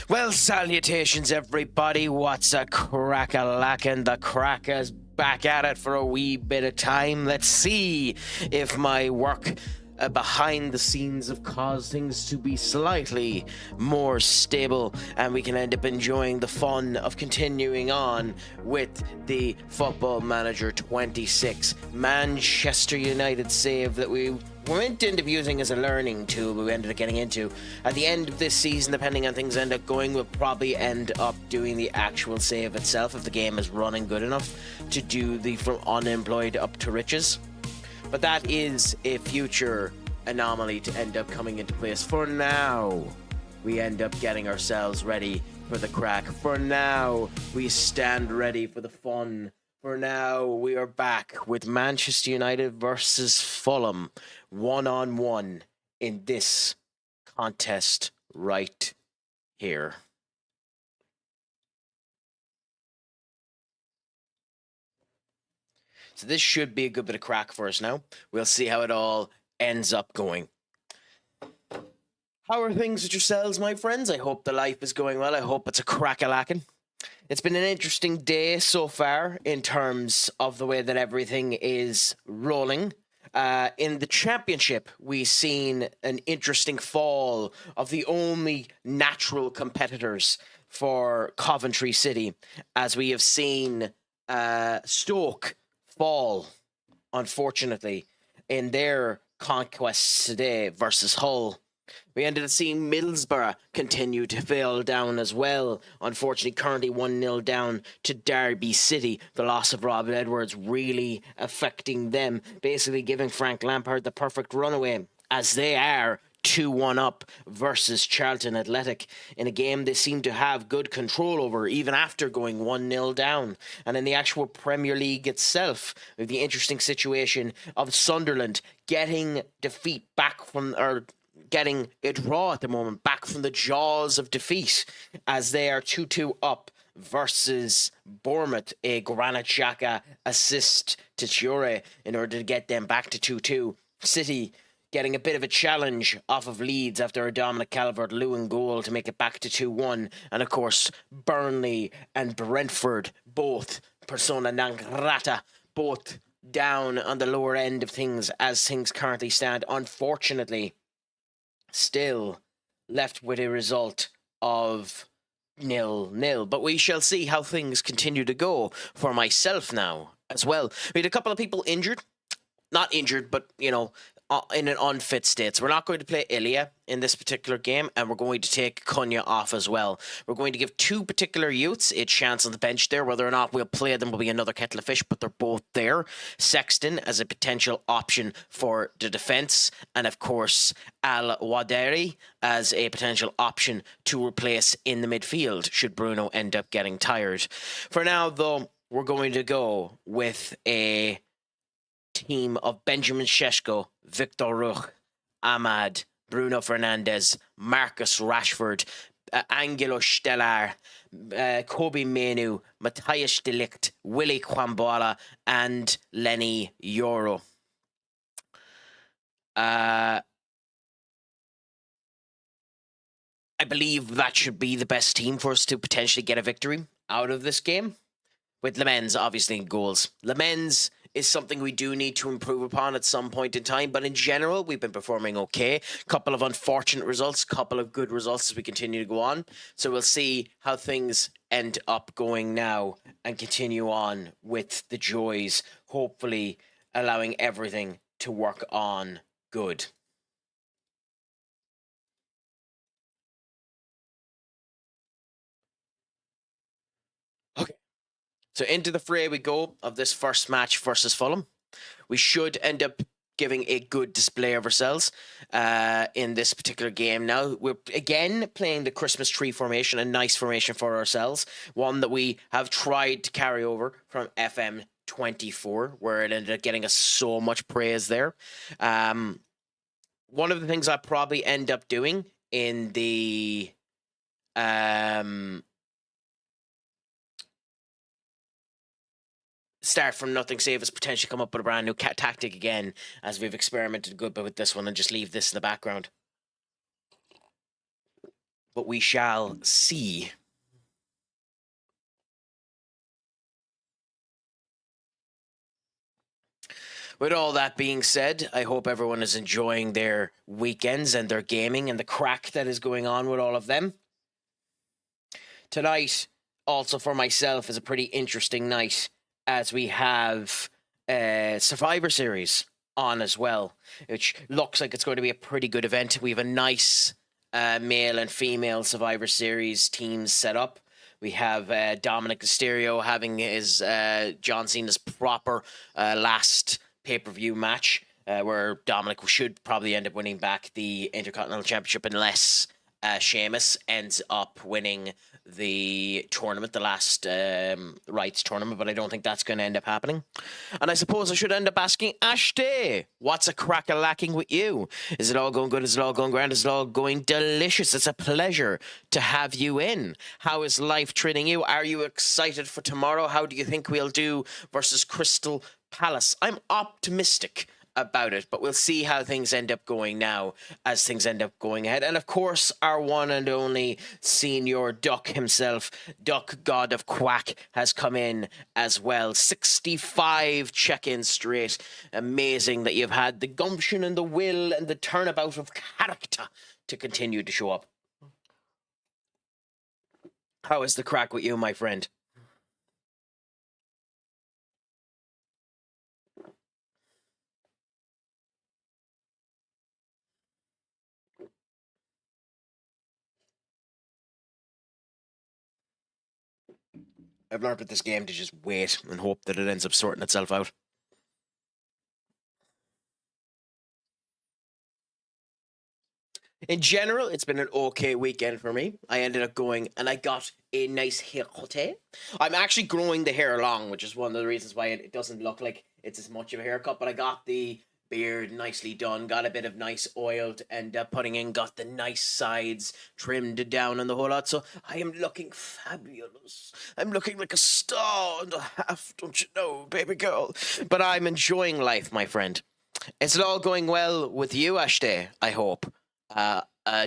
Well, salutations, everybody. What's a crack-a-lackin'? The Craica's back at it for a wee bit of time. Let's see if my work behind the scenes have caused things to be slightly more stable, and we can end up enjoying the fun of continuing on with the Football Manager 26 Manchester United save that we went into using as a learning tool, but we ended up getting into at the end of this season. Depending on things end up going, we'll probably end up doing the actual save itself if the game is running good enough to do the from unemployed up to riches. But that is a future anomaly to end up coming into place. For now, we end up getting ourselves ready for the crack. For now, we stand ready for the fun. For now, we are back with Manchester United versus Fulham, 1-on-1 in this contest right here. So this should be a good bit of crack for us now. We'll see how it all ends up going. How are things with yourselves, my friends? I hope the life is going well. I hope it's a crack-a-lackin'. It's been an interesting day so far in terms of the way that everything is rolling. In the championship, we've seen an interesting fall of the only natural competitors for Coventry City, as we have seen Stoke fall, unfortunately, in their conquests today versus Hull. We ended up seeing Middlesbrough continue to fall down as well. Unfortunately, currently 1-0 down to Derby City. The loss of Robin Edwards really affecting them, basically giving Frank Lampard the perfect runaway, as they are 2-1 up versus Charlton Athletic in a game they seem to have good control over even after going 1-0 down. And in the actual Premier League itself, with the interesting situation of Sunderland getting defeat back from, or getting a draw at the moment, back from the jaws of defeat, as they are 2-2 up versus Bournemouth. A Granit Xhaka assist to Chiure in order to get them back to 2-2. City getting a bit of a challenge off of Leeds after a Dominic Calvert-Lewin goal to make it back to 2-1. And of course, Burnley and Brentford, both persona non grata, both down on the lower end of things as things currently stand. Unfortunately, still left with a result of 0-0. But we shall see how things continue to go for myself now as well. We had a couple of people injured. Not injured, but, you know, in an unfit state. So we're not going to play Ilya in this particular game, and we're going to take Cunha off as well. We're going to give two particular youths a chance on the bench there. Whether or not we'll play them will be another kettle of fish, but they're both there. Sexton as a potential option for the defence, and of course Al Waderi as a potential option to replace in the midfield should Bruno end up getting tired. For now, though, we're going to go with a team of Benjamin Šeško, Victor Ruch, Ahmad, Bruno Fernandes, Marcus Rashford, Angelo Stellar, Kobe Menu, Matthias de Ligt, Willy Kwambala, and Lenny Yoro. I believe that should be the best team for us to potentially get a victory out of this game, with Lemens obviously in goals. Lemens is something we do need to improve upon at some point in time, but in general, we've been performing okay. Couple of unfortunate results, couple of good results as we continue to go on. So we'll see how things end up going now and continue on with the joys, hopefully allowing everything to work on good. Okay. So into the fray we go of this first match versus Fulham. We should end up giving a good display of ourselves in this particular game. Now, we're again playing the Christmas tree formation, a nice formation for ourselves, one that we have tried to carry over from FM24, where it ended up getting us so much praise there. One of the things I probably end up doing in the start from nothing save us potentially come up with a brand new tactic again, as we've experimented a good bit with this one, and just leave this in the background. but we shall see. With all that being said, I hope everyone is enjoying their weekends and their gaming and the crack that is going on with all of them. Tonight, also for myself, is a pretty interesting night as we have Survivor Series on as well, which looks like it's going to be a pretty good event. We have a nice male and female Survivor Series teams set up. We have Dominic Mysterio having his John Cena's proper last pay-per-view match, where Dominic should probably end up winning back the Intercontinental Championship unless Sheamus ends up winning the tournament, the last rights tournament, but I don't think that's going to end up happening. And I suppose I should end up asking Ashday, what's a crack-a-lacking with you? Is it all going good? Is it all going grand? Is it all going delicious? It's a pleasure to have you in. How is life treating you? Are you excited for tomorrow? How do you think we'll do versus Crystal Palace? I'm optimistic about it, but we'll see how things end up going now as things end up going ahead. And of course, our one and only senior Duck himself, Duck God of Quack, has come in as well. 65 check-ins straight. Amazing that you've had the gumption and the will and the turnabout of character to continue to show up. How is the crack with you, my friend? I've learned with this game to just wait and hope that it ends up sorting itself out. In general, it's been an okay weekend for me. I ended up going and I got a nice haircut. I'm actually growing the hair long, which is one of the reasons why it doesn't look like it's as much of a haircut, but I got the beard nicely done, got a bit of nice oil to end up putting in, got the nice sides trimmed down and the whole lot, so I am looking fabulous. I'm looking like a star and a half, don't you know, baby girl? But I'm enjoying life, my friend. Is it all going well with you, Ashday, I hope?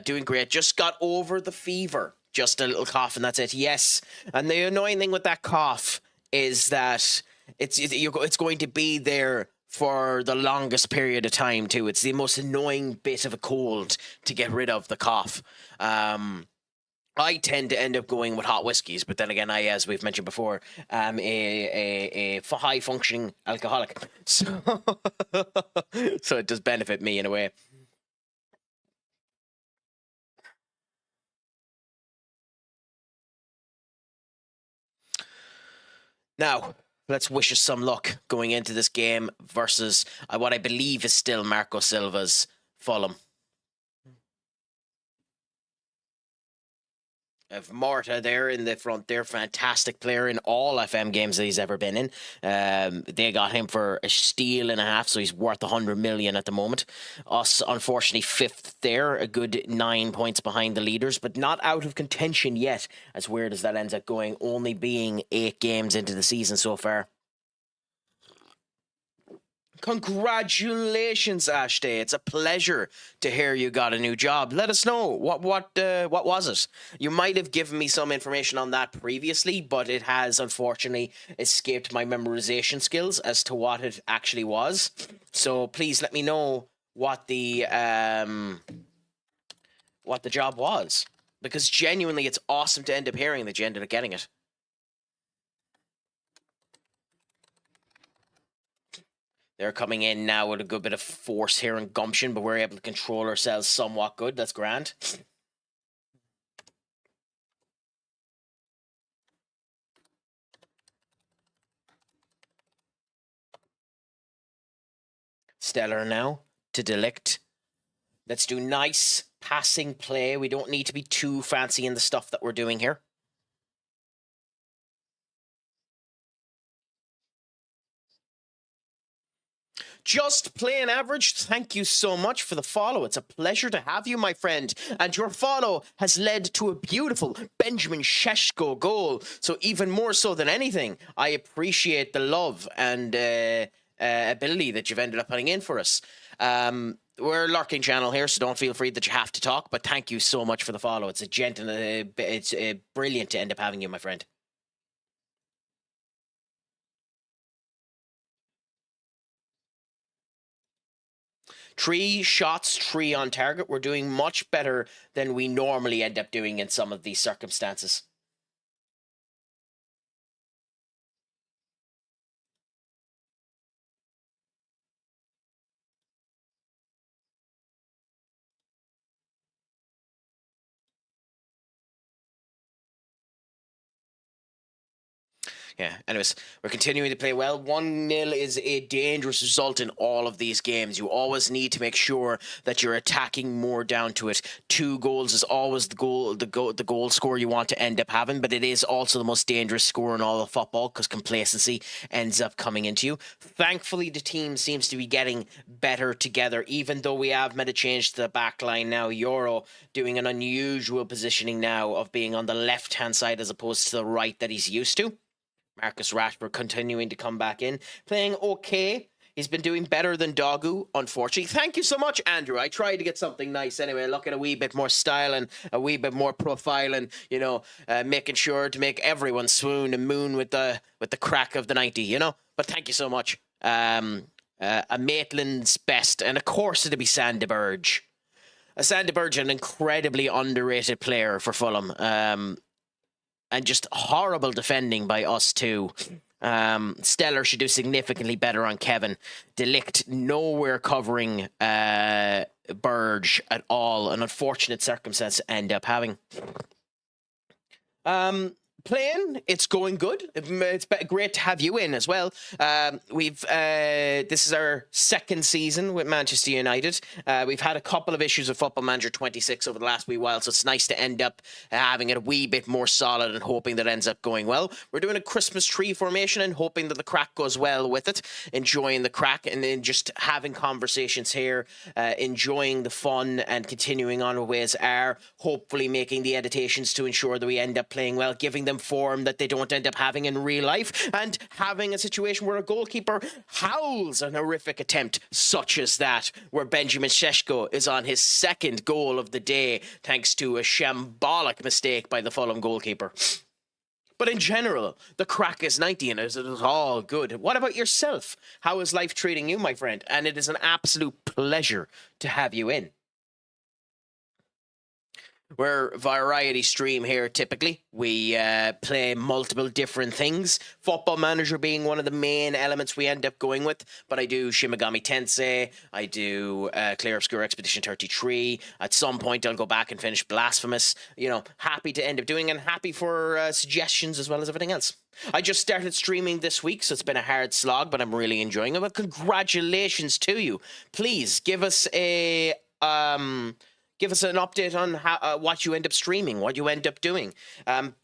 Doing great. Just got over the fever. Just a little cough and that's it. Yes. And the annoying thing with that cough is that it's going to be there for the longest period of time too. It's the most annoying bit of a cold to get rid of, the cough. I tend to end up going with hot whiskeys, but then again, as we've mentioned before, am a high functioning alcoholic, so so it does benefit me in a way. Now, let's wish us some luck going into this game versus what I believe is still Marco Silva's Fulham. Of Morta there in the front there, fantastic player in all FM games that he's ever been in. They got him for a steal and a half, so he's worth 100 million at the moment. Us, unfortunately, fifth there, a good 9 points behind the leaders, but not out of contention yet, as weird as that ends up going, only being 8 games into the season so far. Congratulations, Ashday. It's a pleasure to hear you got a new job. Let us know what was it? You might have given me some information on that previously, but it has unfortunately escaped my memorization skills as to what it actually was. So please let me know what the job was, because genuinely it's awesome to end up hearing that you ended up getting it. They're coming in now with a good bit of force here and gumption, but we're able to control ourselves somewhat good. That's grand. Stellar now to Delict. Let's do nice passing play. We don't need to be too fancy in the stuff that we're doing here. Just plain average, thank you so much for the follow. It's a pleasure to have you, my friend. And your follow has led to a beautiful Benjamin Sheshko goal. So even more so than anything, I appreciate the love and ability that you've ended up putting in for us. we're a lurking channel here, so don't feel free that you have to talk. But thank you so much for the follow. It's a gent, and it's brilliant to end up having you, my friend. Three shots, three on target. We're doing much better than we normally end up doing in some of these circumstances. Yeah, anyways, we're continuing to play well. 1-0 is a dangerous result in all of these games. You always need to make sure that you're attacking more down to it. 2 goals is always the goal score you want to end up having, but it is also the most dangerous score in all of football because complacency ends up coming into you. Thankfully, the team seems to be getting better together, even though we have made a change to the back line now. Euro doing an unusual positioning now of being on the left-hand side as opposed to the right that he's used to. Marcus Rashford continuing to come back in, playing okay. He's been doing better than Dogu, unfortunately. Thank you so much, Andrew. I tried to get something nice anyway, looking a wee bit more style and a wee bit more profile, and making sure to make everyone swoon and moon with the crack of the 90, But thank you so much. A Maitland's best, and of course it'll be Sandy Burge. Sandy Burge, an incredibly underrated player for Fulham. And just horrible defending by us too. Stellar should do significantly better on Kevin. De Ligt nowhere covering Burge at all. An unfortunate circumstance to end up having. Playing, it's going good. It's great to have you in as well. This is our second season with Manchester United. We've had a couple of issues with Football Manager 26 over the last wee while, so it's nice to end up having it a wee bit more solid and hoping that it ends up going well. We're doing a Christmas tree formation and hoping that the crack goes well with it. Enjoying the crack and then just having conversations here, enjoying the fun and continuing on with ways are hopefully making the editations to ensure that we end up playing well, giving them form that they don't end up having in real life, and having a situation where a goalkeeper howls an horrific attempt such as that, where Benjamin Šeško is on his second goal of the day thanks to a shambolic mistake by the Fulham goalkeeper. But in general, the crack is 90 and it is all good. What about yourself? How is life treating you, my friend? And it is an absolute pleasure to have you in. We're a variety stream here, typically. We play multiple different things. Football Manager being one of the main elements we end up going with. But I do Shin Megami Tensei. I do Clear Obscure Expedition 33. At some point, I'll go back and finish Blasphemous. Happy to end up doing, and happy for suggestions as well as everything else. I just started streaming this week, so it's been a hard slog, but I'm really enjoying it. But congratulations to you. Please give us a... Give us an update on how what you end up streaming, what you end up doing.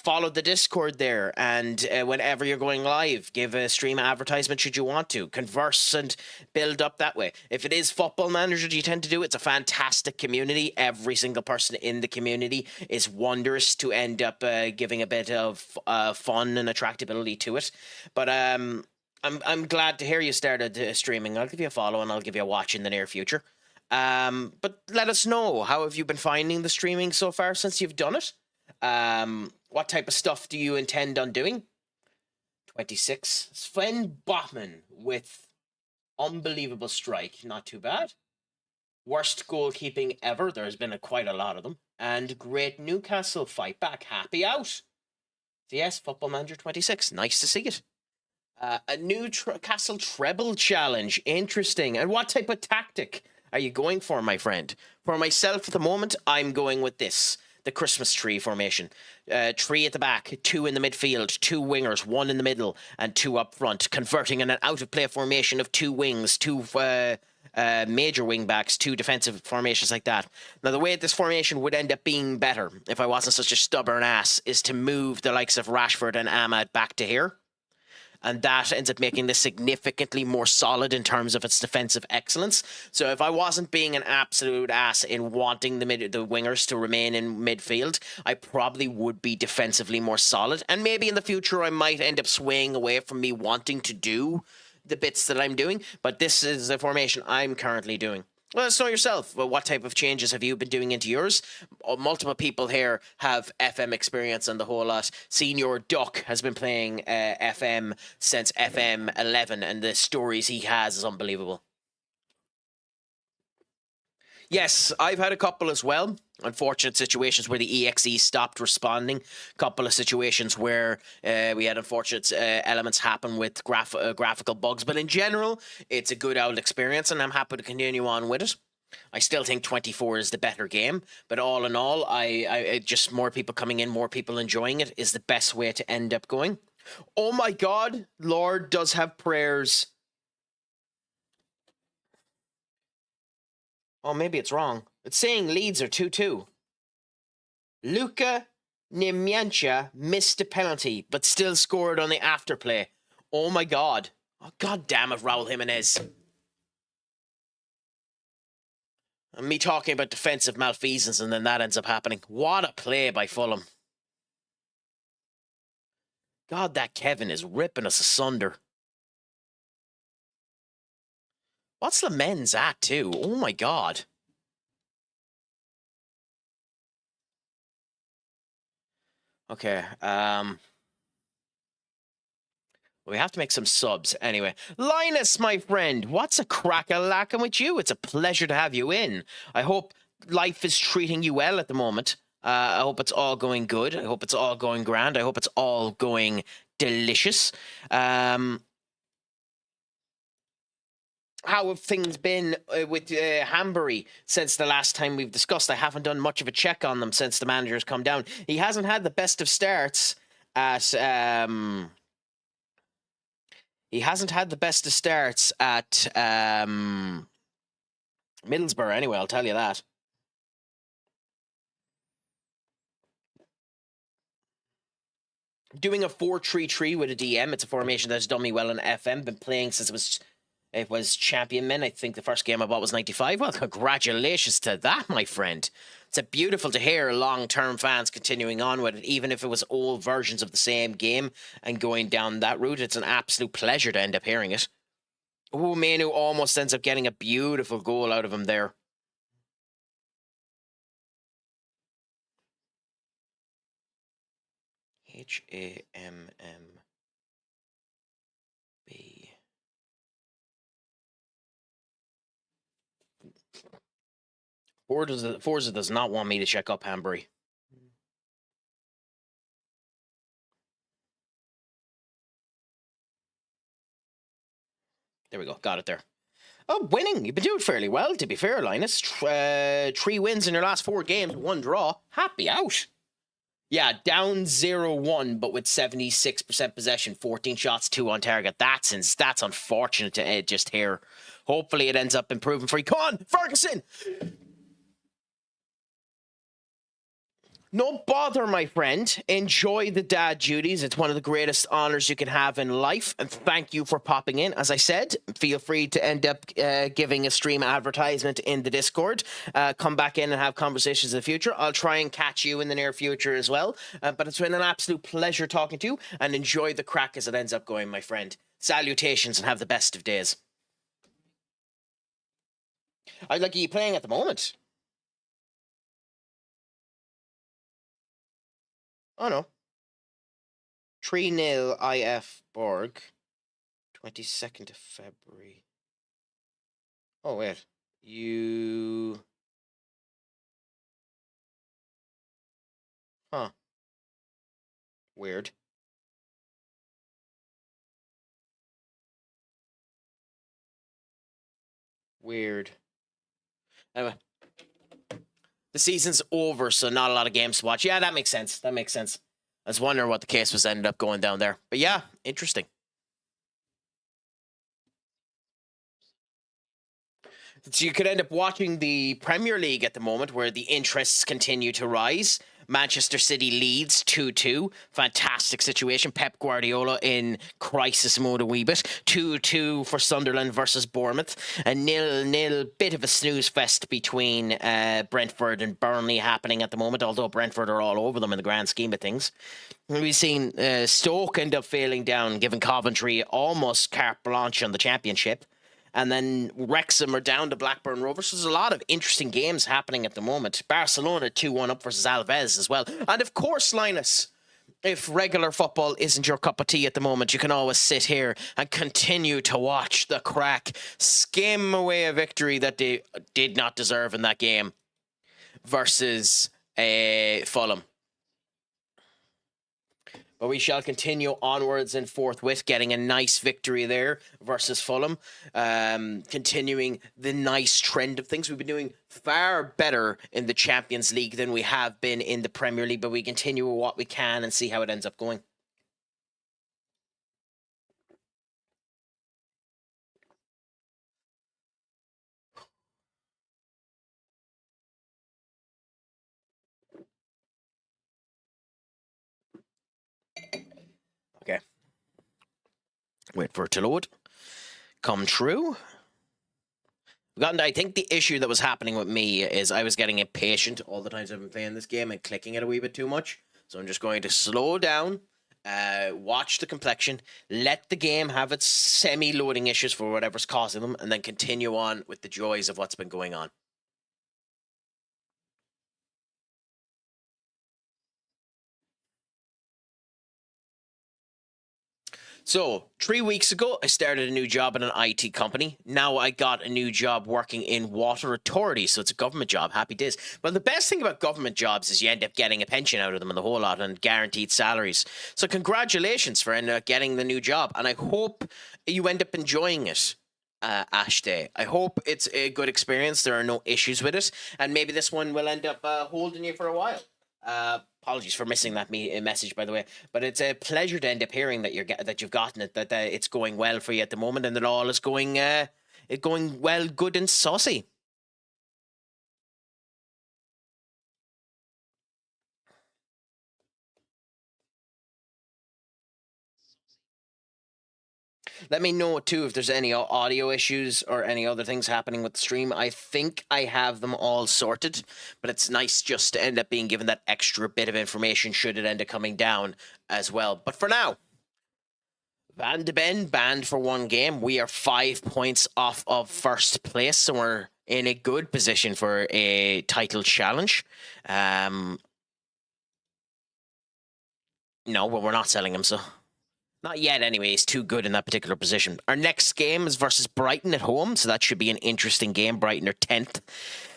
Follow the Discord there, and whenever you're going live, give a stream advertisement should you want to. Converse and build up that way. If it is Football Manager you tend to do, it's a fantastic community. Every single person in the community is wondrous to end up giving a bit of fun and attractability to it. But I'm glad to hear you started streaming. I'll give you a follow and I'll give you a watch in the near future. But let us know, how have you been finding the streaming so far since you've done it? What type of stuff do you intend on doing? 26. Sven Botman with unbelievable strike. Not too bad. Worst goalkeeping ever. There's been quite a lot of them. And great Newcastle fight back. Happy out. So yes, Football Manager 26. Nice to see it. A new Castle treble challenge. Interesting. And what type of tactic are you going for, my friend? For myself at the moment, I'm going with this. The Christmas tree formation. 3 at the back, 2 in the midfield, 2 wingers, 1 in the middle, and 2 up front. Converting in an out-of-play formation of 2 wings, 2 major wing backs, 2 defensive formations like that. Now, the way this formation would end up being better, if I wasn't such a stubborn ass, is to move the likes of Rashford and Ahmad back to here. And that ends up making this significantly more solid in terms of its defensive excellence. So if I wasn't being an absolute ass in wanting the wingers to remain in midfield, I probably would be defensively more solid. And maybe in the future I might end up swaying away from me wanting to do the bits that I'm doing. But this is the formation I'm currently doing. Let us know yourself. Well, what type of changes have you been doing into yours? Multiple people here have FM experience and the whole lot. Senior Duck has been playing FM since FM 11, and the stories he has is unbelievable. Yes, I've had a couple as well. Unfortunate situations where the EXE stopped responding. Couple of situations where we had unfortunate elements happen with graphical bugs. But in general, it's a good old experience, and I'm happy to continue on with it. I still think 24 is the better game, but all in all, I just more people coming in, more people enjoying it is the best way to end up going. Oh my God, Lord does have prayers. Oh, maybe it's wrong. It's saying Leeds are 2-2. Luka Nemanja missed a penalty, but still scored on the afterplay. Oh my God. Oh, God damn it, Raul Jimenez. And me talking about defensive malfeasance, and then that ends up happening. What a play by Fulham. God, that Kevin is ripping us asunder. What's the men's at, too? Oh, my God. Okay, we have to make some subs. Anyway, Linus, my friend, what's a crack-a-lackin' with you? It's a pleasure to have you in. I hope life is treating you well at the moment. I hope it's all going good. I hope it's all going grand. I hope it's all going delicious. How have things been with Hanbury since the last time we've discussed? I haven't done much of a check on them since the manager's come down. He hasn't had the best of starts at... he hasn't had the best of starts at Middlesbrough anyway, I'll tell you that. Doing a 4-3-3 with a DM. It's a formation that's done me well in FM. Been playing since it was Champion Men. I think the first game I bought was 95. Well, congratulations to that, my friend. It's beautiful to hear long-term fans continuing on with it, even if it was old versions of the same game and going down that route. It's an absolute pleasure to end up hearing it. Oh, Manu almost ends up getting a beautiful goal out of him there. H-A-M-M-B. Forza does not want me to check up Hanbury. There we go. Got it there. Oh, winning. You've been doing fairly well, to be fair, Linus. 3 wins in your last 4 games, 1 draw. Happy out. Yeah, down 0-1, but with 76% possession, 14 shots, 2 on target. That's unfortunate to just hear. Hopefully it ends up improving for you. Come on, Ferguson! No bother, my friend. Enjoy the dad duties. It's one of the greatest honors you can have in life. And thank you for popping in. As I said, feel free to end up giving a stream advertisement in the Discord. Come back in and have conversations in the future. I'll try and catch you in the near future as well. But it's been an absolute pleasure talking to you. And enjoy the crack as it ends up going, my friend. Salutations and have the best of days. Are you playing at the moment? Oh, no. 3-0 IF Borg. 22nd of February. Oh, wait. You... Huh. Weird. Weird. Anyway. The season's over, so not a lot of games to watch. Yeah, that makes sense. That makes sense. I was wondering what the case was ended up going down there. But yeah, interesting. So you could end up watching the Premier League at the moment where the interests continue to rise. Manchester City leads 2-2. Fantastic situation. Pep Guardiola in crisis mode a wee bit. 2-2 for Sunderland versus Bournemouth. A 0-0, bit of a snooze fest between Brentford and Burnley happening at the moment, although Brentford are all over them in the grand scheme of things. We've seen Stoke end up failing down, giving Coventry almost carte blanche on the championship. And then Wrexham are down to Blackburn Rovers. So there's a lot of interesting games happening at the moment. Barcelona 2-1 up versus Alves as well. And of course, Linus, if regular football isn't your cup of tea at the moment, you can always sit here and continue to watch the Craic skim away a victory that they did not deserve in that game versus Fulham. But we shall continue onwards and forthwith, getting a nice victory there versus Fulham. Continuing the nice trend of things. We've been doing far better in the Champions League than we have been in the Premier League, but we continue with what we can and see how it ends up going. Okay. Wait for it to load. Come true. I think the issue that was happening with me is I was getting impatient all the times I've been playing this game and clicking it a wee bit too much. So I'm just going to slow down, watch the complexion, let the game have its semi-loading issues for whatever's causing them, and then continue on with the joys of what's been going on. So, 3 weeks ago, I started a new job at an IT company. Now I got a new job working in water authority, so it's a government job. Happy days. But the best thing about government jobs is you end up getting a pension out of them and the whole lot and guaranteed salaries. So congratulations for getting the new job, and I hope you end up enjoying it. Ash Day. I hope it's a good experience. There are no issues with it, and maybe this one will end up holding you for a while. Apologies for missing that message, by the way. But it's a pleasure to end up hearing that you've gotten it, that it's going well for you at the moment, and that all is going well, good and saucy. Let me know too if there's any audio issues or any other things happening with the stream. I think I have them all sorted, but it's nice just to end up being given that extra bit of information should it end up coming down as well. But for now, Van de Ven banned for one game. We are 5 points off of first place, so we're in a good position for a title challenge. No, but we're not selling him, so... Not yet, anyway. He's too good in that particular position. Our next game is versus Brighton at home, so that should be an interesting game. Brighton are 10th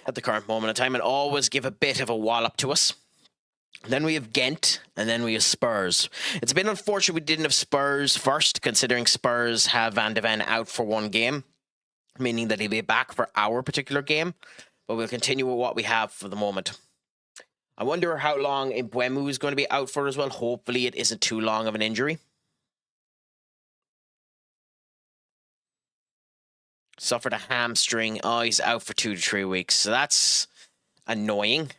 at the current moment in time and always give a bit of a wallop to us. Then we have Ghent, and then we have Spurs. It's been unfortunate we didn't have Spurs first, considering Spurs have Van de Ven out for one game, meaning that he'll be back for our particular game, but we'll continue with what we have for the moment. I wonder how long Mbeumo is going to be out for as well. Hopefully it isn't too long of an injury. Suffered a hamstring. Oh, he's out for 2 to 3 weeks. So that's annoying.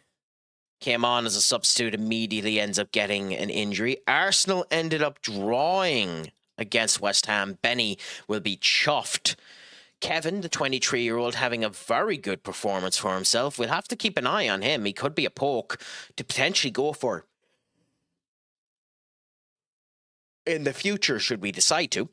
Came on as a substitute, immediately ends up getting an injury. Arsenal ended up drawing against West Ham. Benny will be chuffed. Kevin, the 23-year-old, having a very good performance for himself. We'll have to keep an eye on him. He could be a poke to potentially go for in the future, should we decide to.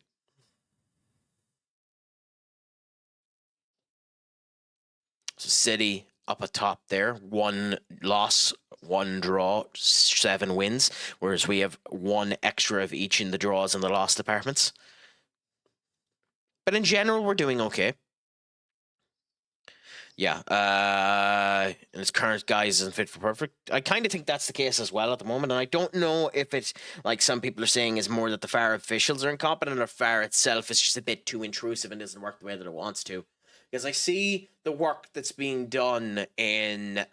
So City up atop there, 1 loss, 1 draw, 7 wins, whereas we have 1 extra of each in the draws and the loss departments. But in general, we're doing okay. Yeah, and his current guys isn't fit for perfect. I kind of think that's the case as well at the moment, and I don't know if it's, like some people are saying, is more that the FAR officials are incompetent or FAR itself is just a bit too intrusive and doesn't work the way that it wants to. Because I see the work that's being done in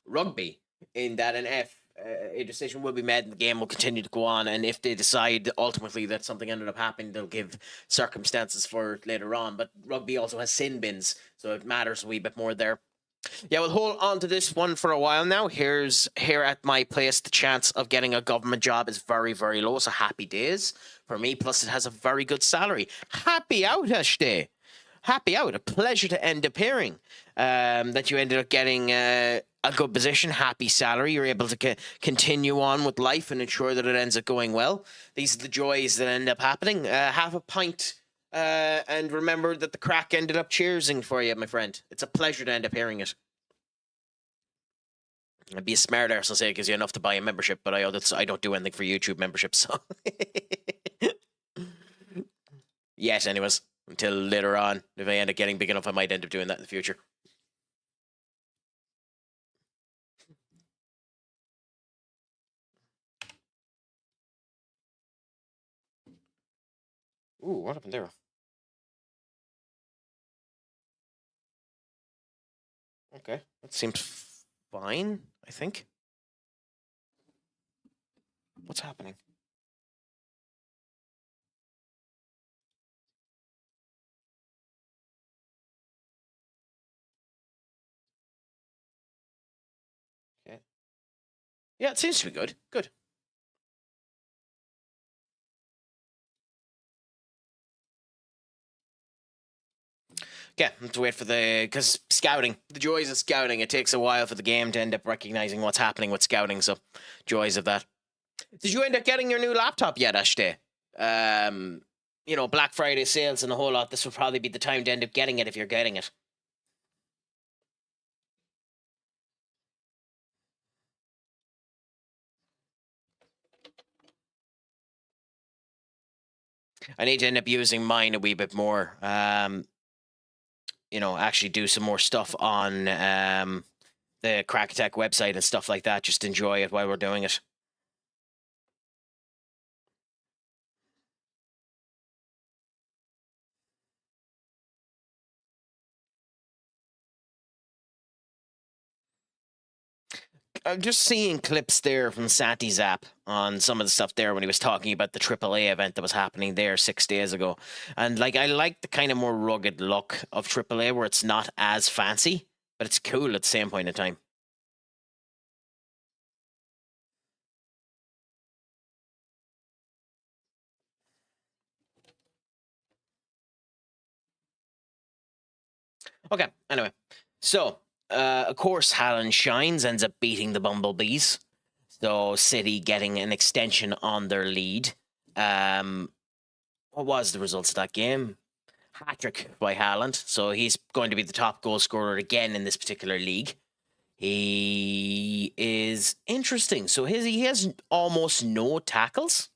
rugby, in that a decision will be made and the game will continue to go on, and if they decide ultimately that something ended up happening, they'll give circumstances for it later on. But rugby also has sin bins, so it matters a wee bit more there. Yeah, we'll hold on to this one for a while now. Here at my place, the chance of getting a government job is very, very low, so happy days for me. Plus, it has a very good salary. Happy out, Ashday. Happy out. A pleasure to end up hearing that you ended up getting a good position, happy salary. You're able to continue on with life and ensure that it ends up going well. These are the joys that end up happening. Half a pint And remember that the Craic ended up cheersing for you, my friend. It's a pleasure to end up hearing it. I'd be a smart arse and say it gives you enough to buy a membership, but I don't do anything for YouTube memberships, so. Yes, anyways. Until later on. If I end up getting big enough, I might end up doing that in the future. Ooh, what happened there? Okay, that seems fine, I think. What's happening? Okay. Yeah, it seems to be good. Good. Yeah, let's wait for because scouting, the joys of scouting, it takes a while for the game to end up recognizing what's happening with scouting, so joys of that. Did you end up getting your new laptop yet, Ashday? Black Friday sales and a whole lot. This will probably be the time to end up getting it if you're getting it. I need to end up using mine a wee bit more. Actually do some more stuff on the Craic Attack website and stuff like that. Just enjoy it while we're doing it. I'm just seeing clips there from Santi's app on some of the stuff there when he was talking about the AAA event that was happening there 6 days ago. And I like the kind of more rugged look of AAA where it's not as fancy, but it's cool at the same point in time. Okay, anyway. So, of course, Hallen Shines ends up beating the Bumblebees. So, City getting an extension on their lead. What was the results of that game? Hat-trick by Haaland. So, he's going to be the top goal scorer again in this particular league. He is interesting. So, he has almost no tackles.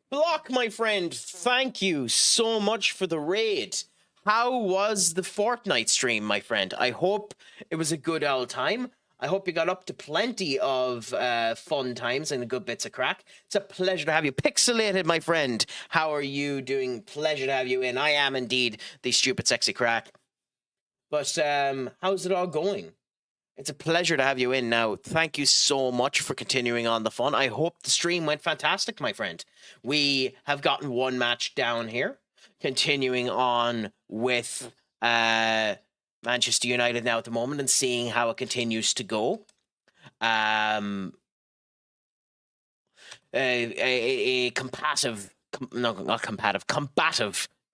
Block, my friend, thank you so much for the raid. How was the Fortnite stream, my friend? I hope it was a good old time. I hope you got up to plenty of fun times and good bits of crack. It's a pleasure to have you. Pixelated, my friend. How are you doing? Pleasure to have you in. I am indeed the stupid, sexy crack. But how's it all going? It's a pleasure to have you in now. Thank you so much for continuing on the fun. I hope the stream went fantastic, my friend. We have gotten one match down here. Continuing on with Manchester United now at the moment and seeing how it continues to go. A combative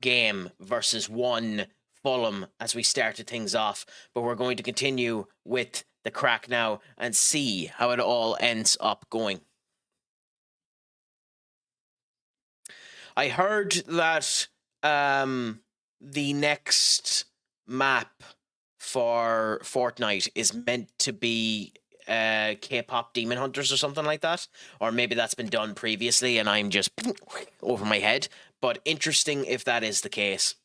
game versus one Fulham as we started things off, but we're going to continue with the Craic now and see how it all ends up going. I heard that the next map for Fortnite is meant to be K-pop Demon Hunters or something like that, or maybe that's been done previously and I'm just over my head, but interesting if that is the case.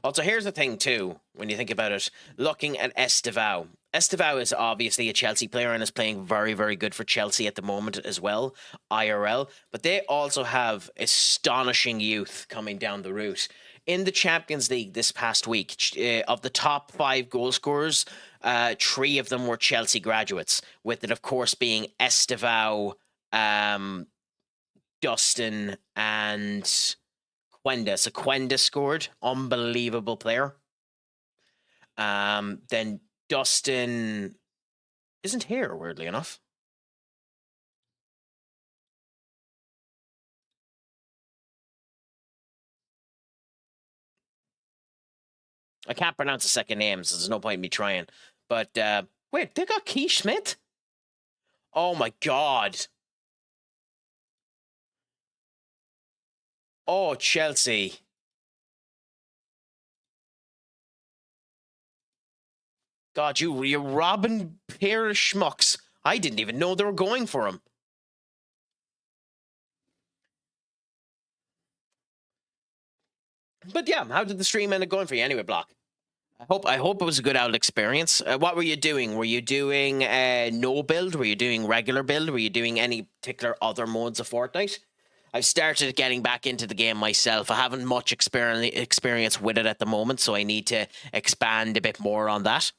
Also, here's the thing too, when you think about it, looking at Estevao. Estevao is obviously a Chelsea player and is playing very, very good for Chelsea at the moment as well, IRL, but they also have astonishing youth coming down the route. In the Champions League this past week, of the top 5 goal scorers, 3 of them were Chelsea graduates, with it, of course, being Estevao, Dustin, and Quenda. So Quenda scored. Unbelievable player. Then Dustin isn't here, weirdly enough. I can't pronounce the second name, so there's no point in me trying. But wait, they got Keith Smith? Oh my god. Oh, Chelsea. God, you're robbing pair of schmucks. I didn't even know they were going for him. But yeah, how did the stream end up going for you anyway, Block? I hope it was a good out experience. What were you doing? Were you doing no build? Were you doing regular build? Were you doing any particular other modes of Fortnite? I've started getting back into the game myself. I haven't much experience with it at the moment, so I need to expand a bit more on that.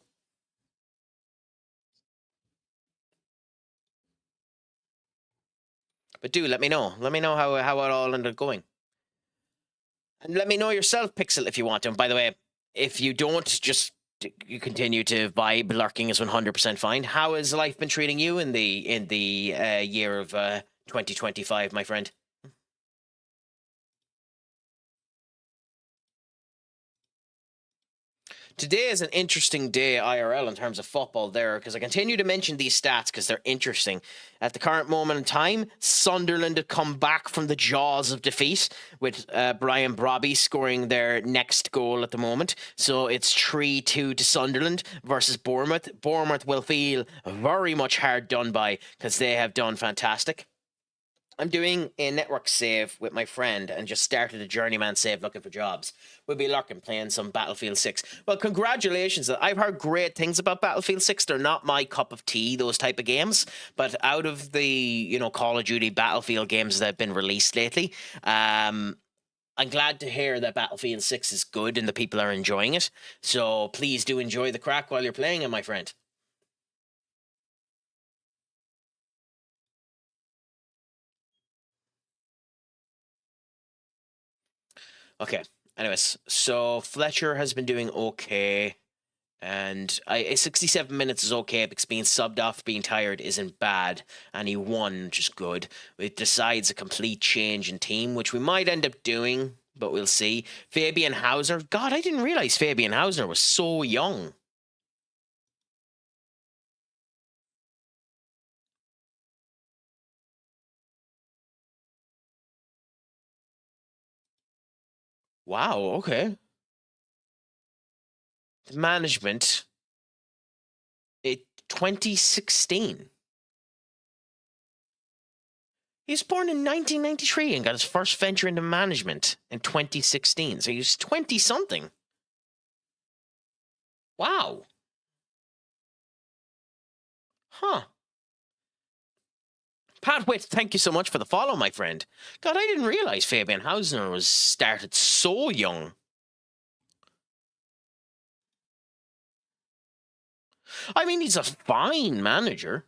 But do let me know. Let me know how it all ended up going. And let me know yourself, Pixel, if you want to. And by the way, if you don't, just you continue to vibe. Lurking is 100% fine. How has life been treating you in the year of 2025, my friend? Today is an interesting day IRL in terms of football there, because I continue to mention these stats because they're interesting. At the current moment in time, Sunderland have come back from the jaws of defeat with Brian Brobby scoring their next goal at the moment. So it's 3-2 to Sunderland versus Bournemouth. Bournemouth will feel very much hard done by because they have done fantastic. I'm doing a network save with my friend and just started a journeyman save looking for jobs. We'll be lurking playing some Battlefield 6. Well, congratulations. I've heard great things about Battlefield 6. They're not my cup of tea, those type of games. But out of the, Call of Duty Battlefield games that have been released lately, I'm glad to hear that Battlefield 6 is good and the people are enjoying it. So please do enjoy the crack while you're playing it, my friend. Okay. Anyways, so Fletcher has been doing okay. And 67 minutes is okay because being subbed off, being tired isn't bad. And he won, which is good. It decides a complete change in team, which we might end up doing, but we'll see. Fabian Hausner. God, I didn't realize Fabian Hausner was so young. Wow, okay. The management. 2016. He was born in 1993 and got his first venture into management in 2016. So he was 20 something. Wow. Huh. Pat Witt, thank you so much for the follow, my friend. God, I didn't realize Fabian Hausner was started so young. I mean, he's a fine manager.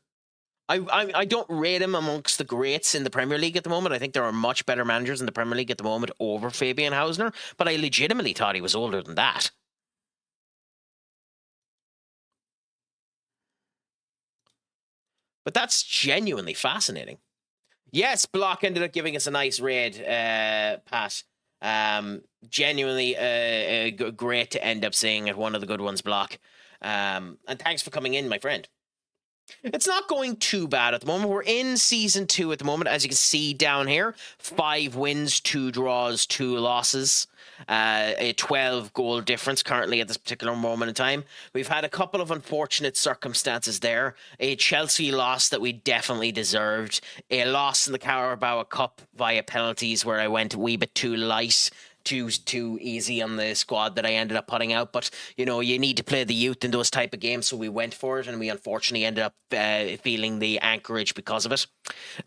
I don't rate him amongst the greats in the Premier League at the moment. I think there are much better managers in the Premier League at the moment over Fabian Hausner, but I legitimately thought he was older than that. But that's genuinely fascinating. Yes, Block ended up giving us a nice raid, Pat. Genuinely great to end up seeing at one of the good ones, Block. And thanks for coming in, my friend. It's not going too bad at the moment. We're in season 2 at the moment, as you can see down here. 5 wins, 2 draws, 2 losses. A 12 goal difference currently at this particular moment in time. We've had a couple of unfortunate circumstances there. A Chelsea loss that we definitely deserved. A loss in the Carabao Cup via penalties where I went a wee bit too light. Too easy on the squad that I ended up putting out, but you need to play the youth in those type of games, so we went for it, and we unfortunately ended up feeling the anchorage because of it.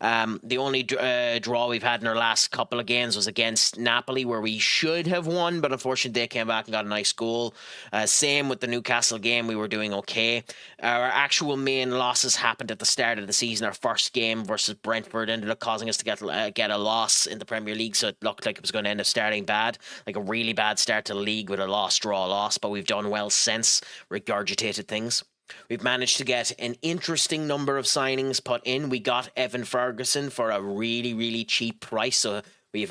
The only draw we've had in our last couple of games was against Napoli, where we should have won, but unfortunately they came back and got a nice goal. Same with the Newcastle game, we were doing okay. Our actual main losses happened at the start of the season. Our first game versus Brentford ended up causing us to get a loss in the Premier League, so it looked like it was going to end up starting bad. Like a really bad start to the league with a loss, draw, loss, but we've done well since, regurgitated things. We've managed to get an interesting number of signings put in. We got Evan Ferguson for a really, really cheap price, so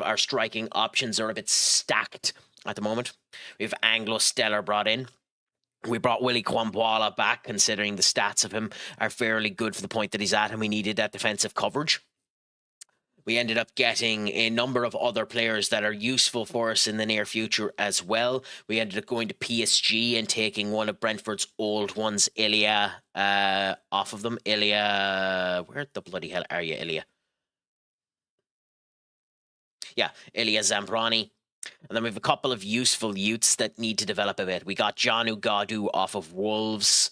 our striking options are a bit stacked at the moment. We have Anglo Stellar brought in. We brought Willie Kwambwala back, considering the stats of him are fairly good for the point that he's at, and we needed that defensive coverage. We ended up getting a number of other players that are useful for us in the near future as well. We ended up going to PSG and taking one of Brentford's old ones, Ilya, off of them. Ilya, where the bloody hell are you, Ilya? Yeah, Ilya Zambrani. And then we have a couple of useful youths that need to develop a bit. We got Janu Gadu off of Wolves.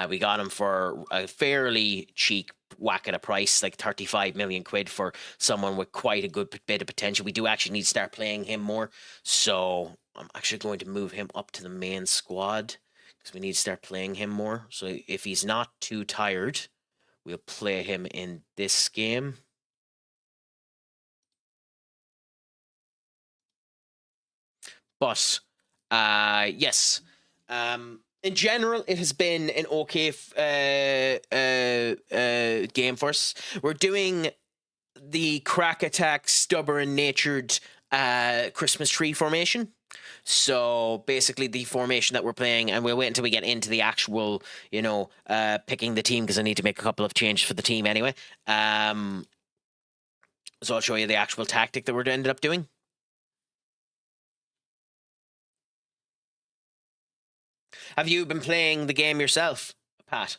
We got him for a fairly cheap whack at a price, like 35 million quid for someone with quite a good bit of potential. We do actually need to start playing him more. So I'm actually going to move him up to the main squad because we need to start playing him more. So if he's not too tired, we'll play him in this game. But yes, in general, it has been an okay game for us. We're doing the Craic Attack stubborn-natured Christmas tree formation. So basically, the formation that we're playing, and we'll wait until we get into the actual, picking the team because I need to make a couple of changes for the team anyway. So I'll show you the actual tactic that we're ended up doing. Have you been playing the game yourself, Pat?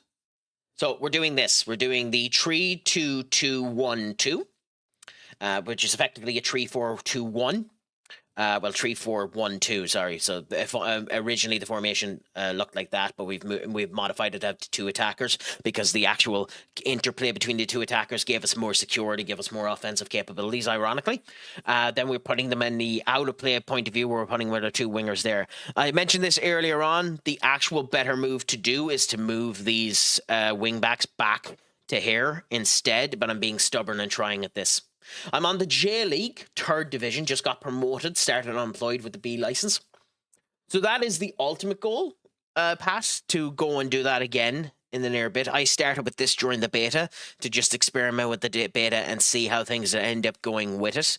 So we're doing this. We're doing the 3-2-2-1-2, which is effectively a 3-4-2-1. 3-4-1-2. Sorry. So originally the formation looked like that, but we've modified it to have two attackers because the actual interplay between the two attackers gave us more security, gave us more offensive capabilities. Ironically, then we're putting them in the out of play point of view. Where we're putting with our two wingers there. I mentioned this earlier on. The actual better move to do is to move these wing backs back to here instead. But I'm being stubborn and trying at this. I'm on the J League, 3rd division, just got promoted, started unemployed with the B license. So that is the ultimate goal, Pat, to go and do that again in the near bit. I started with this during the beta to just experiment with the beta and see how things end up going with it.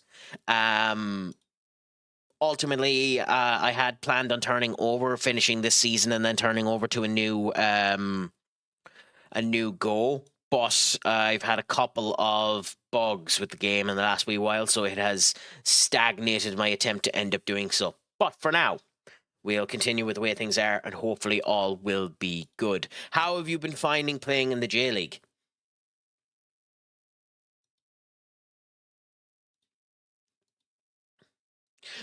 Ultimately, I had planned on finishing this season and then turning over to a new goal. But I've had a couple of bugs with the game in the last wee while, so it has stagnated my attempt to end up doing so. But for now, we'll continue with the way things are, and hopefully all will be good. How have you been finding playing in the J League?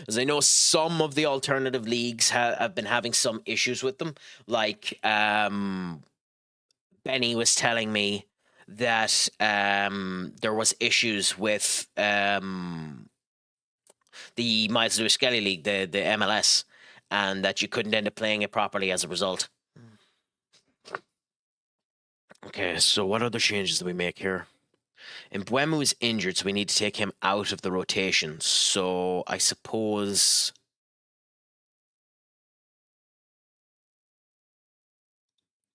As I know, some of the alternative leagues have been having some issues with them. Like Benny was telling me that there was issues with the Miles Lewis Skelly League, the MLS, and that you couldn't end up playing it properly as a result. Okay, so what other changes do we make here? Mbuemu is injured, so we need to take him out of the rotation. So I suppose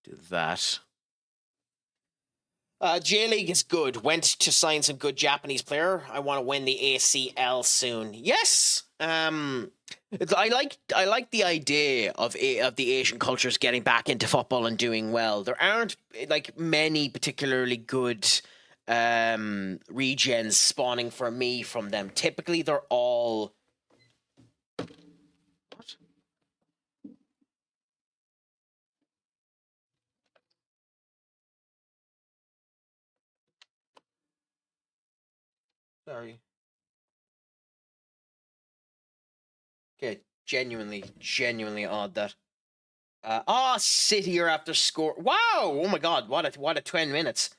do that. J League is good. Went to sign some good Japanese player. I want to win the ACL soon. Yes. I like the idea of the Asian cultures getting back into football and doing well. There aren't like many particularly good regens spawning for me from them. Typically, they're all. What? Sorry. Okay, genuinely odd that. City are after score. Wow! Oh my God! What a 10 minutes.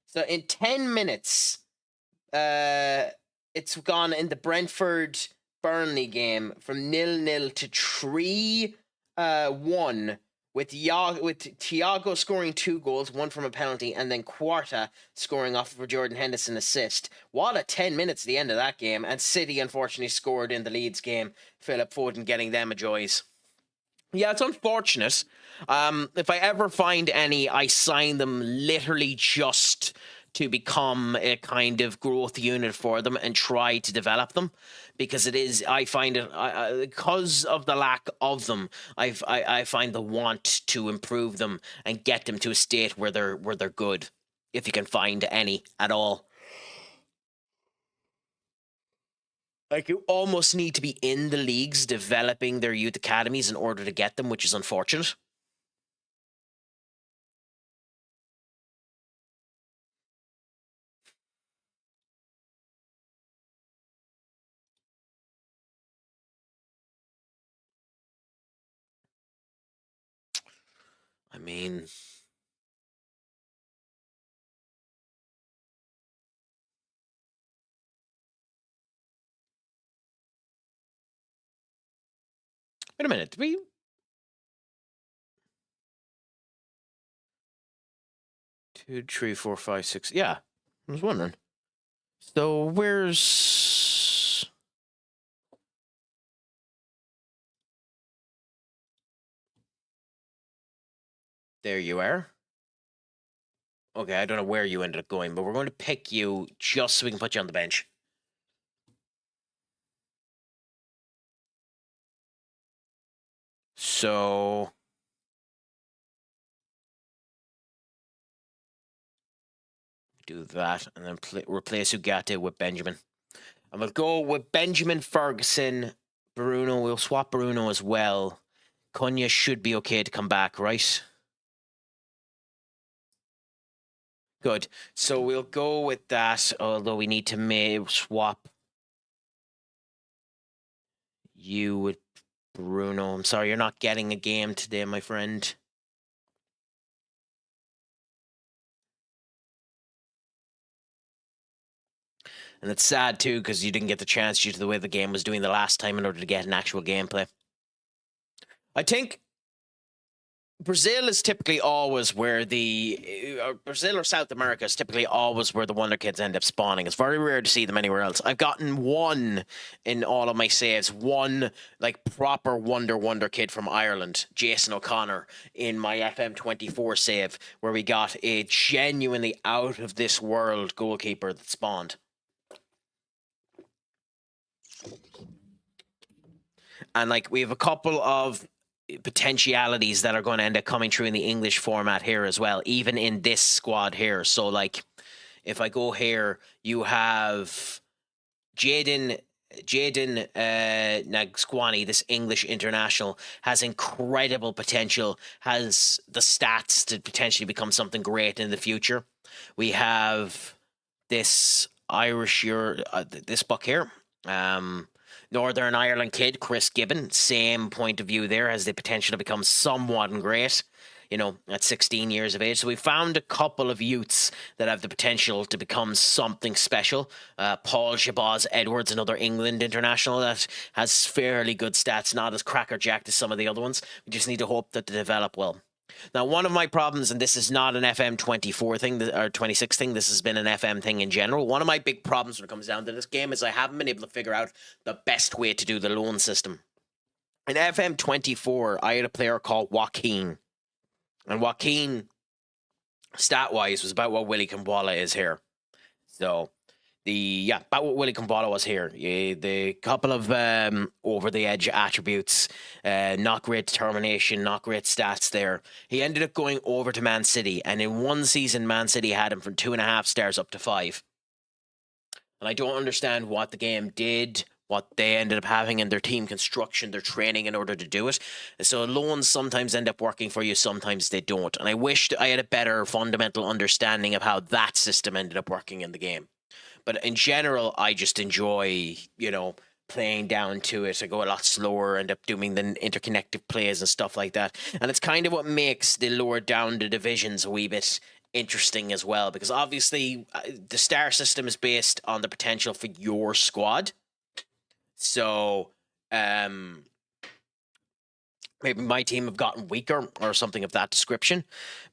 So in 10 minutes, it's gone in the Brentford Burnley game from 0-0 to 3-1 with Thiago scoring 2 goals, one from a penalty, and then Quarta scoring off of a Jordan Henderson assist. What a 10 minutes at the end of that game, and City unfortunately scored in the Leeds game. Philip Foden getting them a joys. Yeah, it's unfortunate. If I ever find any, I sign them literally just to become a kind of growth unit for them and try to develop them, because it is. I find it because of the lack of them. I find the want to improve them and get them to a state where they're good. If you can find any at all. Like, you almost need to be in the leagues developing their youth academies in order to get them, which is unfortunate. I mean, wait a minute. Did we? 2, 3, 4, 5, 6. Yeah, I was wondering. So where's? There you are. Okay, I don't know where you ended up going, but we're going to pick you just so we can put you on the bench. So do that, and then replace Ugarte with Benjamin. And we'll go with Benjamin, Ferguson, Bruno. We'll swap Bruno as well. Cunha should be okay to come back, right? Good. So we'll go with that, although we need to swap you with Bruno. I'm sorry, you're not getting a game today, my friend. And it's sad, too, because you didn't get the chance due to the way the game was doing the last time in order to get an actual gameplay. I think Brazil is typically always where Brazil or South America is typically always where the Wonder Kids end up spawning. It's very rare to see them anywhere else. I've gotten one in all of my saves, one like proper Wonder Kid from Ireland, Jason O'Connor, in my FM24 save, where we got a genuinely out of this world goalkeeper that spawned. And like, we have a couple of potentialities that are going to end up coming through in the English format here as well, even in this squad here. So like, if I go here, you have Jaden Nagsquani, this English international, has incredible potential, has the stats to potentially become something great in the future. We have this Irish, this buck here, Northern Ireland kid, Chris Gibbon, same point of view there, has the potential to become somewhat great, you know, at 16 years of age. So we found a couple of youths that have the potential to become something special. Paul Shabazz Edwards, another England international that has fairly good stats, not as crackerjacked as some of the other ones. We just need to hope that they develop well. Now, one of my problems, and this is not an FM24 thing, or 26 thing, this has been an FM thing in general. One of my big problems when it comes down to this game is I haven't been able to figure out the best way to do the loan system. In FM24, I had a player called Joaquin. And Joaquin, stat-wise, was about what Willie Kambwala is here. So, about what Willie Kambwala was here. The couple of over-the-edge attributes, not great determination, not great stats there. He ended up going over to Man City, and in one season, Man City had him from 2.5 stars up to 5. And I don't understand what the game did, what they ended up having in their team construction, their training in order to do it. So loans sometimes end up working for you, sometimes they don't. And I wished I had a better fundamental understanding of how that system ended up working in the game. But in general, I just enjoy, you know, playing down to it. I go a lot slower, end up doing the interconnected plays and stuff like that. And it's kind of what makes the lower down the divisions a wee bit interesting as well. Because obviously, the star system is based on the potential for your squad. So, maybe my team have gotten weaker or something of that description.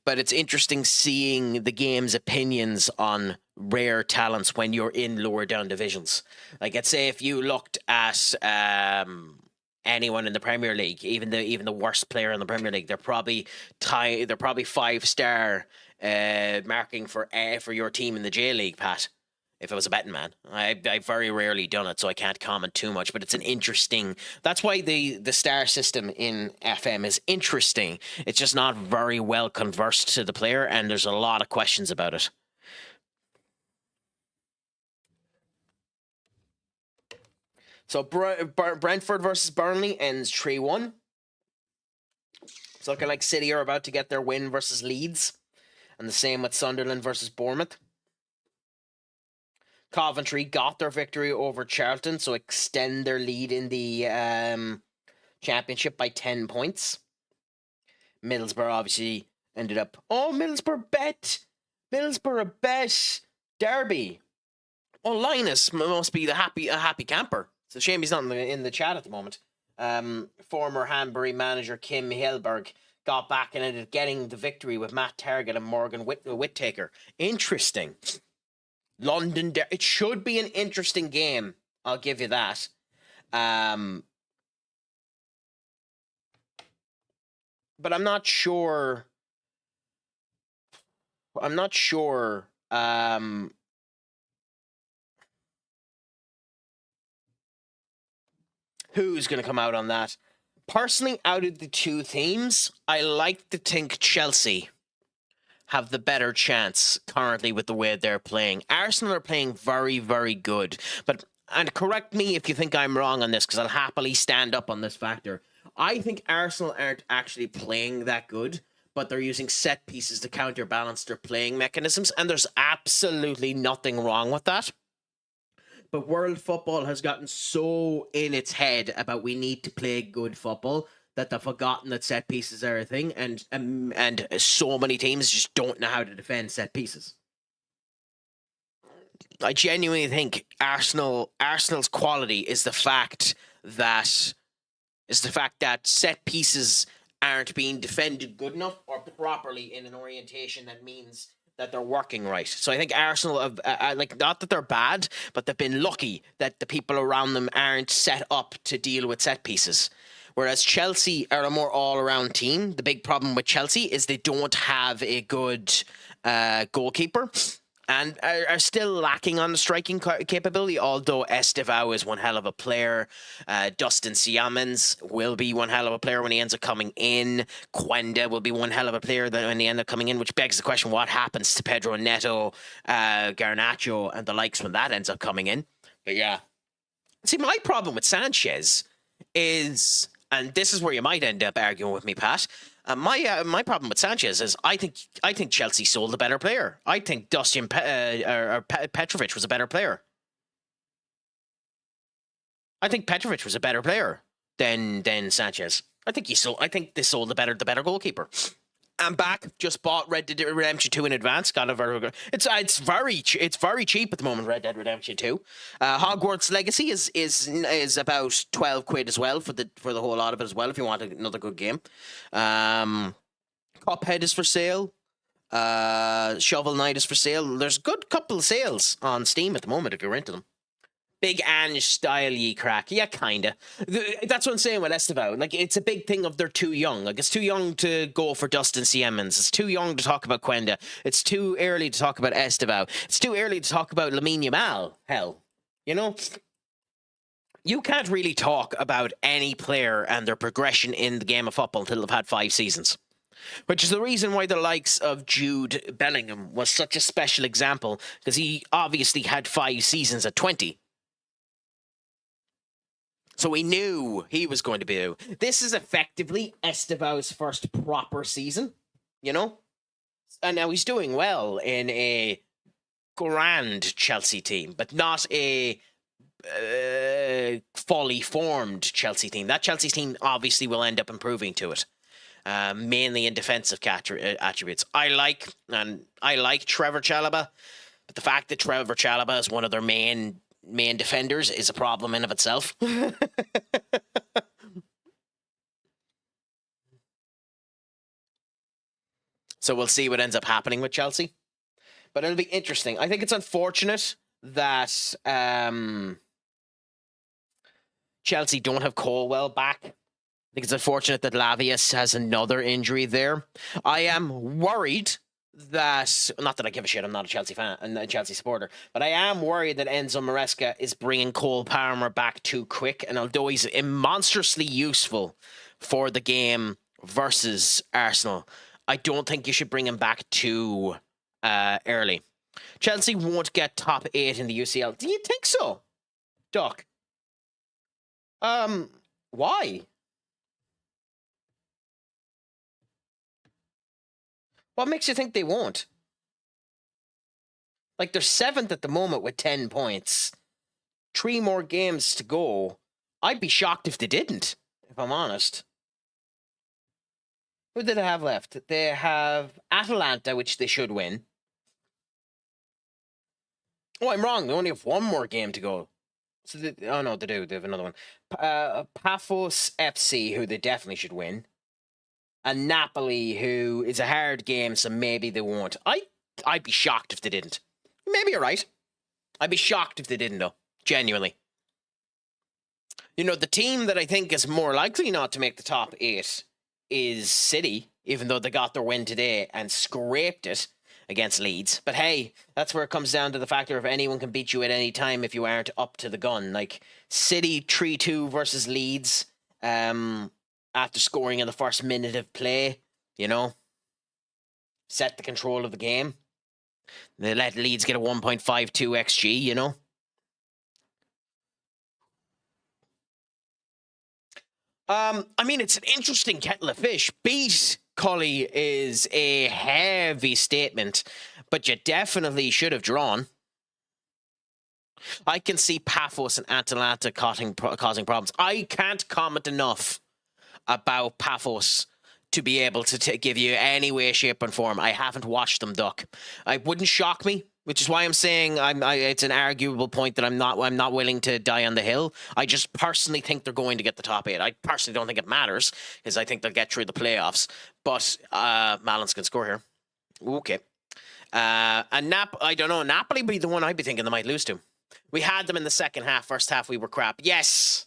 But it's interesting seeing the game's opinions on rare talents when you're in lower down divisions. Like, let's say if you looked at anyone in the Premier League, even the worst player in the Premier League, they're probably 5-star marking for your team in the J League, Pat. If I was a betting man, I've very rarely done it, so I can't comment too much. But it's an interesting. That's why the star system in FM is interesting. It's just not very well conversed to the player, and there's a lot of questions about it. So Brentford versus Burnley ends 3-1. It's looking like City are about to get their win versus Leeds. And the same with Sunderland versus Bournemouth. Coventry got their victory over Charlton, so extend their lead in the championship by 10 points. Middlesbrough obviously ended up... Oh, Middlesbrough bet! Derby. Oh, Linus must be a happy camper. It's a shame he's not in the chat at the moment. Former Hanbury manager Kim Hellberg got back and ended up getting the victory with Matt Targett and Morgan Whittaker. Interesting. London, it should be an interesting game. I'll give you that. But I'm not sure. Who's going to come out on that? Personally, out of the two teams, I like to think Chelsea have the better chance currently with the way they're playing. Arsenal are playing very, very good. And correct me if you think I'm wrong on this, because I'll happily stand up on this factor. I think Arsenal aren't actually playing that good, but they're using set pieces to counterbalance their playing mechanisms, and there's absolutely nothing wrong with that. But world football has gotten so in its head about we need to play good football that they've forgotten that set pieces are a thing, and so many teams just don't know how to defend set pieces. I genuinely think Arsenal's quality is the fact that set pieces aren't being defended good enough or properly in an orientation that means that they're working right. So I think Arsenal have, not that they're bad, but they've been lucky that the people around them aren't set up to deal with set pieces. Whereas Chelsea are a more all-around team. The big problem with Chelsea is they don't have a good goalkeeper and are still lacking on the striking capability, although Estevao is one hell of a player. Dustin Siamens will be one hell of a player when he ends up coming in. Quenda will be one hell of a player when he ends up coming in, which begs the question, what happens to Pedro Neto, Garnacho, and the likes when that ends up coming in? But yeah. See, my problem with Sanchez is, and this is where you might end up arguing with me, Pat, my problem with Sanchez is I think Chelsea sold a better player. I think Dusan Petrovic was a better player. I think Petrovic was a better player than Sanchez. I think they sold the better goalkeeper. I'm back. Just bought Red Dead Redemption 2 in advance. Got a very it's very cheap at the moment. Red Dead Redemption 2. Hogwarts Legacy is about 12 quid as well for the whole lot of it as well. If you want another good game, Cuphead is for sale. Shovel Knight is for sale. There's a good couple of sales on Steam at the moment if you're into them. Big Ange style ye crack. Yeah, kinda. That's what I'm saying with Estevao. Like, it's a big thing of they're too young. Like, it's too young to go for Dustin Siemens. It's too young to talk about Quenda. It's too early to talk about Estevao. It's too early to talk about Lamine Yamal. Hell. You know? You can't really talk about any player and their progression in the game of football until they've had 5 seasons. Which is the reason why the likes of Jude Bellingham was such a special example, because he obviously had 5 seasons at 20. So we knew he was going to be. This is effectively Estevao's first proper season, you know? And now he's doing well in a grand Chelsea team, but not a fully formed Chelsea team. That Chelsea team obviously will end up improving to it, mainly in defensive attributes. I like Trevor Chalobah, but the fact that Trevor Chalobah is one of their main defenders is a problem in of itself. So we'll see what ends up happening with Chelsea. But it'll be interesting. I think it's unfortunate that Chelsea don't have Colwell back. I think it's unfortunate that Lavius has another injury there. I am worried that, not that I give a shit, I'm not a Chelsea fan and a Chelsea supporter, but I am worried that Enzo Maresca is bringing Cole Palmer back too quick, and although he's monstrously useful for the game versus Arsenal, I don't think you should bring him back too early. Chelsea won't get top 8 in the UCL. Do you think so, Doc? Why? What makes you think they won't? Like, they're 7th at the moment with 10 points. 3 more games to go. I'd be shocked if they didn't, if I'm honest. Who do they have left? They have Atalanta, which they should win. Oh, I'm wrong. They only have 1 more game to go. So oh, no, they do. They have another one. Paphos FC, who they definitely should win. And Napoli, who is a hard game, so maybe they won't. I'd be shocked if they didn't. Maybe you're right. I'd be shocked if they didn't, though. Genuinely. You know, the team that I think is more likely not to make the top 8 is City, even though they got their win today and scraped it against Leeds. But hey, that's where it comes down to the factor of anyone can beat you at any time if you aren't up to the gun. Like, City 3-2 versus Leeds, after scoring in the first minute of play, you know, set the control of the game. They let Leeds get a 1.52 XG, you know. I mean, it's an interesting kettle of fish. Beat Cully is a heavy statement, but you definitely should have drawn. I can see Paphos and Atalanta causing problems. I can't comment enough about Paphos to be able to give you any way, shape, and form. I haven't watched them duck. It wouldn't shock me, which is why I'm saying it's an arguable point that I'm not willing to die on the hill. I just personally think they're going to get the top 8. I personally don't think it matters because I think they'll get through the playoffs. But Malins can score here. Okay. And I don't know. Napoli be the one I'd be thinking they might lose to. We had them in the second half. First half we were crap. Yes.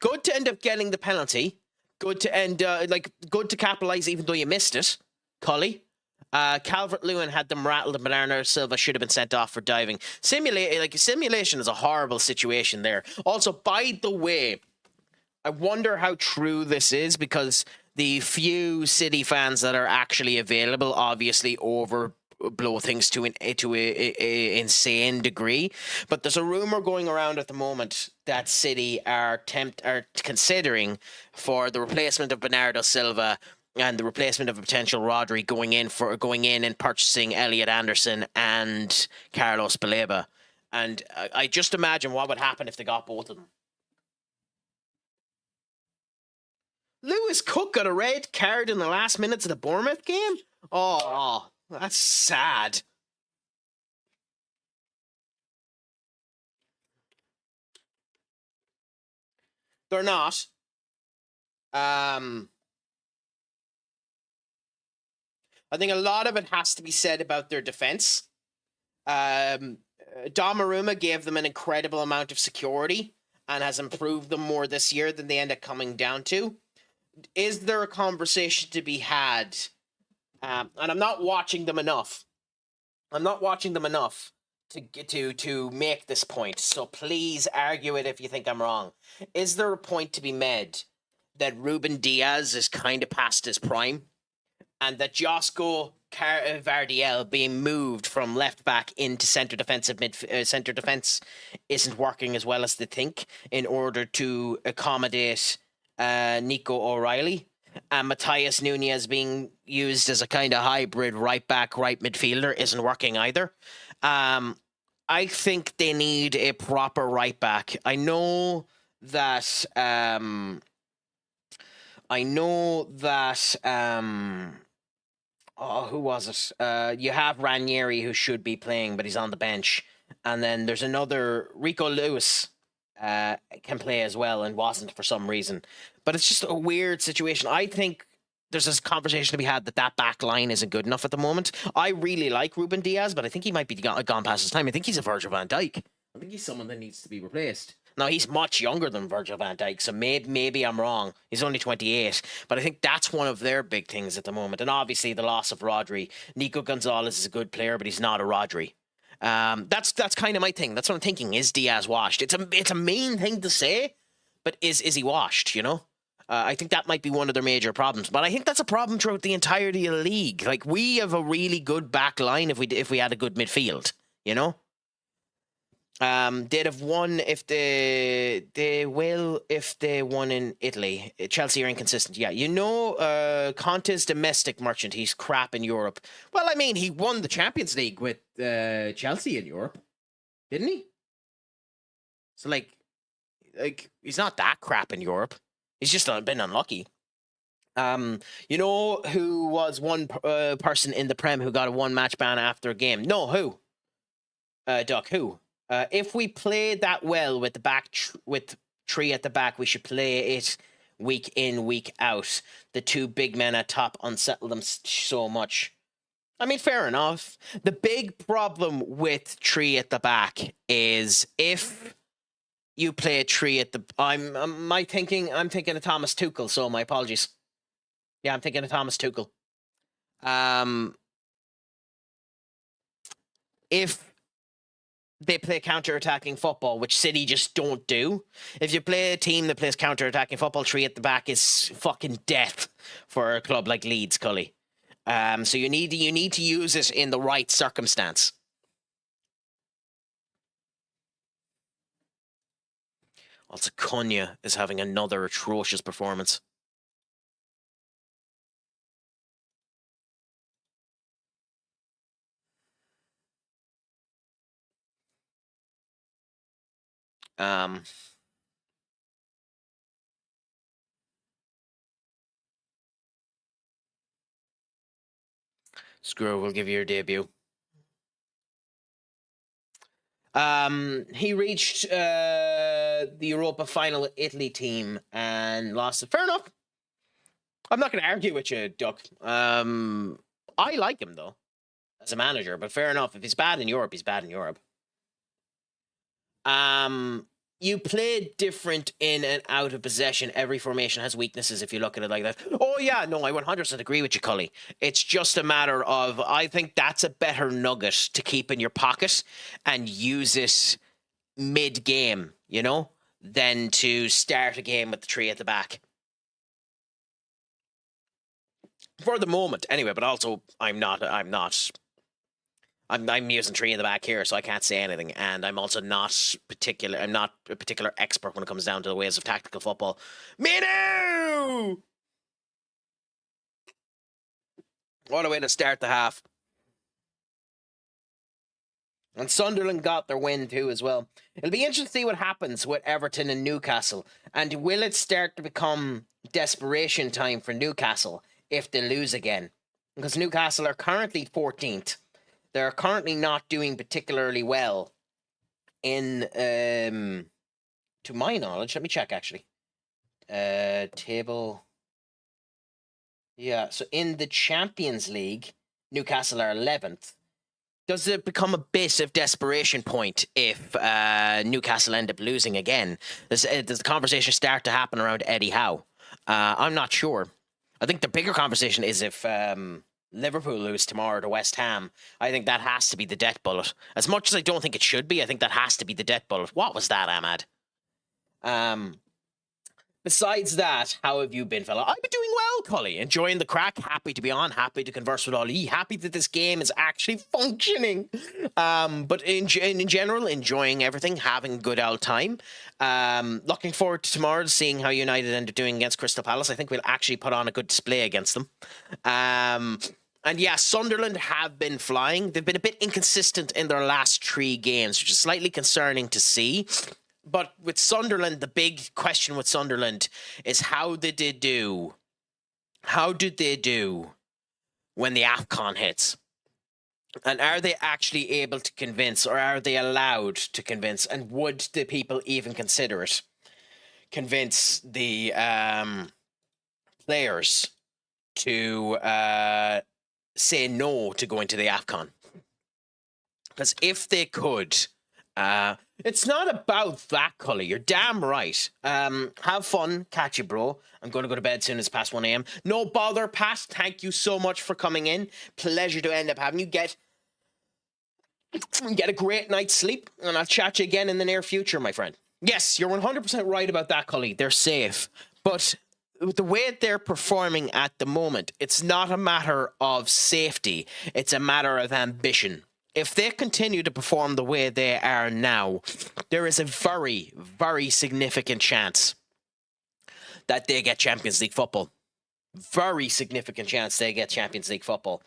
Good to end up getting the penalty. Good to good to capitalize even though you missed it, Cully. Calvert-Lewin had them rattled, and Bernardo Silva should have been sent off for diving. Simulation is a horrible situation there. Also, by the way, I wonder how true this is because the few City fans that are actually available obviously overblow things to an insane degree. But there's a rumor going around at the moment that City are considering for the replacement of Bernardo Silva and the replacement of a potential Rodri going in and purchasing Elliot Anderson and Carlos Baleba. And I just imagine what would happen if they got both of them. Lewis Cook got a red card in the last minutes of the Bournemouth game? Oh, that's sad. They're not. I think a lot of it has to be said about their defense. Donnarumma gave them an incredible amount of security and has improved them more this year than they end up coming down to. Is there a conversation to be had? And I'm not watching them enough. To make this point. So please argue it if you think I'm wrong. Is there a point to be made that Ruben Diaz is kind of past his prime? And that Josko Vardiel being moved from left back into centre defense isn't working as well as they think in order to accommodate Nico O'Reilly, and Matthias Nunez being used as a kind of hybrid right back, right midfielder isn't working either. I think they need a proper right back. I know that. Who was it? You have Ranieri, who should be playing, but he's on the bench. And then there's another, Rico Lewis can play as well and wasn't for some reason. But it's just a weird situation. I think there's this conversation to be had that back line isn't good enough at the moment. I really like Ruben Diaz, but I think he might be gone past his time. I think he's a Virgil van Dijk. I think he's someone that needs to be replaced. Now, he's much younger than Virgil van Dijk, so maybe I'm wrong. He's only 28, but I think that's one of their big things at the moment. And obviously, the loss of Rodri. Nico Gonzalez is a good player, but he's not a Rodri. That's kind of my thing. That's what I'm thinking. Is Diaz washed? It's a mean thing to say, but is he washed? You know, I think that might be one of their major problems. But I think that's a problem throughout the entirety of the league. Like, we have a really good back line if we had a good midfield. You know. They'd have won if they will if they won in Italy. Chelsea are inconsistent. Yeah, Conte's domestic merchant. He's crap in Europe. Well, I mean, he won the Champions League with Chelsea in Europe, didn't he? So like he's not that crap in Europe. He's just been unlucky. You know who was one person in the Prem who got a 1-match ban after a game? No, who? Duck, who? If we play that well with the back with three at the back, we should play it week in, week out. The two big men at top unsettle them so much. I mean, fair enough. The big problem with three at the back is if you play a three at the. I'm thinking of Thomas Tuchel. So my apologies. Yeah, I'm thinking of Thomas Tuchel. If they play counter-attacking football, which City just don't do. If you play a team that plays counter-attacking football, three at the back is fucking death for a club like Leeds, Cully. So you need to use it in the right circumstance. Also, Cunha is having another atrocious performance. Screw, we'll give you your debut. He reached the Europa final Italy team and lost it. Fair enough. I'm not going to argue with you, Duck. I like him, though, as a manager, but fair enough. If he's bad in Europe, he's bad in Europe. You play different in and out of possession. Every formation has weaknesses if you look at it like that. Oh, yeah, no, I 100% agree with you, Cully. It's just a matter of, I think that's a better nugget to keep in your pocket and use it mid-game, than to start a game with the three at the back. For the moment, anyway, but also I'm using three in the back here, so I can't say anything. And I'm also not I'm not a particular expert when it comes down to the ways of tactical football. Minu! What a way to start the half. And Sunderland got their win too as well. It'll be interesting to see what happens with Everton and Newcastle. And will it start to become desperation time for Newcastle if they lose again? Because Newcastle are currently 14th. They're currently not doing particularly well in, to my knowledge, let me check actually. Table. Yeah, so in the Champions League, Newcastle are 11th. Does it become a bit of desperation point if Newcastle end up losing again? Does the conversation start to happen around Eddie Howe? I'm not sure. I think the bigger conversation is if Liverpool lose tomorrow to West Ham. I think that has to be the death bullet. As much as I don't think it should be, I think that has to be the death bullet. What was that, Ahmad? Besides that, how have you been, fella? I've been doing well, Cully. Enjoying the crack. Happy to be on. Happy to converse with Ali. Happy that this game is actually functioning. But in general, enjoying everything. Having a good old time. Looking forward to tomorrow to seeing how United end up doing against Crystal Palace. I think we'll actually put on a good display against them. And yeah, Sunderland have been flying. They've been a bit inconsistent in their last 3 games, which is slightly concerning to see. But with Sunderland, the big question with Sunderland is how did they do? How did they do when the AFCON hits? And are they actually able to convince, or are they allowed to convince? And would the people even consider it? Convince the players to say no to going to the AFCON? Because if they could... it's not about that, Cully. You're damn right. Have fun. Catch you, bro. I'm going to go to bed soon as it's past 1 a.m. No bother, Pat. Thank you so much for coming in. Pleasure to end up having you. Get a great night's sleep, and I'll chat you again in the near future, my friend. Yes, you're 100% right about that, Cully. They're safe. But the way they're performing at the moment, it's not a matter of safety. It's a matter of ambition. if they continue to perform the way they are now, there is a very, very significant chance that they get Champions League football. Very significant chance they get Champions League football.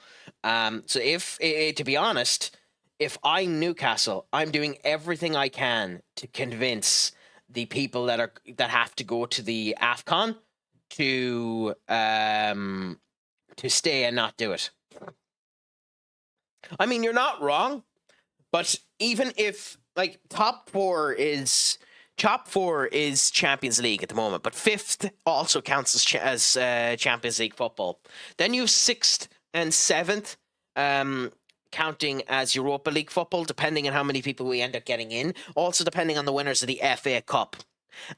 So if, to be honest, if I'm Newcastle, I'm doing everything I can to convince the people that have to go to the AFCON to stay and not do it. I mean, you're not wrong, but even if like top four is Champions League at the moment, but fifth also counts as Champions League football. Then you have sixth and seventh, counting as Europa League football, depending on how many people we end up getting in. Also depending on the winners of the FA Cup.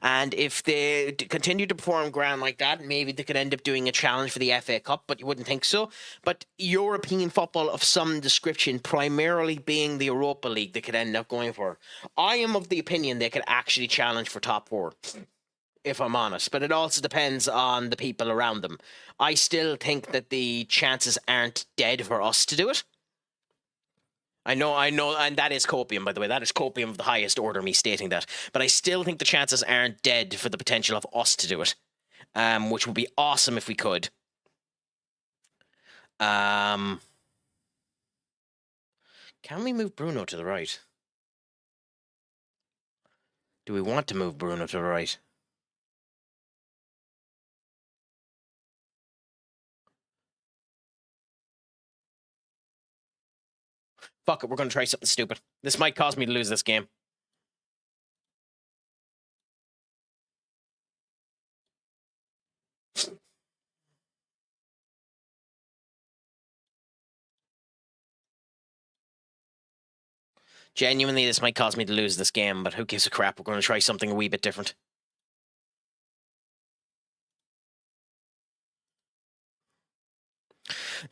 And if they continue to perform grand like that, maybe they could end up doing a challenge for the FA Cup, but you wouldn't think so. But European football of some description, primarily being the Europa League, they could end up going for. I am of the opinion they could actually challenge for top four, if I'm honest. But it also depends on the people around them. I still think that the chances aren't dead for us to do it. I know, and that is copium, by the way. That is copium of the highest order, me stating that. But I still think the chances aren't dead for the potential of us to do it, which would be awesome if we could. Can we move Bruno to the right? Do we want to move Bruno to the right? Fuck it, we're going to try something stupid. This might cause me to lose this game. Genuinely, this might cause me to lose this game, but who gives a crap? We're going to try something a wee bit different.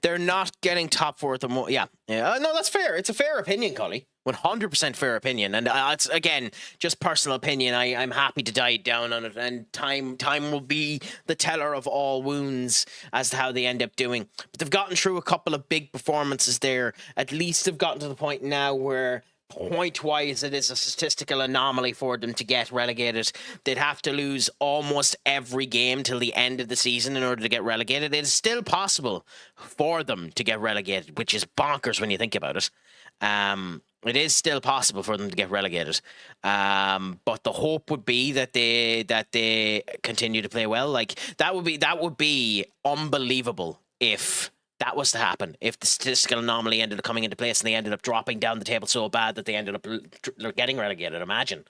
They're not getting top four at the moment. Yeah. No, that's fair. It's a fair opinion, Collie. 100% fair opinion. And it's, again, just personal opinion. I'm happy to die down on it. And time will be the teller of all wounds as to how they end up doing. But they've gotten through a couple of big performances there. At least they've gotten to the point now where point-wise, it is a statistical anomaly for them to get relegated. They'd have to lose almost every game till the end of the season in order to get relegated. It is still possible for them to get relegated, which is bonkers when you think about it. It is still possible for them to get relegated. But the hope would be that they continue to play well. Like that would be unbelievable if that was to happen, if the statistical anomaly ended up coming into place and they ended up dropping down the table so bad that they ended up getting relegated. Imagine.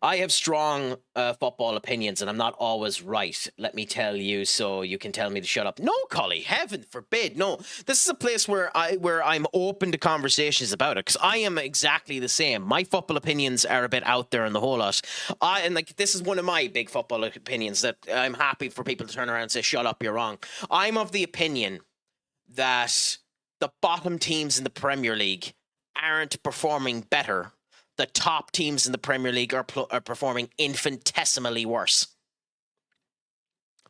I have strong football opinions, and I'm not always right, let me tell you, so you can tell me to shut up. No, Collie, heaven forbid. No, this is a place where I'm open to conversations about it, because I am exactly the same. My football opinions are a bit out there in the whole lot. This is one of my big football opinions that I'm happy for people to turn around and say, shut up, you're wrong. I'm of the opinion that the bottom teams in the Premier League aren't performing better. The top teams in the Premier League are performing infinitesimally worse.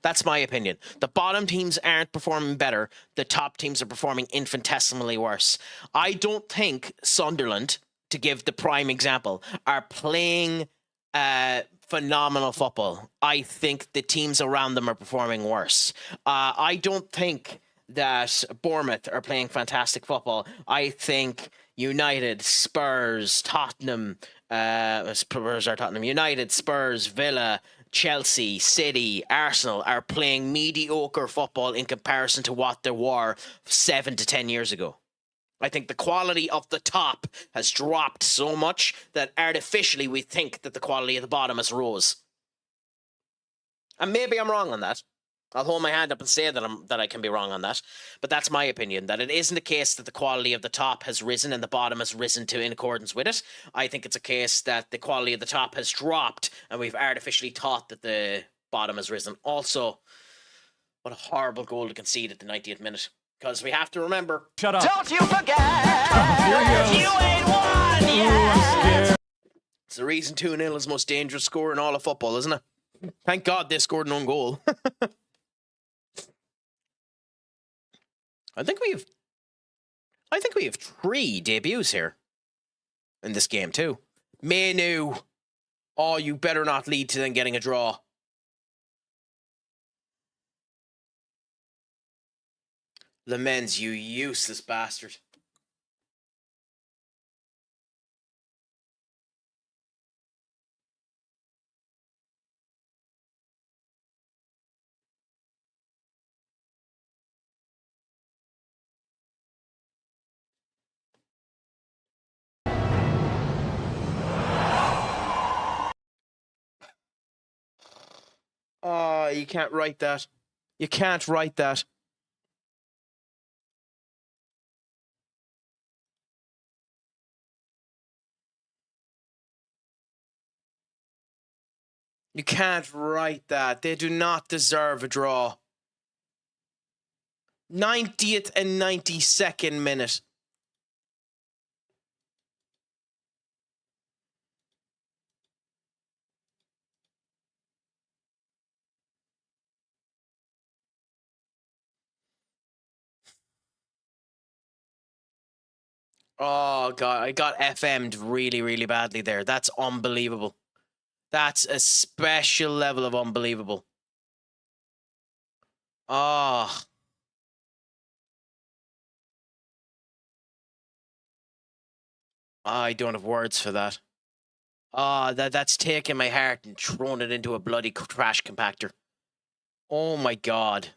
That's my opinion. The bottom teams aren't performing better. The top teams are performing infinitesimally worse. I don't think Sunderland, to give the prime example, are playing phenomenal football. I think the teams around them are performing worse. I don't think that Bournemouth are playing fantastic football. I think United, Spurs, Tottenham, United, Spurs, Villa, Chelsea, City, Arsenal are playing mediocre football in comparison to what they were 7 to 10 years ago. I think the quality of the top has dropped so much that artificially we think that the quality of the bottom has rose. And maybe I'm wrong on that. I'll hold my hand up and say that I can be wrong on that. But that's my opinion, that it isn't a case that the quality of the top has risen and the bottom has risen in accordance with it. I think it's a case that the quality of the top has dropped and we've artificially thought that the bottom has risen. Also, what a horrible goal to concede at the 90th minute. Because we have to remember... Shut up. Don't you forget, you ain't won yet. It's the reason 2-0 is the most dangerous score in all of football, isn't it? Thank God they scored an own goal. I think I think we have 3 debuts here in this game too. Menu. Oh, you better not lead to them getting a draw. Lamens, you useless bastard. Oh, you can't write that. You can't write that. You can't write that. They do not deserve a draw. 90th and 92nd minute. Oh, God. I got FM'd really, really badly there. That's unbelievable. That's a special level of unbelievable. Oh. I don't have words for that. Ah, that's taking my heart and thrown it into a bloody trash compactor. Oh my God.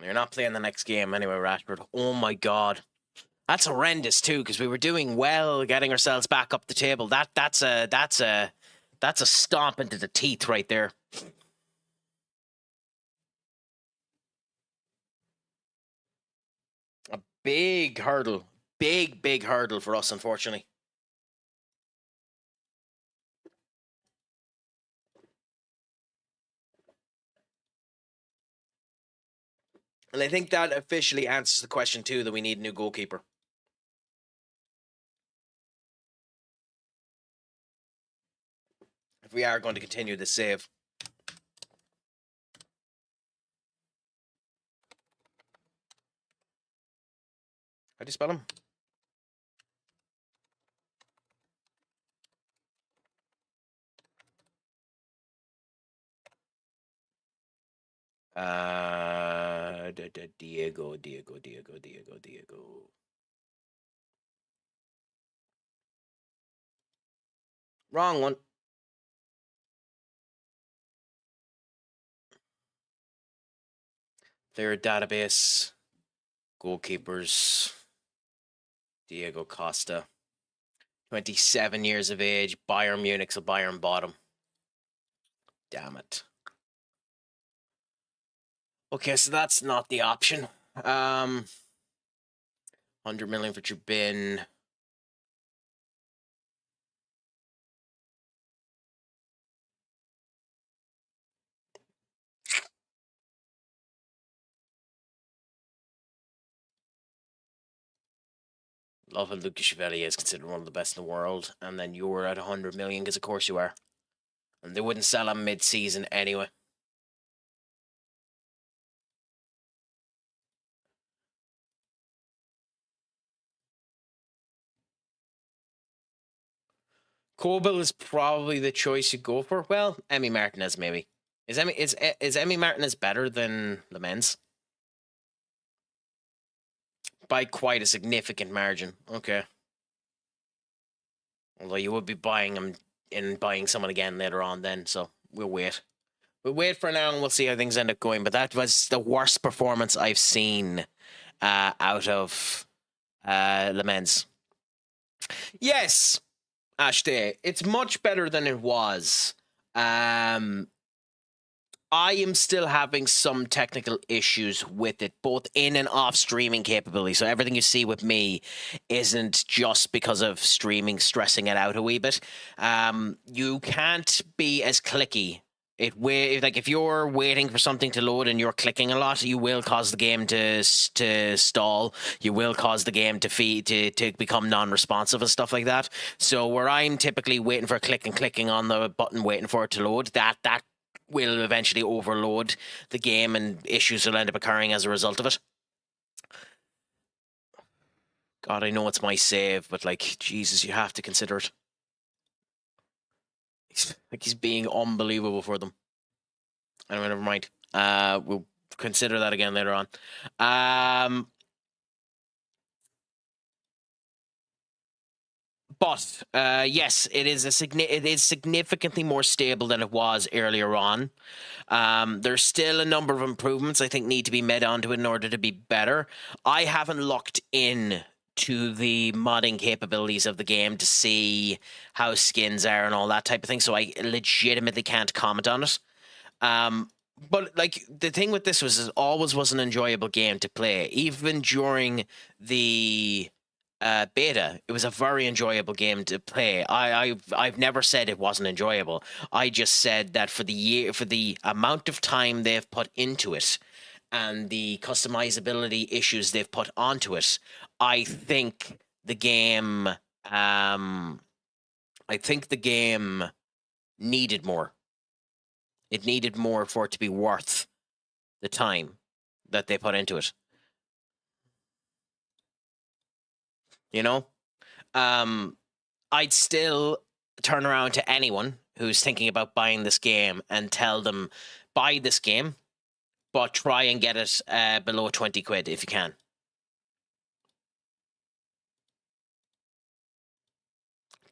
You're not playing the next game anyway, Rashford. Oh my God. That's horrendous too, because we were doing well, getting ourselves back up the table. That's a stomp into the teeth right there. A big hurdle. Big hurdle for us, unfortunately. And I think that officially answers the question too, that we need a new goalkeeper. If we are going to continue this save. How do you spell him? Diego. Wrong one. Player database. Goalkeepers. Diego Costa. 27 years of age. Bayern Munich's a Bayern bottom. Damn it. Okay, so that's not the option. 100 million for Trubin. Love how Lucas Chevalier is considered one of the best in the world, and then you're at 100 million, because of course you are. And they wouldn't sell him mid-season anyway. Kobel is probably the choice you go for. Well, Emi Martinez maybe. Is Emi Martinez better than Lamens? By quite a significant margin. Okay. Although you would be buying him and buying someone again later on then, so we'll wait. We'll wait for now and we'll see how things end up going. But that was the worst performance I've seen out of Lamens. Yes, Ashday, it's much better than it was. I am still having some technical issues with it, both in and off streaming capability. So everything you see with me isn't just because of streaming stressing it out a wee bit. You can't be as clicky. Like if you're waiting for something to load and you're clicking a lot, you will cause the game to stall. You will cause the game to become non-responsive and stuff like that. So where I'm typically waiting for clicking on the button, waiting for it to load, that will eventually overload the game and issues will end up occurring as a result of it. God, I know it's my save, but like, Jesus, you have to consider it. He's being unbelievable for them. Anyway, never mind. We'll consider that again later on. But yes, it is it is significantly more stable than it was earlier on. There's still a number of improvements I think need to be made onto it in order to be better. I haven't looked in to the modding capabilities of the game to see how skins are and all that type of thing, so I legitimately can't comment on it. But like the thing with this was, it always was an enjoyable game to play, even during the beta. It was a very enjoyable game to play. I've never said it wasn't enjoyable. I just said that for the amount of time they've put into it and the customizability issues they've put onto it, I think the game needed more. It needed more for it to be worth the time that they put into it. You know? I'd still turn around to anyone who's thinking about buying this game and tell them, buy this game, but try and get it below 20 quid if you can.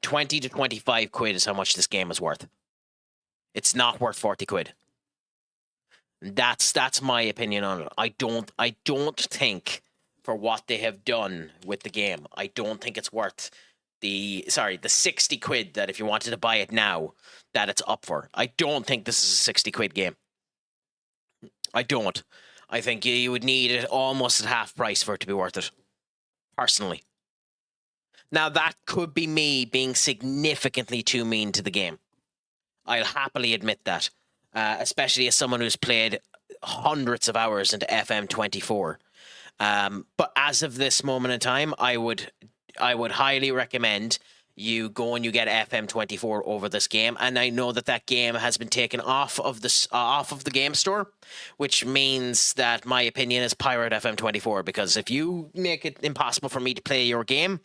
£20 to 25 quid is how much this game is worth. It's not worth 40 quid. That's my opinion on it. I don't think, for what they have done with the game, I don't think it's worth the 60 quid that if you wanted to buy it now, that it's up for. I don't think this is a 60 quid game. I don't. I think you would need it almost at half price for it to be worth it, personally. Now, that could be me being significantly too mean to the game. I'll happily admit that, especially as someone who's played hundreds of hours into FM24. But as of this moment in time, I would highly recommend you go and you get FM24 over this game. And I know that game has been taken off of the game store, which means that my opinion is pirate FM24, because if you make it impossible for me to play your game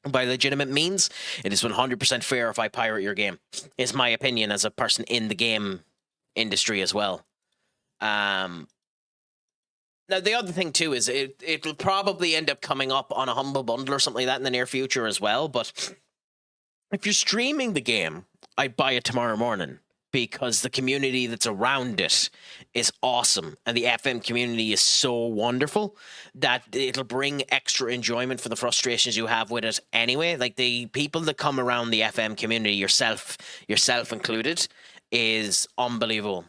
by legitimate means, it is 100% fair if I pirate your game, is my opinion as a person in the game industry as well. Now, the other thing, too, is it'll probably end up coming up on a Humble Bundle or something like that in the near future as well. But if you're streaming the game, I'd buy it tomorrow morning, because the community that's around it is awesome. And the FM community is so wonderful that it'll bring extra enjoyment for the frustrations you have with it anyway. Like, the people that come around the FM community, yourself included, is unbelievable.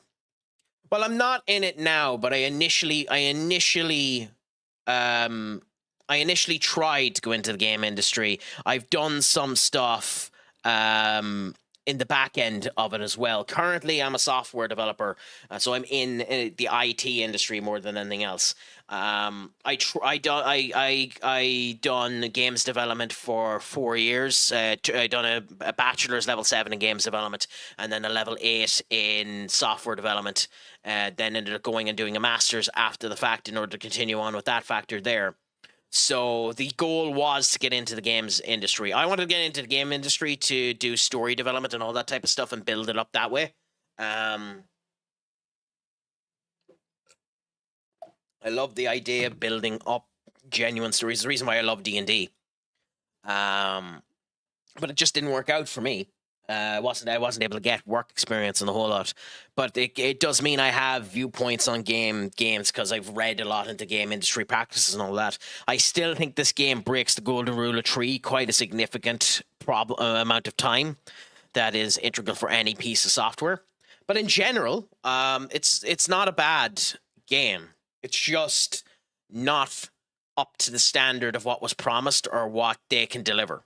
Well, I'm not in it now, but I initially tried to go into the game industry. I've done some stuff in the back end of it as well. Currently, I'm a software developer, so I'm in the IT industry more than anything else. I done games development for 4 years. I done a bachelor's level 7 in games development, and then a level 8 in software development. Then ended up going and doing a master's after the fact in order to continue on with that factor there. So the goal was to get into the games industry. I wanted to get into the game industry to do story development and all that type of stuff and build it up that way. I love the idea of building up genuine stories. It's the reason why I love D&D. But it just didn't work out for me. I wasn't able to get work experience and the whole lot. But it does mean I have viewpoints on games because I've read a lot into game industry practices and all that. I still think this game breaks the golden rule of 3 quite a significant amount of time. That is integral for any piece of software. But in general, it's not a bad game. It's just not up to the standard of what was promised or what they can deliver.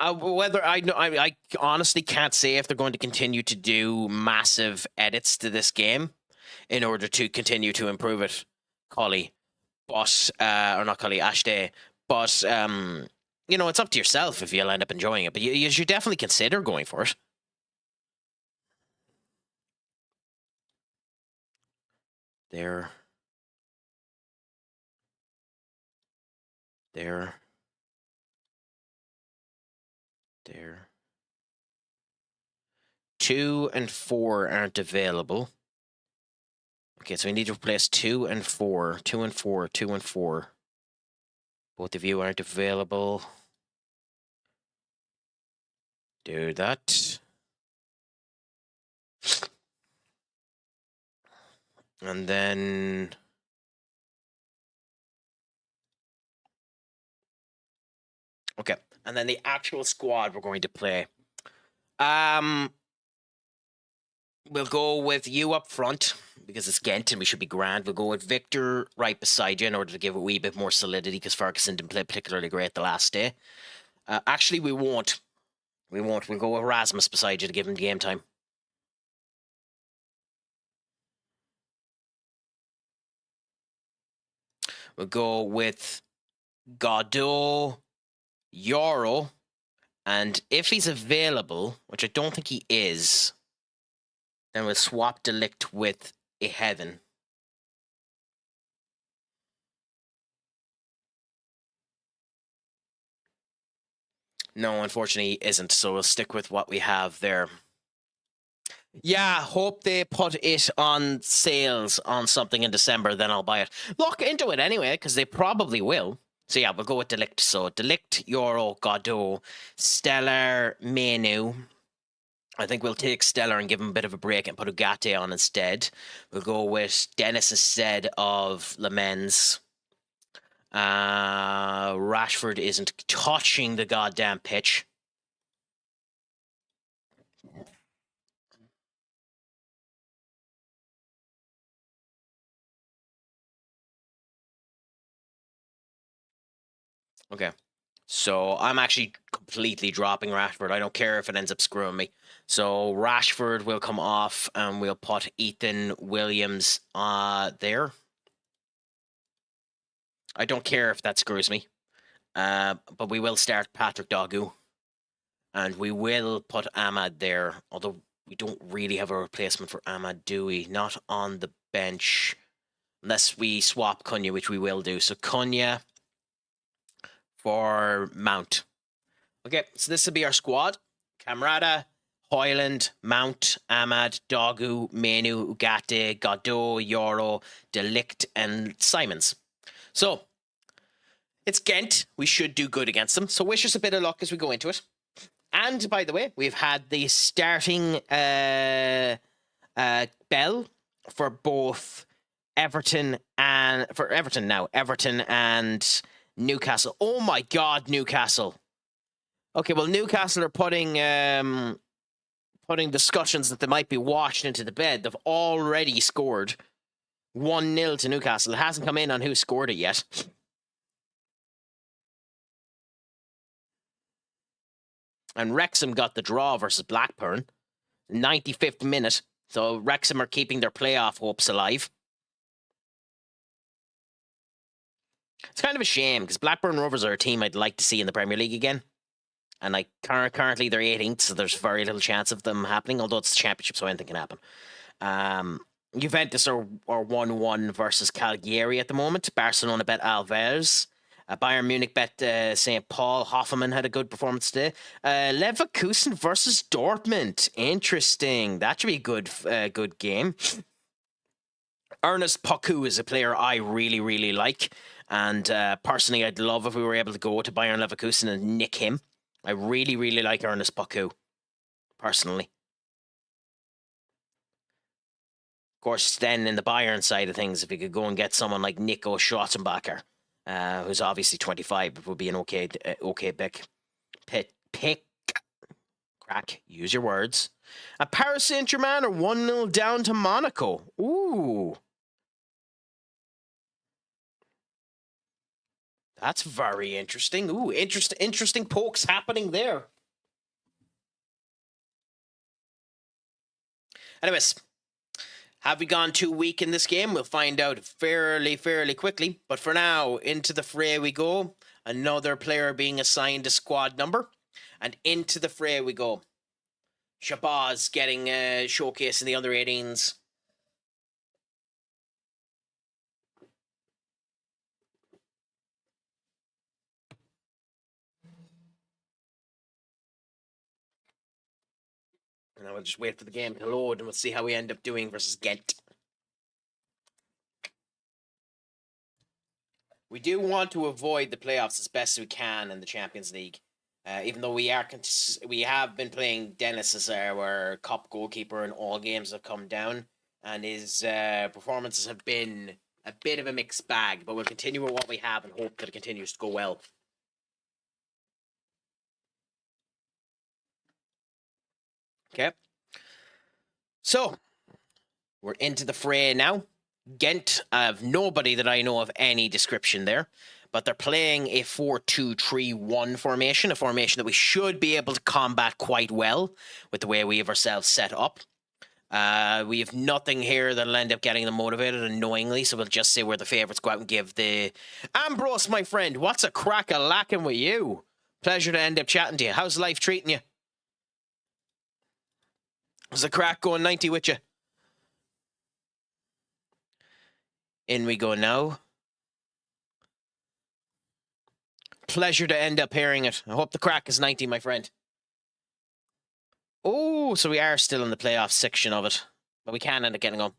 Whether I honestly can't say if they're going to continue to do massive edits to this game in order to continue to improve it, Collie, but or not Collie, Ashday, but you know, it's up to yourself if you'll end up enjoying it. But you should definitely consider going for it. There. 2 and 4 aren't available. Okay, so we need to replace 2 and 4. 2 and 4. 2 and 4. Both of you aren't available. Do that. And then... Okay, and then the actual squad we're going to play. We'll go with you up front, because it's Ghent and we should be grand. We'll go with Victor right beside you in order to give it a wee bit more solidity, because Ferguson didn't play particularly great the last day. Actually, we won't. We'll go with Rasmus beside you to give him game time. We'll go with Godot, Euro, and if he's available, which I don't think he is, then we'll swap Delict with a Heaven. No, unfortunately, he isn't, so we'll stick with what we have there. Yeah, hope they put it on sales on something in December, then I'll buy it. Look into it anyway, because they probably will. So yeah, we'll go with Delict. So Delict, Euro, Godot, Stellar, Menu. I think we'll take Stellar and give him a bit of a break and put Ugarte on instead. We'll go with Dennis instead of Lemens. Rashford isn't touching the goddamn pitch. Okay. So I'm actually completely dropping Rashford. I don't care if it ends up screwing me. So Rashford will come off and we'll put Ethan Williams there. I don't care if that screws me. But we will start Patrick Dogu. And we will put Ahmad there. Although we don't really have a replacement for Ahmad, do we? Not on the bench. Unless we swap Cunha, which we will do. So Cunha for Mount. Okay, so this will be our squad. Camarada, Hoyland, Mount, Ahmad, Dogu, Menu, Ugarte, Godot, Euro, Delict, and Simons. So, it's Ghent. We should do good against them. So wish us a bit of luck as we go into it. And, by the way, we've had the starting bell for both Everton and Newcastle. Oh my God, Newcastle. Okay, well, Newcastle are putting discussions that they might be washed into the bed. They've already scored 1-0 to Newcastle. It hasn't come in on who scored it yet. And Wrexham got the draw versus Blackburn. 95th minute. So Wrexham are keeping their playoff hopes alive. It's kind of a shame because Blackburn Rovers are a team I'd like to see in the Premier League again. And like currently they're 18th, so there's very little chance of them happening, although it's the championship, so anything can happen. Juventus are 1-1 versus Cagliari at the moment. Barcelona bet Alves. Bayern Munich bet St. Paul. Hoffenheim had a good performance today. Leverkusen versus Dortmund. Interesting. That should be a good game. Ernest Poku is a player I really, really like. And personally, I'd love if we were able to go to Bayern Leverkusen and nick him. I really, really like Ernest Poku, personally. Of course, then in the Bayern side of things, if we could go and get someone like Nico Schwarzenbacher, who's obviously 25, it would be an okay pick. Craic, use your words. And Paris Saint-Germain are 1-0 down to Monaco. Ooh. That's very interesting. Ooh, interesting pokes happening there. Anyways, have we gone too weak in this game? We'll find out fairly quickly. But for now, into the fray we go. Another player being assigned a squad number. And into the fray we go. Shabazz getting a showcase in the under 18s. And I will just wait for the game to load and we'll see how we end up doing versus Ghent. We do want to avoid the playoffs as best as we can in the Champions League. Even though we have been playing Dennis as our cup goalkeeper in all games that have come down. And his performances have been a bit of a mixed bag. But we'll continue with what we have and hope that it continues to go well. Okay. So, we're into the fray now. Ghent have nobody that I know of any description there, but they're playing a 4-2-3-1 formation, a formation that we should be able to combat quite well with the way we have ourselves set up. We have nothing here that'll end up getting them motivated unknowingly, so we'll just say we're the favourites. Go out and give the... Ambrose, my friend, what's a crack-a-lacking with you? Pleasure to end up chatting to you. How's life treating you? How's the crack going 90 with you? In we go now. Pleasure to end up hearing it. I hope the crack is 90, my friend. Oh, so we are still in the playoff section of it. But we can end up getting on.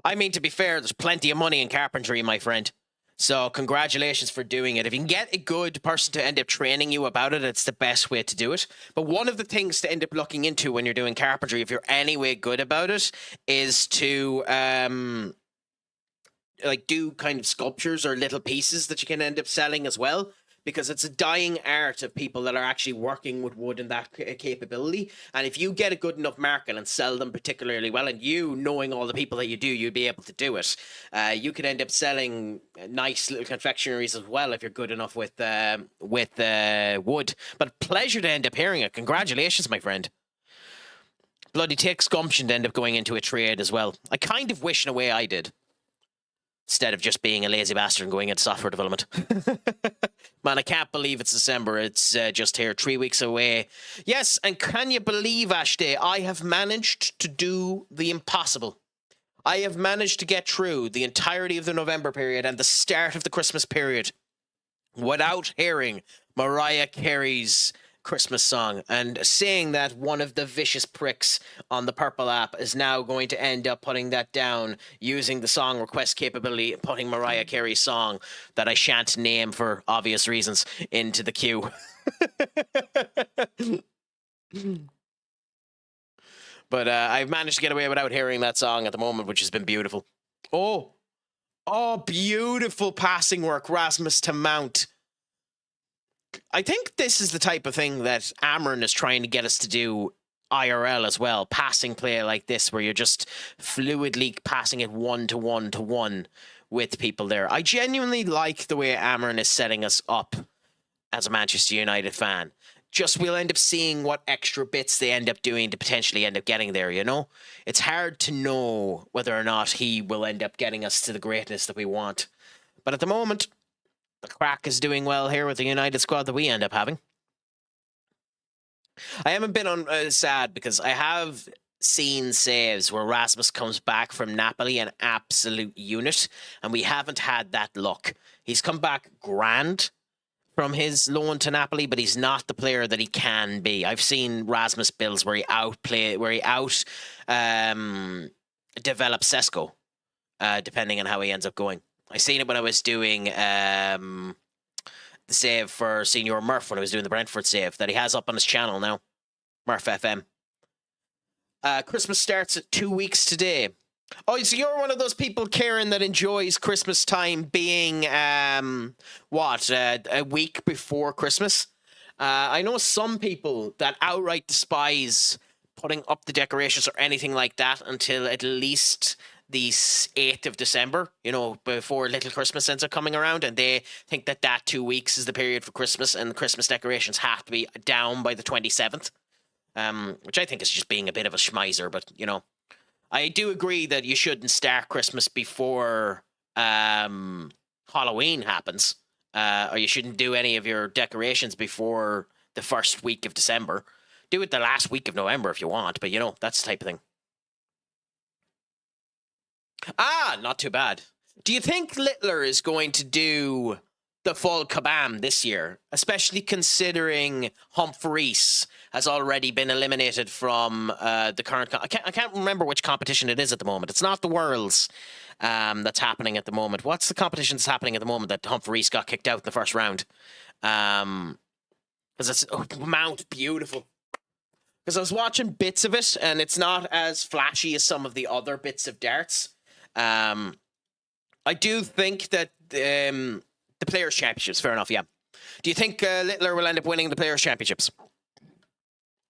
I mean, to be fair, there's plenty of money in carpentry, my friend. So congratulations for doing it. If you can get a good person to end up training you about it, it's the best way to do it. But one of the things to end up looking into when you're doing carpentry, if you're any way good about it, is to like do kind of sculptures or little pieces that you can end up selling as well. Because it's a dying art of people that are actually working with wood and that capability. And if you get a good enough market and sell them particularly well, and you, knowing all the people that you do, you'd be able to do it. You could end up selling nice little confectionaries as well if you're good enough with wood. But pleasure to end up hearing it. Congratulations, my friend. Bloody takes gumption to end up going into a trade as well. I kind of wish in a way I did. Instead of just being a lazy bastard and going into software development. Man, I can't believe it's December. It's just here, 3 weeks away. Yes, and can you believe, Ashday, I have managed to do the impossible. I have managed to get through the entirety of the November period and the start of the Christmas period without hearing Mariah Carey's Christmas song, and saying that one of the vicious pricks on the Purple app is now going to end up putting that down using the song request capability and putting Mariah Carey's song that I shan't name for obvious reasons into the queue. But I've managed to get away without hearing that song at the moment, which has been beautiful. Oh, beautiful passing work, Rasmus to Mount. I think this is the type of thing that Amron is trying to get us to do IRL as well. Passing play like this, where you're just fluidly passing it one to one with people there. I genuinely like the way Amron is setting us up as a Manchester United fan. Just we'll end up seeing what extra bits they end up doing to potentially end up getting there, you know? It's hard to know whether or not he will end up getting us to the greatness that we want. But at the moment, the Craic is doing well here with the United squad that we end up having. I am a bit sad because I have seen saves where Rasmus comes back from Napoli an absolute unit, and we haven't had that luck. He's come back grand from his loan to Napoli, but he's not the player that he can be. I've seen Rasmus builds where he develops Sesko, depending on how he ends up going. I seen it when I was doing the save for Senior Murph, when I was doing the Brentford save that he has up on his channel now, Murph FM. Christmas starts at 2 weeks today. Oh, so you're one of those people, Karen, that enjoys Christmas time being a week before Christmas. I know some people that outright despise putting up the decorations or anything like that until at least the 8th of December, before Little Christmas ends up coming around, and they think that 2 weeks is the period for Christmas, and the Christmas decorations have to be down by the 27th, which I think is just being a bit of a schmiser, but, I do agree that you shouldn't start Christmas before Halloween happens. Or you shouldn't do any of your decorations before the first week of December. Do it the last week of November if you want, but that's the type of thing. Not too bad. Do you think Littler is going to do the full kabam this year, especially considering Humphreys has already been eliminated from the current... I can't remember which competition it is at the moment. It's not the Worlds that's happening at the moment. What's the competition that's happening at the moment that Humphreys got kicked out in the first round? Because it's Mount Beautiful. Because I was watching bits of it, and it's not as flashy as some of the other bits of darts. I do think that the Players' Championships, fair enough, yeah. Do you think Littler will end up winning the Players' Championships?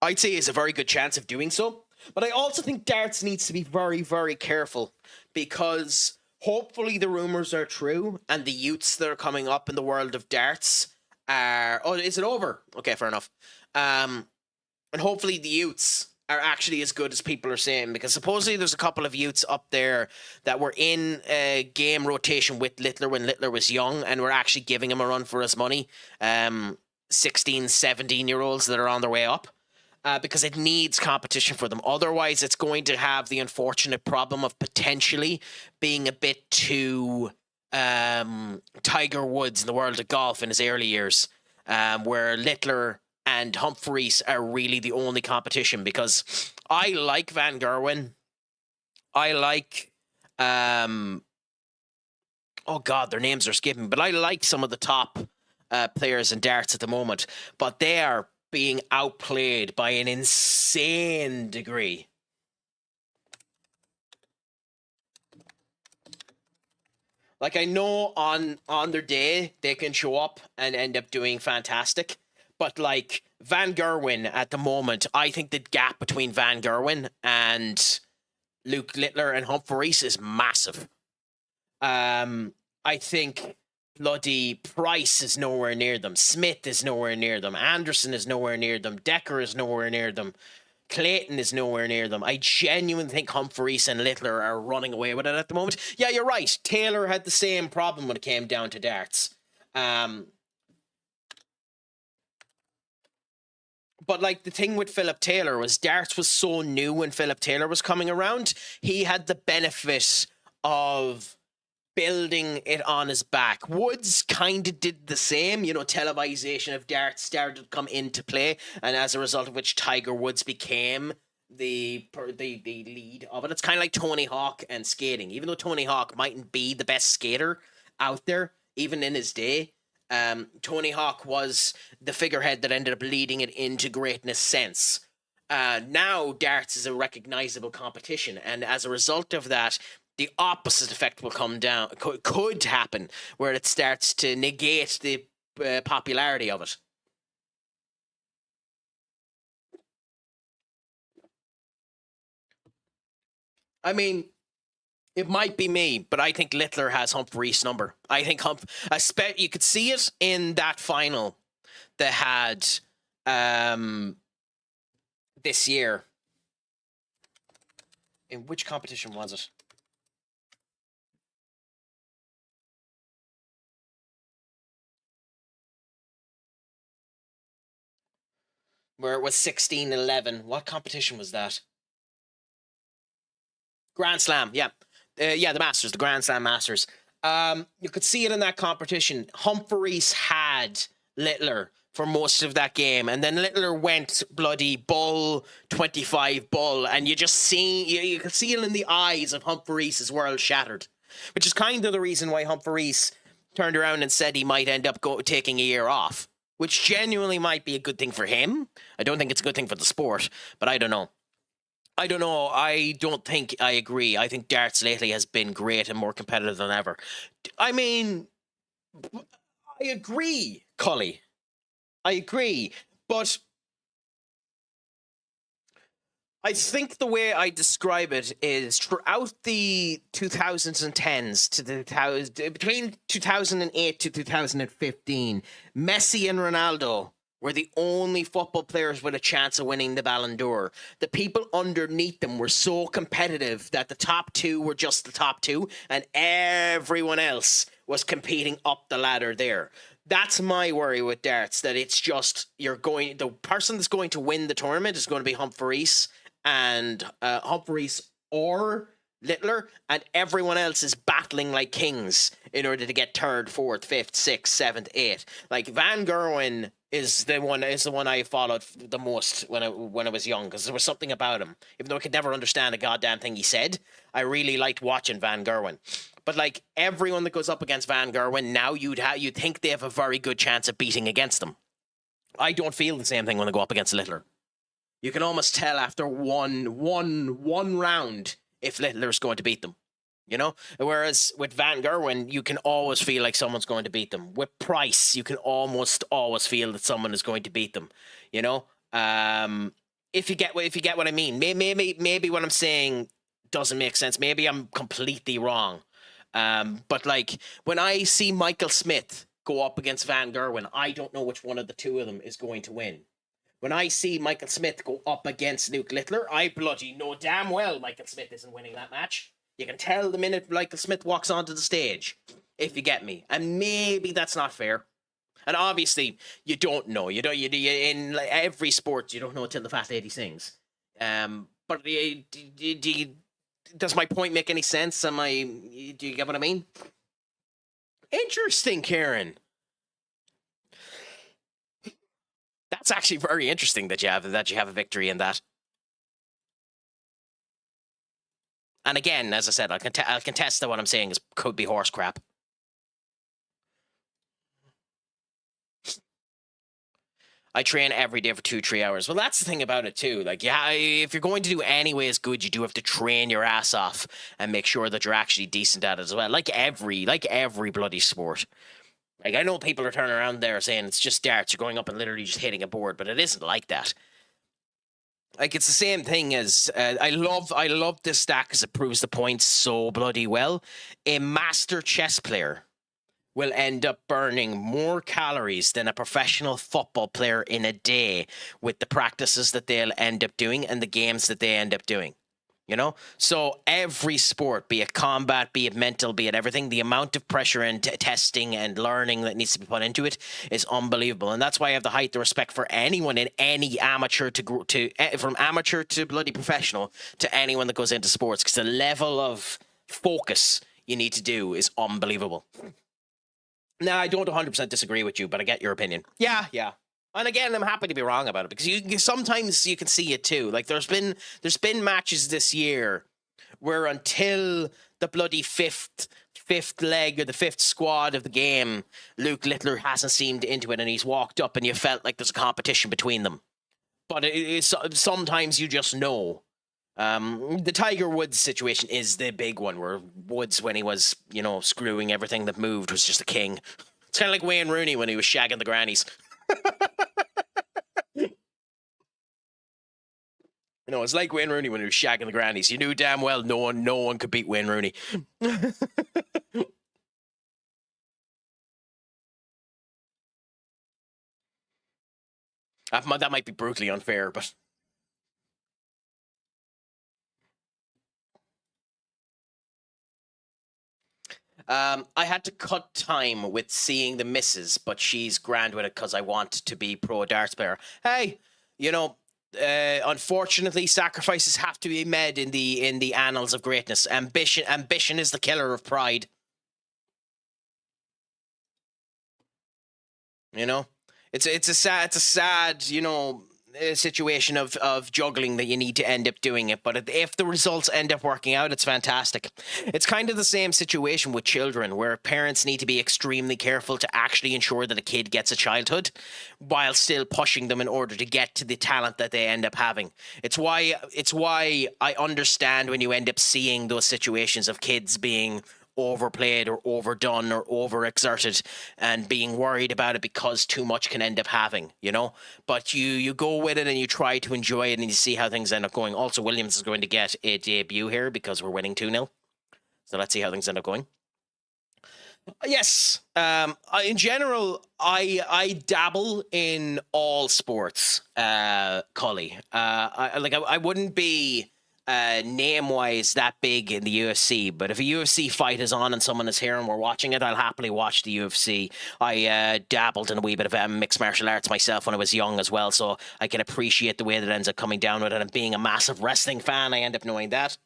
I'd say it's a very good chance of doing so. But I also think darts needs to be very, very careful, because hopefully the rumours are true and the youths that are coming up in the world of darts are... Oh, is it over? Okay, fair enough. And hopefully the youths are actually as good as people are saying, because supposedly there's a couple of youths up there that were in a game rotation with Littler when Littler was young, and we're actually giving him a run for his money. 16, 17-year-olds that are on their way up. Because it needs competition for them. Otherwise, it's going to have the unfortunate problem of potentially being a bit too Tiger Woods in the world of golf in his early years, where Littler and Humphreys are really the only competition. Because I like Van Gerwen. I like... oh, God, their names are skipping. But I like some of the top players in darts at the moment. But they are being outplayed by an insane degree. Like, I know on their day, they can show up and end up doing fantastic. But, like, Van Gerwen at the moment, I think the gap between Van Gerwen and Luke Littler and Humphreys is massive. I think... bloody Price is nowhere near them. Smith is nowhere near them. Anderson is nowhere near them. Decker is nowhere near them. Clayton is nowhere near them. I genuinely think Humphreys and Littler are running away with it at the moment. Yeah, you're right. Taylor had the same problem when it came down to darts. But, like, the thing with Philip Taylor was darts was so new when Philip Taylor was coming around. He had the benefit of building it on his back. Woods kind of did the same. Televisation of darts started to come into play, and as a result of which Tiger Woods became the lead of it. It's kind of like Tony Hawk and skating. Even though Tony Hawk mightn't be the best skater out there, even in his day, Tony Hawk was the figurehead that ended up leading it into greatness since. Now darts is a recognizable competition, and as a result of that, the opposite effect will come down, could happen, where it starts to negate the popularity of it. I mean, it might be me, but I think Littler has Humphreys' number. I think you could see it in that final they had this year. In which competition was it? Where it was 16-11. What competition was that? Grand Slam, yeah. The Masters, the Grand Slam Masters. You could see it in that competition. Humphreys had Littler for most of that game, and then Littler went bloody bull, 25 bull, and you just see, you could see it in the eyes of Humphreys, his world shattered. Which is kind of the reason why Humphreys turned around and said he might end up taking a year off. Which genuinely might be a good thing for him. I don't think it's a good thing for the sport, but I don't know. I don't think I agree. I think darts lately has been great and more competitive than ever. I mean, I agree, Cully. I agree, but I think the way I describe it is throughout the 2010s to between 2008 to 2015, Messi and Ronaldo were the only football players with a chance of winning the Ballon d'Or. The people underneath them were so competitive that the top two were just the top two, and everyone else was competing up the ladder there. That's my worry with darts, that it's just the person that's going to win the tournament is going to be Humphreys or Littler, and everyone else is battling like kings in order to get third, fourth, fifth, sixth, seventh, eighth. Like Van Gerwen is the one I followed the most when I was young, because there was something about him. Even though I could never understand a goddamn thing he said, I really liked watching Van Gerwen. But like everyone that goes up against Van Gerwen now, you'd think they have a very good chance of beating against them. I don't feel the same thing when I go up against Littler. You can almost tell after one round if Littler's going to beat them, you know? Whereas with Van Gerwen, you can always feel like someone's going to beat them. With Price, you can almost always feel that someone is going to beat them, you know? If you get what I mean. Maybe what I'm saying doesn't make sense. Maybe I'm completely wrong. But like when I see Michael Smith go up against Van Gerwen, I don't know which one of the two of them is going to win. When I see Michael Smith go up against Luke Littler, I bloody know damn well Michael Smith isn't winning that match. You can tell the minute Michael Smith walks onto the stage, if you get me. And maybe that's not fair. And obviously, you don't know. You in like every sport, you don't know until the fat lady sings. But does my point make any sense? Do you get what I mean? Interesting, Karen. That's actually very interesting that you have a victory in that. And again, as I said, I'll contest that what I'm saying could be horse crap. I train every day for 2-3 hours. Well, that's the thing about it too. Like, yeah, if you're going to do anyways good, you do have to train your ass off and make sure that you're actually decent at it as well. Like every bloody sport. Like, I know people are turning around there saying it's just darts, you're going up and literally just hitting a board, but it isn't like that. Like, it's the same thing as, I love this stat because it proves the point so bloody well. A master chess player will end up burning more calories than a professional football player in a day with the practices that they'll end up doing and the games that they end up doing. You know, so every sport, be it combat, be it mental, be it everything, the amount of pressure and testing and learning that needs to be put into it is unbelievable. And that's why I have the height of respect for anyone in any amateur from amateur to bloody professional to anyone that goes into sports, because the level of focus you need to do is unbelievable. Now, I don't 100% disagree with you, but I get your opinion. Yeah. And again, I'm happy to be wrong about it, because sometimes you can see it too. Like there's been matches this year where until the bloody fifth leg or the fifth squad of the game, Luke Littler hasn't seemed into it, and he's walked up, and you felt like there's a competition between them. But sometimes you just know. The Tiger Woods situation is the big one, where Woods, when he was, screwing everything that moved, was just a king. It's kind of like Wayne Rooney when he was shagging the grannies. It's like Wayne Rooney when he was shagging the grannies. You knew damn well no one could beat Wayne Rooney. That might be brutally unfair, but I had to cut time with seeing the missus, but she's grand with it because I want to be pro darts player. Hey, unfortunately, sacrifices have to be made in the annals of greatness. Ambition is the killer of pride. It's a sad situation of juggling that you need to end up doing it, but if the results end up working out, it's fantastic. It's kind of the same situation with children, where parents need to be extremely careful to actually ensure that a kid gets a childhood while still pushing them in order to get to the talent that they end up having. It's why I understand when you end up seeing those situations of kids being overplayed or overdone or overexerted and being worried about it because too much can end up having, But you go with it and you try to enjoy it and you see how things end up going. Also, Williams is going to get a debut here because we're winning 2-0. So let's see how things end up going. Yes. In general, I dabble in all sports, Cully. I wouldn't be name-wise that big in the UFC, but if a UFC fight is on and someone is here and we're watching it, I'll happily watch the UFC. I dabbled in a wee bit of mixed martial arts myself when I was young as well, so I can appreciate the way that ends up coming down with it. And being a massive wrestling fan, I end up knowing that.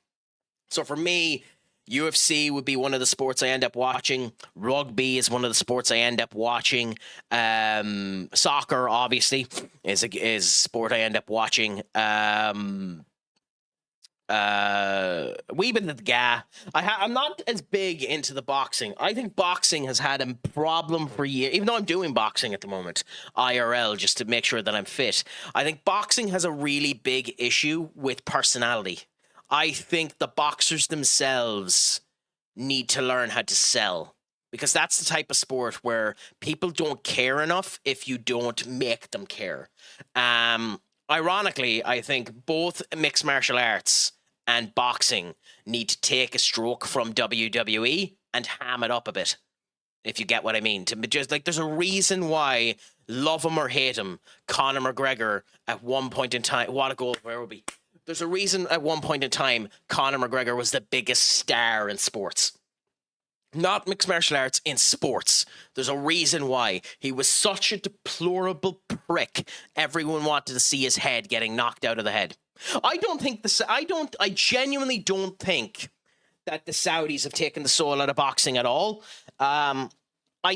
So for me, UFC would be one of the sports I end up watching. Rugby is one of the sports I end up watching. Soccer, obviously, is a sport I end up watching. Wee bit of the guy. I'm not as big into the boxing. I think boxing has had a problem for years, even though I'm doing boxing at the moment, IRL, just to make sure that I'm fit. I think boxing has a really big issue with personality. I think the boxers themselves need to learn how to sell, because that's the type of sport where people don't care enough if you don't make them care. Ironically, I think both mixed martial arts and boxing need to take a stroke from WWE and ham it up a bit, if you get what I mean. There's a reason why, love him or hate him, Conor McGregor at one point in time, what a goal, where will be? There's a reason at one point in time Conor McGregor was the biggest star in sports. Not mixed martial arts, in sports. There's a reason why. He was such a deplorable prick. Everyone wanted to see his head getting knocked out of the head. I genuinely don't think that the Saudis have taken the soul out of boxing at all. I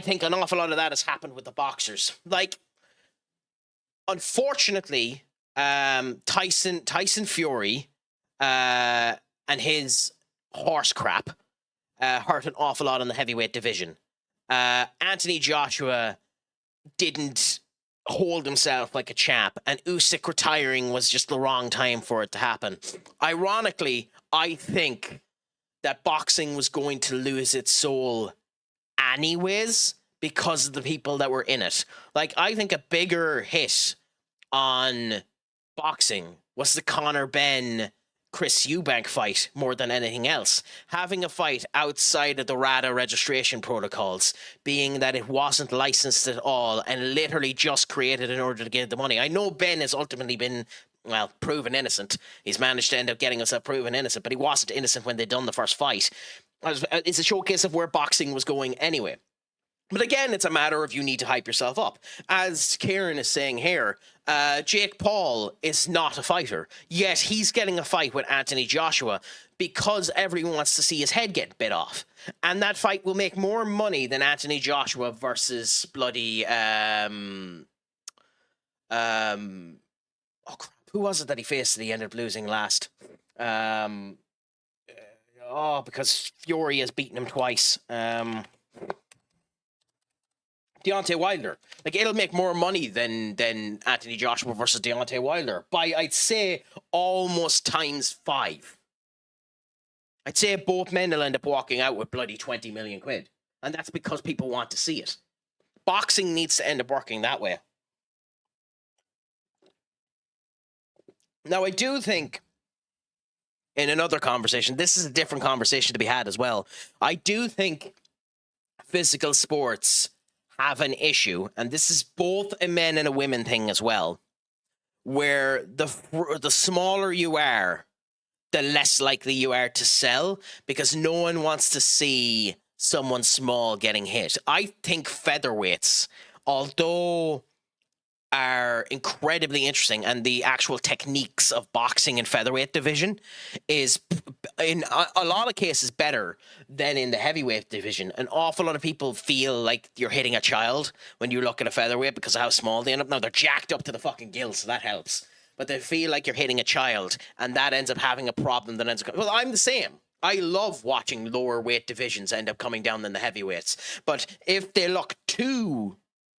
think an awful lot of that has happened with the boxers. Unfortunately, Tyson Fury and his horse crap hurt an awful lot in the heavyweight division. Anthony Joshua didn't hold himself like a champ, and Usyk retiring was just the wrong time for it to happen. Ironically, I think that boxing was going to lose its soul anyways because of the people that were in it. I think a bigger hit on boxing was the Conor Benn Chris Eubank fight more than anything else. Having a fight outside of the RADA registration protocols, being that it wasn't licensed at all and literally just created in order to get the money. I know Ben has ultimately been, proven innocent. He's managed to end up getting himself proven innocent, but he wasn't innocent when they'd done the first fight. It's a showcase of where boxing was going anyway. But again, it's a matter of you need to hype yourself up. As Kieran is saying here, Jake Paul is not a fighter, yet he's getting a fight with Anthony Joshua because everyone wants to see his head get bit off. And that fight will make more money than Anthony Joshua versus bloody... oh, crap. Who was it that he faced that he ended up losing last? Because Fury has beaten him twice. Deontay Wilder. It'll make more money than Anthony Joshua versus Deontay Wilder by, I'd say, almost times 5. I'd say both men will end up walking out with bloody 20 million quid. And that's because people want to see it. Boxing needs to end up working that way. Now, I do think, in another conversation, this is a different conversation to be had as well. I do think physical sports have an issue, and this is both a men and a women thing as well, where the smaller you are, the less likely you are to sell, because no one wants to see someone small getting hit. I think featherweights, although are incredibly interesting, and the actual techniques of boxing in featherweight division is in a lot of cases better than in the heavyweight division. An awful lot of people feel like you're hitting a child when you look at a featherweight because of how small they end up. Now, they're jacked up to the fucking gills, so that helps. But they feel like you're hitting a child, and that ends up having a problem that ends up... Well, I'm the same. I love watching lower weight divisions end up coming down than the heavyweights. But if they look too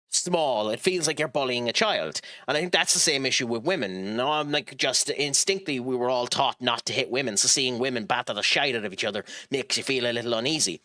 small, it feels like you're bullying a child. And I think that's the same issue with women. No, I'm just instinctively, we were all taught not to hit women, so seeing women batter the shite out of each other makes you feel a little uneasy.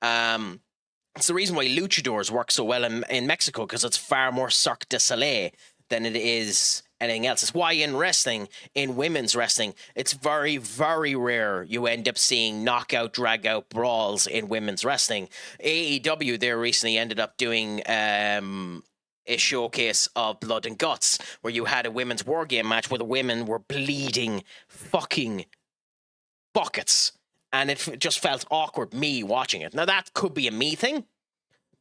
It's the reason why luchadors work so well in Mexico, because it's far more Cirque du Soleil than it is anything else. It's why in wrestling, in women's wrestling, it's very, very rare you end up seeing knockout, drag-out brawls in women's wrestling. AEW there recently ended up doing a showcase of Blood and Guts, where you had a women's war game match where the women were bleeding fucking buckets. And it just felt awkward, me watching it. Now, that could be a me thing.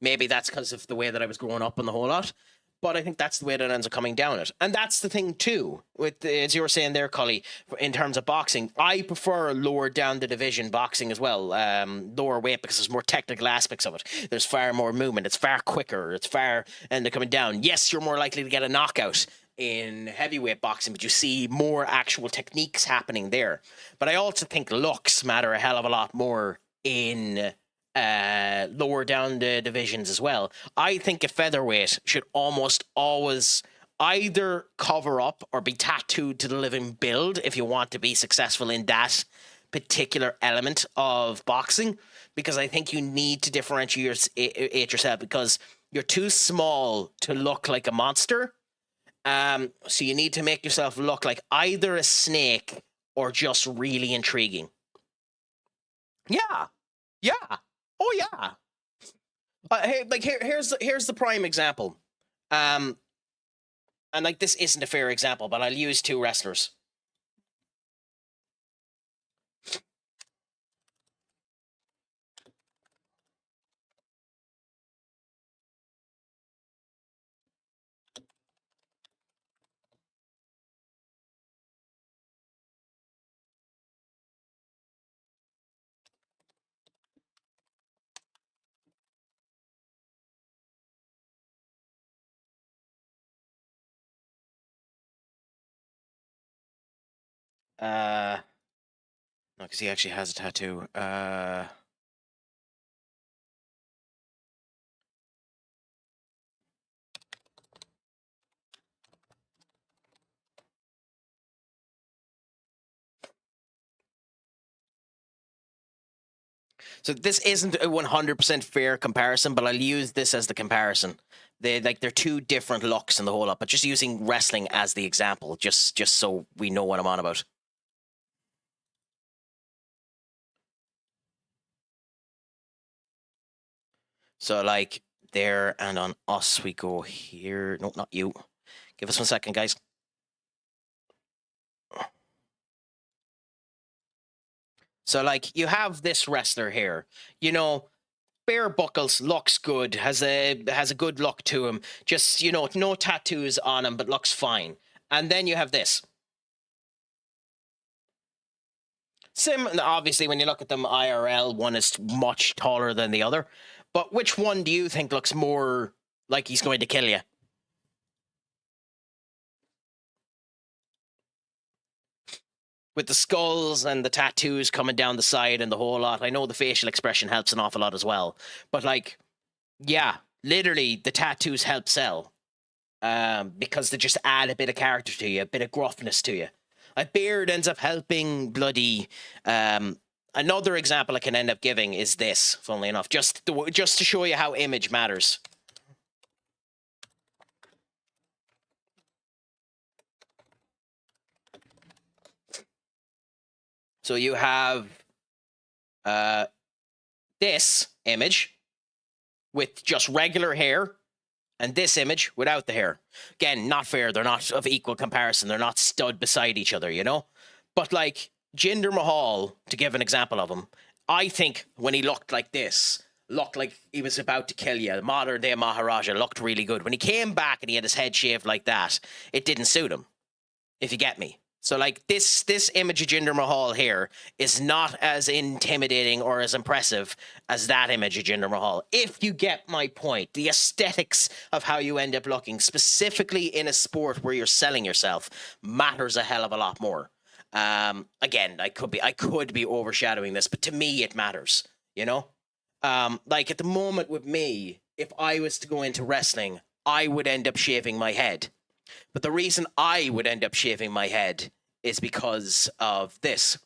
Maybe that's because of the way that I was growing up and the whole lot. But I think that's the way that it ends up coming down it. And that's the thing, too, with, as you were saying there, Cully, in terms of boxing. I prefer lower down the division boxing as well. Lower weight, because there's more technical aspects of it. There's far more movement. It's far quicker. It's far, and they're coming down. Yes, you're more likely to get a knockout in heavyweight boxing, but you see more actual techniques happening there. But I also think looks matter a hell of a lot more in lower down the divisions as well. I think a featherweight should almost always either cover up or be tattooed to the living build if you want to be successful in that particular element of boxing, because I think you need to differentiate yourself, because you're too small to look like a monster. So you need to make yourself look like either a snake or just really intriguing. Yeah. Yeah. Oh, yeah. Here's the prime example. And like, this isn't a fair example, but I'll use two wrestlers. No, because he actually has a tattoo. So this isn't a 100% fair comparison, but I'll use this as the comparison. They're two different looks in the whole lot, but just using wrestling as the example, just so we know what I'm on about. So like there, and on us we go here. No, not you. Give us 1 second, guys. So like you have this wrestler here, you know, bare buckles, looks good, has a good look to him. Just, you know, no tattoos on him, but looks fine. And then you have this. Obviously, when you look at them IRL, one is much taller than the other. But which one do you think looks more like he's going to kill you? With the skulls and the tattoos coming down the side and the whole lot. I know the facial expression helps an awful lot as well. But like, yeah, literally the tattoos help sell. Because they just add a bit of character to you, a bit of gruffness to you. A beard ends up helping bloody... another example I can end up giving is this, funnily enough, just to show you how image matters. So you have this image with just regular hair, and this image without the hair. Again, not fair. They're not of equal comparison. They're not stood beside each other, you know? But like Jinder Mahal, to give an example of him, I think when he looked like this, looked like he was about to kill you, the modern day Maharaja looked really good. When he came back and he had his head shaved like that, it didn't suit him, if you get me. So like this image of Jinder Mahal here is not as intimidating or as impressive as that image of Jinder Mahal. If you get my point, the aesthetics of how you end up looking, specifically in a sport where you're selling yourself, matters a hell of a lot more. Again, I could be overshadowing this, but to me it matters, you know? Like at the moment with me, if I was to go into wrestling, I would end up shaving my head. But the reason I would end up shaving my head is because of this.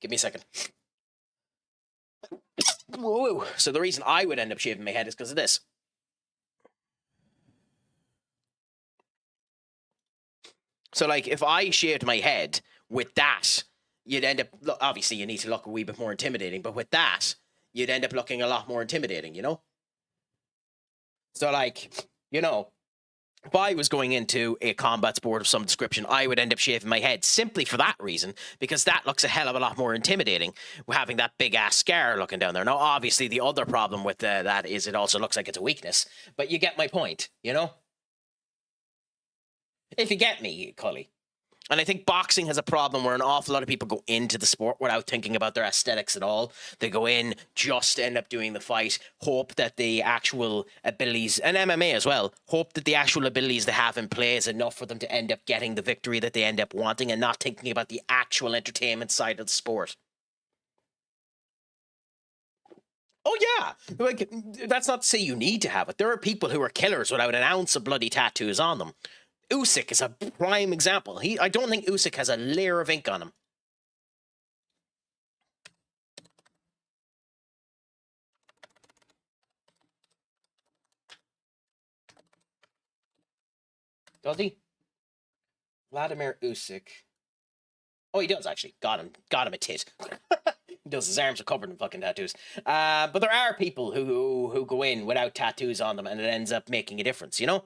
Give me a second. Whoa. So the reason I would end up shaving my head is because of this. So, like, if I shaved my head with that, you'd end up, obviously, you need to look a wee bit more intimidating, but with that, you'd end up looking a lot more intimidating, you know? So, like, you know, if I was going into a combat sport of some description, I would end up shaving my head simply for that reason, because that looks a hell of a lot more intimidating, having that big ass scar looking down there. Now, obviously, the other problem with that is it also looks like it's a weakness, but you get my point, you know? If you get me, Cully. And I think boxing has a problem where an awful lot of people go into the sport without thinking about their aesthetics at all. They go in, just end up doing the fight, hope that the actual abilities, and MMA as well, hope that the actual abilities they have in play is enough for them to end up getting the victory that they end up wanting and not thinking about the actual entertainment side of the sport. Oh, yeah. Like, that's not to say you need to have it. There are people who are killers without an ounce of bloody tattoos on them. Usyk is a prime example. I don't think Usyk has a layer of ink on him. Does he? Vladimir Usyk. Oh, he does, actually. Got him a tit. He does. His arms are covered in fucking tattoos. But there are people who go in without tattoos on them and it ends up making a difference, you know?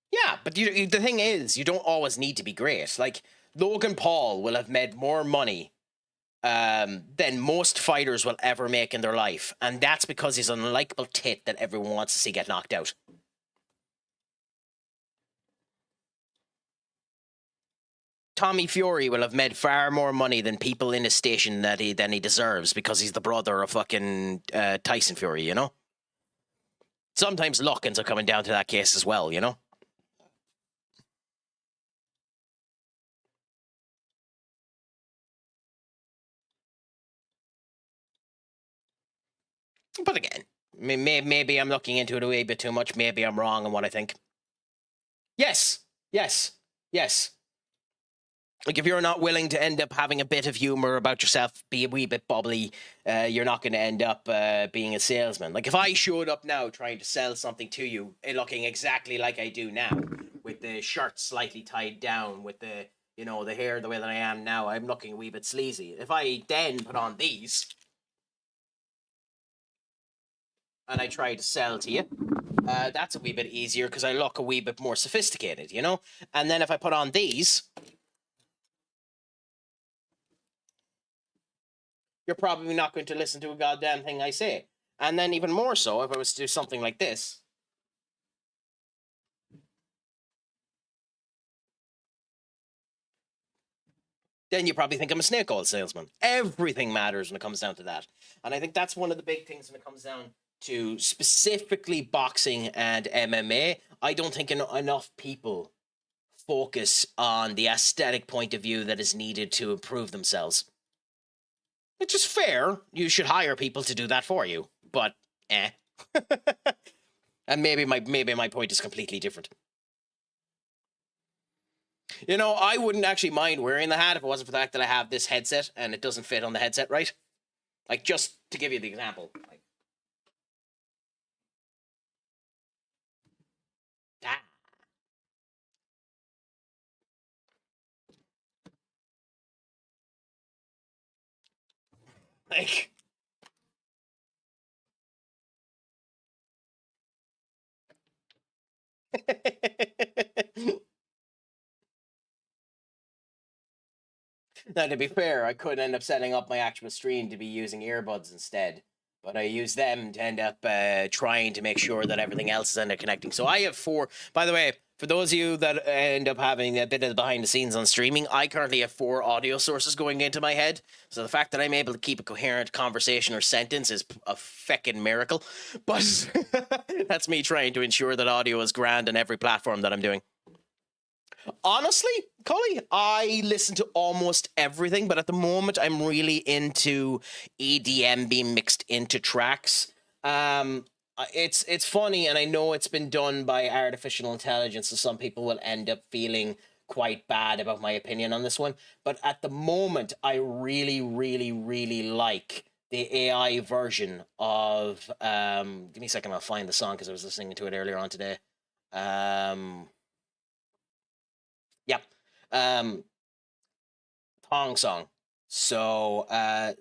Yeah, but the thing is, you don't always need to be great. Like, Logan Paul will have made more money than most fighters will ever make in their life. And that's because he's an unlikable tit that everyone wants to see get knocked out. Tommy Fury will have made far more money than people in his station than he deserves because he's the brother of fucking Tyson Fury, you know? Sometimes luck ends up coming down to that case as well, you know? But again, maybe I'm looking into it a wee bit too much. Maybe I'm wrong on what I think. Yes, yes, yes. Like, if you're not willing to end up having a bit of humor about yourself, be a wee bit bubbly, you're not going to end up being a salesman. Like, if I showed up now trying to sell something to you, looking exactly like I do now, with the shirt slightly tied down, with the, you know, the hair the way that I am now, I'm looking a wee bit sleazy. If I then put on these and I try to sell to you, that's a wee bit easier because I look a wee bit more sophisticated, you know? And then if I put on these, you're probably not going to listen to a goddamn thing I say. And then even more so, if I was to do something like this, then you probably think I'm a snake oil salesman. Everything matters when it comes down to that. And I think that's one of the big things when it comes down to specifically boxing and MMA. I don't think enough people focus on the aesthetic point of view that is needed to improve themselves. Which is fair. You should hire people to do that for you. But, And maybe my point is completely different. You know, I wouldn't actually mind wearing the hat if it wasn't for the fact that I have this headset and it doesn't fit on the headset right. Like, just to give you the example. Like, now, to be fair, I could end up setting up my actual stream to be using earbuds instead, but I use them to end up trying to make sure that everything else is interconnecting. So I have 4. By the way, for those of you that end up having a bit of the behind the scenes on streaming, I currently have 4 audio sources going into my head. So the fact that I'm able to keep a coherent conversation or sentence is a feckin' miracle. But that's me trying to ensure that audio is grand on every platform that I'm doing. Honestly, Cully, I listen to almost everything, but at the moment I'm really into EDM being mixed into tracks. It's funny, and I know it's been done by artificial intelligence, so some people will end up feeling quite bad about my opinion on this one. But at the moment, I really, really, really like the AI version of. Give me a second, I'll find the song because I was listening to it earlier on today. Yeah. Thong song. So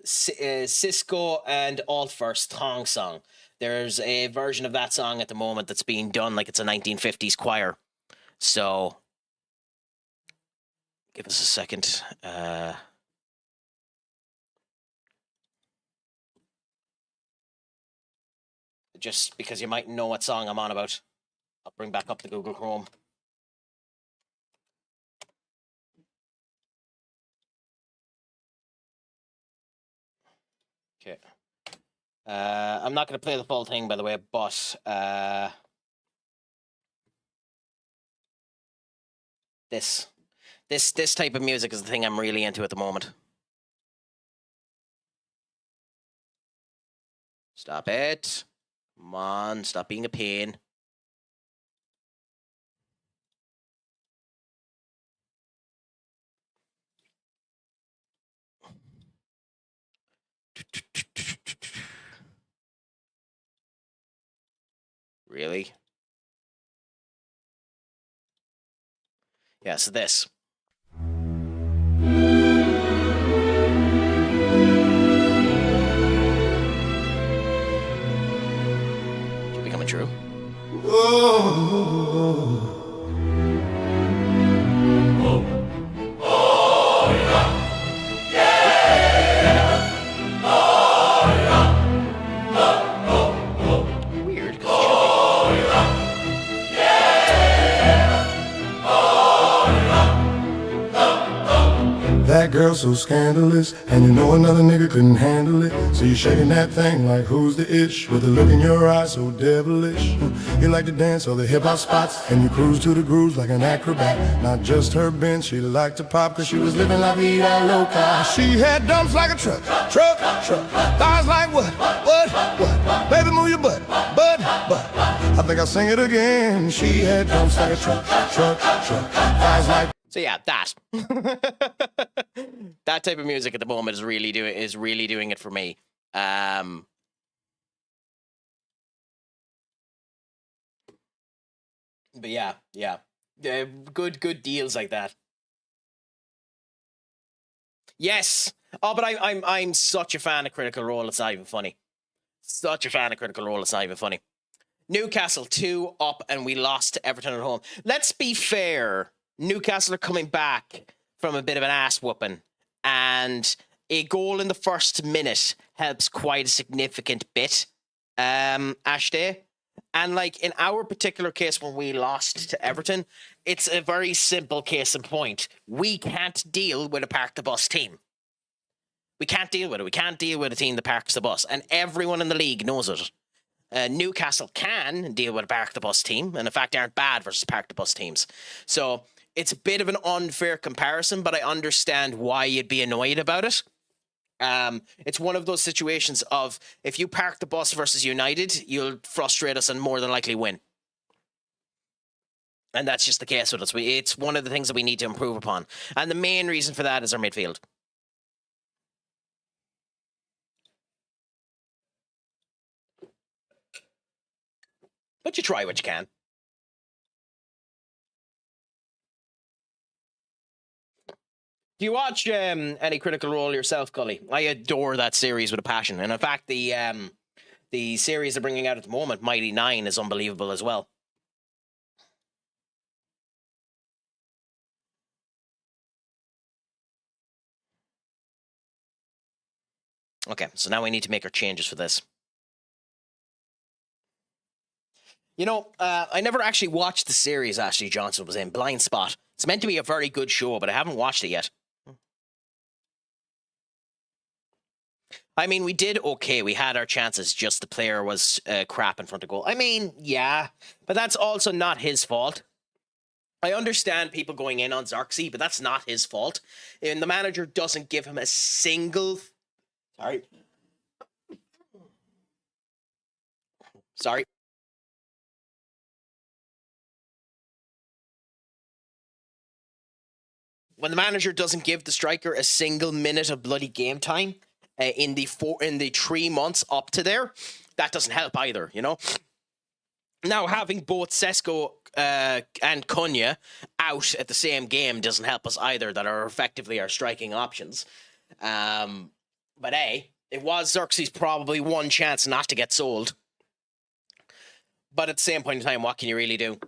Cisco and Alt First Thong song. There's a version of that song at the moment that's being done like it's a 1950s choir. So give us a second. Just because you might know what song I'm on about. I'll bring back up the Google Chrome. Okay. I'm not going to play the full thing, by the way, but this type of music is the thing I'm really into at the moment. Stop it. Come on, stop being a pain. Really? Yeah, so this. Should be coming true. Weird, because That girl so scandalous, and you know another nigga couldn't handle it. So you shaking that thing like who's the ish, with the look in your eyes so devilish. You like to dance all the hip-hop spots, and you cruise to the grooves like an acrobat. Not just her bench, she liked to pop, cause she was living la vida loca. She had dumps like a truck, thighs like what, baby move your butt, I think I'll sing it again. She had dumps like a truck, thighs like. So yeah, that that type of music at the moment is really doing it for me. But yeah, good deals like that. Yes. Oh, but I'm such a fan of Critical Role. It's not even funny. Such a fan of Critical Role. It's not even funny. Newcastle 2 up, and we lost to Everton at home. Let's be fair. Newcastle are coming back from a bit of an ass whooping, and a goal in the first minute helps quite a significant bit, Ashday. And like in our particular case, when we lost to Everton, it's a very simple case in point. We can't deal with a park the bus team. We can't deal with it. We can't deal with a team that parks the bus, and everyone in the league knows it. Newcastle can deal with a park the bus team, and in fact, they aren't bad versus park the bus teams. So it's a bit of an unfair comparison, but I understand why you'd be annoyed about it. It's one of those situations of if you park the bus versus United, you'll frustrate us and more than likely win. And that's just the case with us. It's one of the things that we need to improve upon. And the main reason for that is our midfield. But you try what you can. Do you watch any Critical Role yourself, Cully? I adore that series with a passion. And in fact, the series they're bringing out at the moment, Mighty 9, is unbelievable as well. Okay, so now we need to make our changes for this. You know, I never actually watched the series Ashley Johnson was in, Blind Spot. It's meant to be a very good show, but I haven't watched it yet. I mean, we did okay. We had our chances, just the player was crap in front of goal. I mean, yeah, but that's also not his fault. I understand people going in on Xerxes, but that's not his fault. And the manager doesn't give him a single... Sorry. when the manager doesn't give the striker a single minute of bloody game time in the 3 months up to there, that doesn't help either, you know. Now, having both Sesko and Cunha out at the same game doesn't help us either. That are effectively our striking options. But it was Xerxes' probably one chance not to get sold. But at the same point in time, what can you really do?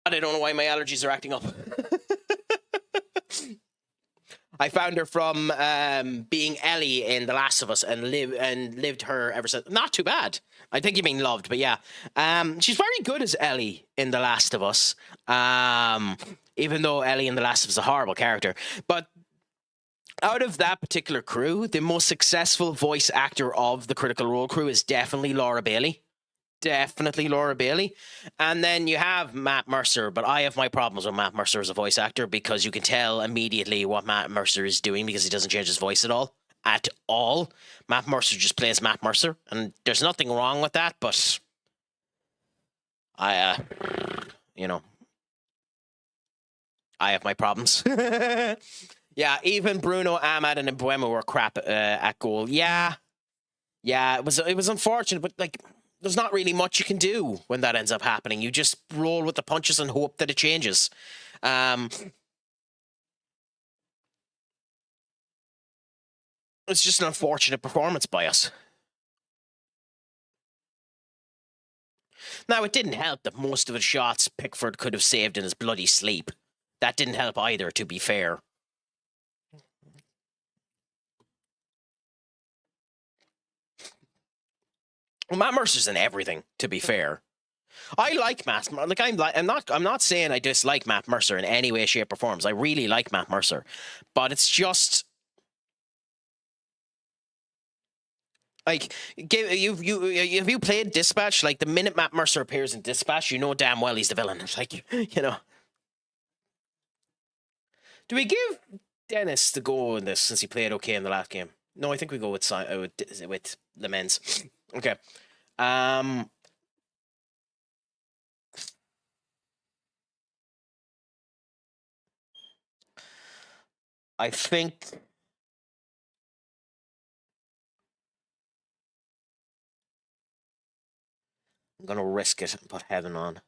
I don't know why my allergies are acting up. I found her from being Ellie in The Last of Us and lived her ever since. Not too bad. I think you mean loved, but yeah. She's very good as Ellie in The Last of Us. Even though Ellie in The Last of Us is a horrible character. But out of that particular crew, the most successful voice actor of the Critical Role crew is definitely Laura Bailey. Definitely Laura Bailey. And then you have Matt Mercer, but I have my problems with Matt Mercer as a voice actor because you can tell immediately what Matt Mercer is doing because he doesn't change his voice at all. At all. Matt Mercer just plays Matt Mercer, and there's nothing wrong with that, but I have my problems. Yeah, even Bruno, Ahmad, and Mbuemo were crap at goal. Yeah, it was unfortunate, but like, there's not really much you can do when that ends up happening. You just roll with the punches and hope that it changes. It's just an unfortunate performance by us. Now, it didn't help that most of the shots Pickford could have saved in his bloody sleep. That didn't help either, to be fair. Well, Matt Mercer's in everything, to be fair. I like Matt. Like I'm not saying I dislike Matt Mercer in any way, shape, or forms. I really like Matt Mercer, but it's just like have you played Dispatch? Like the minute Matt Mercer appears in Dispatch, you know damn well he's the villain. It's like, you know. Do we give Dennis the go in this since he played okay in the last game? No, I think we go with Lemens. Okay. I think I'm gonna risk it and put Heaven on.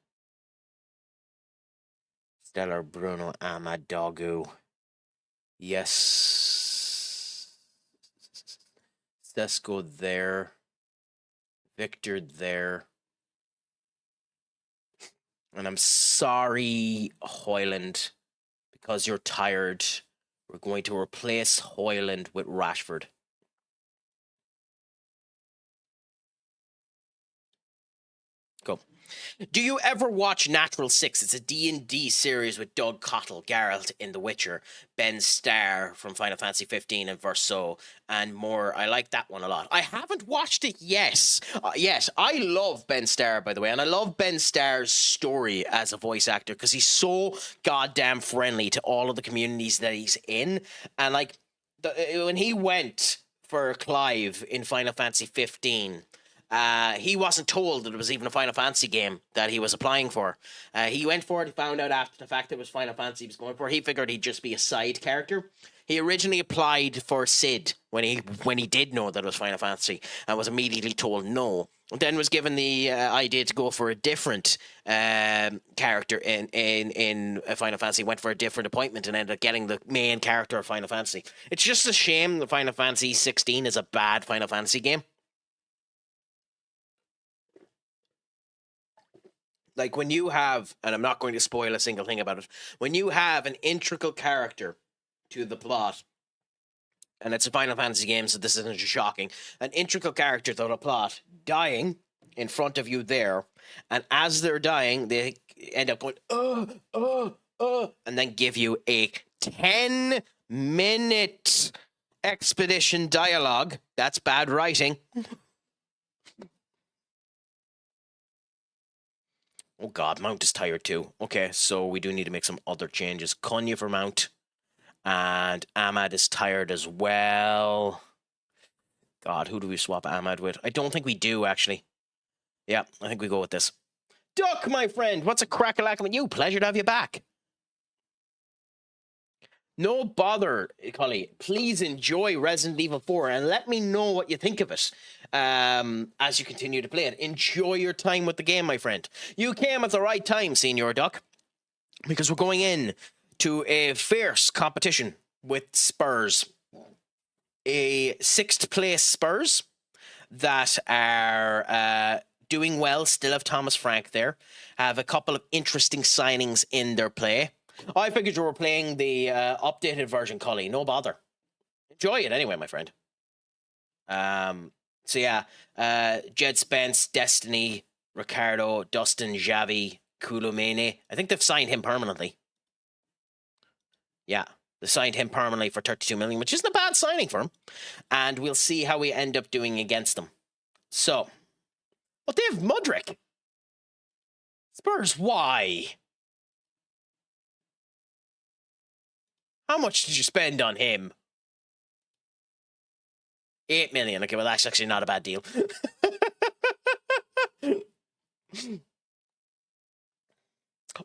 Stellar, Bruno, Ahmad, Dogu. Yes. Sesko there. Victor there. And I'm sorry, Hoyland, because you're tired. We're going to replace Hoyland with Rashford. Go. Do you ever watch Natural Six? It's a D&D series with Doug Cottle, Geralt in The Witcher, Ben Starr from Final Fantasy 15 and Verso, and more. I like that one a lot. I haven't watched it yet. I love Ben Starr, by the way, and I love Ben Starr's story as a voice actor because he's so goddamn friendly to all of the communities that he's in. And like, when he went for Clive in Final Fantasy 15... he wasn't told that it was even a Final Fantasy game that he was applying for. He went for it. He found out after the fact it was Final Fantasy he was going for. He figured he'd just be a side character. He originally applied for Sid when he did know that it was Final Fantasy and was immediately told no. Then was given the idea to go for a different character in Final Fantasy. Went for a different appointment and ended up getting the main character of Final Fantasy. It's just a shame that Final Fantasy 16 is a bad Final Fantasy game. Like when you have, and I'm not going to spoil a single thing about it, when you have an integral character to the plot, and it's a Final Fantasy game, so this isn't shocking, an integral character to the plot dying in front of you there, and as they're dying, they end up going, and then give you a 10-minute expedition dialogue. That's bad writing. Oh God, Mount is tired too. Okay, so we do need to make some other changes. Cunha for Mount. And Ahmad is tired as well. God, who do we swap Ahmad with? I don't think we do, actually. Yeah, I think we go with this. Duck, my friend, what's a crack-a-lack with you? Pleasure to have you back. No bother, Collie. Please enjoy Resident Evil 4 and let me know what you think of it as you continue to play it. Enjoy your time with the game, my friend. You came at the right time, Senior Duck, because we're going in to a fierce competition with Spurs. A 6th place Spurs that are doing well, still have Thomas Frank there, have a couple of interesting signings in their play. I figured you were playing the updated version, Cully. No bother. Enjoy it anyway, my friend. So yeah, Jed Spence, Destiny, Ricardo, Dustin, Xavi, Kulumene. I think they've signed him permanently. Yeah, they signed him permanently for 32 million, which isn't a bad signing for him. And we'll see how we end up doing against them. So, well, they have Mudryk. Spurs, why? How much did you spend on him? 8 million. Okay, well, that's actually not a bad deal.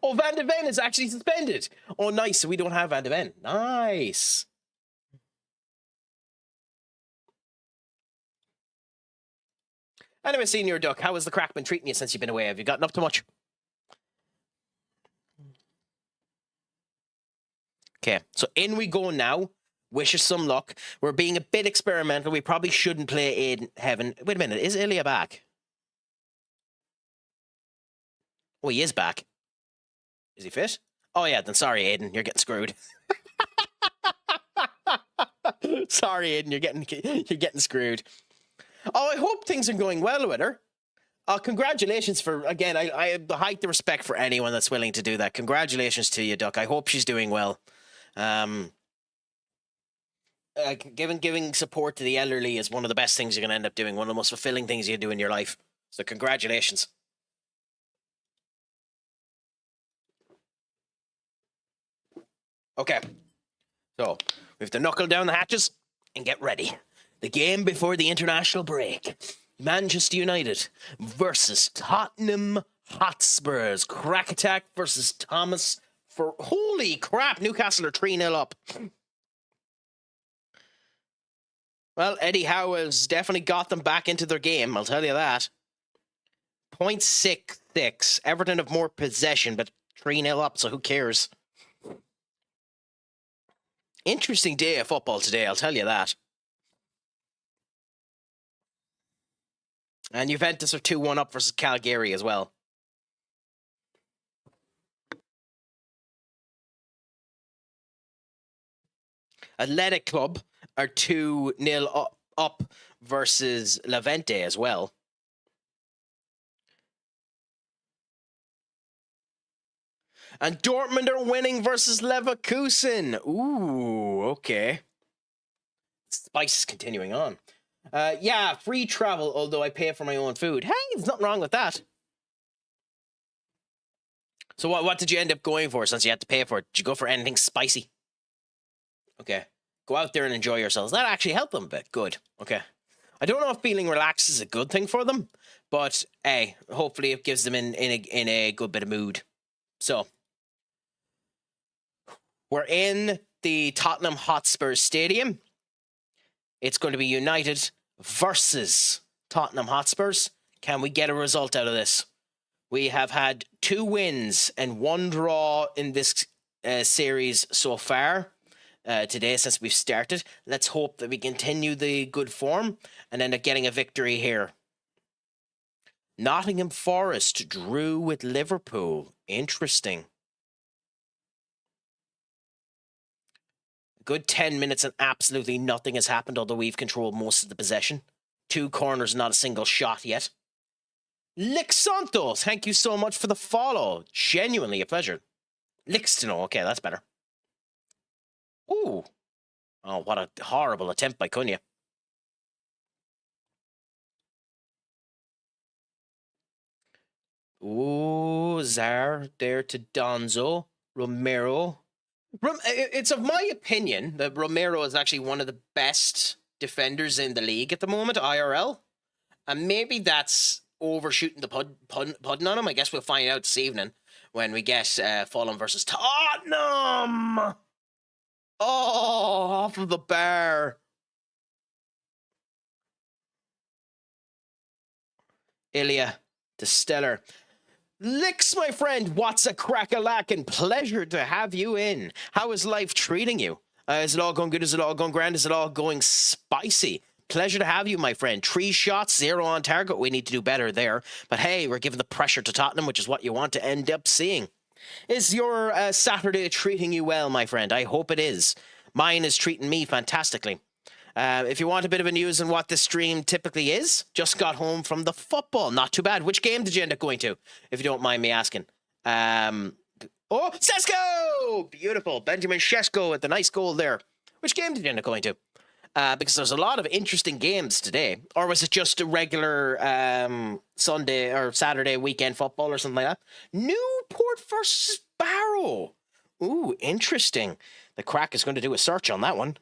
Oh, Van de Ven is actually suspended. Oh, nice. So we don't have Van de Ven. Nice. Anyway, Senior Duck, how has the crack been treating you since you've been away? Have you gotten up to much? Okay, so in we go now. Wish us some luck. We're being a bit experimental. We probably shouldn't play in Heaven. Wait a minute, is Ilya back? Oh, he is back. Is he fit? Oh yeah, then sorry, Aiden, you're getting screwed. Sorry, Aiden, you're getting screwed. Oh, I hope things are going well with her. Congratulations for, again, I hike the respect for anyone that's willing to do that. Congratulations to you, Duck. I hope she's doing well. Giving support to the elderly is one of the best things you're going to end up doing. One of the most fulfilling things you can do in your life. So congratulations. Okay. So we have to knuckle down the hatches and get ready. The game before the international break. Manchester United versus Tottenham Hotspurs. Crack Attack versus Thomas for... Holy crap, Newcastle are 3-0 up. Well, Eddie Howe has definitely got them back into their game, I'll tell you that. 0.66. Everton have more possession, but 3-0 up, so who cares? Interesting day of football today, I'll tell you that. And Juventus are 2-1 up versus Calgary as well. Athletic Club are 2-0 up versus Levante as well. And Dortmund are winning versus Leverkusen. Ooh, okay. Spice is continuing on. Yeah, free travel, although I pay for my own food. Hey, there's nothing wrong with that. So what did you end up going for since you had to pay for it? Did you go for anything spicy? Okay. Go out there and enjoy yourselves. That actually helped them a bit. Good. Okay. I don't know if feeling relaxed is a good thing for them, but hey, hopefully it gives them in a good bit of mood. So, we're in the Tottenham Hotspur Stadium. It's going to be United versus Tottenham Hotspurs. Can we get a result out of this? We have had 2 wins and 1 draw in this series so far today since we've started. Let's hope that we continue the good form and end up getting a victory here. Nottingham Forest drew with Liverpool. Interesting. Good 10 minutes and absolutely nothing has happened, although we've controlled most of the possession. 2 corners, not a single shot yet. Lick Santos, thank you so much for the follow. Genuinely a pleasure. Lixtino, okay, that's better. Ooh. Oh, what a horrible attempt by Cunha. Ooh, Zar there to Donzo. Romero. It's of my opinion that Romero is actually one of the best defenders in the league at the moment, IRL. And maybe that's overshooting the pudding on him. I guess we'll find out this evening when we get Fulham versus Tottenham. Oh, off of the bar. Ilya Distiller. Licks, my friend, what's a crack-a-lackin'? Pleasure to have you in. How is life treating you? Is it all going good? Is it all going grand? Is it all going spicy? Pleasure to have you, my friend. 3 shots, 0 on target. We need to do better there. But hey, we're giving the pressure to Tottenham, which is what you want to end up seeing. Is your Saturday treating you well, my friend? I hope it is. Mine is treating me fantastically. If you want a bit of a news on what this stream typically is, just got home from the football. Not too bad. Which game did you end up going to, if you don't mind me asking? Oh, Sesko! Beautiful. Benjamin Sesko with the nice goal there. Which game did you end up going to? Because there's a lot of interesting games today. Or was it just a regular Sunday or Saturday weekend football or something like that? Newport versus Barrow. Ooh, interesting. The Craic is going to do a search on that one.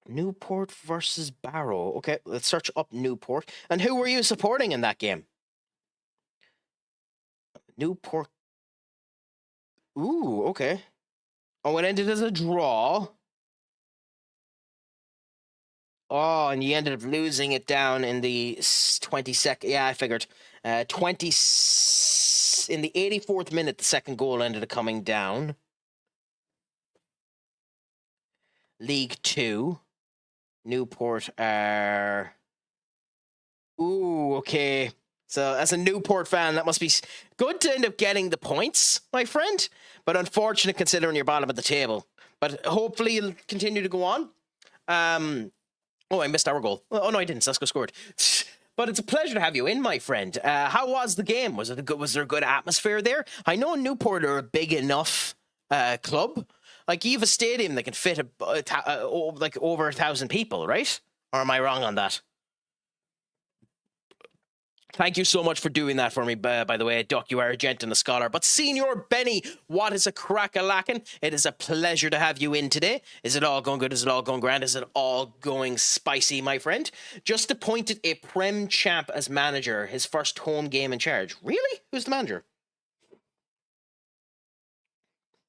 Newport versus Barrow. Okay, let's search up Newport. And who were you supporting in that game? Newport. Ooh, okay. Oh, it ended as a draw. Oh, and you ended up losing it down in the 22nd. Yeah, I figured. In the 84th minute, the second goal ended up coming down. League 2. Newport are... Ooh, okay. So as a Newport fan, that must be good to end up getting the points, my friend. But unfortunate considering you're bottom of the table. But hopefully you'll continue to go on. Oh, I missed our goal. Oh, no, I didn't. Sesko scored. But it's a pleasure to have you in, my friend. How was the game? Was there a good atmosphere there? I know Newport are a big enough club. Like, you have a stadium that can fit like over 1,000 people, right? Or am I wrong on that? Thank you so much for doing that for me, by the way, Duck. You are a gent and a scholar. But Senior Benny, what is a crack-a-lackin'? It is a pleasure to have you in today. Is it all going good? Is it all going grand? Is it all going spicy, my friend? Just appointed a Prem champ as manager, his first home game in charge. Really? Who's the manager?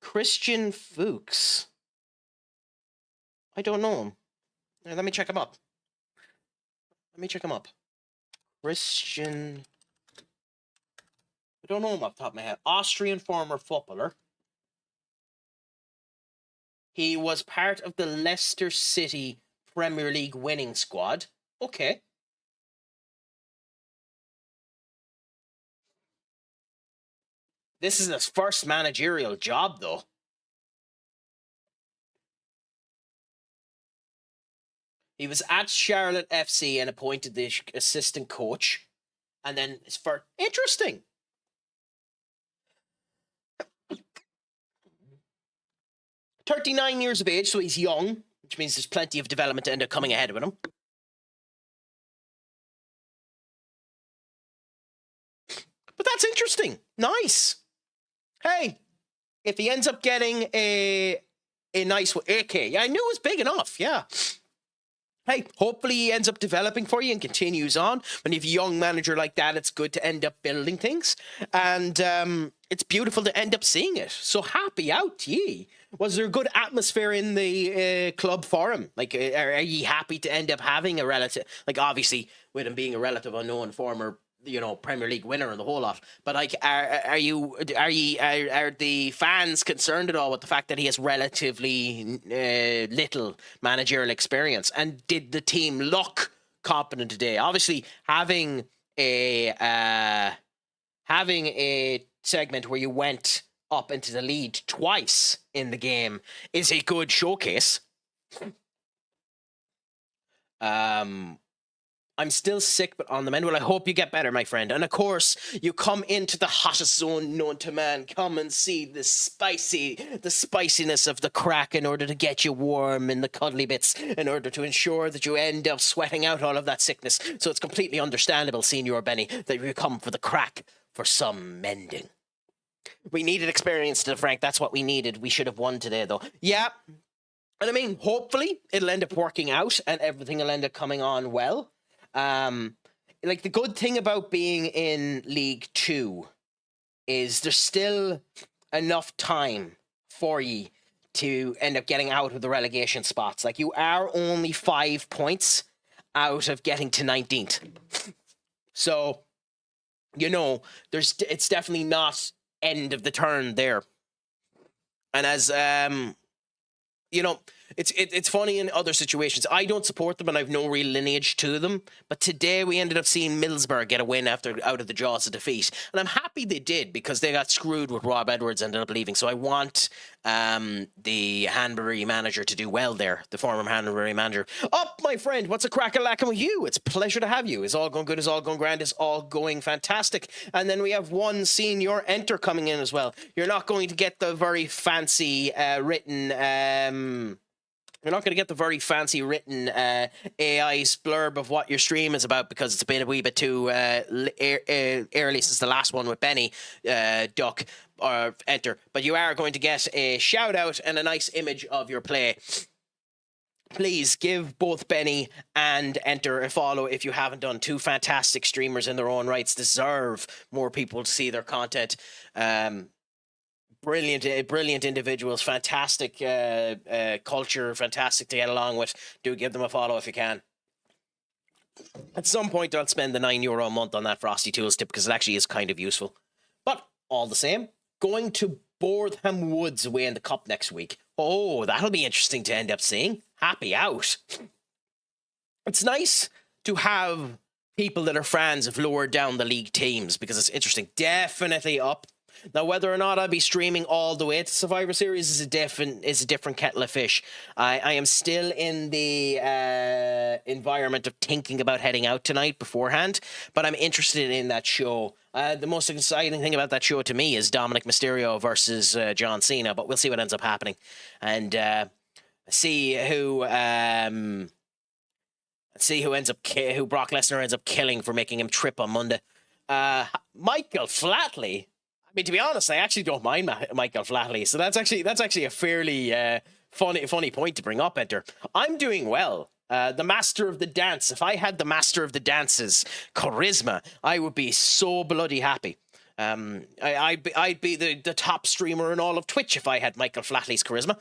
Christian Fuchs. I don't know him. Let me check him up. Christian... I don't know him off the top of my head. Austrian former footballer. He was part of the Leicester City Premier League winning squad. Okay. This is his first managerial job, though. He was at Charlotte FC and appointed the assistant coach. And then it's for... Interesting. "39 years of age, so he's young, which means there's plenty of development to end up coming ahead with him. But that's interesting. Nice. Hey, if he ends up getting a nice... Okay, yeah, I knew it was big enough, yeah. Hey, hopefully he ends up developing for you and continues on. When you have a young manager like that, it's good to end up building things. And it's beautiful to end up seeing it. So happy out, ye. Was there a good atmosphere in the club for him? Like, are ye happy to end up having a relative? Like, obviously, with him being a relative unknown former, Premier League winner and the whole lot. But like, are the fans concerned at all with the fact that he has relatively little managerial experience? And did the team look competent today? Obviously, having a segment where you went up into the lead twice in the game is a good showcase. I'm still sick, but on the mend. Well, I hope you get better, my friend. And of course, you come into the hottest zone known to man. Come and see the spiciness of the Craic in order to get you warm in the cuddly bits, in order to ensure that you end up sweating out all of that sickness. So it's completely understandable, Senior Benny, that you come for the Craic for some mending. We needed experience today, Frank. That's what we needed. We should have won today, though. Yeah. And I mean, hopefully it'll end up working out and everything will end up coming on well. Like, the good thing about being in League 2 is there's still enough time for you to end up getting out of the relegation spots. Like, you are only 5 points out of getting to 19th. So, you know, it's definitely not end of the turn there. And as you know, it's funny in other situations. I don't support them and I've no real lineage to them. But today we ended up seeing Middlesbrough get a win after out of the jaws of defeat. And I'm happy they did, because they got screwed with Rob Edwards and ended up leaving. So I want the Hanbury manager to do well there, the former Hanbury manager. Up, my friend, what's a crack-a-lackin' with you? It's a pleasure to have you. Is all going good? Is all going grand? Is all going fantastic? And then we have one senior enter coming in as well. You're not going to get the very fancy written... You're not going to get the very fancy written AI blurb of what your stream is about, because it's been a wee bit too early since the last one with Benny Duck or Enter. But you are going to get a shout out and a nice image of your play. Please give both Benny and Enter a follow if you haven't done. Two fantastic streamers in their own rights, deserve more people to see their content. Brilliant individuals, fantastic culture, fantastic to get along with. Do give them a follow if you can. At some point, I'll spend the €9 a month on that Frosty Tools tip, because it actually is kind of useful. But all the same, going to Bortham Woods away in the Cup next week. Oh, that'll be interesting to end up seeing. Happy out. It's nice to have people that are fans of lower down the league teams, because it's interesting. Definitely up. Now, whether or not I'll be streaming all the way to Survivor Series is a different kettle of fish. I am still in the environment of thinking about heading out tonight beforehand, but I'm interested in that show. The most exciting thing about that show to me is Dominic Mysterio versus John Cena, but we'll see what ends up happening, and see who Brock Lesnar ends up killing for making him trip on Monday. Michael Flatley. I mean, to be honest, I actually don't mind Michael Flatley, so that's actually a fairly funny point to bring up, Enter. I'm doing well. The master of the dance. If I had the master of the dance's charisma, I would be so bloody happy. I'd be the top streamer in all of Twitch if I had Michael Flatley's charisma.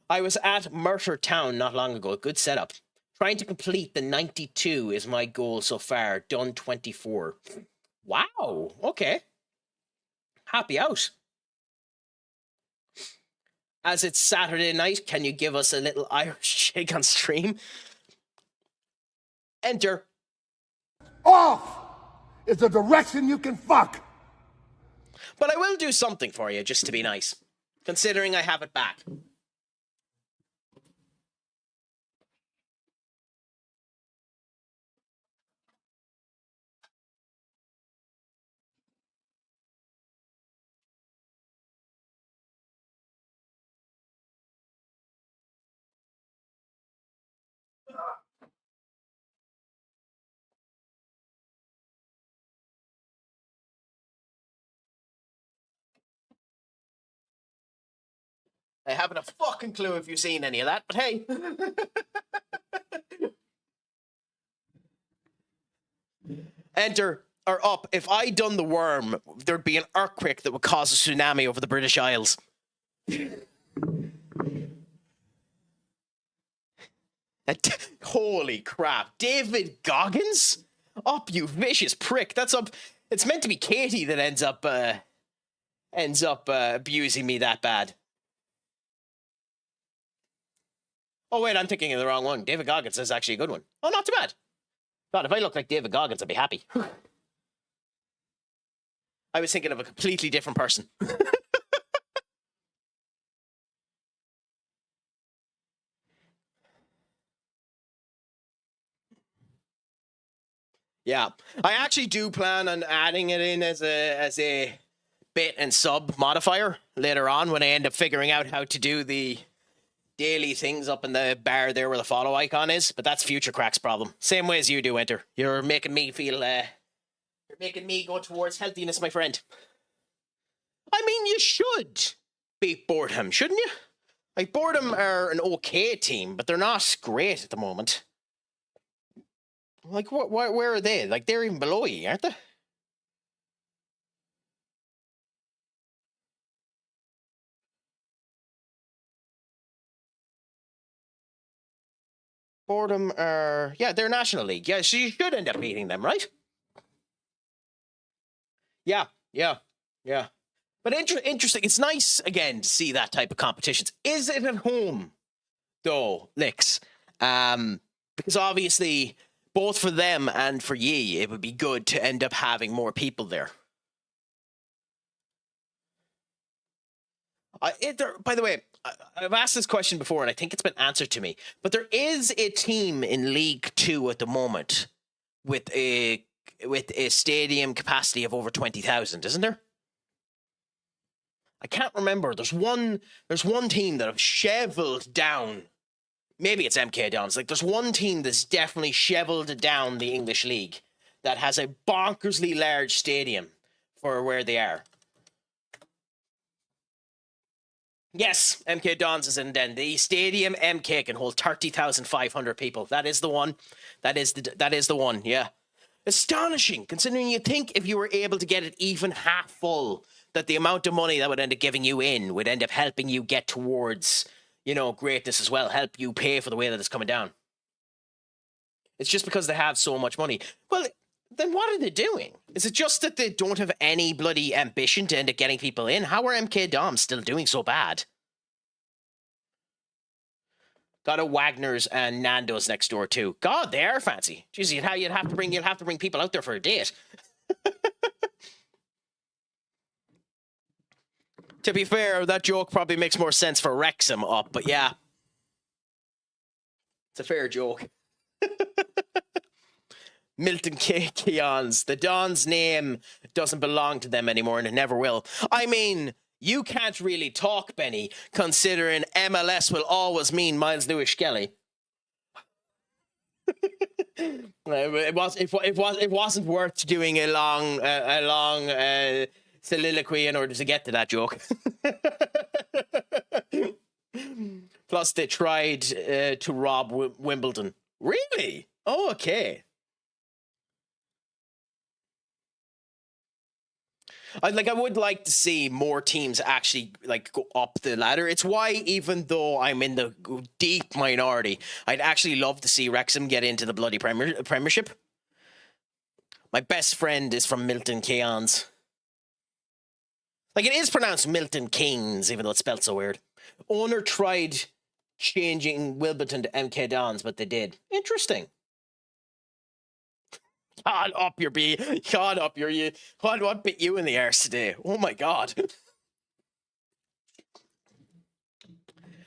I was at Merthyr Town not long ago. Good setup. Trying to complete the 92 is my goal so far. Done 24. Wow. Okay. Happy out. As it's Saturday night, can you give us a little Irish shake on stream? Enter. Off is the direction you can fuck. But I will do something for you, just to be nice, considering I have it back. I haven't a fucking clue if you've seen any of that, but hey. Enter, or up. If I done the worm, there'd be an earthquake that would cause a tsunami over the British Isles. Holy crap. David Goggins? Up, you vicious prick. That's up. It's meant to be Katie that ends up abusing me that bad. Oh, wait, I'm thinking of the wrong one. David Goggins is actually a good one. Oh, not too bad. God, if I looked like David Goggins, I'd be happy. I was thinking of a completely different person. Yeah, I actually do plan on adding it in as a bit and sub modifier later on when I end up figuring out how to do the daily things up in the bar there where the follow icon is, but that's Future Crack's problem. Same way as you do, Enter. You're making me feel, you're making me go towards healthiness, my friend. I mean, you should beat Boredom, shouldn't you? Like, Boredom are an okay team, but they're not great at the moment. Like, where are they? Like, they're even below you, aren't they? Fordham are, yeah, they're National League. Yeah, so you should end up beating them, right? Yeah. But interesting. It's nice, again, to see that type of competitions. Is it at home, though, Licks? Because obviously, both for them and for ye, it would be good to end up having more people there. By the way, I've asked this question before, and I think it's been answered to me. But there is a team in League Two at the moment with a stadium capacity of over 20,000, isn't there? I can't remember. There's one team that have shoveled down. Maybe it's MK Dons. Like, there's one team that's definitely shoveled down the English League that has a bonkersly large stadium for where they are. Yes, MK Dons is in then. The stadium MK can hold 30,500 people. That is the one. That is the one, yeah. Astonishing, considering you think if you were able to get it even half full, that the amount of money that would end up giving you in would end up helping you get towards, greatness as well, help you pay for the way that it's coming down. It's just because they have so much money. Well, then what are they doing? Is it just that they don't have any bloody ambition to end up getting people in? How are MK Doms still doing so bad? Got a Wagner's and Nando's next door too. God, they are fancy. Jeez, you'd have to bring people out there for a date. To be fair, that joke probably makes more sense for Wrexham up, but yeah. It's a fair joke. Milton Keons. The Don's name doesn't belong to them anymore, and it never will. I mean, you can't really talk, Benny, considering MLS will always mean Miles Lewis-Skelly. It wasn't worth doing a long soliloquy in order to get to that joke. Plus, they tried to rob Wimbledon. Really? Oh, okay. I would like to see more teams actually go up the ladder. It's why, even though I'm in the deep minority, I'd actually love to see Wrexham get into the bloody Premiership. My best friend is from Milton Keynes. It is pronounced Milton Keynes, even though it's spelled so weird. Owner tried changing Wilburton to MK Dons, but they did. Interesting. God up your bee. God up your you. What bit you in the arse today? Oh my God.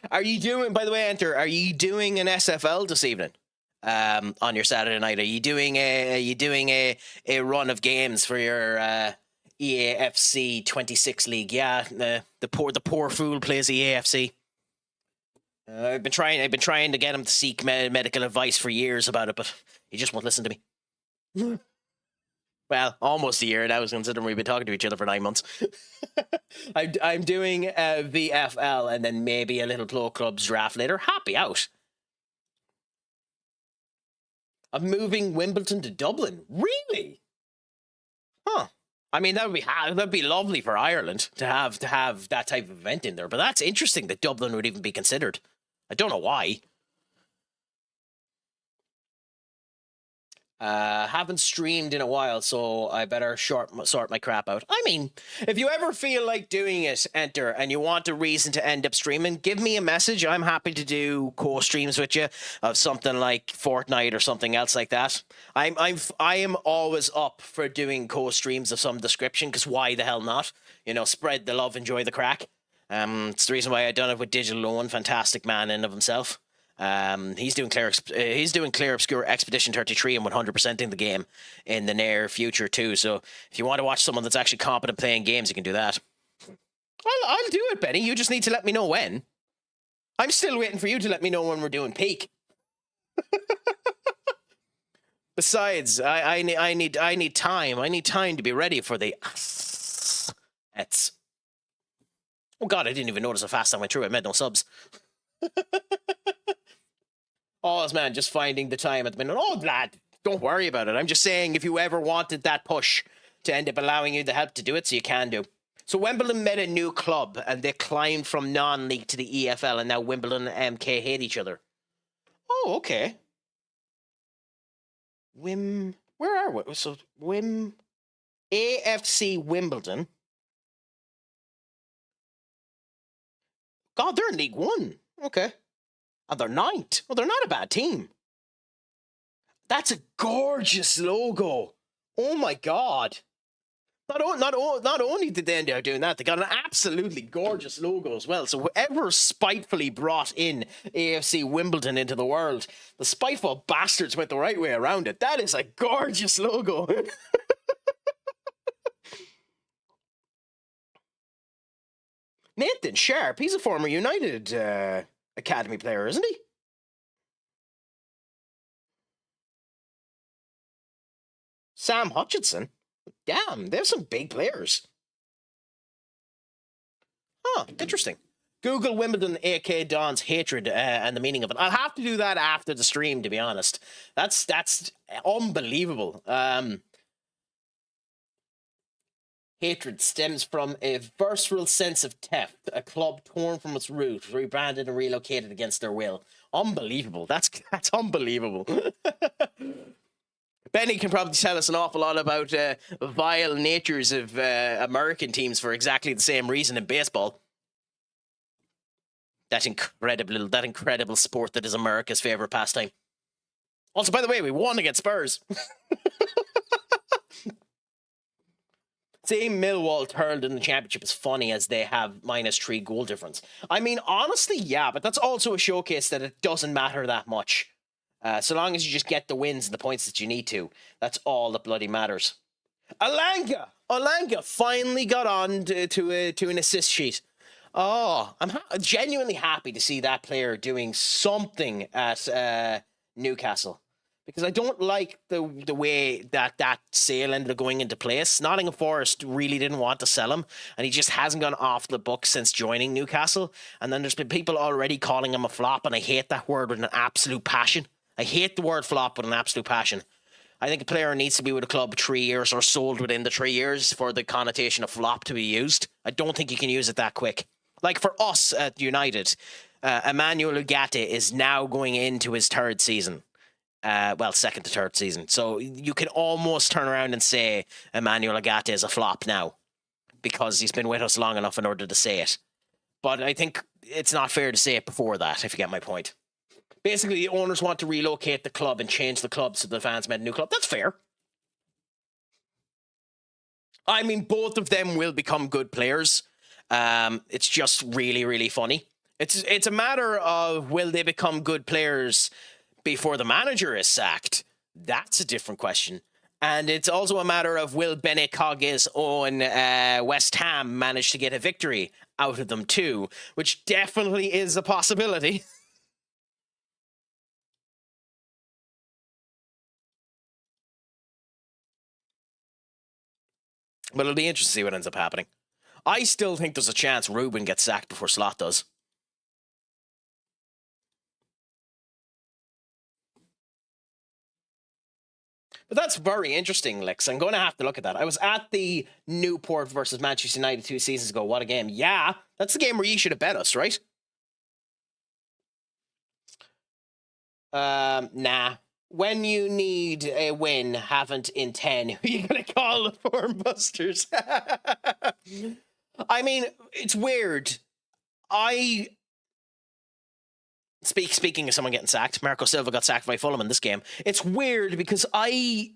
Are you doing, by the way, Enter, are you doing an SFL this evening? On your Saturday night? Are you doing a run of games for your EAFC 26 league? Yeah, the poor fool plays EAFC. I've been trying to get him to seek medical advice for years about it, but he just won't listen to me. Well, almost a year now, considering we've been talking to each other for 9 months. I'm doing a VFL and then maybe a little Pro Clubs draft later. Happy out. I'm moving Wimbledon to Dublin. Really? Huh. I mean, that'd be lovely for Ireland to have that type of event in there. But that's interesting that Dublin would even be considered. I don't know why. Haven't streamed in a while, so I better sort my crap out. I mean, if you ever feel like doing it, Enter, and you want a reason to end up streaming, give me a message. I'm happy to do co-streams with you of something like Fortnite or something else like that. I am always up for doing co-streams of some description, because why the hell not? Spread the love, enjoy the crack. It's the reason why I done it with Digital Owen, fantastic man in of himself. He's doing Clear Obscure Expedition 33 and 100%ing the game in the near future too. So if you want to watch someone that's actually competent playing games, you can do that. I'll do it, Benny. You just need to let me know when. I'm still waiting for you to let me know when we're doing peak. Besides, I need time. I need time to be ready for the ets. Oh God, I didn't even notice how fast I went through. I made no subs. Oh, man, just finding the time at the minute. Oh, lad, Don't worry about it. I'm just saying if you ever wanted that push to end up allowing you the help to do it, so you can do. So Wimbledon made a new club and they climbed from non-league to the EFL, and now Wimbledon and MK hate each other. Oh, okay. Where are we? So AFC Wimbledon. God, they're in League One. Okay. And they're ninth. Well, they're not a bad team. That's a gorgeous logo. Oh my God. Not only did they end up doing that, they got an absolutely gorgeous logo as well. So whoever spitefully brought in AFC Wimbledon into the world, the spiteful bastards went the right way around it. That is a gorgeous logo. Nathan Sharp, he's a former United Academy player, isn't he? Sam Hutchinson. Damn, they have some big players. Huh, interesting. Google Wimbledon AK Don's hatred and the meaning of it. I'll have to do that after the stream, to be honest. That's unbelievable. Hatred stems from a visceral sense of theft, a club torn from its roots, rebranded and relocated against their will. Unbelievable. That's unbelievable. Benny can probably tell us an awful lot about vile natures of American teams for exactly the same reason in baseball. That incredible sport that is America's favorite pastime. Also, by the way, we won against Spurs. Saying Millwall hurled in the championship is funny as they have -3 goal difference. I mean, honestly, yeah, but that's also a showcase that it doesn't matter that much. So long as you just get the wins and the points that you need to, that's all that bloody matters. Alanga finally got on to an assist sheet. Oh, I'm genuinely happy to see that player doing something at Newcastle, because I don't like the way that sale ended up going into place. Nottingham Forest really didn't want to sell him, and he just hasn't gone off the book since joining Newcastle. And then there's been people already calling him a flop, and I hate that word with an absolute passion. I hate the word flop with an absolute passion. I think a player needs to be with a club 3 years or sold within the 3 years for the connotation of flop to be used. I don't think you can use it that quick. Like for us at United, Emmanuel Ugarte is now going into his third season. Second to third season. So you can almost turn around and say Emmanuel Ugarte is a flop now because he's been with us long enough in order to say it. But I think it's not fair to say it before that, if you get my point. Basically, the owners want to relocate the club and change the club so the fans made a new club. That's fair. I mean, both of them will become good players. It's just really, really funny. It's a matter of, will they become good players before the manager is sacked? That's a different question. And it's also a matter of, will Bennett Cogges own West Ham manage to get a victory out of them too, which definitely is a possibility. But it'll be interesting to see what ends up happening. I still think there's a chance Ruben gets sacked before Slot does. But that's very interesting, Lex. I'm going to have to look at that. I was at the Newport versus Manchester United 2 seasons ago. What a game. Yeah, that's the game where you should have bet us, right? Nah. When you need a win, haven't in 10, who are you going to call the form busters? I mean, it's weird. Speaking of someone getting sacked, Marco Silva got sacked by Fulham in this game. It's weird because I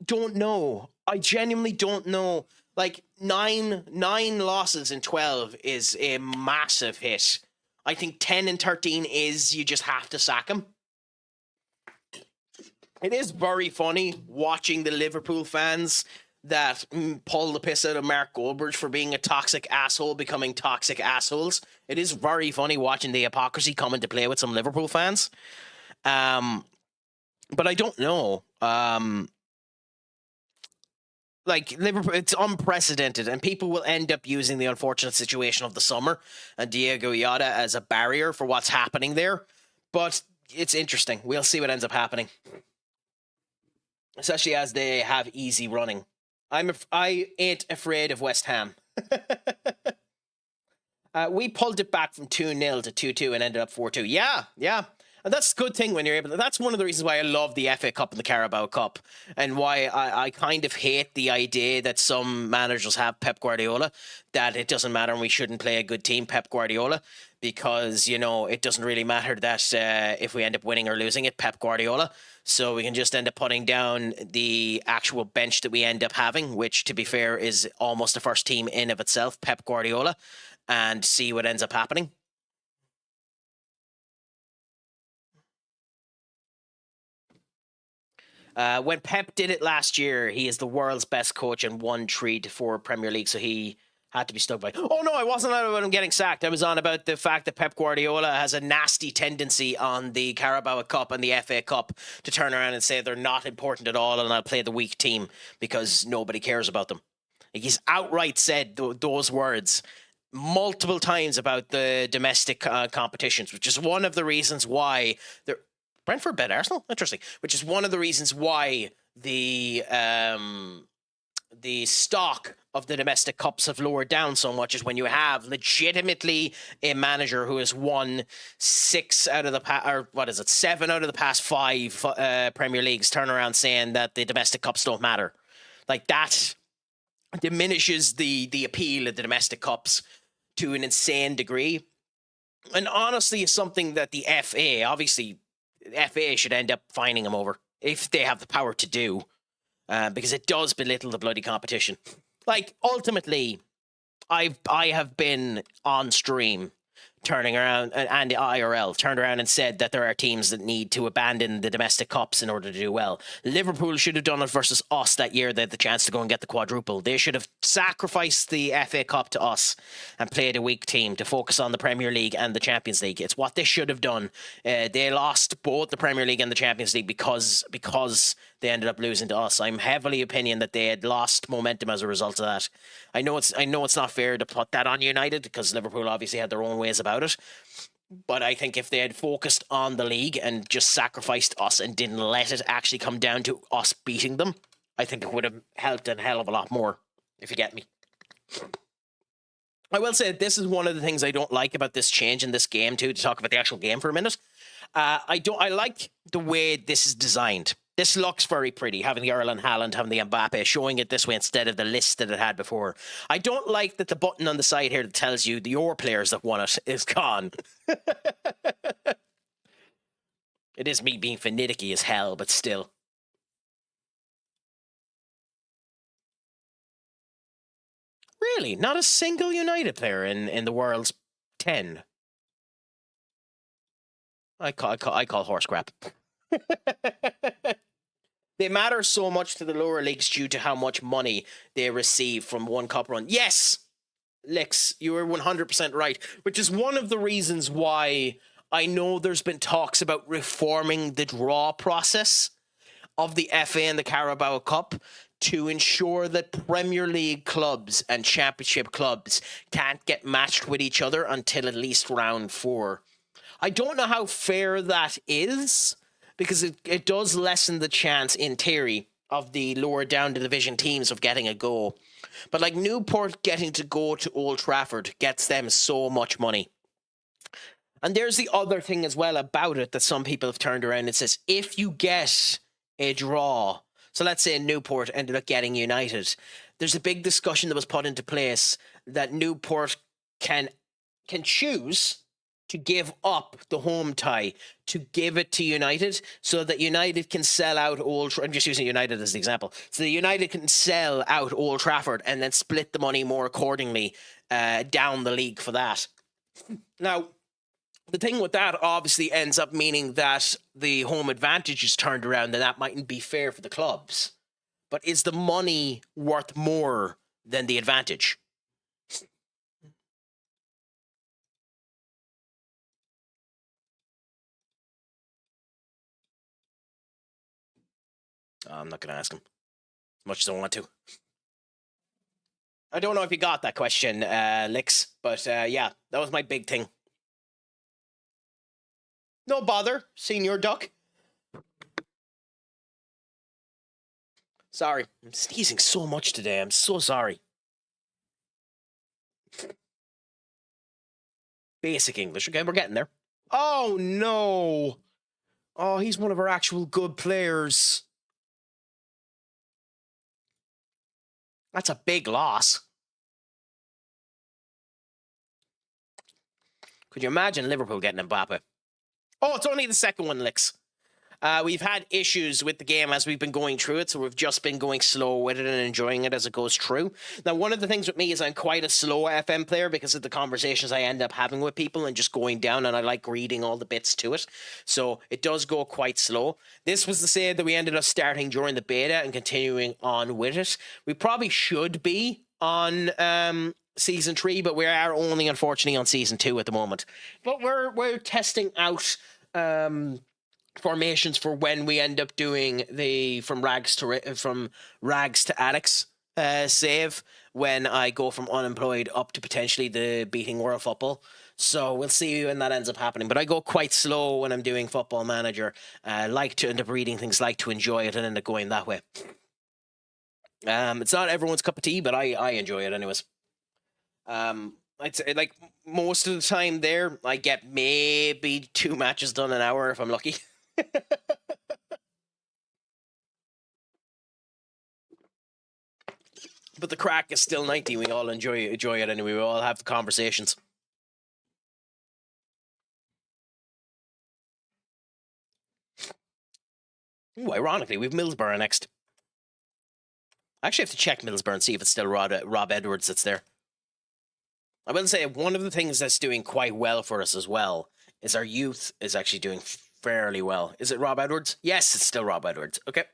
don't know. I genuinely don't know. Like, nine losses in 12 is a massive hit. I think 10 and 13 is you just have to sack him. It is very funny watching the Liverpool fans that pull the piss out of Mark Goldbridge for being a toxic asshole becoming toxic assholes. It is very funny watching the hypocrisy come into play with some Liverpool fans. But I don't know. Like, Liverpool, it's unprecedented, and people will end up using the unfortunate situation of the summer and Diego Yada as a barrier for what's happening there. But it's interesting. We'll see what ends up happening. especially as they have easy running. I ain't afraid of West Ham. We pulled it back from 2-0 to 2-2 and ended up 4-2. Yeah. And that's a good thing when you're able to. That's one of the reasons why I love the FA Cup and the Carabao Cup, and why I kind of hate the idea that some managers have Pep Guardiola, that it doesn't matter and we shouldn't play a good team, Pep Guardiola, because, it doesn't really matter that if we end up winning or losing it, Pep Guardiola. So we can just end up putting down the actual bench that we end up having, which, to be fair, is almost the first team in of itself, Pep Guardiola, and see what ends up happening. When Pep did it last year, he is the world's best coach and won 3 to 4 Premier League, so he had to be stuck by. Oh no, I wasn't on about him getting sacked. I was on about the fact that Pep Guardiola has a nasty tendency on the Carabao Cup and the FA Cup to turn around and say they're not important at all and I'll play the weak team because nobody cares about them. He's outright said those words multiple times about the domestic competitions, which is one of the reasons why they're. Brentford bet Arsenal? Interesting. Which is one of the reasons why the stock of the domestic cups have lowered down so much, is when you have legitimately a manager who has won 7 out of the past 5 Premier Leagues turn around saying that the domestic cups don't matter. Like, that diminishes the appeal of the domestic cups to an insane degree. And honestly, it's something that the FA, obviously, FA should end up fining him over if they have the power to do, because it does belittle the bloody competition. Like, ultimately, I have been on stream turning around, and the IRL turned around and said that there are teams that need to abandon the domestic cups in order to do well. Liverpool should have done it versus us that year. They had the chance to go and get the quadruple. They should have sacrificed the FA Cup to us and played a weak team to focus on the Premier League and the Champions League. It's what they should have done. They lost both the Premier League and the Champions League because they ended up losing to us. I'm heavily opinion that they had lost momentum as a result of that. I know it's not fair to put that on United because Liverpool obviously had their own ways about it. But I think if they had focused on the league and just sacrificed us and didn't let it actually come down to us beating them, I think it would have helped a hell of a lot more, if you get me. I will say that this is one of the things I don't like about this change in this game too, to talk about the actual game for a minute. I like the way this is designed. This looks very pretty, having the Erling Haaland, having the Mbappe, showing it this way instead of the list that it had before. I don't like that the button on the side here that tells you your players that won it is gone. It is me being finicky as hell, but still. Really? Not a single United player in the world's 10? I call horse crap. They matter so much to the lower leagues due to how much money they receive from one cup run. Yes, Lex, you were 100% right, which is one of the reasons why I know there's been talks about reforming the draw process of the FA and the Carabao Cup to ensure that Premier League clubs and Championship clubs can't get matched with each other until at least round 4. I don't know how fair that is, because it does lessen the chance, in theory, of the lower down the division teams of getting a go. But like Newport getting to go to Old Trafford gets them so much money. And there's the other thing as well about it that some people have turned around and says, if you get a draw, so let's say Newport ended up getting United, there's a big discussion that was put into place that Newport can choose to give up the home tie, to give it to United, so that United can sell out I'm just using United as the example, so that United can sell out Old Trafford and then split the money more accordingly down the league for that. Now, the thing with that obviously ends up meaning that the home advantage is turned around, and that mightn't be fair for the clubs. But is the money worth more than the advantage? I'm not going to ask him, as much as I want to. I don't know if you got that question, Lix, but yeah, that was my big thing. No bother, Senior Duck. Sorry. I'm sneezing so much today. I'm so sorry. Basic English. Okay, we're getting there. Oh, no. Oh, he's one of our actual good players. That's a big loss. Could you imagine Liverpool getting Mbappe? Oh, it's only the second one, Licks. We've had issues with the game as we've been going through it, so we've just been going slow with it and enjoying it as it goes through. Now, one of the things with me is I'm quite a slow FM player because of the conversations I end up having with people and just going down, and I like reading all the bits to it. So it does go quite slow. This was the save that we ended up starting during the beta and continuing on with it. We probably should be on season 3, but we are only unfortunately on season 2 at the moment. But we're testing out formations for when we end up doing the from rags to addicts save, when I go from unemployed up to potentially the beating world football. So we'll see when that ends up happening. But I go quite slow when I'm doing Football Manager. Like to end up reading things, like to enjoy it, and end up going that way. It's not everyone's cup of tea, but I enjoy it anyways. I'd say, like, most of the time there, I get maybe 2 matches done an hour if I'm lucky. But the crack is still 90. We all enjoy it anyway. We all have the conversations. Ooh, ironically, we've Middlesbrough next. I actually have to check Middlesbrough and see if it's still Rob Edwards that's there. I will say one of the things that's doing quite well for us as well is our youth is actually doing fairly well. Is it Rob Edwards? Yes, it's still Rob Edwards. Okay.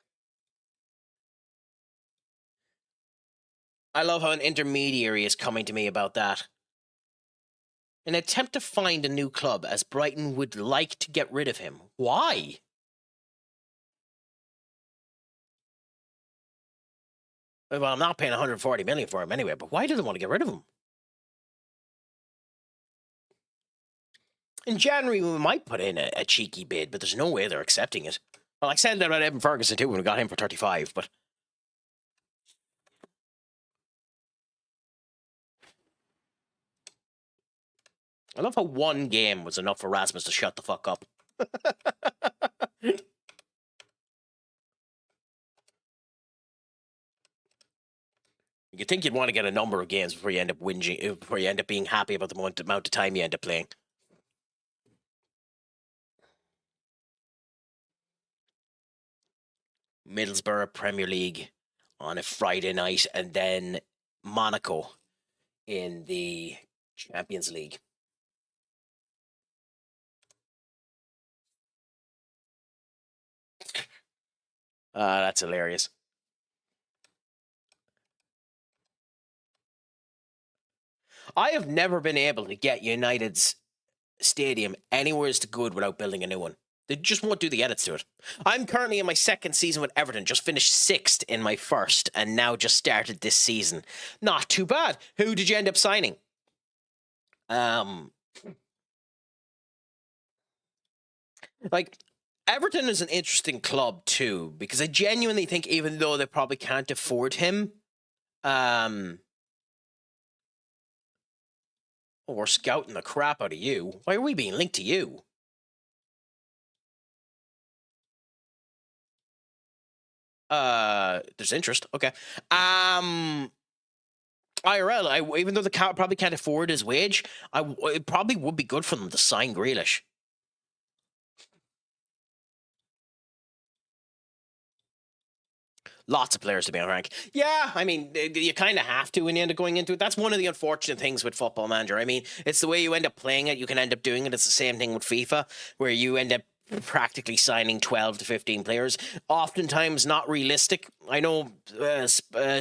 I love how an intermediary is coming to me about that. An attempt to find a new club, as Brighton would like to get rid of him. Why? Well, I'm not paying 140 million for him anyway, but why do they want to get rid of him? In January, we might put in a cheeky bid, but there's no way they're accepting it. Well, I said that about Evan Ferguson too when we got him for 35, but... I love how one game was enough for Rasmus to shut the fuck up. You'd think you'd want to get a number of games before you end up whinging, before you end up being happy about the amount of time you end up playing. Middlesbrough Premier League on a Friday night, and then Monaco in the Champions League. That's hilarious. I have never been able to get United's stadium anywhere as good without building a new one. They just won't do the edits to it. I'm currently in my second season with Everton, just finished 6th in my first, and now just started this season. Not too bad. Who did you end up signing? Like, Everton is an interesting club too, because I genuinely think even though they probably can't afford him, oh, we're scouting the crap out of you. Why are we being linked to you? There's interest. Okay. IRL, even though the cat probably can't afford his wage, it probably would be good for them to sign Grealish. Lots of players to be on rank. Yeah, I mean, you kind of have to when you end up going into it. That's one of the unfortunate things with Football Manager. I mean, it's the way you end up playing it. You can end up doing it. It's the same thing with FIFA, where you end up practically signing 12 to 15 players. Oftentimes not realistic. I know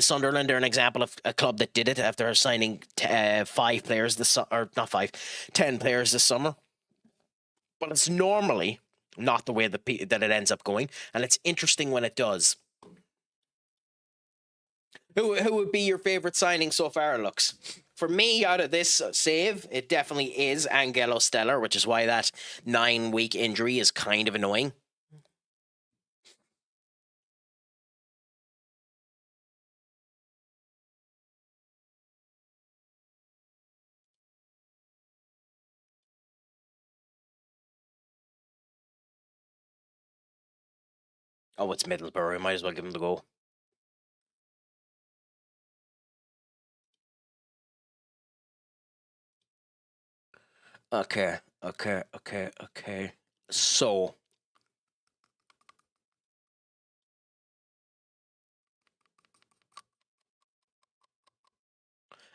Sunderland are an example of a club that did it after signing 5 players this or not 5, 10 players this summer. But it's normally not the way that it ends up going, and it's interesting when it does. Who would be your favourite signing so far, Lux? For me, out of this save, it definitely is Angelo Stellar, which is why that 9-week injury is kind of annoying. Oh, it's Middlesbrough. We might as well give him the go. Okay. So,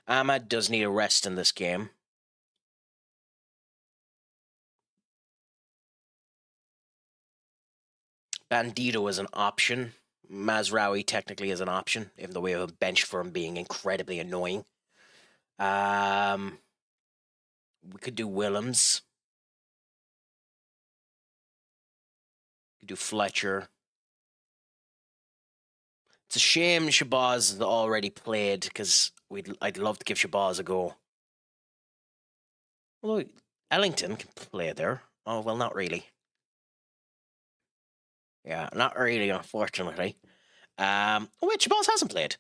Ahmad does need a rest in this game. Bandito is an option. Mazraoui technically is an option, even though we have a bench for him being incredibly annoying. We could do Willems. We could do Fletcher. It's a shame Shabazz has already played, because I'd love to give Shabazz a go. Although Ellington can play there. Oh, well, not really. Yeah, not really, unfortunately. Oh, wait, Shabazz hasn't played.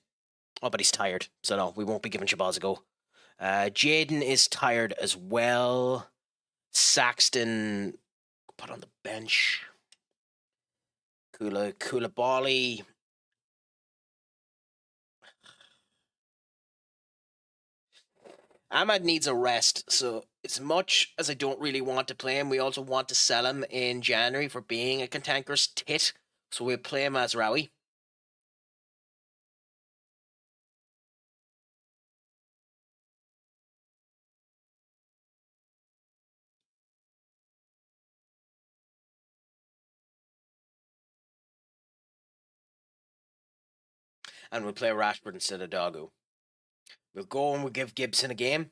Oh, but he's tired, so no, we won't be giving Shabazz a go. Jaden is tired as well. Saxton put on the bench. Koulibaly. Ahmad needs a rest, so as much as I don't really want to play him, we also want to sell him in January for being a cantankerous tit, so we'll play him as Rowie. And we'll play Rashford instead of Doggo. We'll go and we'll give Gibson a game,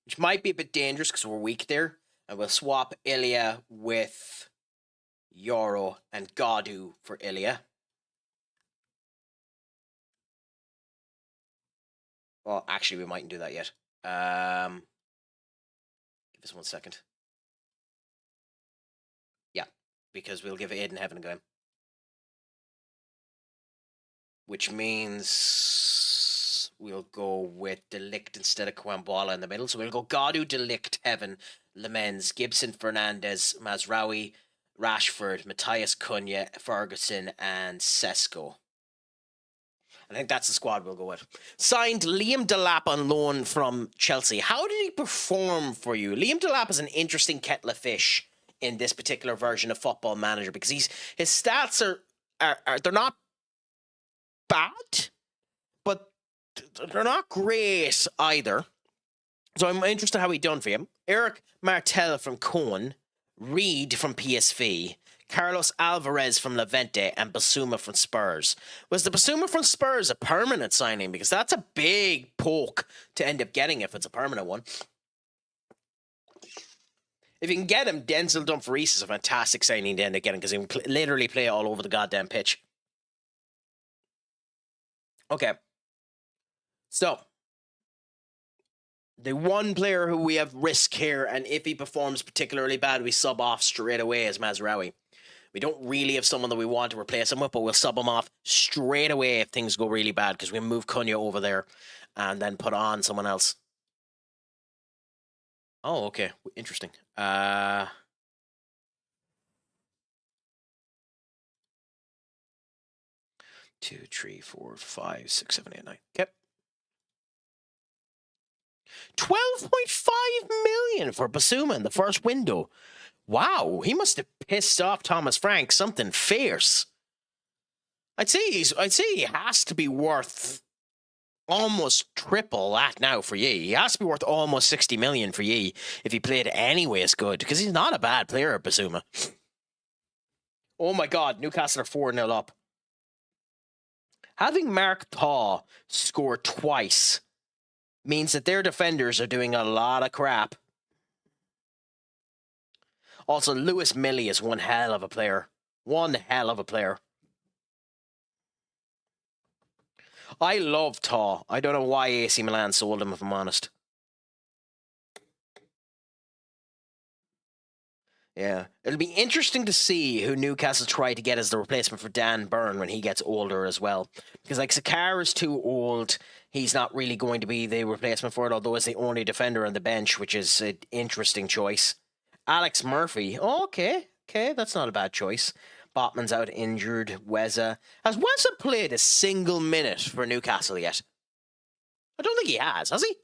which might be a bit dangerous because we're weak there. And we'll swap Ilya with Yoro and Godu for Ilya. Well, actually, we mightn't do that yet. Give us 1 second. Yeah, because we'll give Aiden Heaven a game. Which means we'll go with Delict instead of Kwambwala in the middle. So we'll go Godu, Delict, Heaven, Lemens, Gibson, Fernandez, Mazraoui, Rashford, Matthias Cunha, Ferguson, and Sesko. I think that's the squad we'll go with. Signed Liam Delap on loan from Chelsea. How did he perform for you? Liam Delap is an interesting kettle of fish in this particular version of Football Manager because his stats are they're not bad, but they're not great either. So I'm interested how he done for you. Eric Martel from Cohen, Reed from PSV, Carlos Alvarez from Levante, and Basuma from Spurs. Was the Basuma from Spurs a permanent signing? Because that's a big poke to end up getting if it's a permanent one. If you can get him, Denzel Dumfries is a fantastic signing to end up getting because he can literally play all over the goddamn pitch. Okay. So, the one player who we have risk here, and if he performs particularly bad, we sub off straight away is Mazraoui. We don't really have someone that we want to replace him with, but we'll sub him off straight away if things go really bad because we move Cunha over there and then put on someone else. Oh, okay. Interesting. 2, 3, 4, 5, 6, 7, 8, 9. Okay. 12.5 million for Basuma in the first window. Wow, he must have pissed off Thomas Frank something fierce. I'd say he has to be worth almost triple that now for ye. He has to be worth almost 60 million for ye if he played anyway as good, because he's not a bad player, Basuma. Oh my God, Newcastle are 4-0 up. Having Mark Thaw score twice means that their defenders are doing a lot of crap. Also, Lewis Millie is one hell of a player. One hell of a player. I love Thaw. I don't know why AC Milan sold him, if I'm honest. Yeah. It'll be interesting to see who Newcastle try to get as the replacement for Dan Burn when he gets older as well. Because, like, Sakar is too old. He's not really going to be the replacement for it, although it's the only defender on the bench, which is an interesting choice. Alex Murphy. Oh, okay. Okay, that's not a bad choice. Botman's out injured. Weza. Has Weza played a single minute for Newcastle yet? I don't think he has he?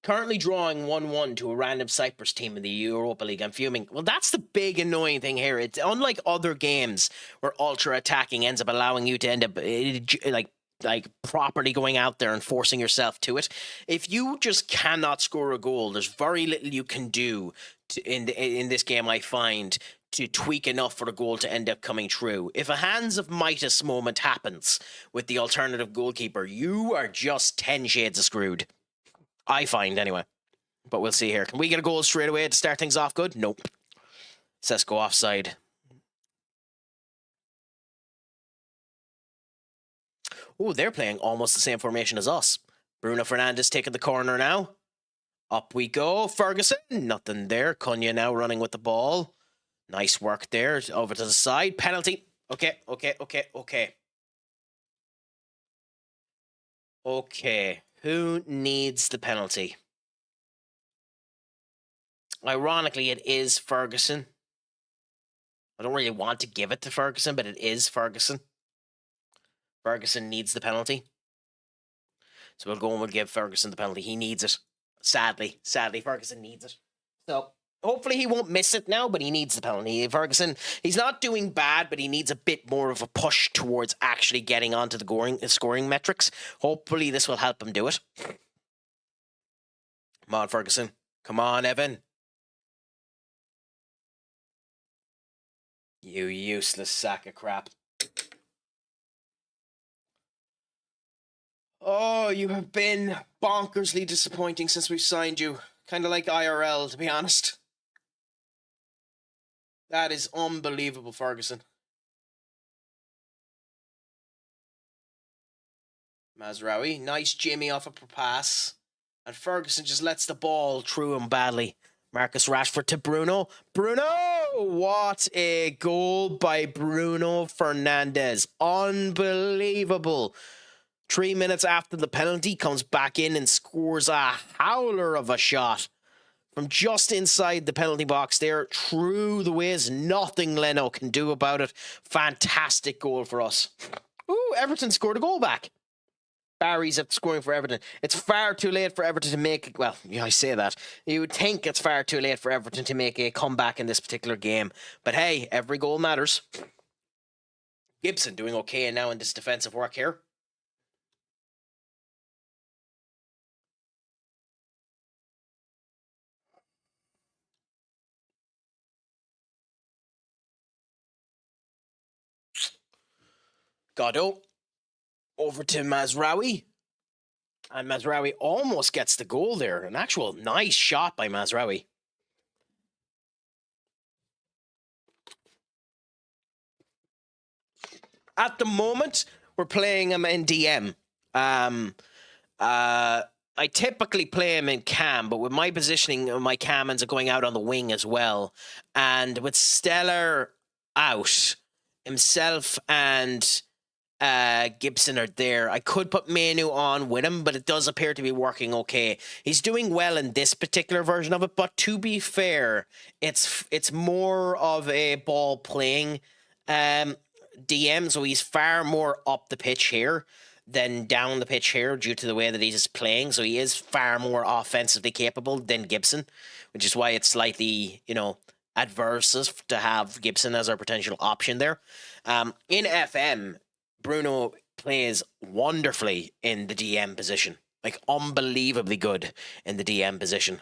Currently drawing 1-1 to a random Cyprus team in the Europa League. I'm fuming. Well, that's the big annoying thing here. It's unlike other games where ultra attacking ends up allowing you to end up like properly going out there and forcing yourself to it. If you just cannot score a goal, there's very little you can do in this game, I find, to tweak enough for the goal to end up coming true. If a Hands of Midas moment happens with the alternative goalkeeper, you are just 10 shades of screwed. I find, anyway. But we'll see here. Can we get a goal straight away to start things off good? Nope. Says go offside. Oh, they're playing almost the same formation as us. Bruno Fernandes taking the corner now. Up we go. Ferguson. Nothing there. Cunha now running with the ball. Nice work there. Over to the side. Penalty. Okay. Okay. Who needs the penalty? Ironically, it is Ferguson. I don't really want to give it to Ferguson, but it is Ferguson. Ferguson needs the penalty. So we'll go and we'll give Ferguson the penalty. He needs it. Sadly, Ferguson needs it. So hopefully he won't miss it now, but he needs the penalty. Ferguson, he's not doing bad, but he needs a bit more of a push towards actually getting onto the scoring metrics. Hopefully this will help him do it. Come on, Ferguson. Come on, Evan. You useless sack of crap. Oh, you have been bonkersly disappointing since we've signed you. Kind of like IRL, to be honest. That is unbelievable, Ferguson. Mazraoui, nice Jimmy off a pass. And Ferguson just lets the ball through him badly. Marcus Rashford to Bruno. Bruno! What a goal by Bruno Fernandes. Unbelievable. 3 minutes after the penalty, comes back in and scores a howler of a shot from just inside the penalty box there, through the ways. Nothing Leno can do about it. Fantastic goal for us. Ooh, Everton scored a goal back. Barry's up scoring for Everton. It's far too late for Everton to make... Well, yeah, I say that. You would think it's far too late for Everton to make a comeback in this particular game. But hey, every goal matters. Gibson doing okay now in this defensive work here. Godot over to Mazraoui. And Mazraoui almost gets the goal there. An actual nice shot by Mazraoui. At the moment, we're playing him in DM. I typically play him in cam, but with my positioning, my cam ends up going out on the wing as well. And with Stellar out, himself and Gibson are there. I could put Manu on with him, but it does appear to be working okay. He's doing well in this particular version of it, but to be fair, it's more of a ball playing DM, so he's far more up the pitch here than down the pitch here due to the way that he's playing. So he is far more offensively capable than Gibson, which is why it's slightly, adverse to have Gibson as our potential option there. In FM, Bruno plays wonderfully in the DM position, like unbelievably good in the DM position.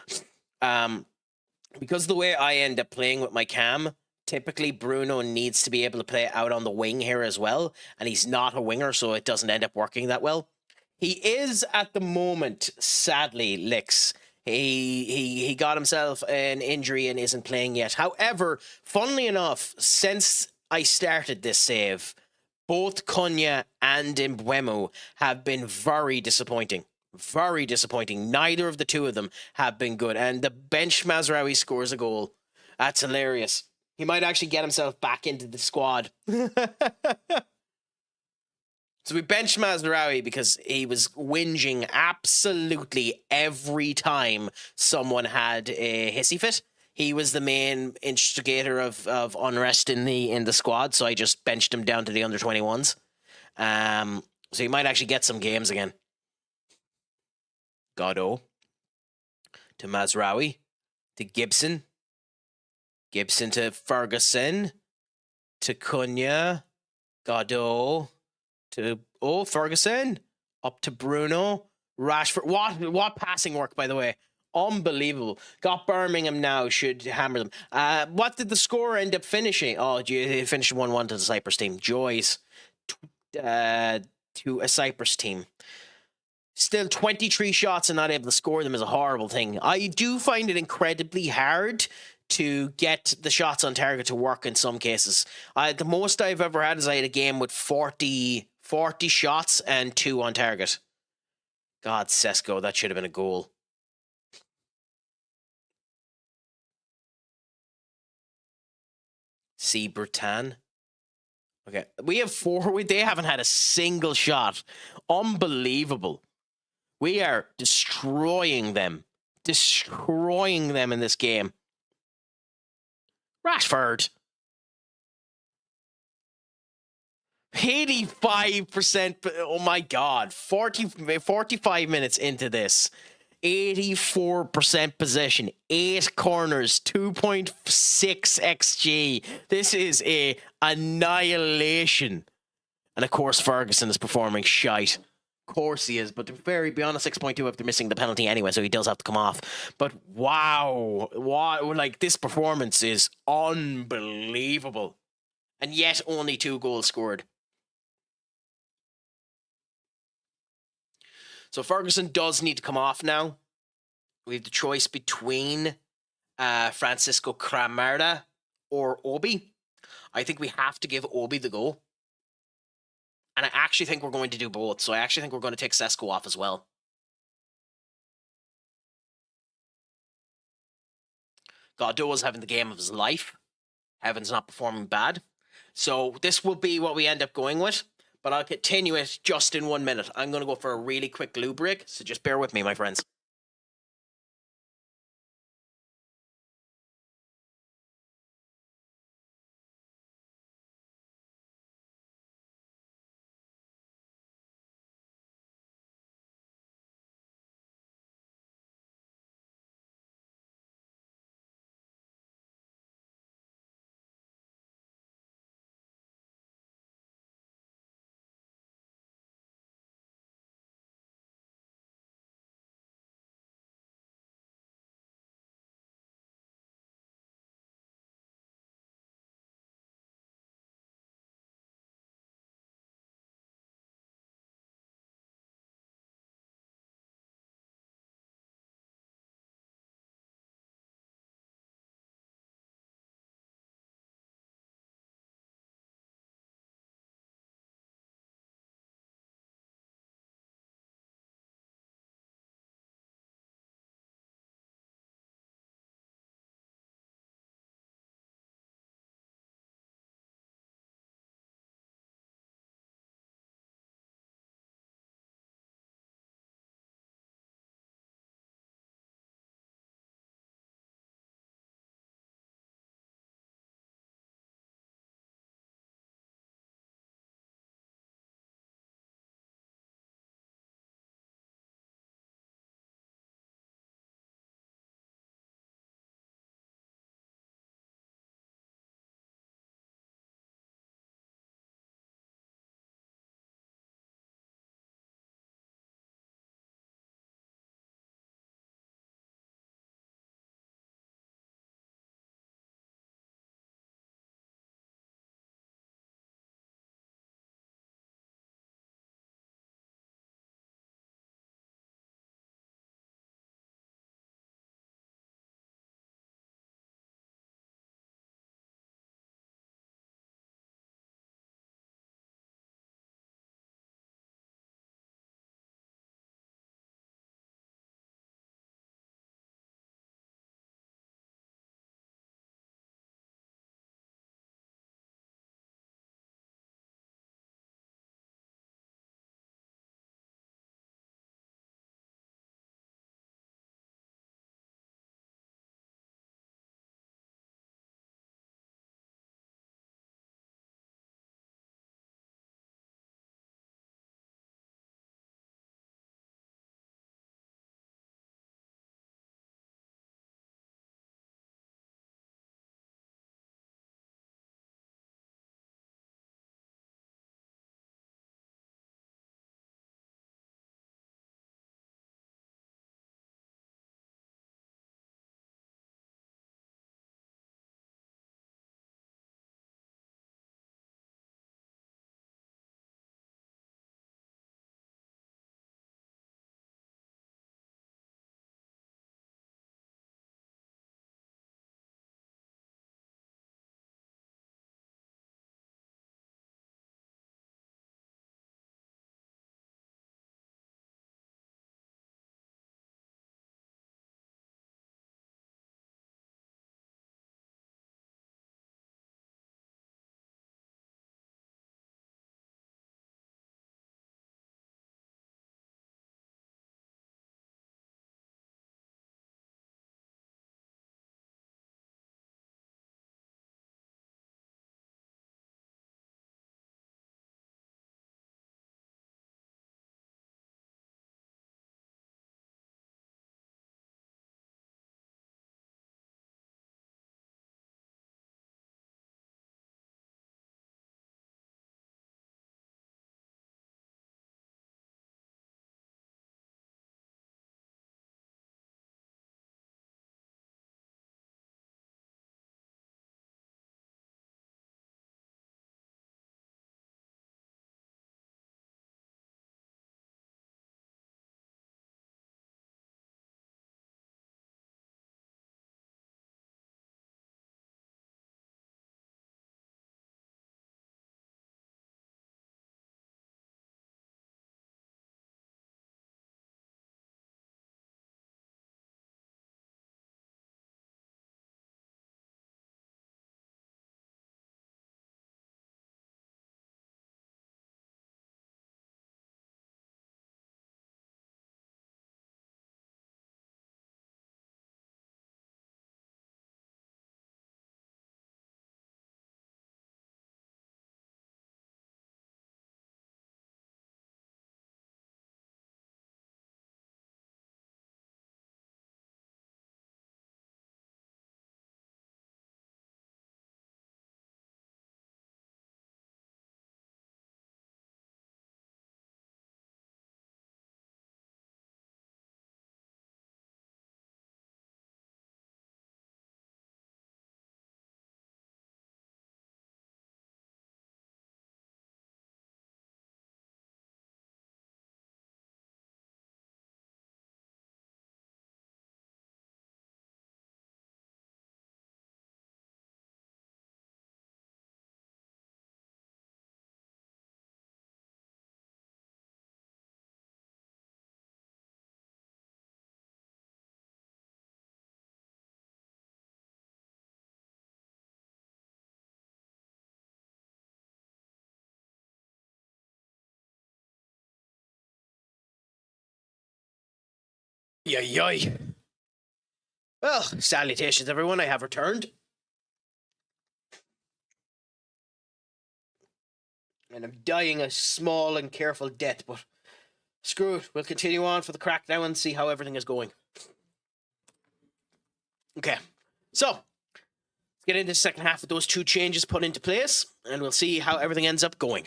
Because the way I end up playing with my cam, typically Bruno needs to be able to play out on the wing here as well, and he's not a winger, so it doesn't end up working that well. He is at the moment, sadly, Licks. He got himself an injury and isn't playing yet. However, funnily enough, since I started this save, both Cunha and Mbeumo have been very disappointing. Very disappointing. Neither of the two of them have been good. And the bench Mazraoui scores a goal. That's hilarious. He might actually get himself back into the squad. So we benched Mazraoui because he was whinging absolutely every time someone had a hissy fit. he was the main instigator of unrest in the squad, so I just benched him down to the under 21s. So he might actually get some games again. Godot to Mazraoui to Gibson. Gibson to Ferguson to Cunha. Godot to Ferguson up to Bruno. Rashford. What passing work, by the way. Unbelievable. Got Birmingham now, should hammer them. What did the score end up finishing? Oh, it finished 1-1 to the Cyprus team. Joys to a Cyprus team. Still 23 shots and not able to score them is a horrible thing. I do find it incredibly hard to get the shots on target to work in some cases. The most I've ever had is I had a game with 40 shots and 2 on target. God, Sesko, that should have been a goal. C. Bertan. Okay, we have 4. They haven't had a single shot. Unbelievable. We are destroying them. Destroying them in this game. Rashford. 85%. Oh my God. 45 minutes into this. 84% possession. 8 corners. 2.6 XG. This is a annihilation. And of course, Ferguson is performing shite. Of course he is, but to be honest, 6.2 after missing the penalty anyway, so he does have to come off. But wow, like this performance is unbelievable. And yet only 2 goals scored. So Ferguson does need to come off now. We have the choice between Francisco Cramarda or Obi. I think we have to give Obi the go. And I actually think we're going to do both. So I actually think we're going to take Sesko off as well. Godot is having the game of his life. Heaven's not performing bad. So this will be what we end up going with. But I'll continue it just in 1 minute. I'm going to go for a really quick loo break. So just bear with me, my friends. Yay, yay. Well, salutations, everyone. I have returned. And I'm dying a small and careful death, but screw it. We'll continue on for the crack now and see how everything is going. Okay, so let's get into the second half with those two changes put into place, and we'll see how everything ends up going.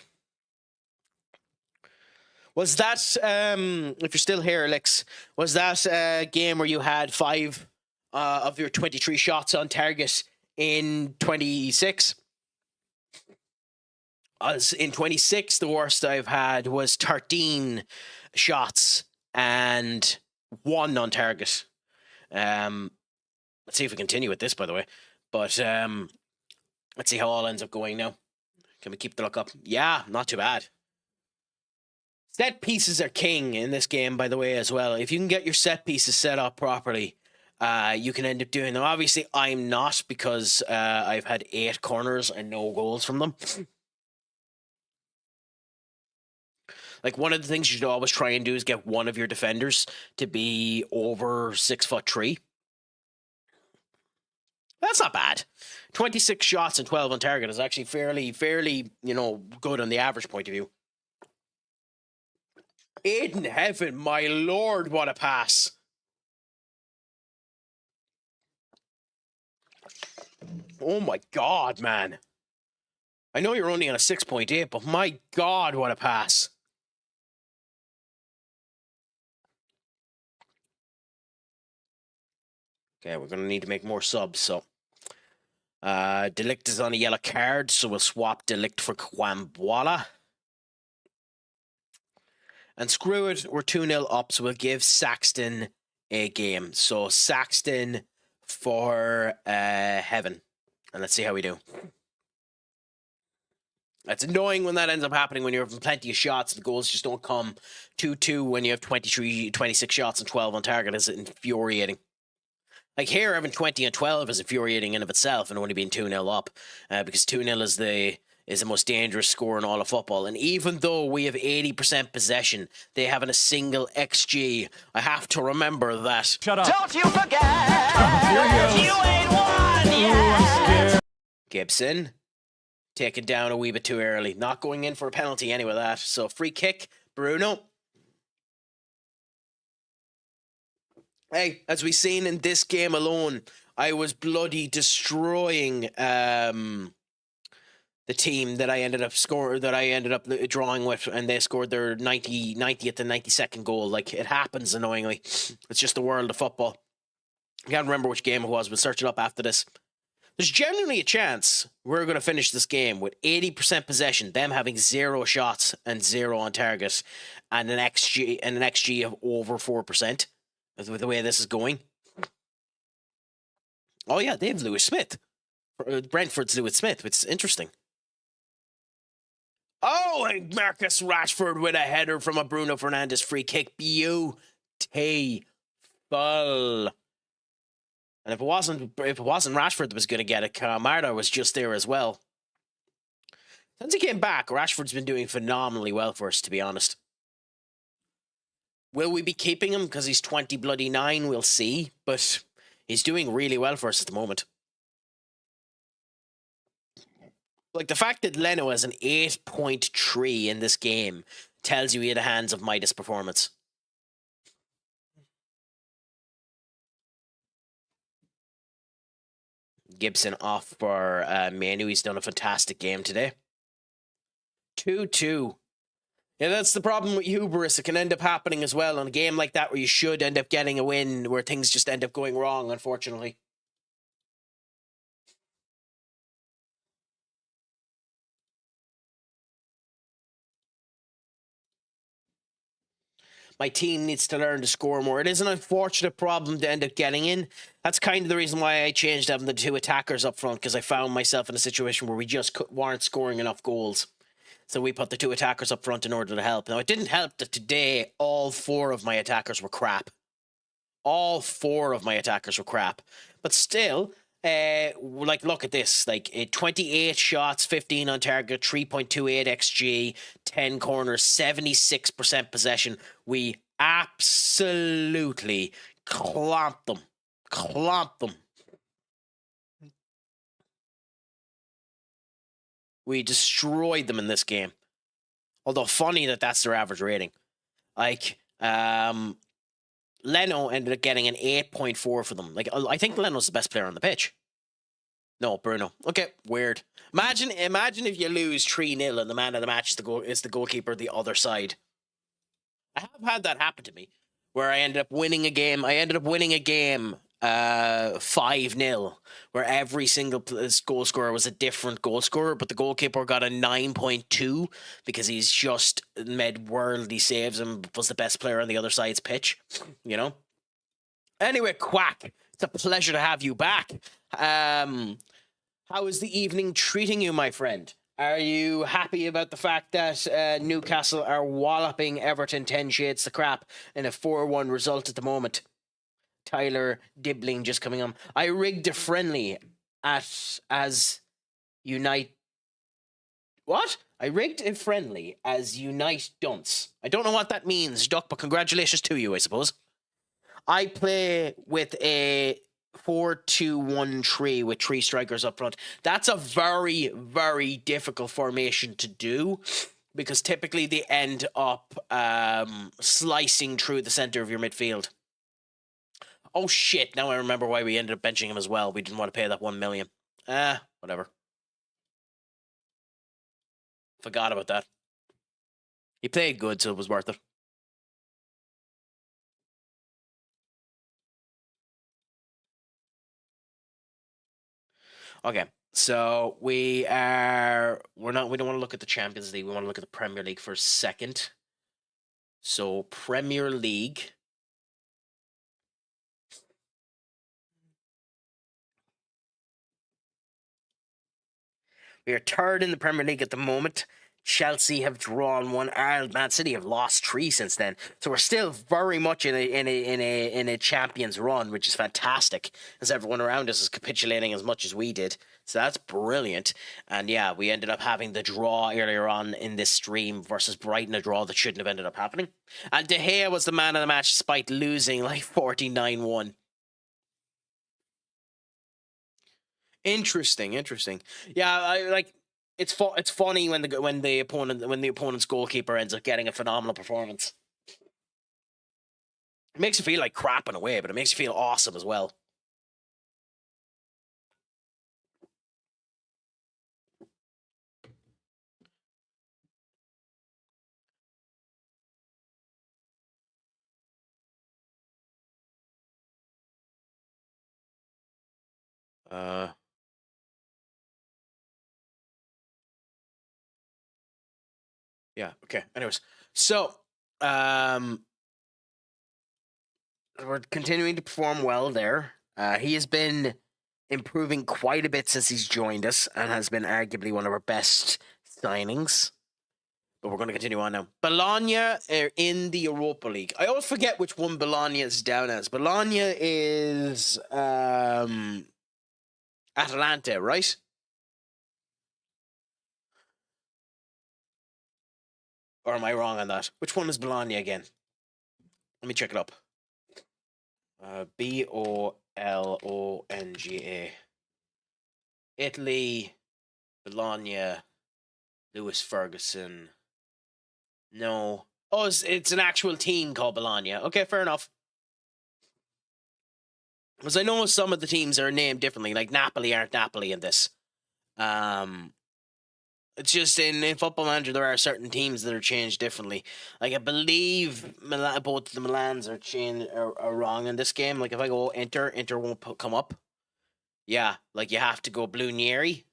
Was that, if you're still here, Alex, was that a game where you had 5 of your 23 shots on target in 26? As in 26, the worst I've had was 13 shots and 1 on target. Let's see if we continue with this, by the way. But let's see how all ends up going now. Can we keep the luck up? Yeah, not too bad. Set pieces are king in this game, by the way, as well. If you can get your set pieces set up properly, you can end up doing them. Obviously, I'm not, because I've had 8 corners and no goals from them. Like, one of the things you should always try and do is get one of your defenders to be over 6'3". That's not bad. 26 shots and 12 on target is actually fairly, good on the average point of view. In heaven, my lord, what a pass. Oh my God, man. I know you're only on a 6.8, but my God, what a pass. Okay, we're going to need to make more subs, so. Delict is on a yellow card, so we'll swap Delict for Kwambwala. And screw it, we're 2-0 up, so we'll give Saxton a game. So Saxton for Heaven. And let's see how we do. That's annoying when that ends up happening, when you're having plenty of shots. The goals just don't come 2-2 when you have 26 shots and 12 on target. It's infuriating. Like here, having 20 and 12 is infuriating in of itself, and only being 2-0 up. Because 2-0 is the most dangerous score in all of football. And even though we have 80% possession, they haven't a single XG. I have to remember that. Shut up. Don't you forget, you ain't won yet. Gibson, taken down a wee bit too early. Not going in for a penalty anyway, that. So free kick, Bruno. Hey, as we've seen in this game alone, I was bloody destroying the team that I ended up drawing with, and they scored their 90th and 92nd goal. Like, it happens, annoyingly. It's just the world of football. I can't remember which game it was. We'll search it up after this. There's genuinely a chance we're going to finish this game with 80% possession, them having 0 shots and 0 on target, and an XG of over 4%, with the way this is going. Oh yeah, they have Lewis Smith. Brentford's Lewis Smith, which is interesting. Oh, and Marcus Rashford with a header from a Bruno Fernandes free kick. Beautiful. And if it wasn't Rashford that was going to get it, Marta was just there as well. Since he came back, Rashford's been doing phenomenally well for us, to be honest. Will we be keeping him because he's 20 We'll see, but he's doing really well for us at the moment. Like, the fact that Leno has an 8.3 in this game tells you he had the hands of Midas performance. Gibson off for Manu. He's done a fantastic game today. 2-2. Yeah, that's the problem with hubris. It can end up happening as well on a game like that where you should end up getting a win, where things just end up going wrong, unfortunately. My team needs to learn to score more. It is an unfortunate problem to end up getting in. That's kind of the reason why I changed having the 2 attackers up front, because I found myself in a situation where we just weren't scoring enough goals. So we put the 2 attackers up front in order to help. Now, it didn't help that today all 4 of my attackers were crap. All 4 of my attackers were crap. But still, like, look at this. Like, 28 shots, 15 on target, 3.28 XG, 10 corners, 76% possession. We absolutely clomped them. Clomped them. We destroyed them in this game. Although funny that that's their average rating. Like, Leno ended up getting an 8.4 for them. Like, I think Leno's the best player on the pitch. No, Bruno. Okay, weird. Imagine if you lose 3-0 and the man of the match is the goalkeeper the other side. I have had that happen to me, where I ended up winning a game. 5-0, where every single goal scorer was a different goal scorer, but the goalkeeper got a 9.2 because he's just made worldly saves and was the best player on the other side's pitch, you know? Anyway, Quack, it's a pleasure to have you back. How is the evening treating you, my friend? Are you happy about the fact that Newcastle are walloping Everton 10 shades to crap in a 4-1 result at the moment? Tyler Dibbling just coming on. I rigged a friendly as Unite. What? I rigged a friendly as Unite Dunce. I don't know what that means, Duck, but congratulations to you, I suppose. I play with a 4-2-1-3 with 3 strikers up front. That's a very, very difficult formation to do because typically they end up slicing through the center of your midfield. Oh shit, now I remember why we ended up benching him as well. We didn't want to pay that 1 million. Whatever. Forgot about that. He played good, so it was worth it. Okay, so we don't want to look at the Champions League. We want to look at the Premier League for a second. So Premier League. We are third in the Premier League at the moment. Chelsea have drawn 1. Man City have lost 3 since then. So we're still very much in a Champions run, which is fantastic, as everyone around us is capitulating as much as we did. So that's brilliant. And yeah, we ended up having the draw earlier on in this stream versus Brighton, a draw that shouldn't have ended up happening. And De Gea was the man of the match despite losing like 49-1. Interesting. Yeah, it's funny when the opponent's goalkeeper ends up getting a phenomenal performance. It makes you feel like crap in a way, but it makes you feel awesome as well. Yeah, okay. Anyways, so we're continuing to perform well there. He has been improving quite a bit since he's joined us and has been arguably one of our best signings. But we're going to continue on now. Bologna are in the Europa League. I always forget which one Bologna is down as. Bologna is Atalanta, right? Or am I wrong on that? Which one is Bologna again? Let me check it up. Bolonga. Italy, Bologna, Lewis Ferguson. No. Oh, it's an actual team called Bologna. Okay, fair enough. Because I know some of the teams are named differently, like Napoli aren't Napoli in this. It's just in Football Manager there are certain teams that are changed differently. Like I believe both the Milans are wrong in this game. Like if I go Inter won't come up. Yeah, like you have to go Blunieri.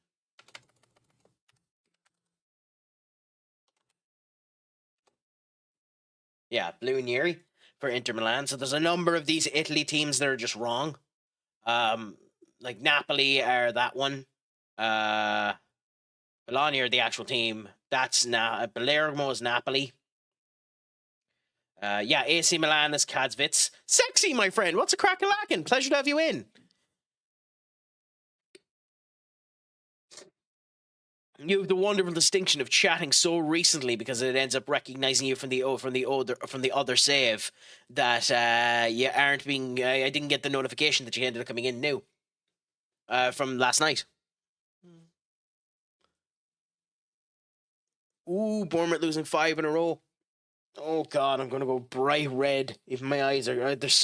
Yeah, Blunieri for Inter Milan. So there's a number of these Italy teams that are just wrong. Like Napoli are that one. Bologna are the actual team. That's Palermo is Napoli. Yeah, AC Milan is Katowice. Sexy, my friend. What's a crack-a-lackin'? Pleasure to have you in. You have the wonderful distinction of chatting so recently because it ends up recognizing you from the other save that you aren't being. I didn't get the notification that you ended up coming in new from last night. Ooh, Bournemouth losing 5 in a row. Oh God, I'm gonna go bright red if my eyes are. There's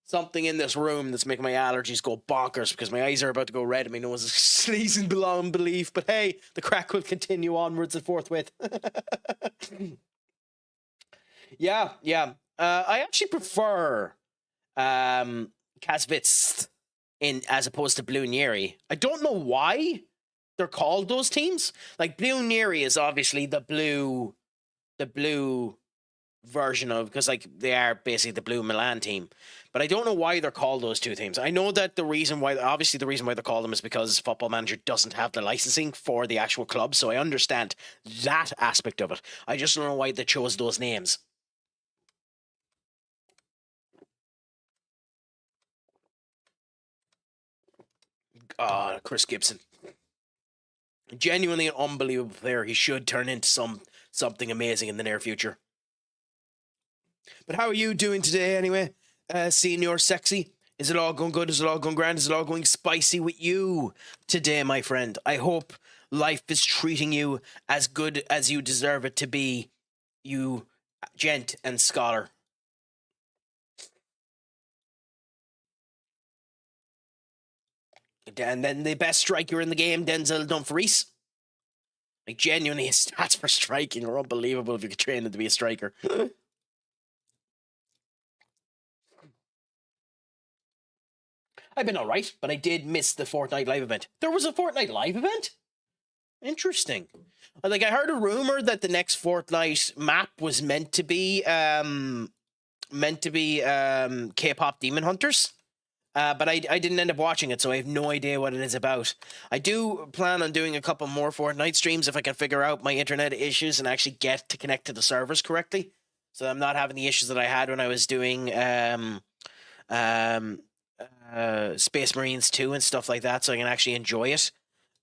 something in this room that's making my allergies go bonkers because my eyes are about to go red and my nose is sneezing beyond belief. But hey, the crack will continue onwards and forthwith. Yeah. I actually prefer Kazvitz in as opposed to Blue Neri. I don't know why they're called those teams. Like Blue Neri is obviously the blue version of, because like they are basically the Blue Milan team, but I don't know why they're called those two teams. I know that the reason why they're called them is because Football Manager doesn't have the licensing for the actual club, so I understand that aspect of it. I just don't know why they chose those names. Chris Gibson, genuinely an unbelievable player. He should turn into something amazing in the near future. But how are you doing today anyway, Senior Sexy? Is it all going good? Is it all going grand? Is it all going spicy with you today, my friend? I hope life is treating you as good as you deserve it to be, you gent and scholar. And then the best striker in the game, Denzel Dumfries. Like, genuinely, his stats for striking are unbelievable if you could train him to be a striker. I've been alright, but I did miss the Fortnite live event. There was a Fortnite live event? Interesting. Like, I heard a rumor that the next Fortnite map was meant to be K-pop Demon Hunters. But I didn't end up watching it, so I have no idea what it is about. I do plan on doing a couple more Fortnite streams if I can figure out my internet issues and actually get to connect to the servers correctly, so I'm not having the issues that I had when I was doing Space Marines 2 and stuff like that, so I can actually enjoy it.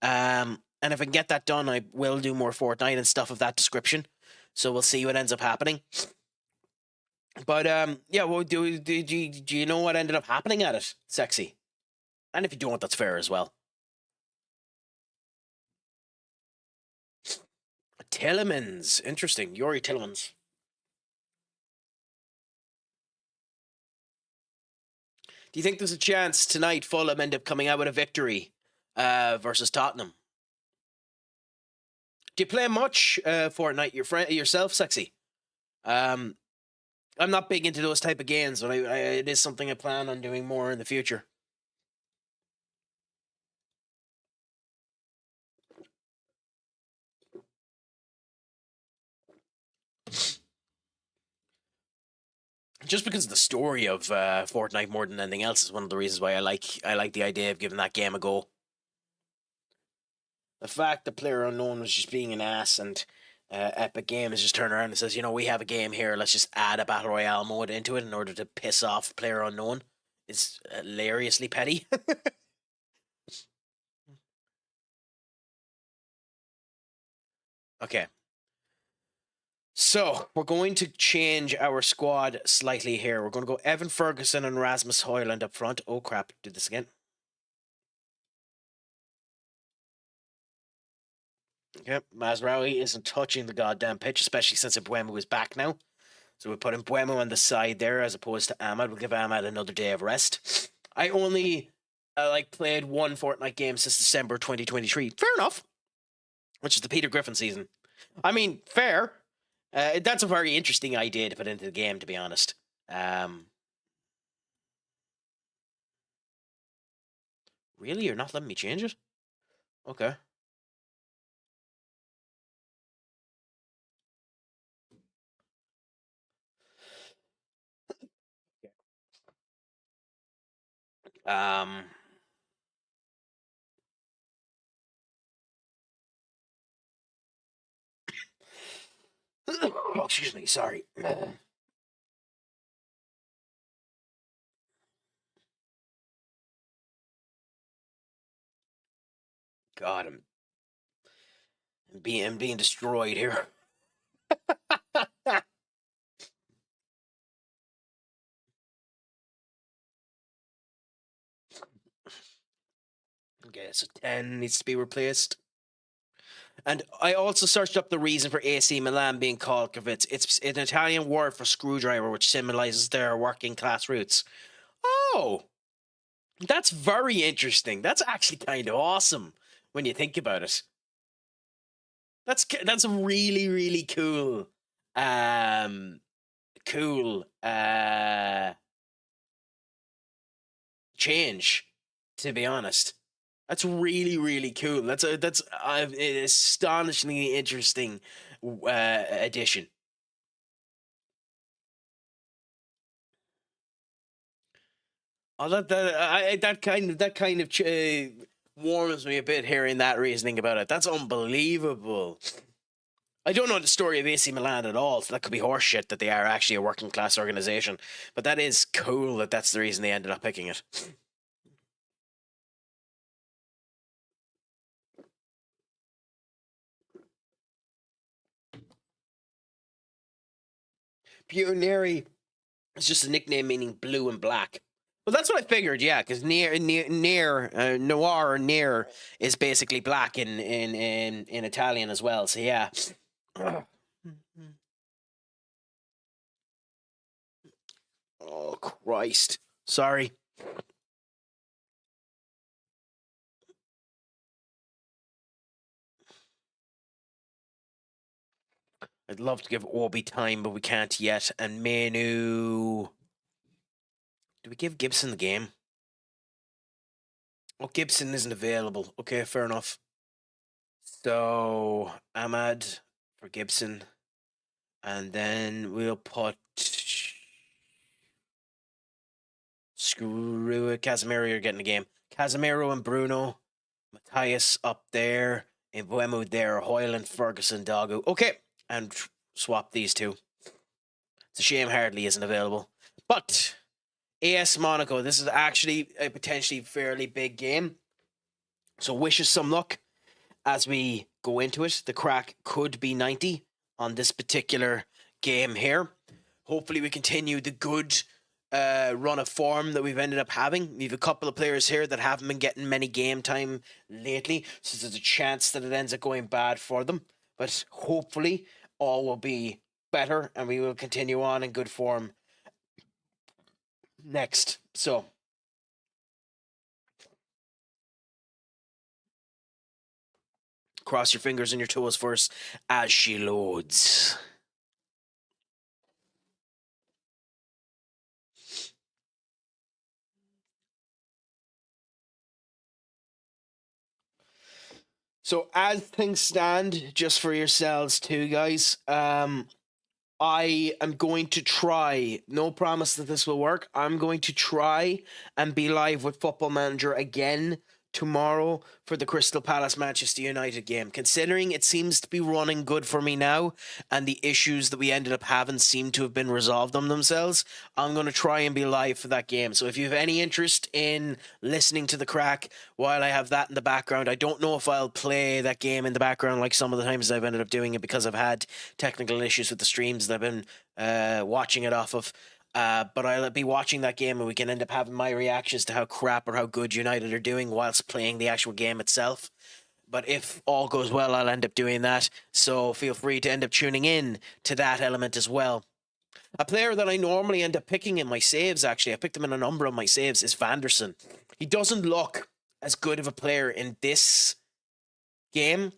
And if I can get that done, I will do more Fortnite and stuff of that description. So we'll see what ends up happening. But yeah, well, do you know what ended up happening at it, Sexy? And if you don't, that's fair as well. Tillemans, interesting. Yuri Tillemans. Do you think there's a chance tonight Fulham end up coming out with a victory versus Tottenham? Do you play much Fortnite yourself, Sexy? I'm not big into those type of games, but it is something I plan on doing more in the future. Just because of the story of Fortnite more than anything else is one of the reasons why I like the idea of giving that game a go. The fact that PlayerUnknown was just being an ass and Epic Games just turned around and says, you know, we have a game here, let's just add a Battle Royale mode into it in order to piss off PlayerUnknown is hilariously petty. Okay. So, we're going to change our squad slightly here. We're going to go Evan Ferguson and Rasmus Højlund up front. Oh crap, do this again. Okay, Mazraoui isn't touching the goddamn pitch, especially since Mbeumo is back now. So we put Mbeumo on the side there as opposed to Ahmad. We'll give Ahmad another day of rest. I only played one Fortnite game since December 2023. Fair enough. Which is the Peter Griffin season. I mean, fair. That's a very interesting idea to put into the game, to be honest. Really? You're not letting me change it? Okay. Oh, excuse me, sorry. God, being destroyed here. Okay, so 10 needs to be replaced. And I also searched up the reason for AC Milan being called Kavitz. It's an Italian word for screwdriver, which symbolizes their working class roots. Oh, that's very interesting. That's actually kind of awesome when you think about it. That's a really, really cool cool change, to be honest. That's really, really cool. That's an astonishingly interesting addition. Oh, that kind of warms me a bit hearing that reasoning about it. That's unbelievable. I don't know the story of AC Milan at all, so that could be horseshit that they are actually a working class organization. But that is cool that that's the reason they ended up picking it. Pioneri is just a nickname meaning blue and black. Well, that's what I figured, yeah, because noir or near is basically black in Italian as well. So yeah. Oh Christ! Sorry. I'd love to give Obi time, but we can't yet. And Manu. Do we give Gibson the game? Oh, Gibson isn't available. Okay, fair enough. So, Ahmad for Gibson. And then we'll put... Screw it. Casemiro, you're getting the game. Casemiro and Bruno. Matthias up there. Mbuemo there. Hoyland, Ferguson, Dagu. Okay. And swap these two. It's a shame Hardley isn't available. But... AS Monaco, this is actually a potentially fairly big game. So wish us some luck as we go into it. The crack could be 90 on this particular game here. Hopefully we continue the good run of form that we've ended up having. We have a couple of players here that haven't been getting many game time lately, so there's a chance that it ends up going bad for them. But hopefully all will be better and we will continue on in good form next. So cross your fingers and your toes first as she loads. So as things stand, just for yourselves too, guys, I am going to try, no promise that this will work, I'm going to try and be live with Football Manager again tomorrow for the Crystal Palace Manchester United game. Considering it seems to be running good for me now and the issues that we ended up having seem to have been resolved on themselves, I'm going to try and be live for that game. So if you have any interest in listening to the crack while I have that in the background, I don't know if I'll play that game in the background like some of the times I've ended up doing it because I've had technical issues with the streams that I've been watching it off of. But I'll be watching that game and we can end up having my reactions to how crap or how good United are doing whilst playing the actual game itself. But if all goes well, I'll end up doing that. So feel free to end up tuning in to that element as well. A player that I normally end up picking in my saves, actually, I picked him in a number of my saves, is Vanderson. He doesn't look as good of a player in this game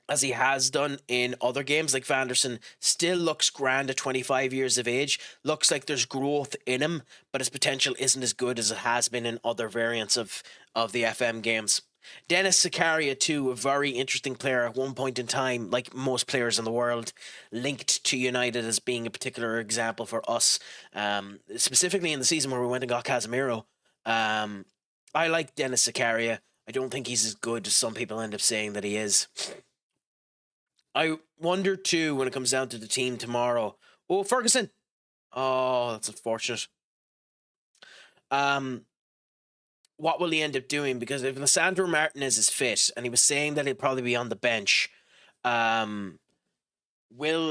as he has done in other games. Like Vanderson still looks grand at 25 years of age, looks like there's growth in him, but his potential isn't as good as it has been in other variants of the FM games. Dennis Zakaria too, a very interesting player at one point in time, like most players in the world, linked to United as being a particular example for us, specifically in the season where we went and got Casemiro. I like Dennis Zakaria. I don't think he's as good as some people end up saying that he is. I wonder too when it comes down to the team tomorrow. Oh, Ferguson. Oh, that's unfortunate. What will he end up doing? Because if Lissandro Martinez is fit, and he was saying that he'll probably be on the bench, Will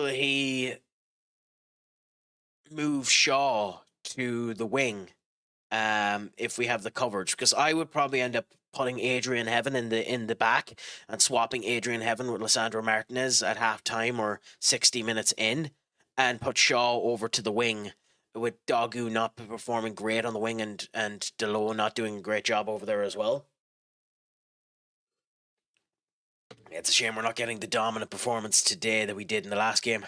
he move Shaw to the wing if we have the coverage? Because I would probably end up putting Adrian Heaven in the back and swapping Adrian Heaven with Lisandro Martinez at halftime or 60 minutes in, and put Shaw over to the wing, with Dogu not performing great on the wing and Delo not doing a great job over there as well. It's a shame we're not getting the dominant performance today that we did in the last game.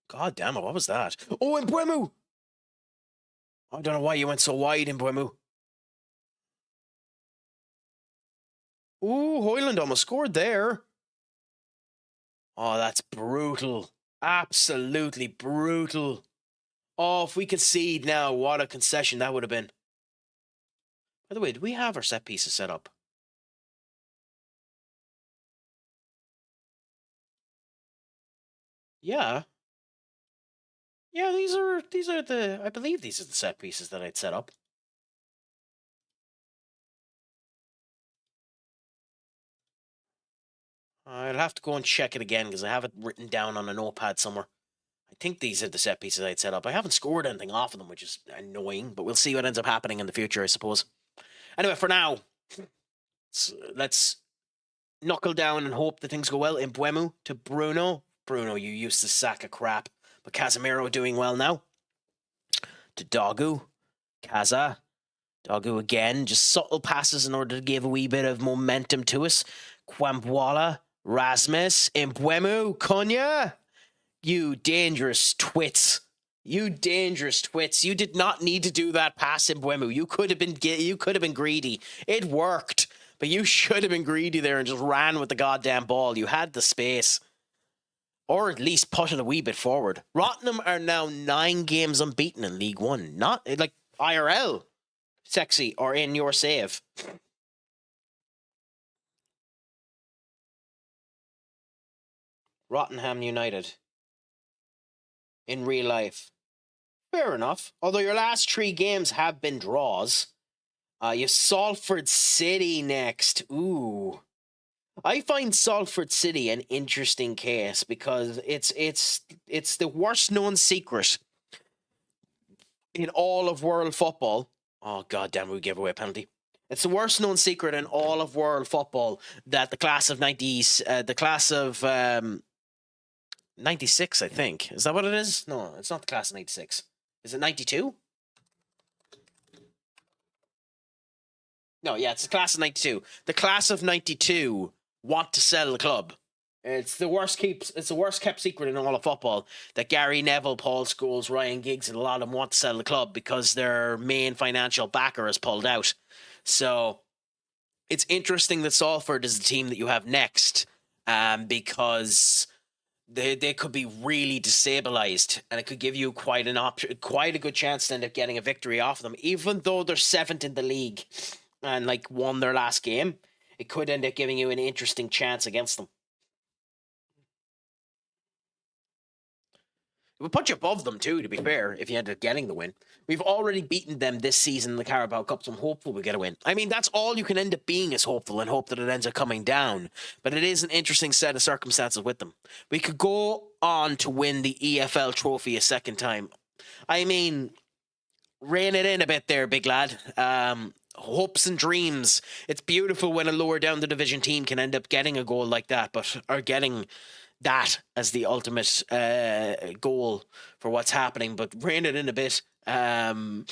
God damn it, what was that? Oh, Mbeumo! I don't know why you went so wide, Mbeumo. Ooh, Hoyland almost scored there. Oh, that's brutal. Absolutely brutal. Oh, if we concede now, what a concession that would have been. By the way, do we have our set pieces set up? Yeah. Yeah, these are the, I believe these are the set pieces that I'd set up. I'll have to go and check it again because I have it written down on a notepad somewhere. I think these are the set pieces I'd set up. I haven't scored anything off of them, which is annoying, but we'll see what ends up happening in the future, I suppose. Anyway, for now, let's knuckle down and hope that things go well. Mbeumo to Bruno. Bruno, you used to sack of crap. But Casemiro doing well now. To Dogu. Kaza. Dogu again. Just subtle passes in order to give a wee bit of momentum to us. Kwambwala. Rasmus. Mbeumo. Cunha. You dangerous twits. You dangerous twits. You did not need to do that pass, Mbeumo. You could have been greedy. It worked. But you should have been greedy there and just ran with the goddamn ball. You had the space. Or at least put it a wee bit forward. Rotherham are now 9 games unbeaten in League One. Not like IRL. Sexy or in your save. Rotherham United. In real life. Fair enough. Although your last 3 games have been draws. You have Salford City next. Ooh. I find Salford City an interesting case because it's the worst known secret in all of world football. Oh god damn, we gave away a penalty. It's the worst known secret in all of world football that the class of 96, I think. Is that what it is? No, it's not the class of 96. Is it 92? No, yeah, it's the class of 92. The class of 92 want to sell the club. It's the worst kept secret in all of football that Gary Neville, Paul Scholes, Ryan Giggs, and a lot of them want to sell the club because their main financial backer has pulled out. So it's interesting that Salford is the team that you have next, because they could be really destabilized, and it could give you quite a good chance to end up getting a victory off them, even though they're 7th in the league and like won their last game. It could end up giving you an interesting chance against them. It would put you above them too, to be fair, if you ended up getting the win. We've already beaten them this season in the Carabao Cup, so I'm hopeful we get a win. I mean, that's all you can end up being, is hopeful, and hope that it ends up coming down. But it is an interesting set of circumstances with them. We could go on to win the EFL trophy a second time. I mean, rein it in a bit there, big lad. Hopes and dreams. It's beautiful when a lower down the division team can end up getting a goal like that, or getting that as the ultimate goal for what's happening. But rein it in a bit. You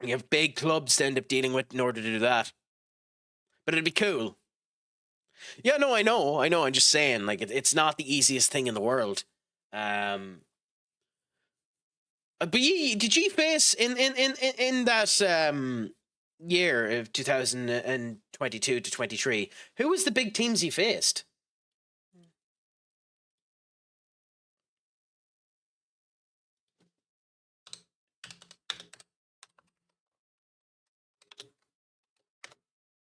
have big clubs to end up dealing with in order to do that. But it'd be cool. Yeah, no, I know. I'm just saying, like, it's not the easiest thing in the world. But did you face in that year of 2022 to 23, who was the big teams you faced?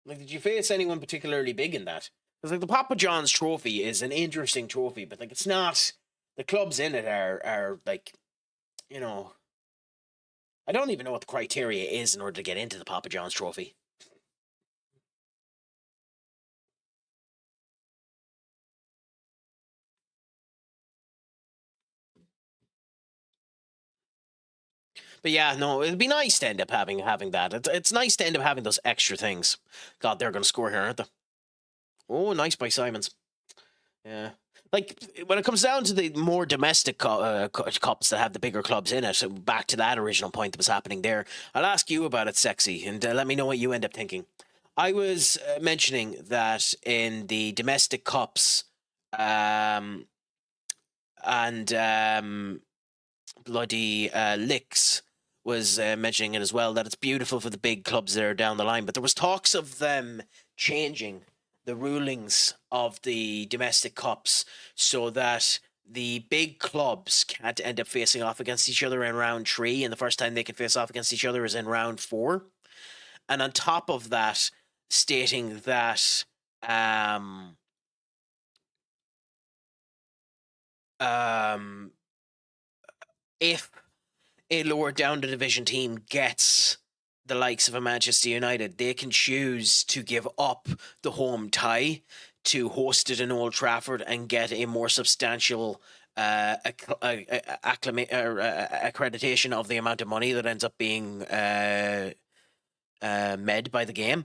Like, did you face anyone particularly big in that? Because like the Papa John's trophy is an interesting trophy, but like it's not. The clubs in it are like, you know, I don't even know what the criteria is in order to get into the Papa John's trophy. But yeah, no, it'd be nice to end up having that. It's nice to end up having those extra things. God, they're going to score here, aren't they? Oh, nice by Simons. Yeah. Like, when it comes down to the more domestic cups that have the bigger clubs in it, back to that original point that was happening there, I'll ask you about it, Sexy, and let me know what you end up thinking. I was mentioning that in the domestic cups, and bloody Licks was mentioning it as well, that it's beautiful for the big clubs that are down the line, but there was talks of them changing the rulings of the domestic cups so that the big clubs can't end up facing off against each other in round 3, and the first time they can face off against each other is in round 4. And on top of that, stating that if a lower down the division team gets the likes of a Manchester United, they can choose to give up the home tie to host it in Old Trafford and get a more substantial accreditation of the amount of money that ends up being made by the game.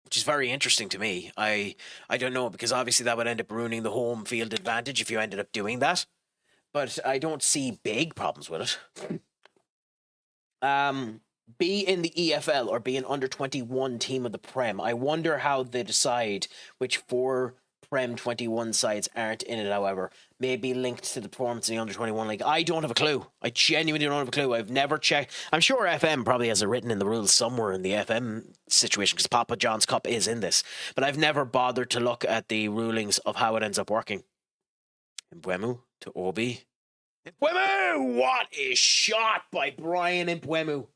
Which is very interesting to me. I don't know, because obviously that would end up ruining the home field advantage if you ended up doing that. But I don't see big problems with it. Be in the EFL or be an under-21 team of the Prem. I wonder how they decide which 4 Prem 21 sides aren't in it, however. Maybe linked to the performance in the under-21 league. I don't have a clue. I genuinely don't have a clue. I've never checked. I'm sure FM probably has it written in the rules somewhere in the FM situation, because Papa John's Cup is in this. But I've never bothered to look at the rulings of how it ends up working. Mbeumo to Obi. Mbeumo! What a shot by Brian Mbeumo.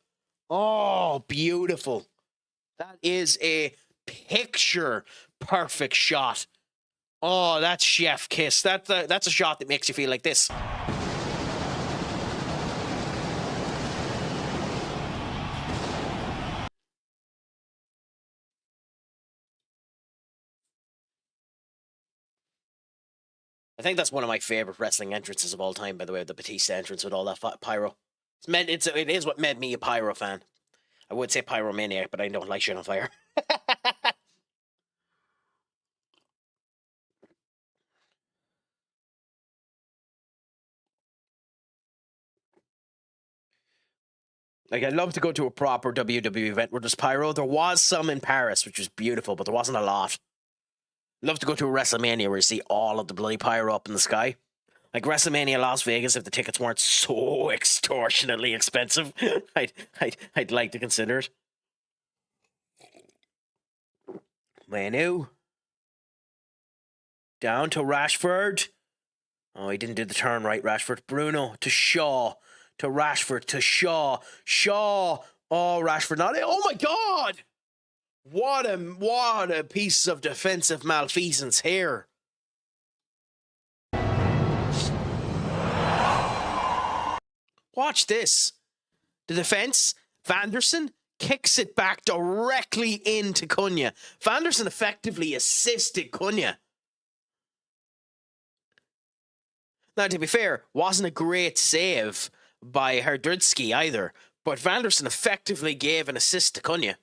Oh, beautiful. That is a picture perfect shot. Oh, that's chef kiss. That's a shot that makes you feel like this. I think that's one of my favorite wrestling entrances of all time, by the way, the Batista entrance with all that pyro. It is what made me a pyro fan. I would say pyromaniac, but I don't like shit on fire. Like, I'd love to go to a proper WWE event where there's pyro. There was some in Paris, which was beautiful, but there wasn't a lot. Love to go to a WrestleMania where you see all of the bloody pyro up in the sky. Like WrestleMania Las Vegas, if the tickets weren't so extortionately expensive, I'd like to consider it. Manu. Down to Rashford. Oh, he didn't do the turn right, Rashford. Bruno to Shaw. To Rashford to Shaw. Shaw. Oh, Rashford not it. Oh my God! What a piece of defensive malfeasance here. Watch this. The defense, Vanderson kicks it back directly into Cunha. Vanderson effectively assisted Cunha. Now, to be fair, wasn't a great save by Herdritsky either, but Vanderson effectively gave an assist to Cunha.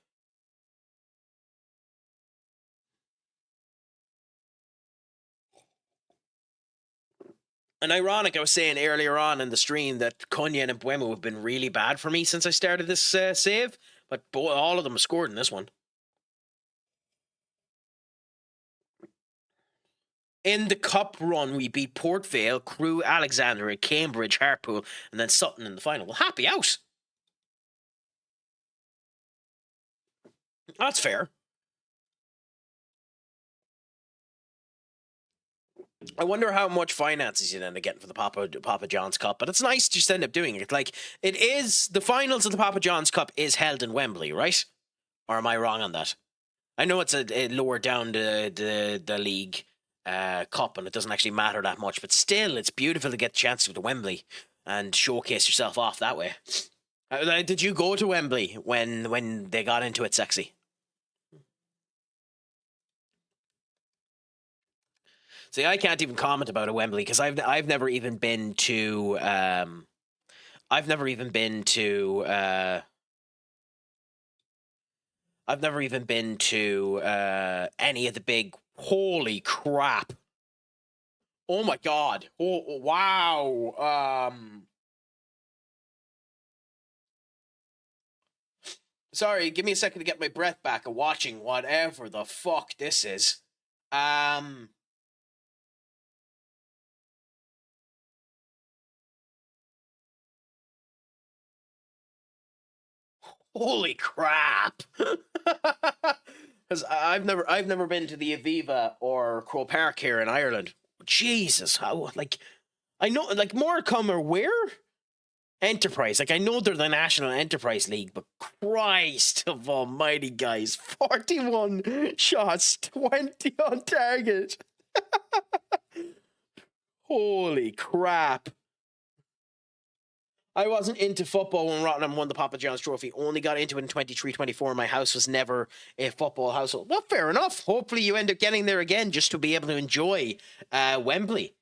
And ironic, I was saying earlier on in the stream that Cunha and Mbeumo have been really bad for me since I started this save, but all of them have scored in this one. In the cup run, we beat Port Vale, Crewe, Alexandria, Cambridge, Hartlepool, and then Sutton in the final. Well, happy out. That's fair. I wonder how much finances you'd end up getting for the Papa John's Cup, but it's nice to just end up doing it. Like, it is, the finals of the Papa John's Cup is held in Wembley, right? Or am I wrong on that? I know it's a lower down the league cup, and it doesn't actually matter that much, but still, it's beautiful to get the chance to go to Wembley and showcase yourself off that way. Did you go to Wembley when they got into it, Sexy? See, I can't even comment about a Wembley because I've never even been to I've never even been to any of the big. Holy crap! Oh my god! Oh wow! Sorry, give me a second to get my breath back of watching whatever the fuck this is. Holy crap! Because I've never been to the Aviva or Crow Park here in Ireland. Jesus, how I know Morecambe are where? Enterprise. Like I know they're the National Enterprise League, but Christ of Almighty, guys, 41 shots, 20 on target. Holy crap! I wasn't into football when Rotherham won the Papa John's Trophy. Only got into it in 23-24. My house was never a football household. Well, fair enough. Hopefully you end up getting there again just to be able to enjoy Wembley.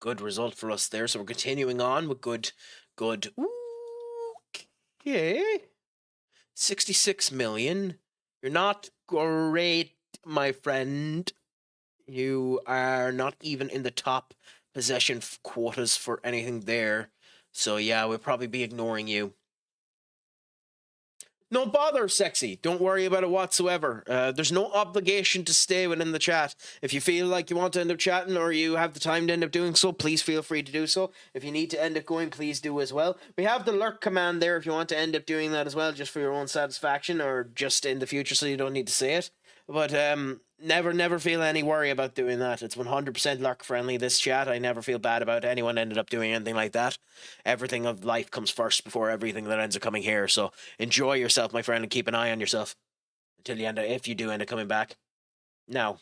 Good result for us there. So we're continuing on with good. Okay. 66 million. You're not great, my friend. You are not even in the top possession quotas for anything there. So yeah, we'll probably be ignoring you. No bother, sexy. Don't worry about it whatsoever. There's no obligation to stay within the chat. If you feel like you want to end up chatting or you have the time to end up doing so, please feel free to do so. If you need to end up going, please do as well. We have the lurk command there if you want to end up doing that as well, just for your own satisfaction or just in the future so you don't need to say it. But never feel any worry about doing that. It's 100% lurk friendly, this chat. I never feel bad about anyone ended up doing anything like that. Everything of life comes first before everything that ends up coming here. So enjoy yourself, my friend, and keep an eye on yourself until you if you do end up coming back. Now,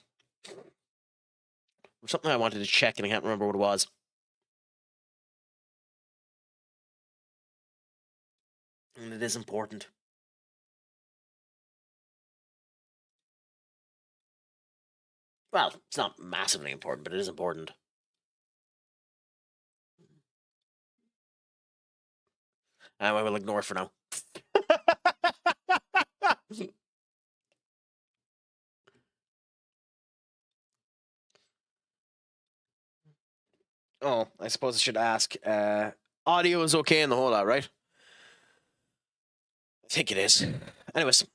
something I wanted to check and I can't remember what it was. And it is important. Well, it's not massively important, but it is important. I will ignore it for now. Oh, I suppose I should ask. Audio is okay in the whole lot, right? I think it is. Anyways.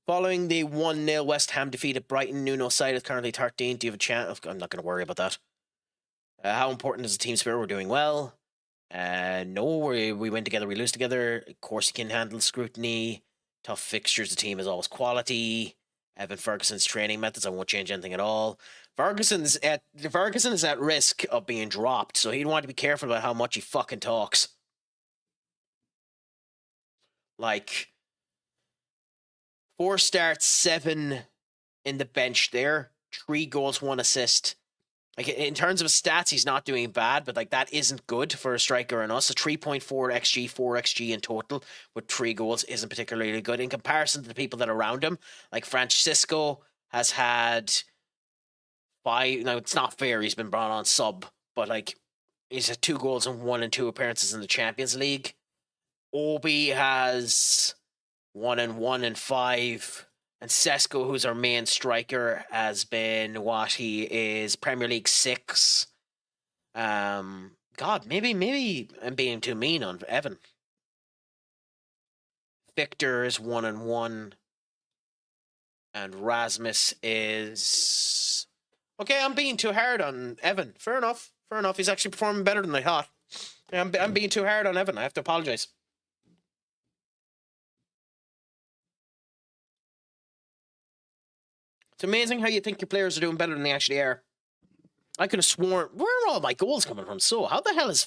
Following the 1-0 West Ham defeat at Brighton, Nuno's side is currently 13th. Do you have a chance? I'm not going to worry about that. How important is the team spirit? We're doing well. No, we win together, we lose together. Of course, you can handle scrutiny. Tough fixtures. The team is always quality. Evan Ferguson's training methods. I won't change anything at all. Ferguson is at risk of being dropped, so he'd want to be careful about how much he fucking talks. Like 4 starts, 7 in the bench there. 3 goals, 1 assist. Like in terms of stats, he's not doing bad, but like that isn't good for a striker and us. A 3.4 xG, 4 xG in total with 3 goals isn't particularly good in comparison to the people that are around him. Like Francisco has had 5. Now it's not fair; he's been brought on sub, but like he's had 2 goals and 1 and 2 appearances in the Champions League. Obi has 1 and 1 and 5. And Sesko, who's our main striker, has been what he is Premier League 6. God, maybe I'm being too mean on Evan. Victor is 1 and 1. And Rasmus is okay. I'm being too hard on Evan. Fair enough. He's actually performing better than I thought. I'm being too hard on Evan. I have to apologize. It's amazing how you think your players are doing better than they actually are. I could have sworn... Where are all my goals coming from? So, how the hell is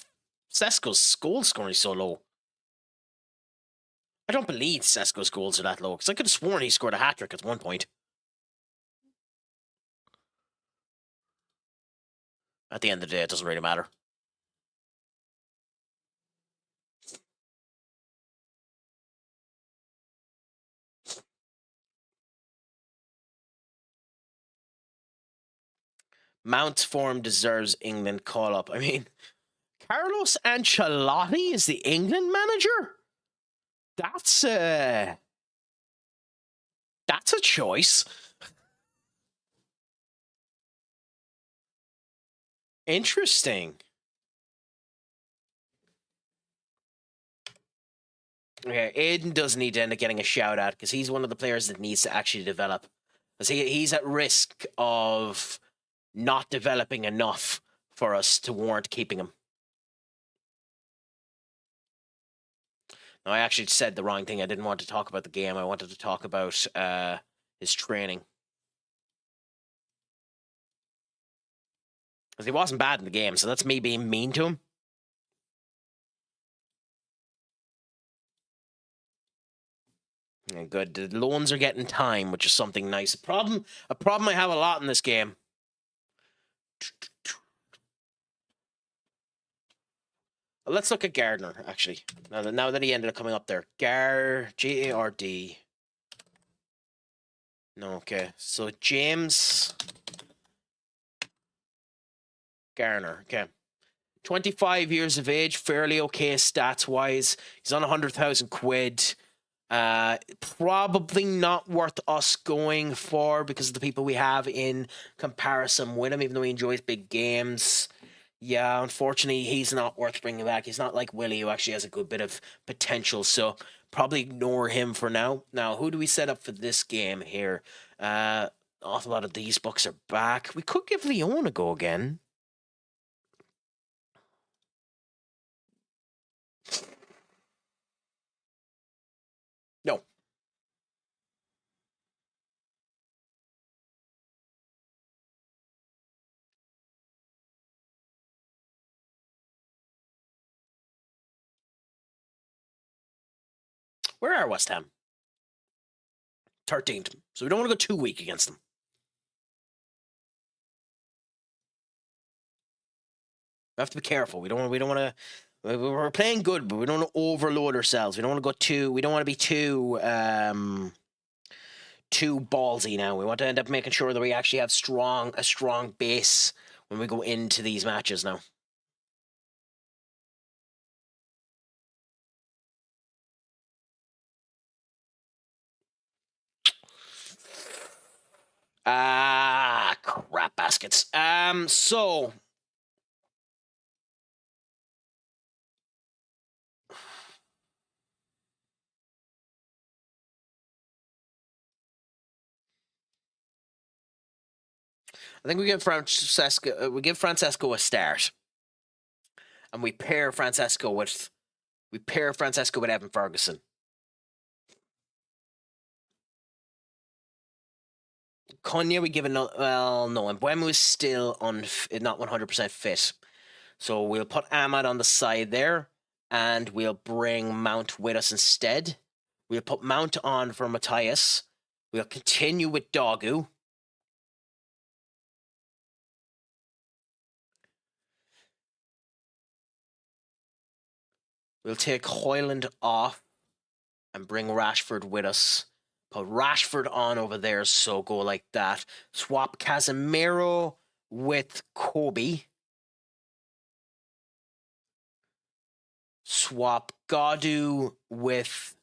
Sesko's goal scoring so low? I don't believe Sesko's goals are that low, because I could have sworn he scored a hat-trick at one point. At the end of the day, it doesn't really matter. Mount's form deserves England call-up. I mean, Carlos Ancelotti is the England manager? That's a choice. Interesting. Okay, Aiden does need to end up getting a shout out because he's one of the players that needs to actually develop. Because he's at risk of not developing enough for us to warrant keeping him. No, I actually said the wrong thing. I didn't want to talk about the game. I wanted to talk about his training. Because he wasn't bad in the game, so that's me being mean to him. Yeah, good. The loans are getting time, which is something nice. A problem I have a lot in this game. Let's look at Gardner, actually. Now that he ended up coming up there. G-A-R-D. No, okay. So James Garner, okay. 25 years of age, fairly okay stats-wise. He's on 100,000 quid. Probably not worth us going for because of the people we have in comparison with him, even though he enjoys big games. Yeah, unfortunately, he's not worth bringing back. He's not like Willie, who actually has a good bit of potential, so probably ignore him for now. Now, who do we set up for this game here? Awful lot of these books are back. We could give Leon a go again. No. Where are West Ham? 13th. So we don't want to go too weak against them. We have to be careful. We don't want to. We're playing good, but we don't want to overload ourselves. We don't want to go too. We don't want to be too ballsy now. We want to end up making sure that we actually have a strong base when we go into these matches now. Crap baskets. So I think we give Francesco a start, and we pair Francesco with Evan Ferguson. Cunha, we give another. Well, no, and Mbeumo is still not 100% fit, so we'll put Ahmad on the side there, and we'll bring Mount with us instead. We'll put Mount on for Matthias. We'll continue with Dogu. We'll take Hoyland off and bring Rashford with us. Put Rashford on over there, so go like that. Swap Casemiro with Kobe. Swap Godu with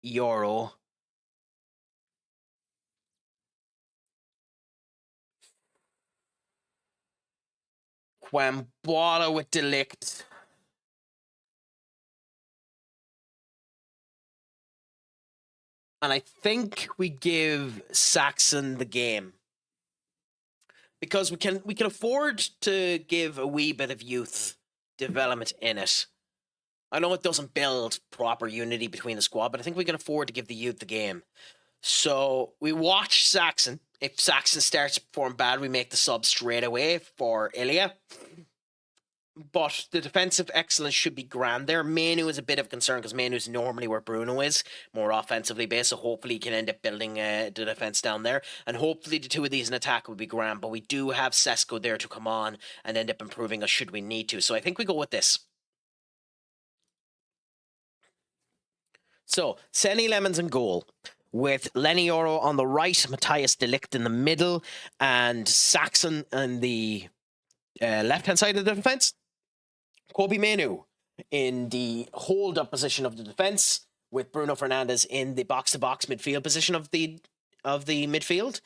Euro. Kwambala with Delict. And I think we give Saxon the game. Because we can afford to give a wee bit of youth development in it. I know it doesn't build proper unity between the squad, but I think we can afford to give the youth the game. So we watch Saxon. If Saxon starts to perform bad, we make the sub straight away for Ilya. But the defensive excellence should be grand there. Manu is a bit of concern because Manu is normally where Bruno is, more offensively based. So hopefully he can end up building the defense down there. And hopefully the two of these in attack will be grand. But we do have Sesko there to come on and end up improving us should we need to. So I think we go with this. So, Senny Lemons in goal. with Lenny Oro on the right, Matthias de Ligt in the middle, and Saxon on the left-hand side of the defense. Kobe Manu in the hold-up position of the defense, with Bruno Fernandes in the box-to-box midfield position of the midfield.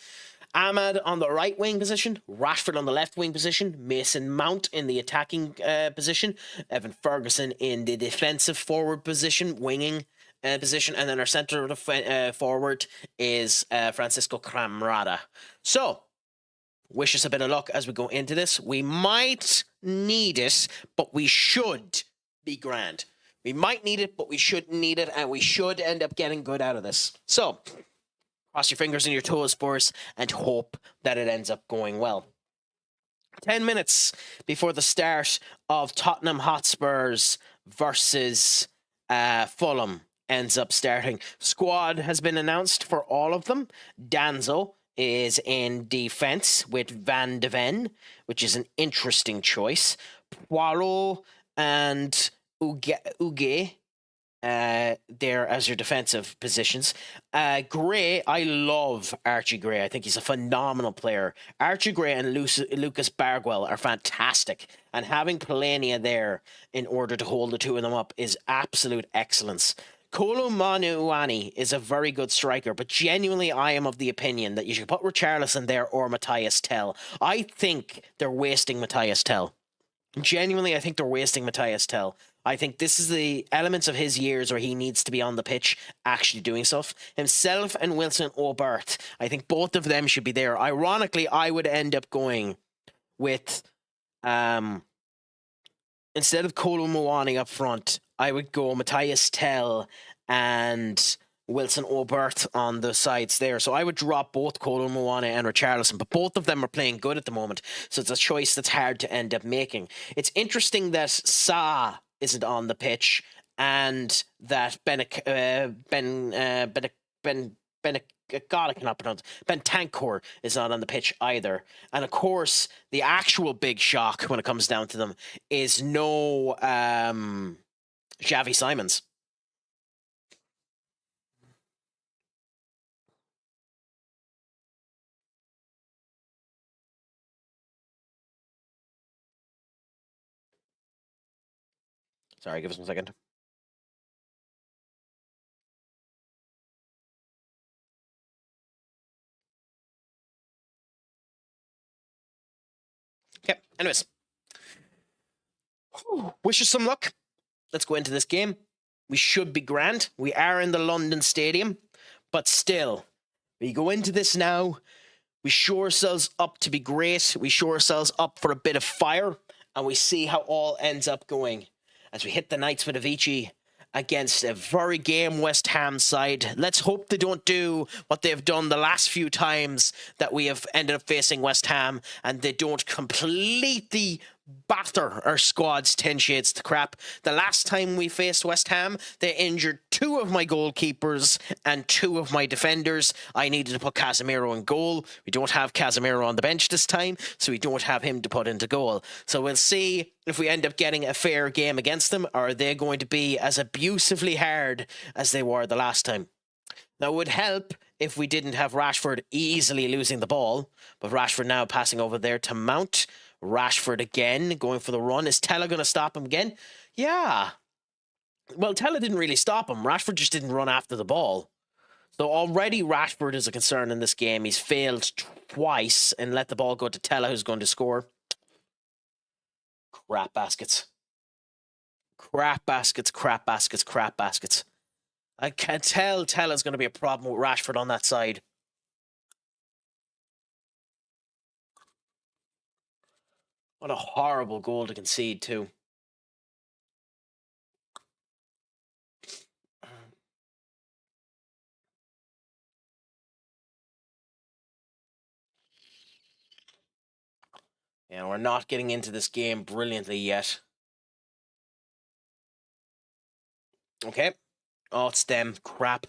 Ahmad on the right wing position, Rashford on the left wing position, Mason Mount in the attacking position, Evan Ferguson in the defensive forward position, winging position, and then our centre forward is Francisco Cramrada. So, wish us a bit of luck as we go into this. We might need it, but we should be grand. We might need it, but we shouldn't need it, and we should end up getting good out of this. So, cross your fingers and your toes for us and hope that it ends up going well. 10 minutes before the start of Tottenham Hotspurs versus Fulham ends up starting. Squad has been announced for all of them. Danzo is in defense with Van de Ven, which is an interesting choice. Poirot and Uge there as your defensive positions. Gray, I love Archie Gray. I think he's a phenomenal player. Archie Gray and Lucas Bargwell are fantastic, and having Polania there in order to hold the two of them up is absolute excellence. Kolo Manuani is a very good striker, but genuinely I am of the opinion that you should put Richarlison there or Matthias Tell. I think they're wasting Matthias Tell. Genuinely, I think they're wasting Matthias Tell. I think this is the elements of his years where he needs to be on the pitch actually doing stuff. Himself and Wilson Obert, I think both of them should be there. Ironically, I would end up going with, instead of Kolo Muani up front, I would go Matthias Tell and Wilson Obert on the sides there. So I would drop both Kolo Muani and Richarlison, but both of them are playing good at the moment. So it's a choice that's hard to end up making. It's interesting that Sa isn't on the pitch and that God, I cannot pronounce. Bentancur is not on the pitch either. And of course, the actual big shock when it comes down to them is no Xavi Simons. Sorry, give us 1 second. Okay, anyways. Wish us some luck. Let's go into this game. We should be grand. We are in the London Stadium, but still, we go into this now. We show ourselves up to be great. We show ourselves up for a bit of fire, and we see how all ends up going as we hit the Knights with Avicii against a very game West Ham side. Let's hope they don't do what they've done the last few times that we have ended up facing West Ham, and they don't completely batter our squad's 10 shades to crap. The last time we faced West Ham, they injured 2 of my goalkeepers and 2 of my defenders. I needed to put Casemiro in goal. We don't have Casemiro on the bench this time, so we don't have him to put into goal. So we'll see if we end up getting a fair game against them, or are they going to be as abusively hard as they were the last time. Now, it would help if we didn't have Rashford easily losing the ball, but Rashford now passing over there to Mount. Rashford again, going for the run. Is Tella going to stop him again? Yeah. Well, Tella didn't really stop him. Rashford just didn't run after the ball. So already Rashford is a concern in this game. He's failed twice and let the ball go to Tella, who's going to score. Crap baskets. Crap baskets, crap baskets, crap baskets. I can tell Tella's going to be a problem with Rashford on that side. What a horrible goal to concede, too. Yeah, we're not getting into this game brilliantly yet. Okay. Oh, it's them. Crap.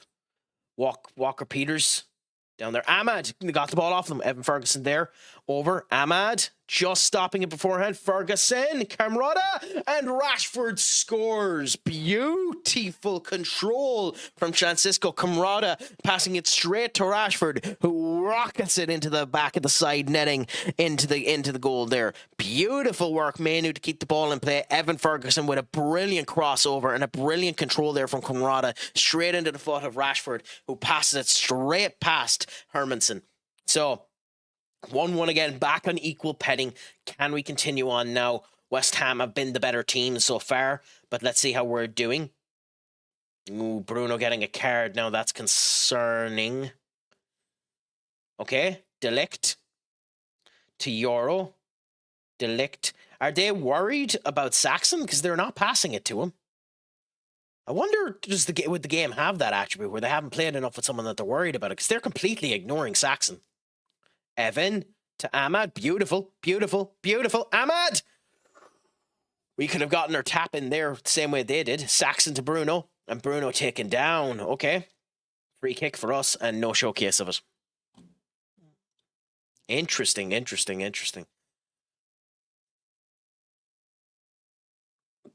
Walker Peters. Down there. Ahmad got the ball off them. Evan Ferguson there. Over. Ahmad just stopping it beforehand. Ferguson. Camrata. And Rashford scores. Beautiful control from Francisco Camrata. Passing it straight to Rashford, who rockets it into the back of the side netting into the goal there. Beautiful work, Manu, to keep the ball in play. Evan Ferguson with a brilliant crossover and a brilliant control there from Camrata. Straight into the foot of Rashford, who passes it straight past Hermanson. So 1-1 again, back on equal petting. Can we continue on now? West Ham have been the better team so far, but let's see how we're doing. Ooh, Bruno getting a card now. That's concerning. Okay, Delict to Euro. Delict. Are they worried about Saxon? Because they're not passing it to him. I wonder, would the game have that attribute where they haven't played enough with someone that they're worried about it? Because they're completely ignoring Saxon. Evan to Ahmad. Beautiful, beautiful, beautiful. Ahmad! We could have gotten our tap in there the same way they did. Saxon to Bruno. And Bruno taken down. Okay. Free kick for us and no showcase of it. Interesting, interesting, interesting.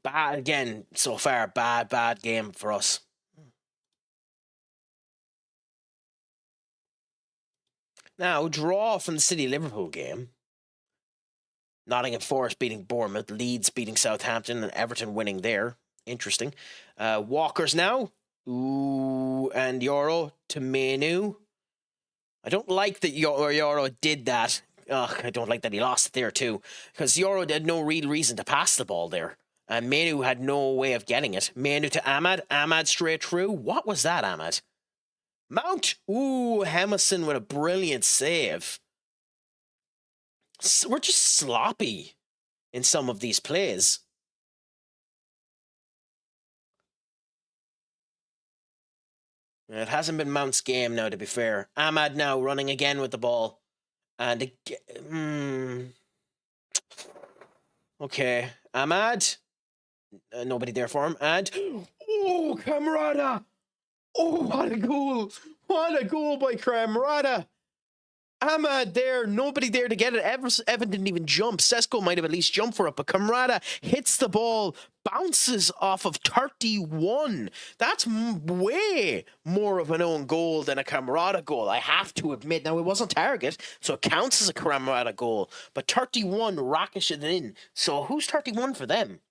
Bad again so far. Bad game for us. Now, draw from the City-Liverpool game. Nottingham Forest beating Bournemouth. Leeds beating Southampton and Everton winning there. Interesting. Walkers now. Ooh, and Euro to Manu. I don't like that Euro did that. Ugh, I don't like that he lost it there too. Because Euro had no real reason to pass the ball there. And Manu had no way of getting it. Manu to Ahmad. Ahmad straight through. What was that, Ahmad? Mount. Ooh, Hemison with a brilliant save. We're just sloppy in some of these plays. It hasn't been Mount's game now, to be fair. Ahmad now running again with the ball. And again... Okay. Ahmad. Nobody there for him. And... Oh, Camrata! Oh, what a goal! What a goal by Camrata! Ahmad there, nobody there to get it. Evan didn't even jump. Sesko might have at least jumped for it, but Camrata hits the ball, bounces off of 31. That's way more of an own goal than a Camrata goal, I have to admit. Now, it wasn't target, so it counts as a Camrata goal, but 31 rocketed in. So who's 31 for them?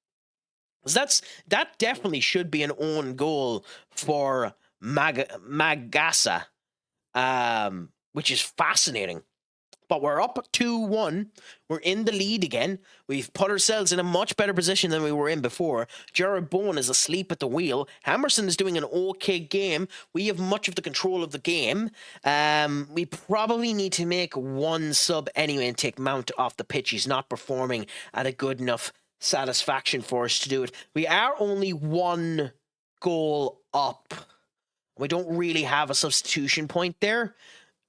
Because that definitely should be an own goal for Magasa. Which is fascinating. But we're up 2-1. We're in the lead again. We've put ourselves in a much better position than we were in before. Jared Bowen is asleep at the wheel. Hammerson is doing an okay game. We have much of the control of the game. We probably need to make one sub anyway and take Mount off the pitch. He's not performing at a good enough satisfaction for us to do it. We are only one goal up. We don't really have a substitution point there.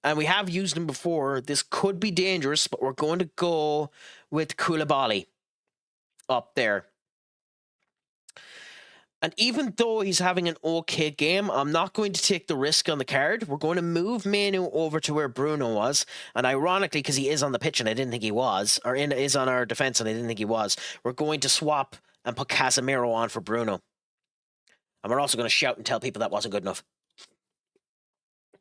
And we have used him before. This could be dangerous, but we're going to go with Koulibaly up there. And even though he's having an okay game, I'm not going to take the risk on the card. We're going to move Manu over to where Bruno was. And ironically, because he is on the pitch and I didn't think he was, or is on our defense and I didn't think he was, we're going to swap and put Casemiro on for Bruno. And we're also going to shout and tell people that wasn't good enough.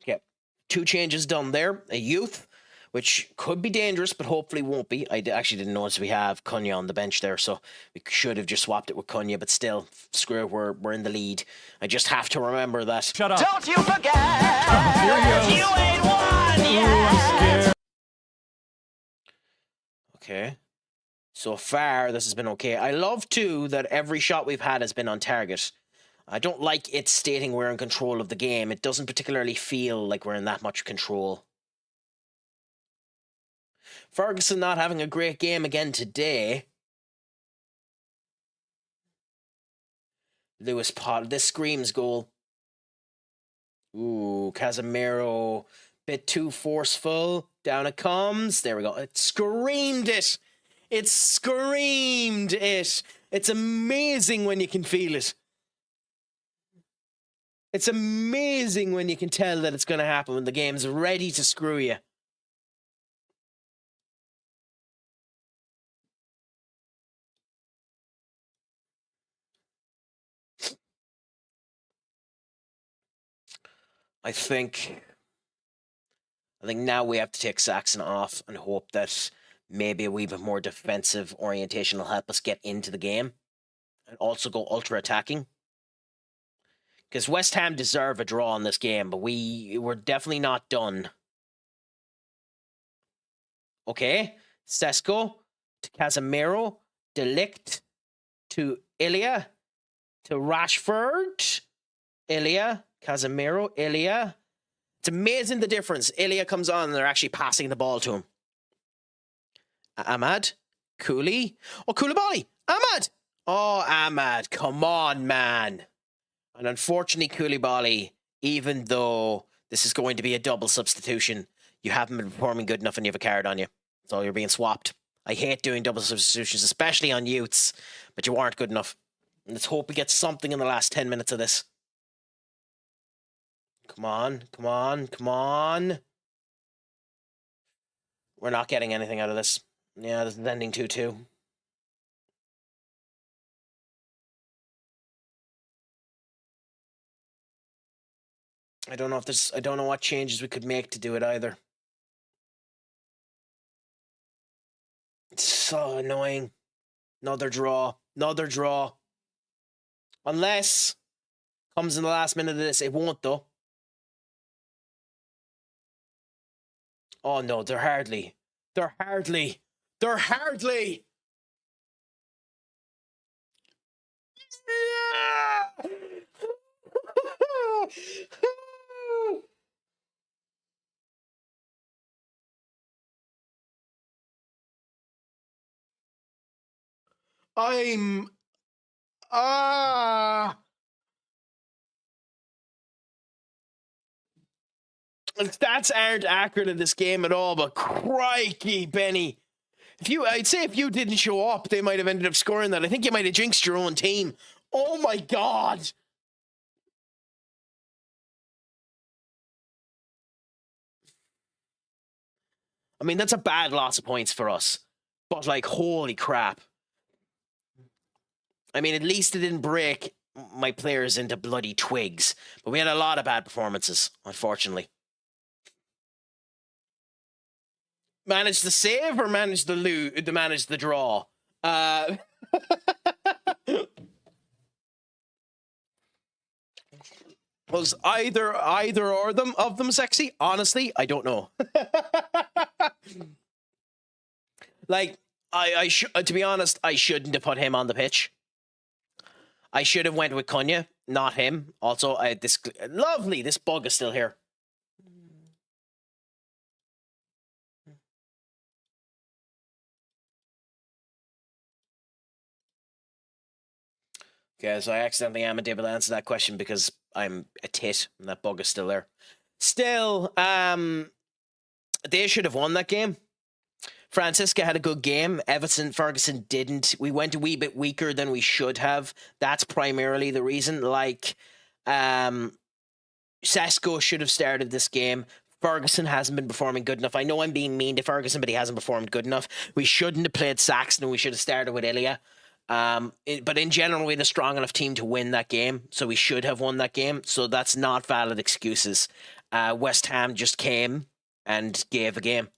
Okay. 2 changes done there. A youth, which could be dangerous, but hopefully won't be. I actually didn't notice we have Cunha on the bench there, so we should have just swapped it with Cunha, but still, screw it, we're in the lead. I just have to remember that. Shut up. Don't you forget, you ain't won yet. Okay. So far, this has been okay. I love, too, that every shot we've had has been on target. I don't like it stating we're in control of the game. It doesn't particularly feel like we're in that much control. Ferguson not having a great game again today. Lewis Potter. This screams goal. Ooh, Casemiro. Bit too forceful. Down it comes. There we go. It screamed it. It screamed it. It's amazing when you can feel it. It's amazing when you can tell that it's going to happen, when the game's ready to screw you. I think now we have to take Saxon off and hope that maybe a wee bit more defensive orientation will help us get into the game and also go ultra attacking. Because West Ham deserve a draw in this game, but we're definitely not done. Okay, Sesko to Casemiro, De Ligt to Ilya to Rashford, Ilya, Casemiro, Ilya. It's amazing the difference. Ilya comes on and they're actually passing the ball to him. Ahmad, Cooley, oh Koulibaly, Ahmad, oh Ahmad, come on, man. And unfortunately, Koulibaly, even though this is going to be a double substitution, you haven't been performing good enough and you have a card on you. So you're being swapped. I hate doing double substitutions, especially on youths, but you aren't good enough. And let's hope we get something in the last 10 minutes of this. Come on, come on, come on. We're not getting anything out of this. Yeah, this is ending 2-2. I don't know what changes we could make to do it either. It's so annoying. Another draw. Another draw. Unless comes in the last minute of this. It won't though. Oh no, they're hardly. They're hardly. They're hardly. I'm stats aren't accurate in this game at all, but crikey, Benny. I'd say if you didn't show up, they might have ended up scoring that. I think you might have jinxed your own team. Oh my God. I mean, that's a bad loss of points for us. But like, holy crap. I mean, at least it didn't break my players into bloody twigs. But we had a lot of bad performances, unfortunately. Managed the save or managed the draw? Was either or of them sexy? Honestly, I don't know. Like, to be honest, I shouldn't have put him on the pitch. I should have went with Cunha, not him. Also, this bug is still here. Okay, so I accidentally am able to answer that question because I'm a tit and that bug is still there. Still, they should have won that game. Francisca had a good game. Ferguson didn't. We went a wee bit weaker than we should have. That's primarily the reason. Like, Sesko should have started this game. Ferguson hasn't been performing good enough. I know I'm being mean to Ferguson, but he hasn't performed good enough. We shouldn't have played Saxon. We should have started with Ilya. But in general, we had a strong enough team to win that game, so we should have won that game. So that's not valid excuses. West Ham just came and gave a game.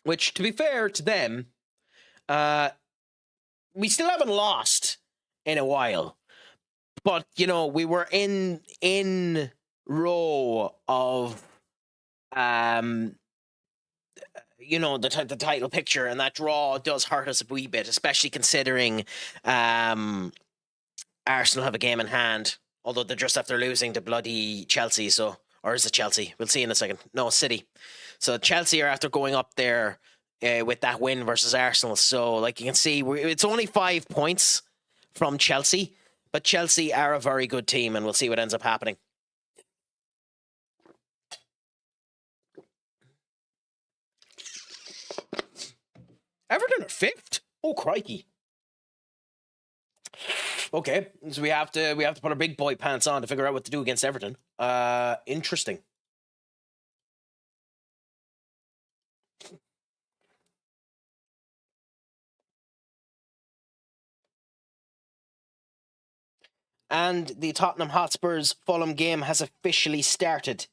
Which, to be fair to them, we still haven't lost in a while. But, you know, we were in row of, you know, the title picture, and that draw does hurt us a wee bit, especially considering Arsenal have a game in hand, although they're just after losing to bloody Chelsea, so, or is it Chelsea? We'll see in a second. No, City. So Chelsea are after going up there with that win versus Arsenal. So, like you can see, it's only 5 points from Chelsea, but Chelsea are a very good team, and we'll see what ends up happening. Everton are 5th? Oh, crikey. Okay, so we have to put our big boy pants on to figure out what to do against Everton. Interesting. And the Tottenham Hotspurs Fulham game has officially started.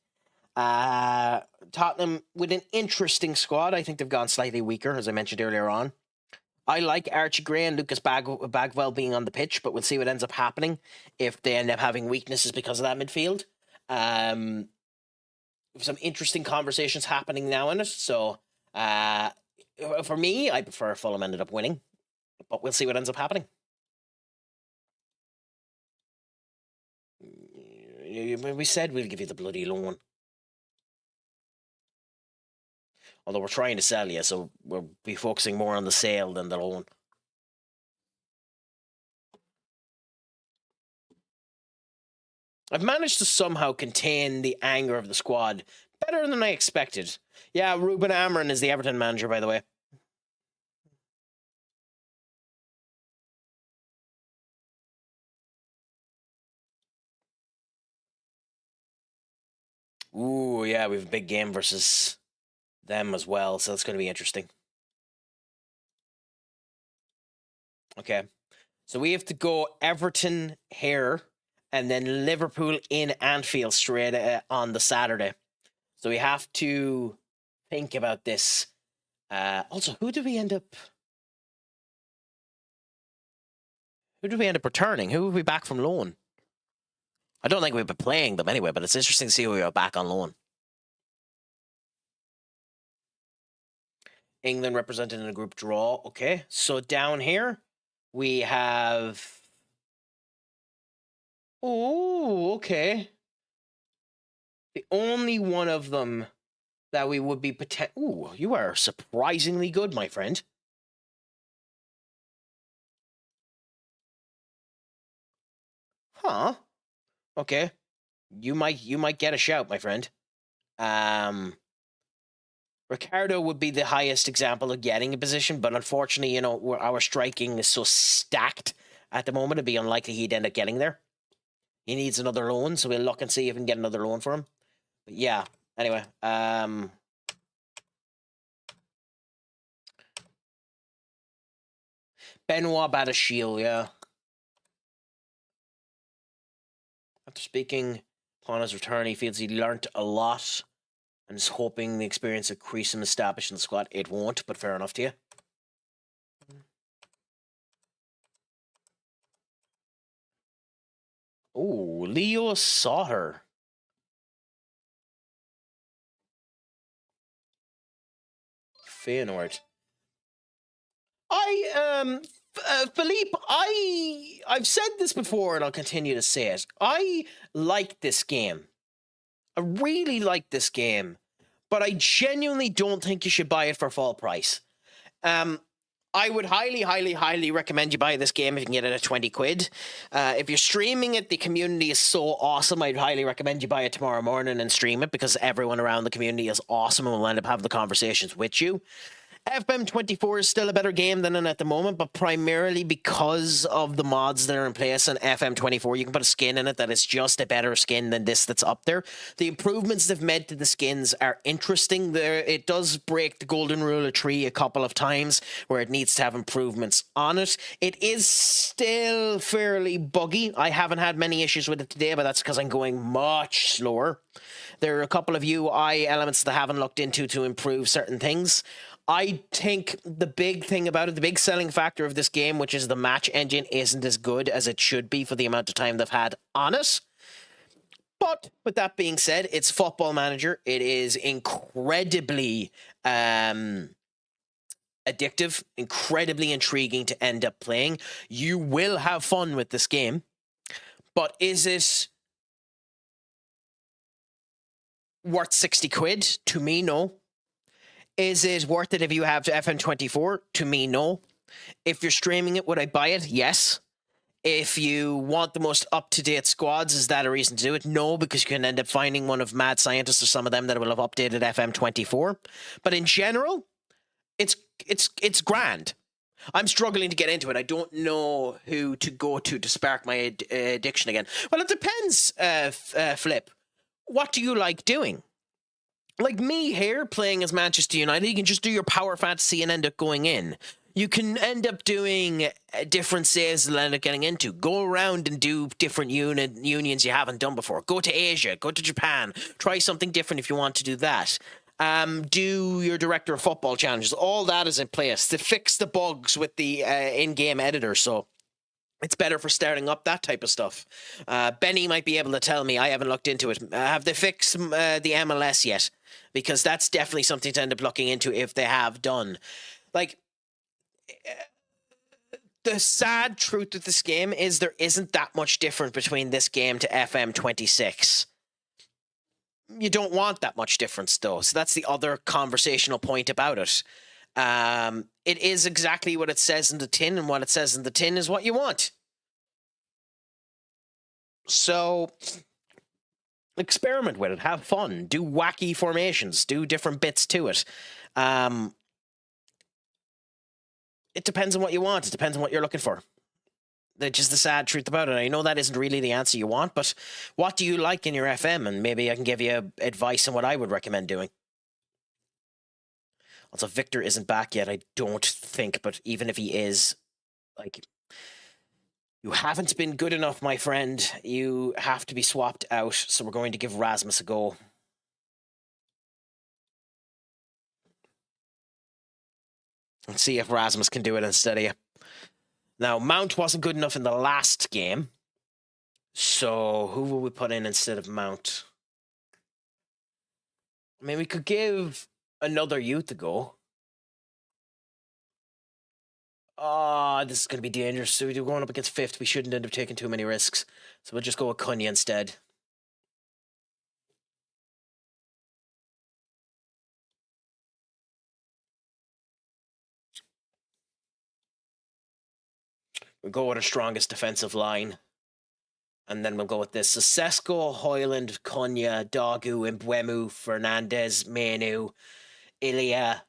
Tottenham with an interesting squad. I think they've gone slightly weaker, as I mentioned earlier on. I like Archie Gray and Lucas Bagwell being on the pitch, but we'll see what ends up happening if they end up having weaknesses because of that midfield. Some interesting conversations happening now in it. So for me, I prefer Fulham ended up winning, but we'll see what ends up happening. We said we'll give you the bloody loan. Although we're trying to sell you, so we'll be focusing more on the sale than the loan. I've managed to somehow contain the anger of the squad better than I expected. Yeah, Ruben Amorim is the Everton manager, by the way. Ooh, yeah, we have a big game versus them as well, so that's going to be interesting. Okay, so we have to go Everton here, and then Liverpool in Anfield straight on the Saturday. So we have to think about this. Also, who do we end up returning? Who will be back from loan? I don't think we've been playing them anyway, but it's interesting to see who we are back on loan. England represented in a group draw. Okay, so down here we have... Oh, okay. The only one of them that we would be Ooh, you are surprisingly good, my friend. Huh. Okay. You might get a shout, my friend. Ricardo would be the highest example of getting a position, but unfortunately, you know, our striking is so stacked at the moment, it'd be unlikely he'd end up getting there. He needs another loan, so we'll look and see if we can get another loan for him. But yeah, anyway. Benoit Badiashile, yeah. After speaking upon his return, he feels he learnt a lot and is hoping the experience of Creasum established in the squad. It won't, but fair enough to you. Oh, Leo Sauter. Feyenoord. Philippe, I've said this before and I'll continue to say it. I like this game. I really like this game, but I genuinely don't think you should buy it for full price. I would highly recommend you buy this game if you can get it at 20 quid. If you're streaming it, the community is so awesome. I'd highly recommend you buy it tomorrow morning and stream it because everyone around the community is awesome and will end up having the conversations with you. FM24 is still a better game than it at the moment, but primarily because of the mods that are in place on FM24, you can put a skin in it that is just a better skin than this that's up there. The improvements they've made to the skins are interesting. It does break the golden rule of tree a couple of times where it needs to have improvements on it. It is still fairly buggy. I haven't had many issues with it today, but that's because I'm going much slower. There are a couple of UI elements that I haven't looked into to improve certain things. I think the big thing about it, the big selling factor of this game, which is the match engine, isn't as good as it should be for the amount of time they've had on it. But with that being said, it's Football Manager. It is incredibly addictive, incredibly intriguing to end up playing. You will have fun with this game. But is it worth 60 quid? To me, no. Is it worth it if you have FM24? To me, no. If you're streaming it, would I buy it? Yes. If you want the most up-to-date squads, is that a reason to do it? No, because you can end up finding one of Mad Scientists or some of them that will have updated FM24. But in general, it's grand. I'm struggling to get into it. I don't know who to go to spark my addiction again. Well, it depends, Flip. What do you like doing? Like me here, playing as Manchester United, you can just do your power fantasy and end up going in. You can end up doing different saves and end up getting into. Go around and do different unions you haven't done before. Go to Asia, go to Japan. Try something different if you want to do that. Do your director of football challenges. All that is in place to fix the bugs with the in-game editor. So it's better for starting up that type of stuff. Benny might be able to tell me. I haven't looked into it. Have they fixed the MLS yet? Because that's definitely something to end up looking into if they have done. Like, the sad truth of this game is there isn't that much different between this game to FM 26. You don't want that much difference, though. So that's the other conversational point about it. It is exactly what it says in the tin, and what it says in the tin is what you want. So experiment with it, have fun, do wacky formations, do different bits to it. It depends on what you want. It depends on what you're looking for. That's just the sad truth about it. I know that isn't really the answer you want, but what do you like in your FM? And maybe I can give you advice on what I would recommend doing. Also, Victor isn't back yet, I don't think, but even if he is, like, you haven't been good enough, my friend. You have to be swapped out, so we're going to give Rasmus a go. Let's see if Rasmus can do it instead of you. Now, Mount wasn't good enough in the last game, so who will we put in instead of Mount? I mean, we could give another youth a go. Oh, this is going to be dangerous. So we're going up against fifth. We shouldn't end up taking too many risks. So we'll just go with Cunha instead. We'll go with our strongest defensive line. And then we'll go with this. So Sesko, Hoyland, Cunha, Dogu, Mbwemu, Fernandez, Menu, Ilya,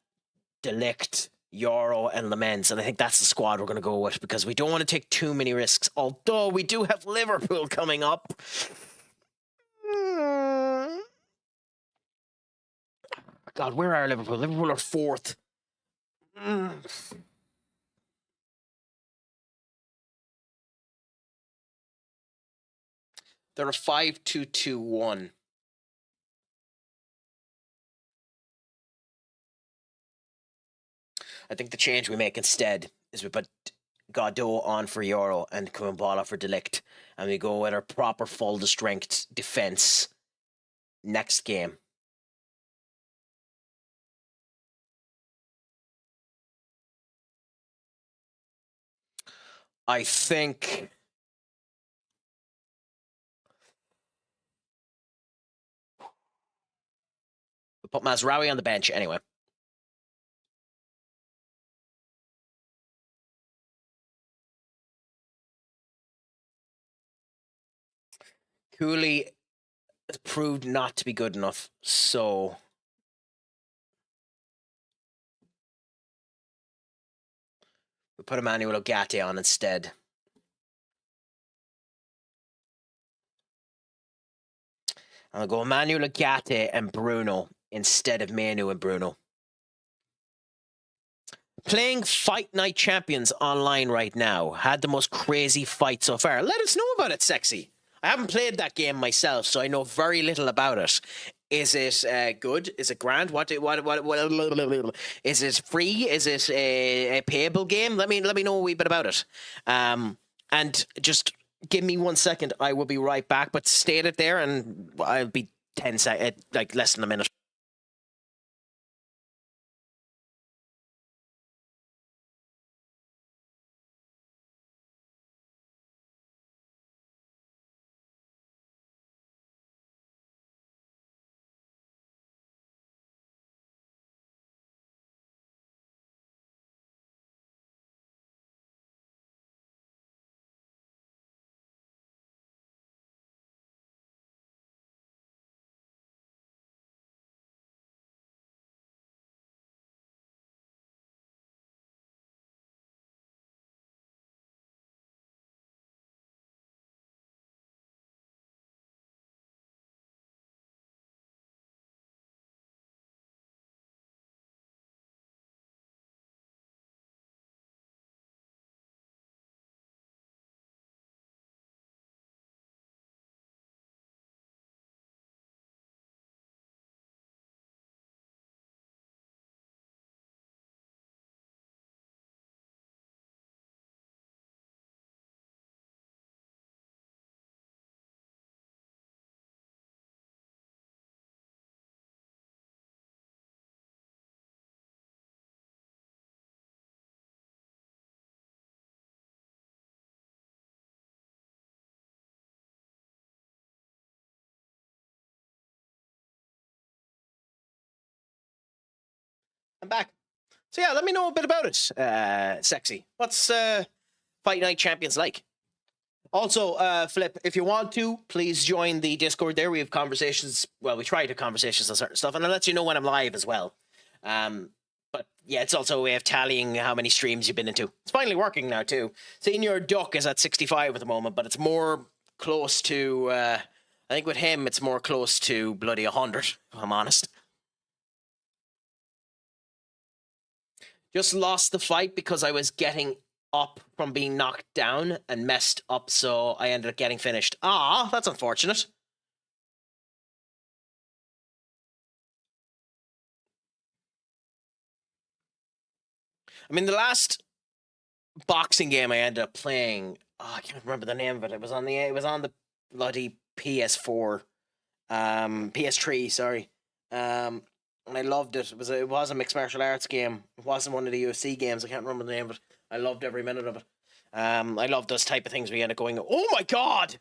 Delict, Euro, and Lamens. And I think that's the squad we're going to go with because we don't want to take too many risks. Although we do have Liverpool coming up. God, where are Liverpool? Liverpool are fourth. They're a 5-2-2-1. I think the change we make instead is we put Godot on for Euro and Kumbala for Delict, and we go with our proper full strength defense next game. I think we put Mazraoui on the bench anyway. Cooley has proved not to be good enough, so we put Emmanuel Ogate on instead. I'll go Emmanuel Ogate and Bruno instead of Manu and Bruno. Playing Fight Night Champions online right now. Had the most crazy fight so far. Let us know about it, Sexy. I haven't played that game myself, so I know very little about it. Is it good? Is it grand? What? Is it free? Is it a payable game? Let me know a wee bit about it. And just give me 1 second. I will be right back. But state it there, and I'll be 10 seconds, like less than a minute. I'm back. So yeah, let me know a bit about it, Sexy. What's Fight Night Champions like? Also, Flip, if you want to, please join the Discord there. We have conversations. Well, we try to have conversations on certain stuff, and I'll let you know when I'm live as well. But yeah, it's also a way of tallying how many streams you've been into. It's finally working now, too. Senior Duck is at 65 at the moment, but it's more close to, I think with him, it's more close to bloody 100, if I'm honest. Just lost the fight because I was getting up from being knocked down and messed up, so I ended up getting finished. Ah, that's unfortunate. I mean, the last boxing game I ended up playing, I can't remember the name of it. It was on the bloody PS4, PS3, sorry. And I loved it. It was a mixed martial arts game. It wasn't one of the UFC games. I can't remember the name of it. I loved every minute of it. I love those type of things where you end up going, oh my god!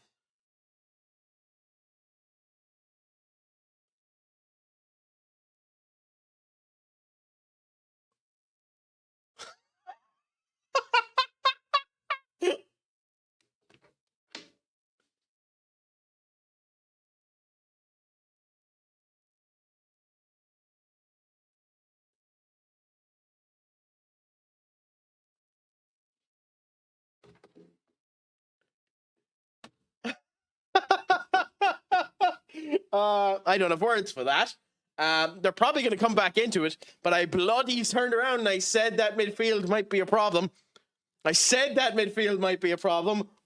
I don't have words for that. They're probably going to come back into it, but I bloody turned around and I said that midfield might be a problem.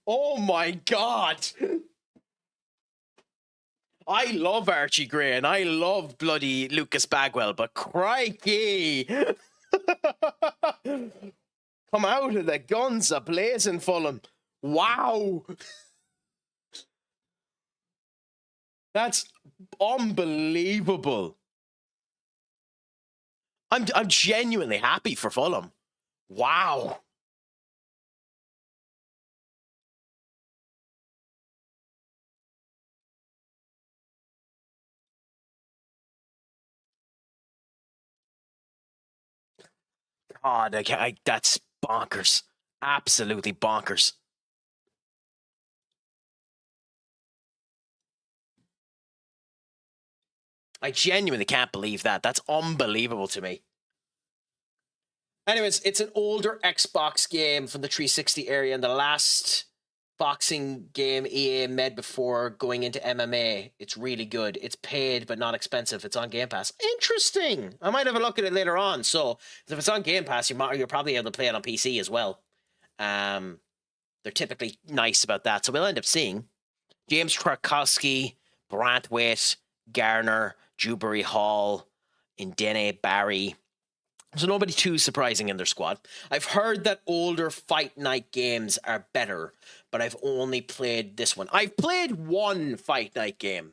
Oh my god! I love Archie Gray and I love bloody Lucas Bagwell, but crikey! Come out of the guns a-blazing, Fulham. Wow! That's unbelievable. I'm genuinely happy for Fulham. Wow. God, that's bonkers. Absolutely bonkers. I genuinely can't believe that. That's unbelievable to me. Anyways, it's an older Xbox game from the 360 area, and the last boxing game EA made before going into MMA. It's really good. It's paid but not expensive. It's on Game Pass. Interesting. I might have a look at it later on. So if it's on Game Pass, you're probably able to play it on PC as well. They're typically nice about that. So we'll end up seeing James Krakowski, Brantwaite, Garner, Dewberry Hall, Indene, Barry. So nobody too surprising in their squad. I've heard that older Fight Night games are better, but I've only played this one. I've played one Fight Night game.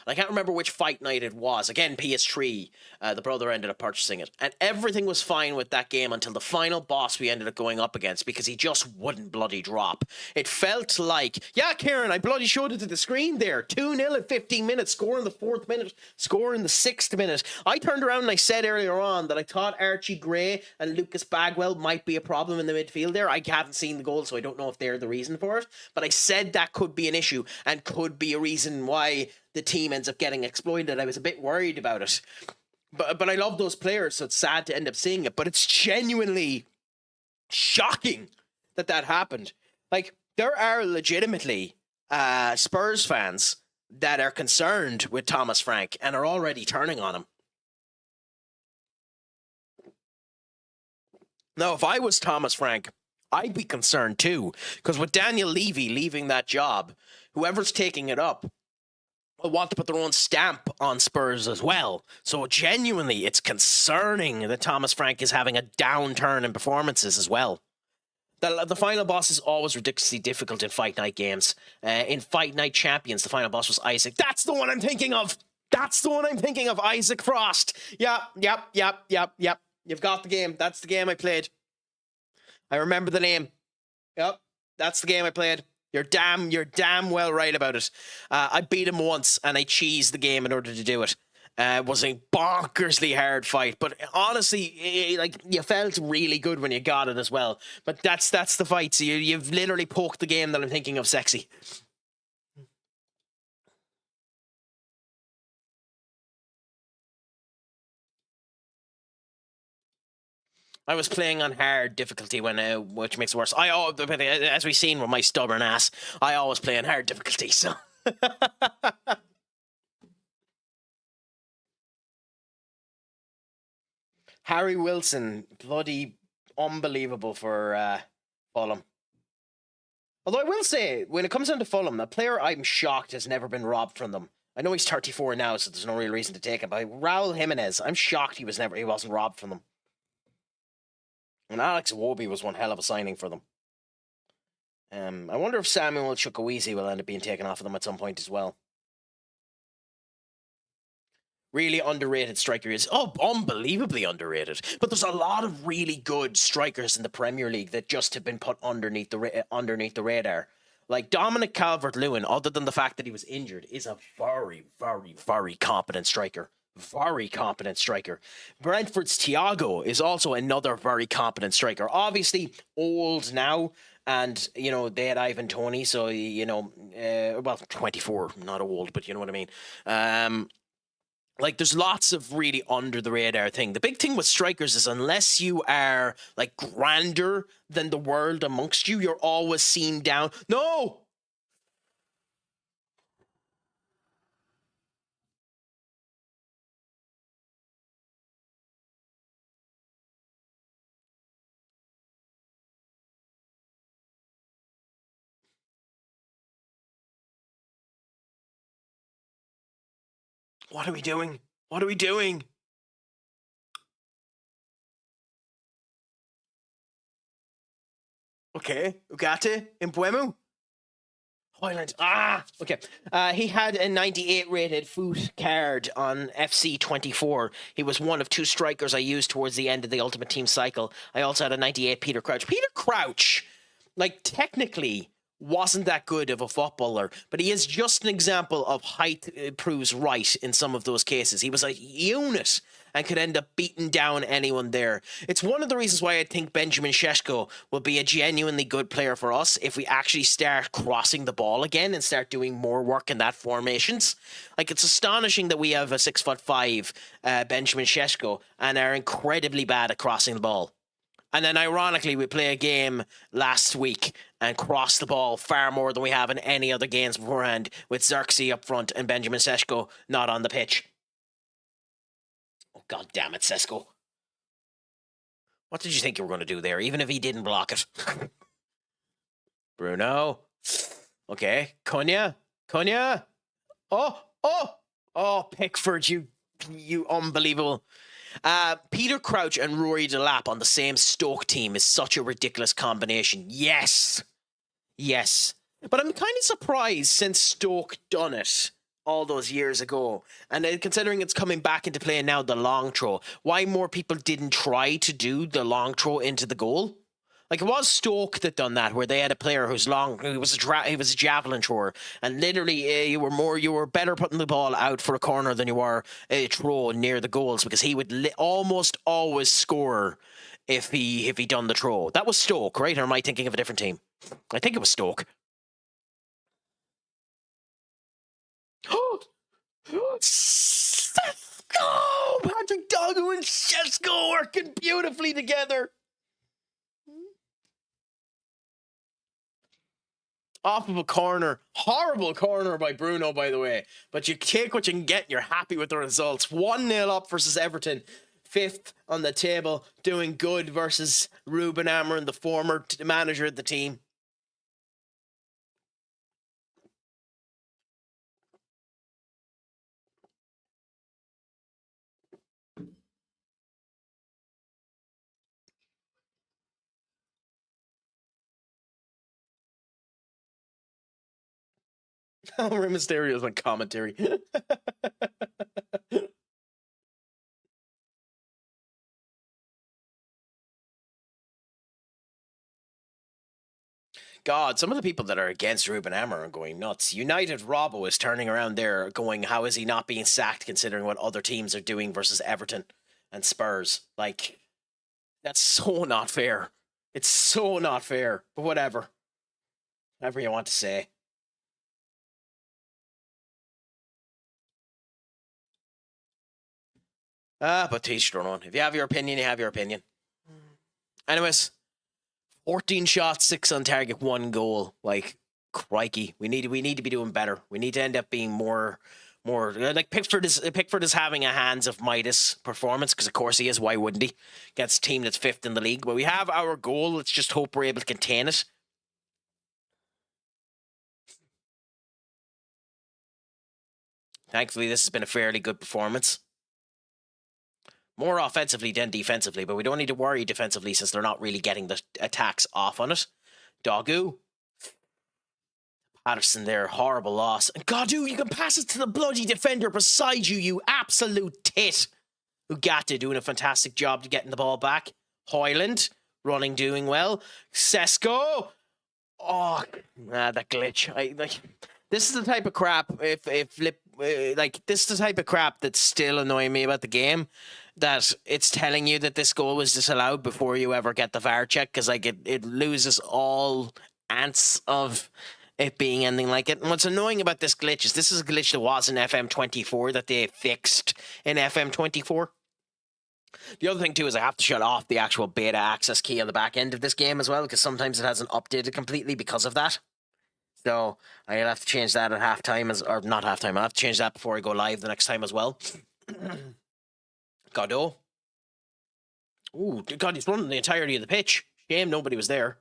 I can't remember which Fight Night it was. Again, PS3. The brother ended up purchasing it. And everything was fine with that game until the final boss we ended up going up against, because he just wouldn't bloody drop. It felt like, yeah, Kieran, I bloody showed it to the screen there. 2-0 at 15 minutes, score in the 4th minute, score in the 6th minute. I turned around and I said earlier on that I thought Archie Gray and Lucas Bagwell might be a problem in the midfield there. I haven't seen the goal, so I don't know if they're the reason for it. But I said that could be an issue and could be a reason why the team ends up getting exploited. I was a bit worried about it. But I love those players, so it's sad to end up seeing it. But it's genuinely shocking that happened. Like, there are legitimately Spurs fans that are concerned with Thomas Frank and are already turning on him. Now, if I was Thomas Frank, I'd be concerned too. Because with Daniel Levy leaving that job, whoever's taking it up will want to put their own stamp on Spurs as well. So genuinely, it's concerning that Thomas Frank is having a downturn in performances as well. The final boss is always ridiculously difficult in Fight Night games. In Fight Night Champions, the final boss was Isaac. That's the one I'm thinking of! Isaac Frost. Yep. You've got the game. That's the game I played. I remember the name. Yep, that's the game I played. You're damn well right about it. I beat him once and I cheesed the game in order to do it. Was a bonkersly hard fight, but honestly, like you felt really good when you got it as well. But that's the fight. So you've literally poked the game that I'm thinking of sexy. I was playing on hard difficulty which makes it worse. As we've seen with my stubborn ass, I always play on hard difficulty. So. Harry Wilson, bloody unbelievable for Fulham. Although I will say, when it comes down to Fulham, a player I'm shocked has never been robbed from them. I know he's 34 now, so there's no real reason to take him. But Raul Jimenez, I'm shocked he wasn't robbed from them. And Alex Iwobi was one hell of a signing for them. I wonder if Samuel Chukwueze will end up being taken off of them at some point as well. Really underrated striker is unbelievably underrated. But there's a lot of really good strikers in the Premier League that just have been put underneath the radar. Like Dominic Calvert-Lewin, other than the fact that he was injured, is a very, very, very competent striker. Very competent striker. Brentford's Thiago is also another very competent striker. Obviously old now, and they had Ivan Toney, so 24, not old, but you know what I mean. Like, there's lots of really under the radar thing. The big thing with strikers is unless you are like grander than the world amongst you, you're always seen down. No! What are we doing? What are we doing? Okay, Ugarte, Mbuemu. Hoyland. Okay. He had a 98 rated foot card on FC 24. He was one of two strikers I used towards the end of the Ultimate Team cycle. I also had a 98 Peter Crouch. Peter Crouch, like, technically wasn't that good of a footballer, but he is just an example of height proves right in some of those cases. He was a unit and could end up beating down anyone there. It's one of the reasons why I think Benjamin Šeško will be a genuinely good player for us if we actually start crossing the ball again and start doing more work in that formations. Like, it's astonishing that we have a 6'5" Benjamin Šeško and are incredibly bad at crossing the ball. And then, ironically, we play a game last week and crossed the ball far more than we have in any other games beforehand, with Xerxes up front and Benjamin Šeško not on the pitch. Oh, God damn it, Sesko. What did you think you were going to do there, even if he didn't block it? Bruno. Okay. Cunha. Oh, Pickford, you unbelievable. Peter Crouch and Rory Delap on the same Stoke team is such a ridiculous combination. Yes. But I'm kind of surprised since Stoke done it all those years ago, and considering it's coming back into play now, the long throw, why more people didn't try to do the long throw into the goal. Like, it was Stoke that done that, where they had a player who was a javelin thrower, and literally you were better putting the ball out for a corner than you were a throw near the goals, because he would almost always score if he done the throw. That was Stoke, right? Or am I thinking of a different team? I think it was Stoke. Oh, Patrick Doggo and Šeško working beautifully together. Off of a corner. Horrible corner by Bruno, by the way. But you take what you can get and you're happy with the results. 1-0 up versus Everton. 5th on the table. Doing good versus Ruben Amorim, the former manager of the team. Rey Mysterio's my commentary. God, some of the people that are against Ruben Amorim are going nuts. United Robbo is turning around there going, how is he not being sacked considering what other teams are doing versus Everton and Spurs? Like, that's so not fair. It's so not fair. But whatever. Whatever you want to say. But to each their own. If you have your opinion, you have your opinion. Anyways, 14 shots, 6 on target, 1 goal. Like, crikey, we need to be doing better. We need to end up being more like Pickford is having a hands of Midas performance because of course he is. Why wouldn't he? Against a team that's 5th in the league. But we have our goal. Let's just hope we're able to contain it. Thankfully, this has been a fairly good performance. More offensively than defensively, but we don't need to worry defensively since they're not really getting the attacks off on it. Dogu. Patterson there, horrible loss. And Godu, you can pass it to the bloody defender beside you, you absolute tit. Ugarte doing a fantastic job to getting the ball back. Hoyland, running, doing well. Sesko. Oh, that glitch. This is the type of crap, this is the type of crap that's still annoying me about the game. That it's telling you that this goal was disallowed before you ever get the VAR check, because it loses all ants of it being anything like it. And what's annoying about this glitch is this is a glitch that was in FM24 that they fixed in FM24. The other thing too is I have to shut off the actual beta access key on the back end of this game as well, because sometimes it hasn't updated completely because of that. So I'll have to change that at halftime, or not halftime. I'll have to change that before I go live the next time as well. Godot. Ooh, God, he's running the entirety of the pitch. Shame nobody was there.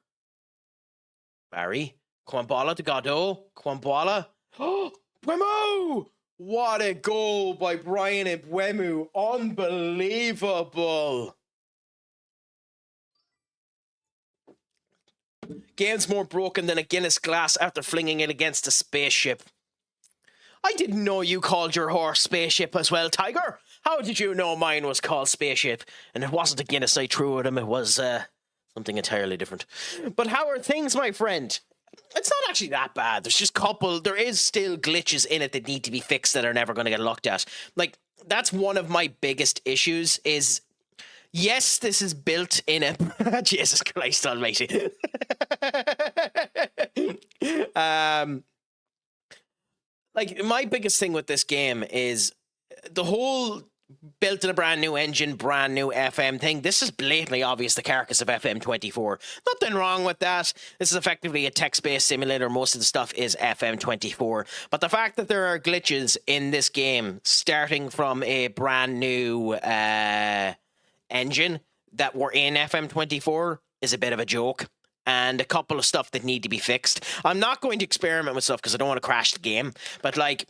Barry. Kwambala to Godot. Kwambala. Oh, Buemo! What a goal by Brian Mbeumo. Unbelievable. Game's more broken than a Guinness glass after flinging it against a spaceship. I didn't know you called your horse Spaceship as well, Tiger. How did you know mine was called Spaceship? And it wasn't a Guinness I threw at him, it was something entirely different. But how are things, my friend? It's not actually that bad. There is still glitches in it that need to be fixed that are never going to get looked at. Like, that's one of my biggest issues is, yes, this is built in a... Jesus Christ almighty. Like, my biggest thing with this game is the whole built in a brand new engine, brand new FM thing. This is blatantly obvious the carcass of FM24. Nothing wrong with that. This is effectively a text-based simulator. Most of the stuff is FM24. But the fact that there are glitches in this game starting from a brand new engine that were in FM24 is a bit of a joke. And a couple of stuff that need to be fixed. I'm not going to experiment with stuff because I don't want to crash the game. But like,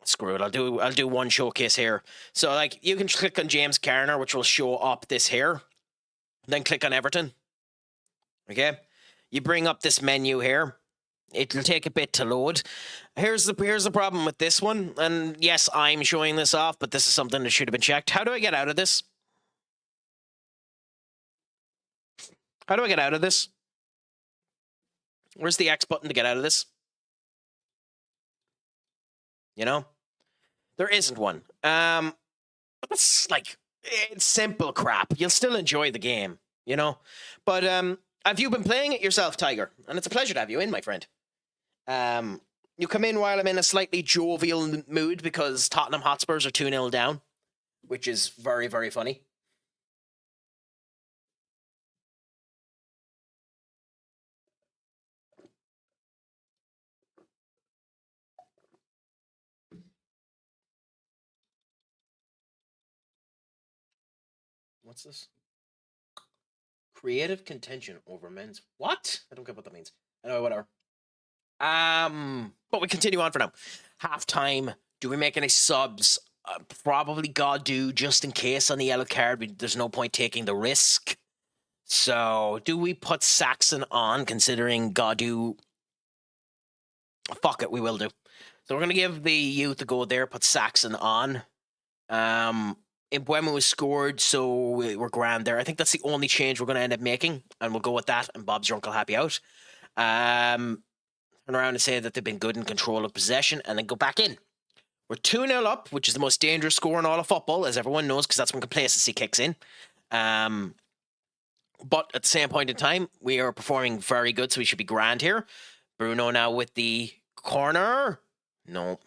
screw it. I'll do one showcase here. So like, you can click on James Garner, which will show up this here. Then click on Everton. Okay. You bring up this menu here. It'll take a bit to load. Here's the problem with this one. And yes, I'm showing this off, but this is something that should have been checked. How do I get out of this? How do I get out of this? Where's the X button to get out of this? You know? There isn't one. But that's like, it's simple crap. You'll still enjoy the game, you know? But have you been playing it yourself, Tiger? And it's a pleasure to have you in, my friend. You come in while I'm in a slightly jovial mood because Tottenham Hotspurs are 2-0 down, which is very, very funny. What's this? Creative contention over men's. What? I don't get what that means. Anyway, whatever. But we continue on for now. Halftime. Do we make any subs? Probably God do, just in case on the yellow card. There's no point taking the risk. So, do we put Saxon on, considering Godu? Fuck it, we will do. So we're going to give the youth a go there, put Saxon on. Mbeumo was scored, so we're grand there. I think that's the only change we're going to end up making, and we'll go with that, and Bob's your uncle happy out. Turn around and say that they've been good in control of possession, and then go back in. We're 2-0 up, which is the most dangerous score in all of football, as everyone knows, because that's when complacency kicks in. But at the same point in time, we are performing very good, so we should be grand here. Bruno now with the corner. No.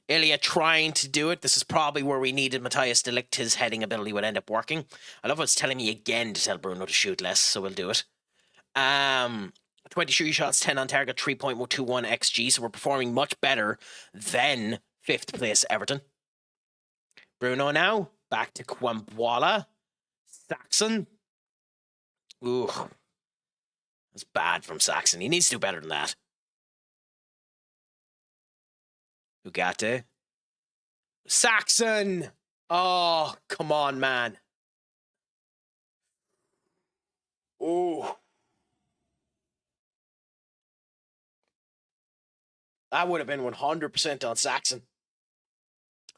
Ilya trying to do it. This is probably where we needed Matthias de Ligt. His heading ability would end up working. I love how it's telling me again to tell Bruno to shoot less, so we'll do it. 23 shots, 10 on target, 3.21 XG, so we're performing much better than 5th place Everton. Bruno now, back to Kwambwala. Saxon. Ooh. That's bad from Saxon. He needs to do better than that. Ugarte. Saxon! Oh, come on, man. Oh. That would have been 100% on Saxon.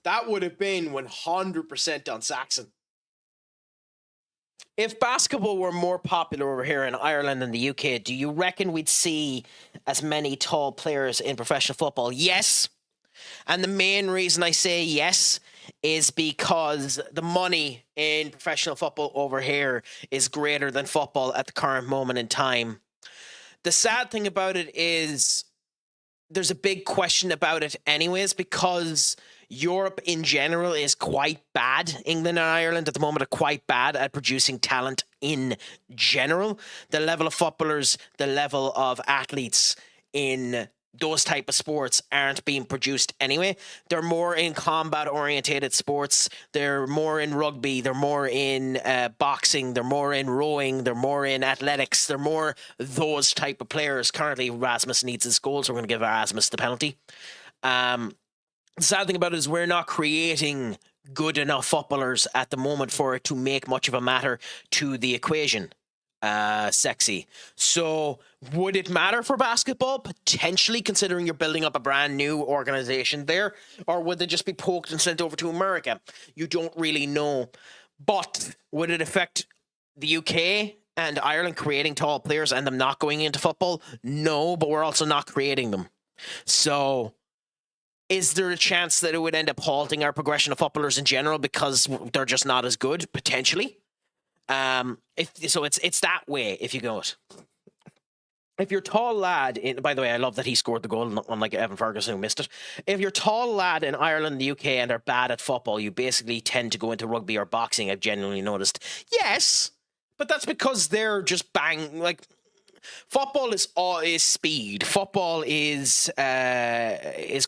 That would have been 100% on Saxon. If basketball were more popular over here in Ireland and the UK, do you reckon we'd see as many tall players in professional football? Yes. And the main reason I say yes is because the money in professional football over here is greater than football at the current moment in time. The sad thing about it is there's a big question about it anyways, because Europe in general is quite bad. England and Ireland at the moment are quite bad at producing talent in general. The level of footballers, the level of athletes in those type of sports aren't being produced anyway. They're more in combat orientated sports. They're more in rugby. They're more in boxing. They're more in rowing. They're more in athletics. They're more those type of players. Currently, Rasmus needs his goal, so we're going to give Rasmus the penalty. The sad thing about it is we're not creating good enough footballers at the moment for it to make much of a matter to the equation. Sexy. So would it matter for basketball? Potentially, considering you're building up a brand new organization there, or would they just be poked and sent over to America? You don't really know. But would it affect the UK and Ireland creating tall players and them not going into football? No, but we're also not creating them. So is there a chance that it would end up halting our progression of footballers in general because they're just not as good? Potentially. It's that way if you go it. If you're tall lad by the way, I love that he scored the goal, unlike Evan Ferguson who missed it. If you're tall lad in Ireland, the UK, and are bad at football, you basically tend to go into rugby or boxing. I've genuinely noticed. Yes, but that's because they're just football is speed. Football is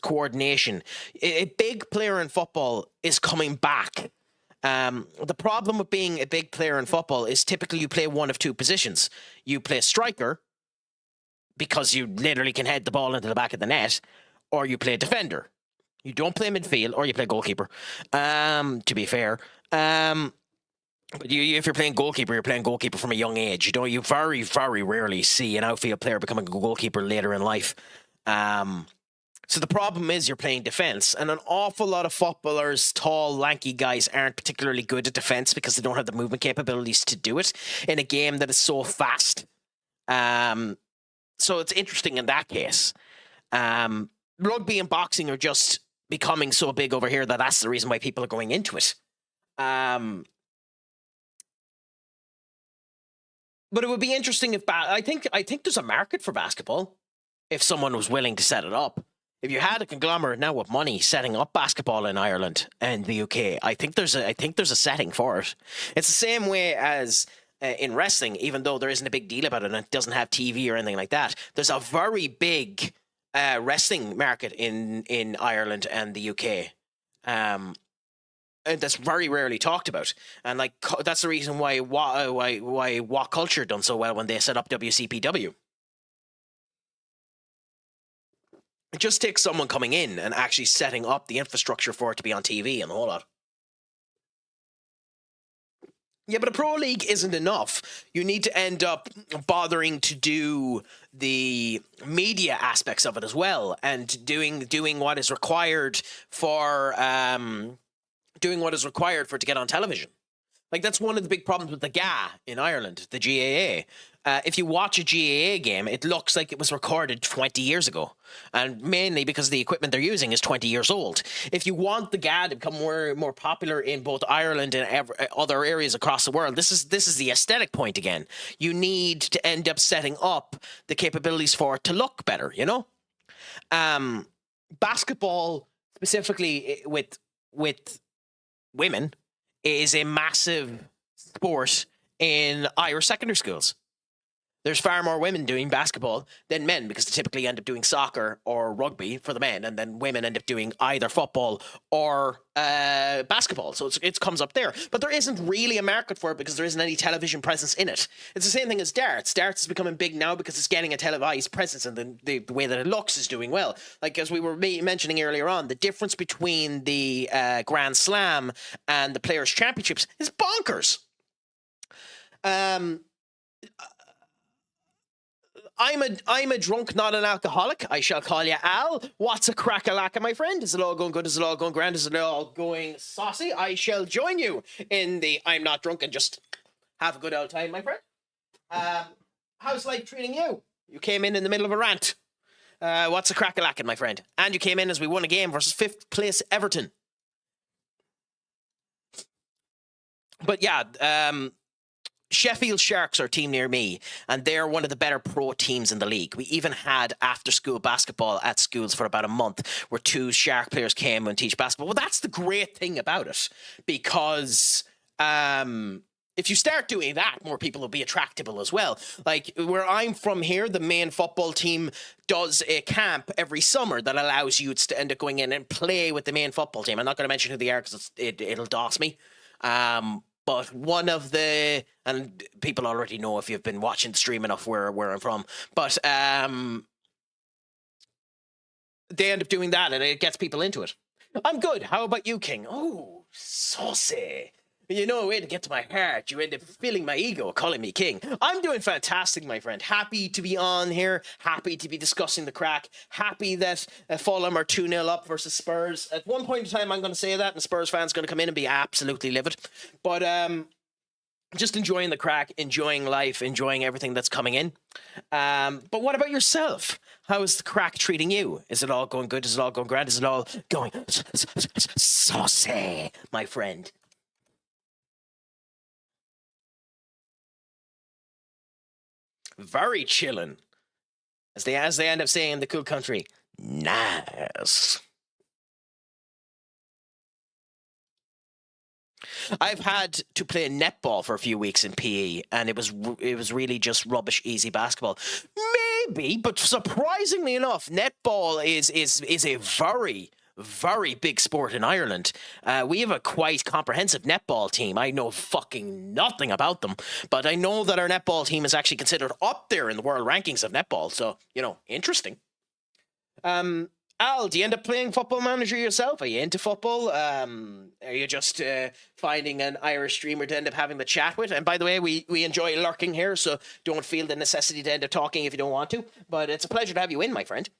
coordination. A big player in football is coming back. The problem with being a big player in football is typically you play one of two positions. You play striker because you literally can head the ball into the back of the net, or you play defender. You don't play midfield, or you play goalkeeper. To be fair, but if you're playing goalkeeper, you're playing goalkeeper from a young age. You very, very rarely see an outfield player becoming a goalkeeper later in life. So the problem is you're playing defense, and an awful lot of footballers, tall, lanky guys, aren't particularly good at defense because they don't have the movement capabilities to do it in a game that is so fast. So it's interesting in that case. Rugby and boxing are just becoming so big over here that that's the reason why people are going into it. But it would be interesting if I think there's a market for basketball if someone was willing to set it up. If you had a conglomerate now with money setting up basketball in Ireland and the UK, I think there's a setting for it. It's the same way as in wrestling, even though there isn't a big deal about it and it doesn't have TV or anything like that. There's a very big wrestling market in Ireland and the UK. And that's very rarely talked about, and that's the reason why What Culture done so well when they set up WCPW. It just takes someone coming in and actually setting up the infrastructure for it to be on TV and the whole lot. Yeah, but a pro league isn't enough. You need to end up bothering to do the media aspects of it as well, and doing what is required for it to get on television. Like, that's one of the big problems with the GA in Ireland, the GAA. If you watch a GAA game, it looks like it was recorded 20 years ago. And mainly because the equipment they're using is 20 years old. If you want the GA to become more popular in both Ireland and other areas across the world, this is the aesthetic point again. You need to end up setting up the capabilities for it to look better, you know? Basketball, specifically with women, is a massive sport in Irish secondary schools. There's far more women doing basketball than men because they typically end up doing soccer or rugby for the men, and then women end up doing either football or basketball. So it comes up there. But there isn't really a market for it because there isn't any television presence in it. It's the same thing as darts. Darts is becoming big now because it's getting a televised presence, and the way that it looks is doing well. Like, as we were mentioning earlier on, the difference between the Grand Slam and the Players' Championships is bonkers. I'm a drunk, not an alcoholic. I shall call you Al. What's a crack-a-lacka, my friend? Is it all going good? Is it all going grand? Is it all going saucy? I shall join you in the I'm not drunk and just have a good old time, my friend. How's life treating you? You came in the middle of a rant. What's a crack-a-lackin', my friend? And you came in as we won a game versus 5th place Everton. But yeah, Sheffield Sharks are a team near me, and they're one of the better pro teams in the league. We even had after-school basketball at schools for about a month where 2 Shark players came and teach basketball. Well, that's the great thing about it, because if you start doing that, more people will be attractable as well. Like, where I'm from here, the main football team does a camp every summer that allows youths to end up going in and play with the main football team. I'm not going to mention who they are because it'll doss me. But one of the, and people already know if you've been watching the stream enough where I'm from, but they end up doing that and it gets people into it. I'm good. How about you, King? Oh, saucy. You know a way to get to my heart. You end up feeling my ego, calling me king. I'm doing fantastic, my friend. Happy to be on here. Happy to be discussing the crack. Happy that Fulham are 2-0 up versus Spurs. At one point in time, I'm going to say that, and Spurs fans going to come in and be absolutely livid. But just enjoying the crack, enjoying life, enjoying everything that's coming in. But what about yourself? How is the crack treating you? Is it all going good? Is it all going grand? Is it all going saucy, my friend? Very chillin'. As they end up saying in the cool country, nice. I've had to play netball for a few weeks in PE, and it was really just rubbish, easy basketball. Maybe, but surprisingly enough, netball is a very big sport in Ireland. We have a quite comprehensive netball team. I know fucking nothing about them, but I know that our netball team is actually considered up there in the world rankings of netball. So, interesting. Al, do you end up playing Football Manager yourself? Are you into football? Are you just finding an Irish streamer to end up having the chat with? And by the way, we enjoy lurking here, so don't feel the necessity to end up talking if you don't want to. But it's a pleasure to have you in, my friend.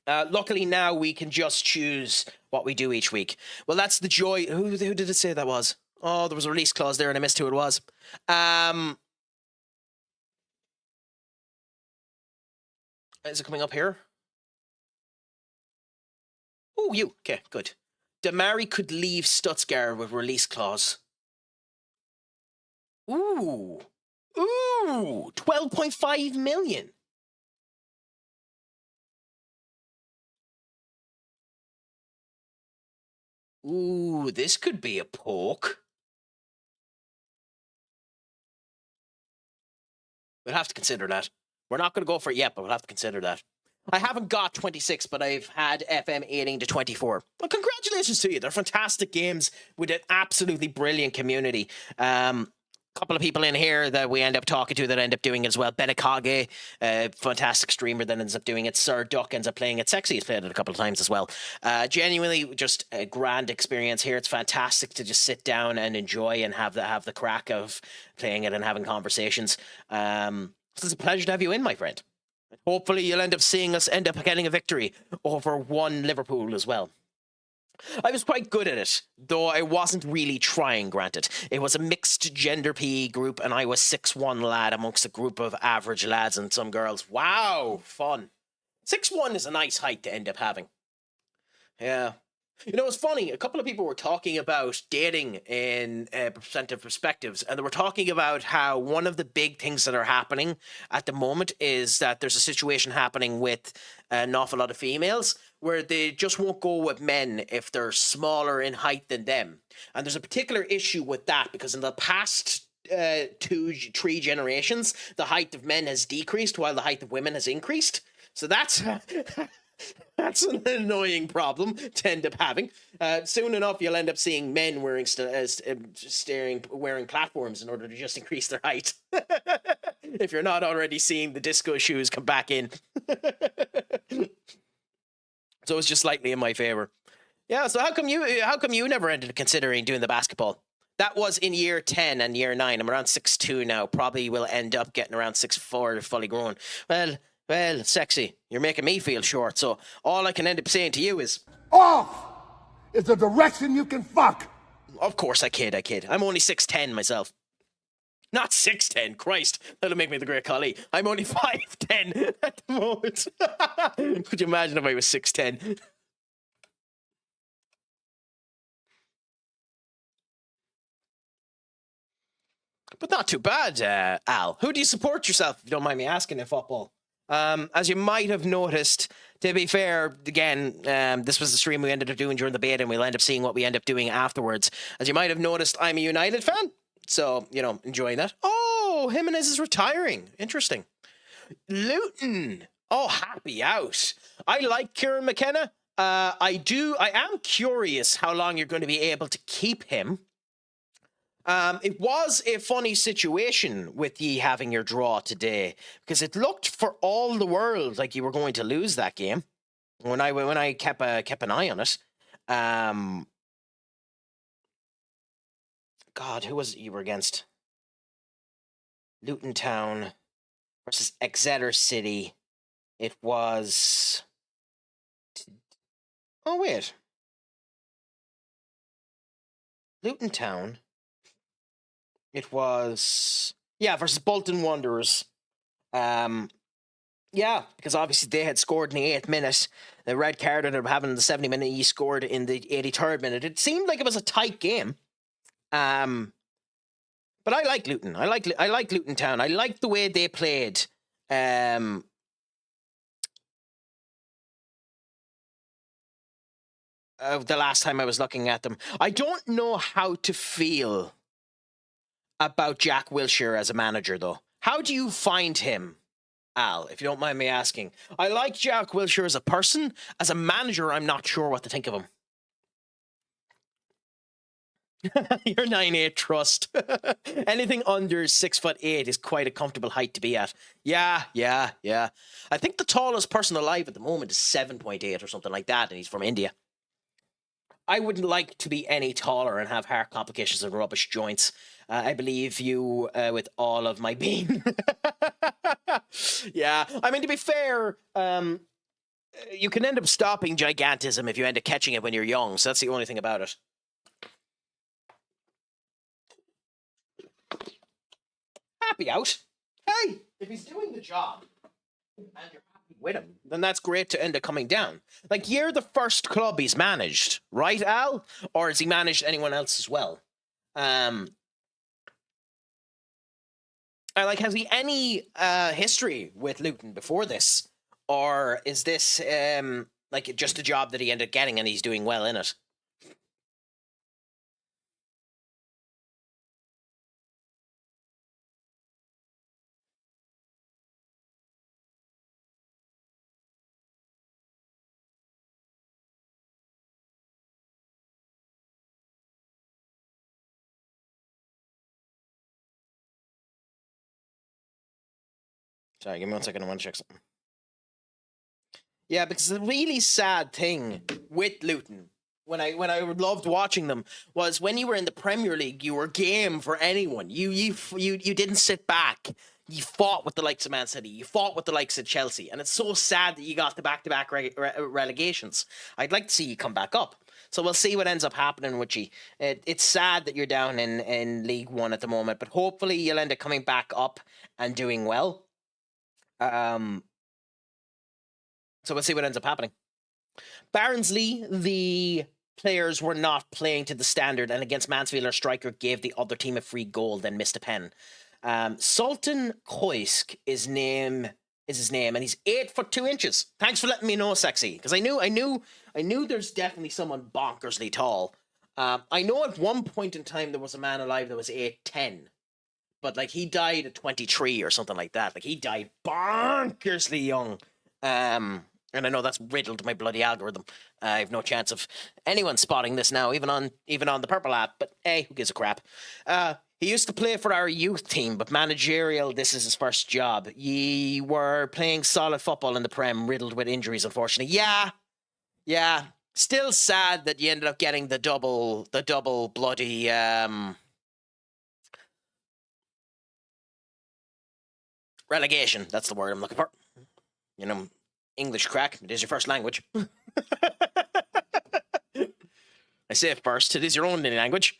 Luckily now we can just choose what we do each week. Well, that's the joy. Who did it say that was? Oh, there was a release clause there and I missed who it was. Is it coming up here? Oh, you. Okay, good. Damari could leave Stuttgart with release clause. Ooh. 12.5 million. Ooh, this could be a poke. We'll have to consider that. We're not going to go for it yet, but we'll have to consider that. I haven't got 26, but I've had FM 18 to 24. Well, congratulations to you. They're fantastic games with an absolutely brilliant community. Couple of people in here that we end up talking to that end up doing it as well. Benekage, a fantastic streamer that ends up doing it. Sir Duck ends up playing it. Sexy has played it a couple of times as well. Genuinely just a grand experience here. It's fantastic to just sit down and enjoy and have the crack of playing it and having conversations. So it's a pleasure to have you in, my friend. Hopefully you'll end up seeing us end up getting a victory over one Liverpool as well. I was quite good at it, though I wasn't really trying, granted. It was a mixed gender PE group, and I was 6'1" lad amongst a group of average lads and some girls. Wow, fun. 6'1" is a nice height to end up having. Yeah. You know, it's funny. A couple of people were talking about dating in percentive perspectives, and they were talking about how one of the big things that are happening at the moment is that there's a situation happening with an awful lot of females where they just won't go with men if they're smaller in height than them. And there's a particular issue with that because in the past 2-3 generations, the height of men has decreased while the height of women has increased. So that's that's an annoying problem to end up having. Soon enough, you'll end up seeing men wearing wearing platforms in order to just increase their height. If you're not already seeing the disco shoes come back in. So it's just slightly in my favor. Yeah, so how come you never ended up considering doing the basketball? That was in year 10 and year 9. I'm around 6'2" now. Probably will end up getting around 6'4" fully grown. Well, sexy, you're making me feel short, so all I can end up saying to you is... Off is the direction you can fuck. Of course I kid. I'm only 6'10" myself. Not 6'10", Christ, that'll make me the great Khali. I'm only 5'10" at the moment. Could you imagine if I was 6'10"? But not too bad, Al. Who do you support yourself, if you don't mind me asking, in football? As you might have noticed, to be fair, again, this was the stream we ended up doing during the beta, and we'll end up seeing what we end up doing afterwards. As you might have noticed, I'm a United fan, so, you know, enjoying that. Oh, Jimenez is retiring. Interesting. Luton. Oh, happy out. I like Kieran McKenna. I am curious how long you're going to be able to keep him. It was a funny situation with ye having your draw today because it looked for all the world like you were going to lose that game. When I kept an eye on it, God, who was it you were against? Luton Town versus Exeter City. It was. Oh wait, Luton Town. It was, versus Bolton Wanderers. Because obviously they had scored in the 8th minute. The red card ended up having in the 70 minute. He scored in the 83rd minute. It seemed like it was a tight game. But I like Luton. I like Luton Town. I like the way they played. The last time I was looking at them. I don't know how to feel about Jack Wilshere as a manager, though. How do you find him, Al, if you don't mind me asking? I like Jack Wilshere as a person. As a manager, I'm not sure what to think of him. You're 9'8" trust. Anything under 6'8" is quite a comfortable height to be at. Yeah. I think the tallest person alive at the moment is 7.8 or something like that, and he's from India. I wouldn't like to be any taller and have heart complications and rubbish joints. I believe you with all of my being. Yeah, I mean, to be fair, you can end up stopping gigantism if you end up catching it when you're young, so that's the only thing about it. Happy out. Hey, if he's doing the job and you're happy with him, then that's great to end up coming down. Like, you're the first club he's managed, right, Al? Or has he managed anyone else as well? Has he any history with Luton before this? Or is this just a job that he ended up getting and he's doing well in it? Sorry, give me 1 second. I want to check something. Yeah, because the really sad thing with Luton, when I loved watching them, was when you were in the Premier League, you were game for anyone. You didn't sit back. You fought with the likes of Man City. You fought with the likes of Chelsea. And it's so sad that you got the back-to-back relegations. I'd like to see you come back up. So we'll see what ends up happening with you. It's sad that you're down in League One at the moment, but hopefully you'll end up coming back up and doing well. So we'll see what ends up happening. Barnsley, the players were not playing to the standard, and against Mansfield, our striker gave the other team a free goal, then missed a pen. Sultan Koisk is his name, and he's 8'2". Thanks for letting me know, Sexy, because I knew there's definitely someone bonkersly tall. I know at one point in time there was a man alive that was 8'10", but like he died at 23 or something like that. Like he died bonkersly young. And I know that's riddled my bloody algorithm. I have no chance of anyone spotting this now, even on the purple app. But hey, who gives a crap? He used to play for our youth team, but managerial, this is his first job. Ye were playing solid football in the Prem, riddled with injuries, unfortunately. Yeah. Still sad that you ended up getting the double bloody relegation. That's the word I'm looking for. You know, English crack. It is your first language. I say it first. It is your only language.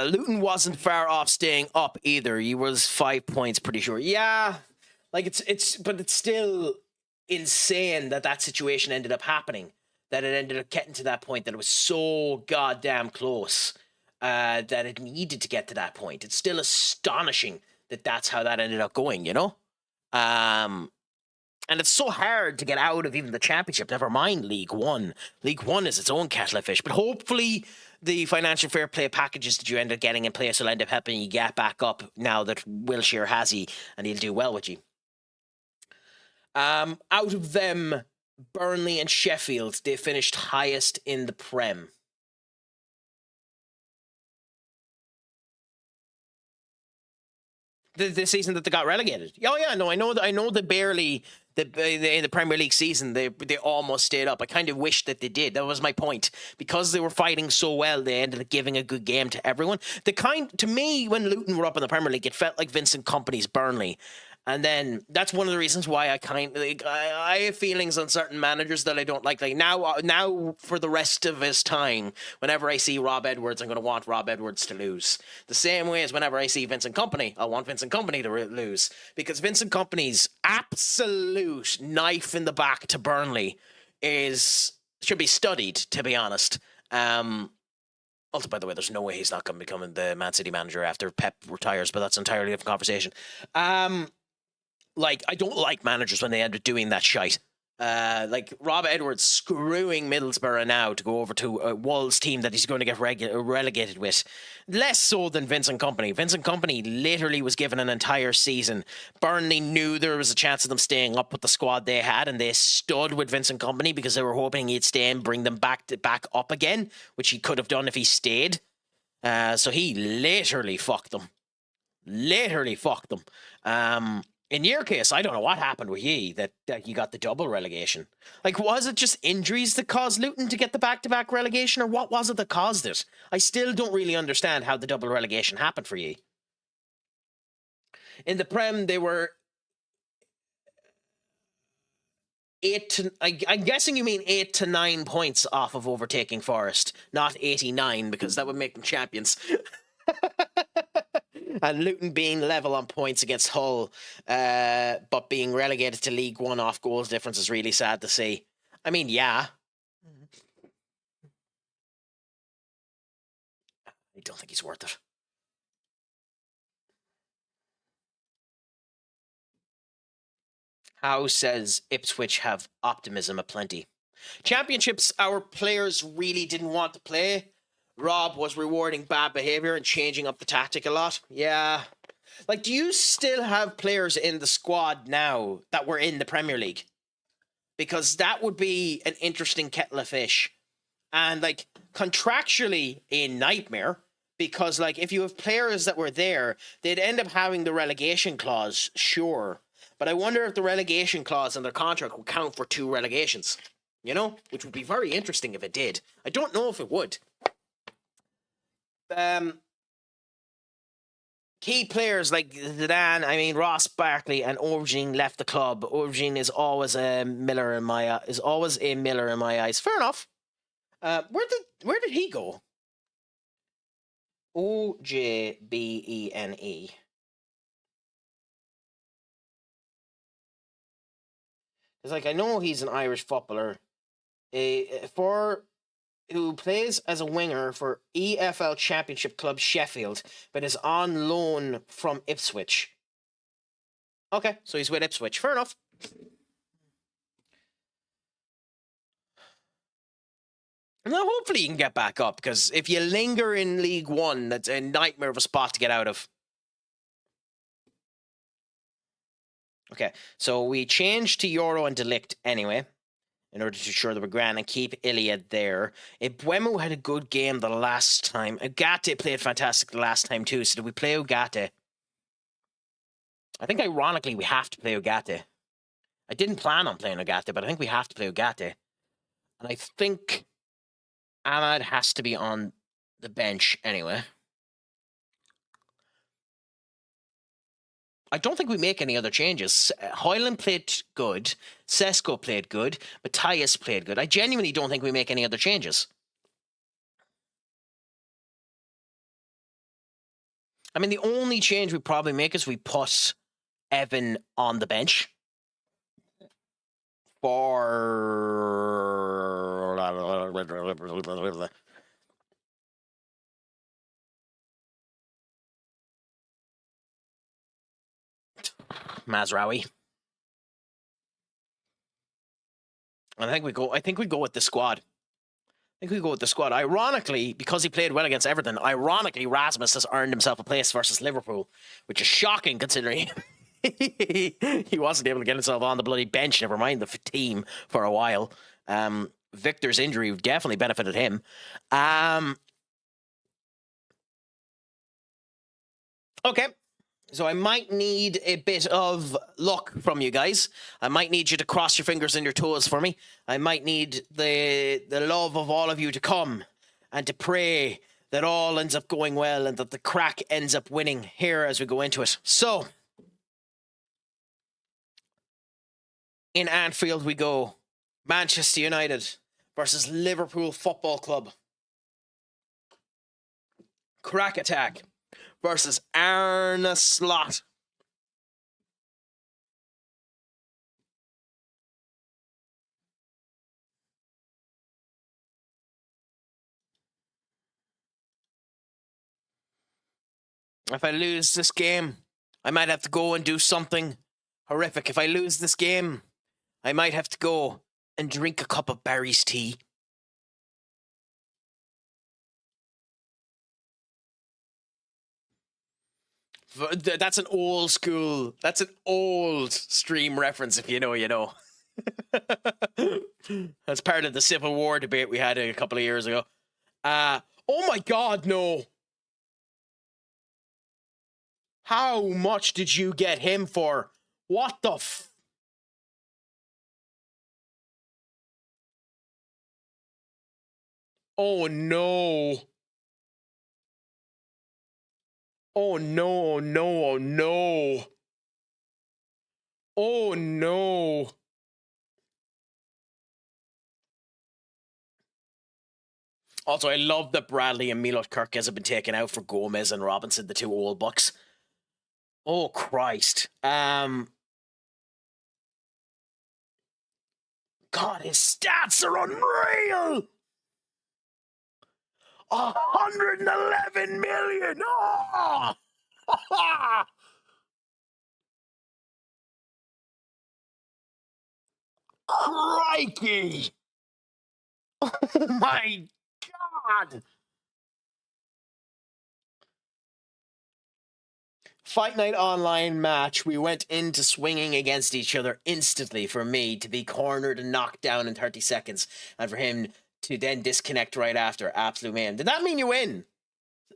Luton wasn't far off staying up either. He was 5 points, pretty sure. Yeah, like but it's still insane that situation ended up happening. That it ended up getting to that point, that it was so goddamn close, that it needed to get to that point. It's still astonishing that that's how that ended up going, you know? And it's so hard to get out of even the Championship, never mind League One. League One is its own kettle of fish, but hopefully the financial fair play packages that you end up getting in place will end up helping you get back up now that Wilshere has you, and he'll do well with you. Out of them, Burnley and Sheffield, they finished highest in the Prem. The season that they got relegated. Oh yeah, no, I know they barely in the Premier League season they almost stayed up. I kind of wish that they did. That was my point. Because they were fighting so well, they ended up giving a good game to everyone. To me, when Luton were up in the Premier League, it felt like Vincent Kompany's Burnley. And then that's one of the reasons why I have feelings on certain managers that I don't like. Like now for the rest of his time, whenever I see Rob Edwards, I'm going to want Rob Edwards to lose. The same way as whenever I see Vincent Kompany, I want Vincent Kompany to lose. Because Vincent Kompany's absolute knife in the back to Burnley should be studied, to be honest. Also, by the way, there's no way he's not going to be becoming the Man City manager after Pep retires, but that's an entirely different conversation. I don't like managers when they end up doing that shite. Like Rob Edwards screwing Middlesbrough now to go over to a Wolves team that he's going to get relegated with. Less so than Vincent Kompany. Vincent Kompany literally was given an entire season. Burnley knew there was a chance of them staying up with the squad they had, and they stood with Vincent Kompany because they were hoping he'd stay and bring them back up again, which he could have done if he stayed. So he literally fucked them. In your case, I don't know what happened with ye that you got the double relegation. Like, was it just injuries that caused Luton to get the back-to-back relegation, or what was it that caused it? I still don't really understand how the double relegation happened for ye. In the Prem, they were I'm guessing you mean 8 to 9 points off of overtaking Forest, not 89, because that would make them champions. And Luton being level on points against Hull, but being relegated to League One off goals difference is really sad to see. I mean, yeah. I don't think he's worth it. Howe says Ipswich have optimism aplenty. Championships, our players really didn't want to play. Rob was rewarding bad behavior and changing up the tactic a lot. Yeah. Like, do you still have players in the squad now that were in the Premier League? Because that would be an interesting kettle of fish. And, like, contractually a nightmare. Because, like, if you have players that were there, they'd end up having the relegation clause, sure. But I wonder if the relegation clause in their contract will count for 2 relegations. You know, which would be very interesting if it did. I don't know if it would. Key players like Zidane, I mean Ross Barkley and Aubergine left the club. Aubergine is always a Miller in my eyes. Fair enough. Where did he go? Ojbene. It's like I know he's an Irish footballer. Who plays as a winger for EFL Championship club Sheffield, but is on loan from Ipswich. Okay, so he's with Ipswich. Fair enough. Now, hopefully you can get back up, because if you linger in League One, that's a nightmare of a spot to get out of. Okay, so we changed to Euro and Delict anyway, in order to ensure that we're grand and keep Iliad there. Buemo had a good game the last time. Ugarte played fantastic the last time too, so did we play Ugarte? I think ironically we have to play Ugarte. I didn't plan on playing Ugarte, but I think we have to play Ugarte. And I think Ahmad has to be on the bench anyway. I don't think we make any other changes. Hoyland played good. Sesko played good. Matthias played good. I genuinely don't think we make any other changes. I mean, the only change we probably make is we put Evan on the bench for Mazraoui. And I think we go with the squad. Ironically, because he played well against Everton, Rasmus has earned himself a place versus Liverpool, which is shocking considering he wasn't able to get himself on the bloody bench, never mind the team, for a while. Victor's injury definitely benefited him. Okay. So I might need a bit of luck from you guys. I might need you to cross your fingers and your toes for me. I might need the love of all of you to come and to pray that all ends up going well and that the Craic ends up winning here as we go into it. So, in Anfield we go. Manchester United versus Liverpool Football Club. Craic Attack versus Arne Slot. If I lose this game, I might have to go and do something horrific. If I lose this game, I might have to go and drink a cup of Barry's tea. That's an old stream reference. If you know, you know. That's part of the Civil War debate we had a couple of years ago. Oh my God, no. How much did you get him for? What the Oh no. Oh no, no, no. Oh no. Also, I love that Bradley and Milot Kirkes have been taken out for Gomez and Robinson, the two old bucks. Oh Christ. God, his stats are unreal. 111 million. Oh! Crikey. Oh my God. Fight Night Online match. We went into swinging against each other instantly for me to be cornered and knocked down in 30 seconds and for him to then disconnect right after. Absolute man. Did that mean you win?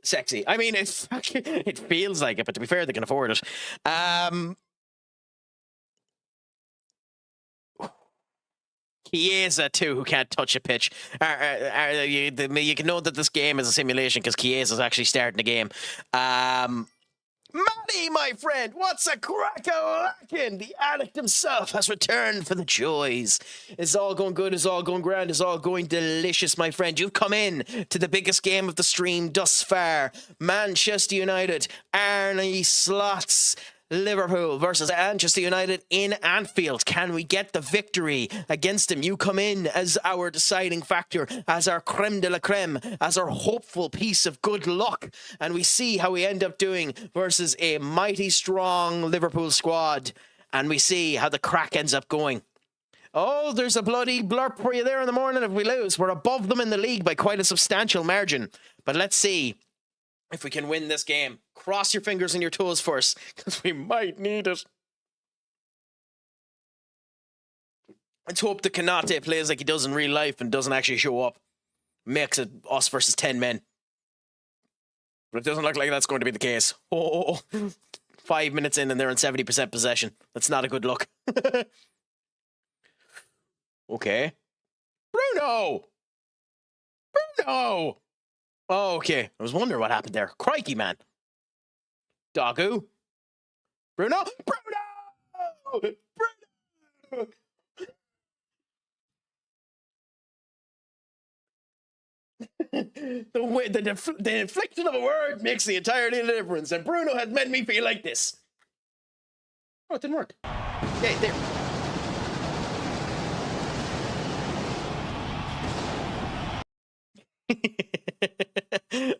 Sexy. I mean, it feels like it, but to be fair, they can afford it. Chiesa too, who can't touch a pitch. You can know that this game is a simulation because Chiesa's actually starting the game. Matty, my friend, what's a crack-a-lackin'? The addict himself has returned for the joys. It's all going good, it's all going grand, it's all going delicious, my friend. You've come in to the biggest game of the stream thus far. Manchester United, Arne Slot's Liverpool versus Manchester United in Anfield. Can we get the victory against them? You come in as our deciding factor, as our creme de la creme, as our hopeful piece of good luck. And we see how we end up doing versus a mighty strong Liverpool squad. And we see how the crack ends up going. Oh, there's a bloody blurb for you there in the morning if we lose. We're above them in the league by quite a substantial margin. But let's see if we can win this game. Cross your fingers and your toes first, because we might need it. Let's hope that Kanate plays like he does in real life and doesn't actually show up. Makes it us versus 10 men. But it doesn't look like that's going to be the case. Oh, 5 minutes in and they're in 70% possession. That's not a good look. Okay. Bruno! Bruno! Oh, okay. I was wondering what happened there. Crikey, man. Doggo. Bruno. Bruno. Bruno. The infliction of a word makes the entirety of the difference, and Bruno has made me feel like this. Oh, it didn't work. Yeah, there.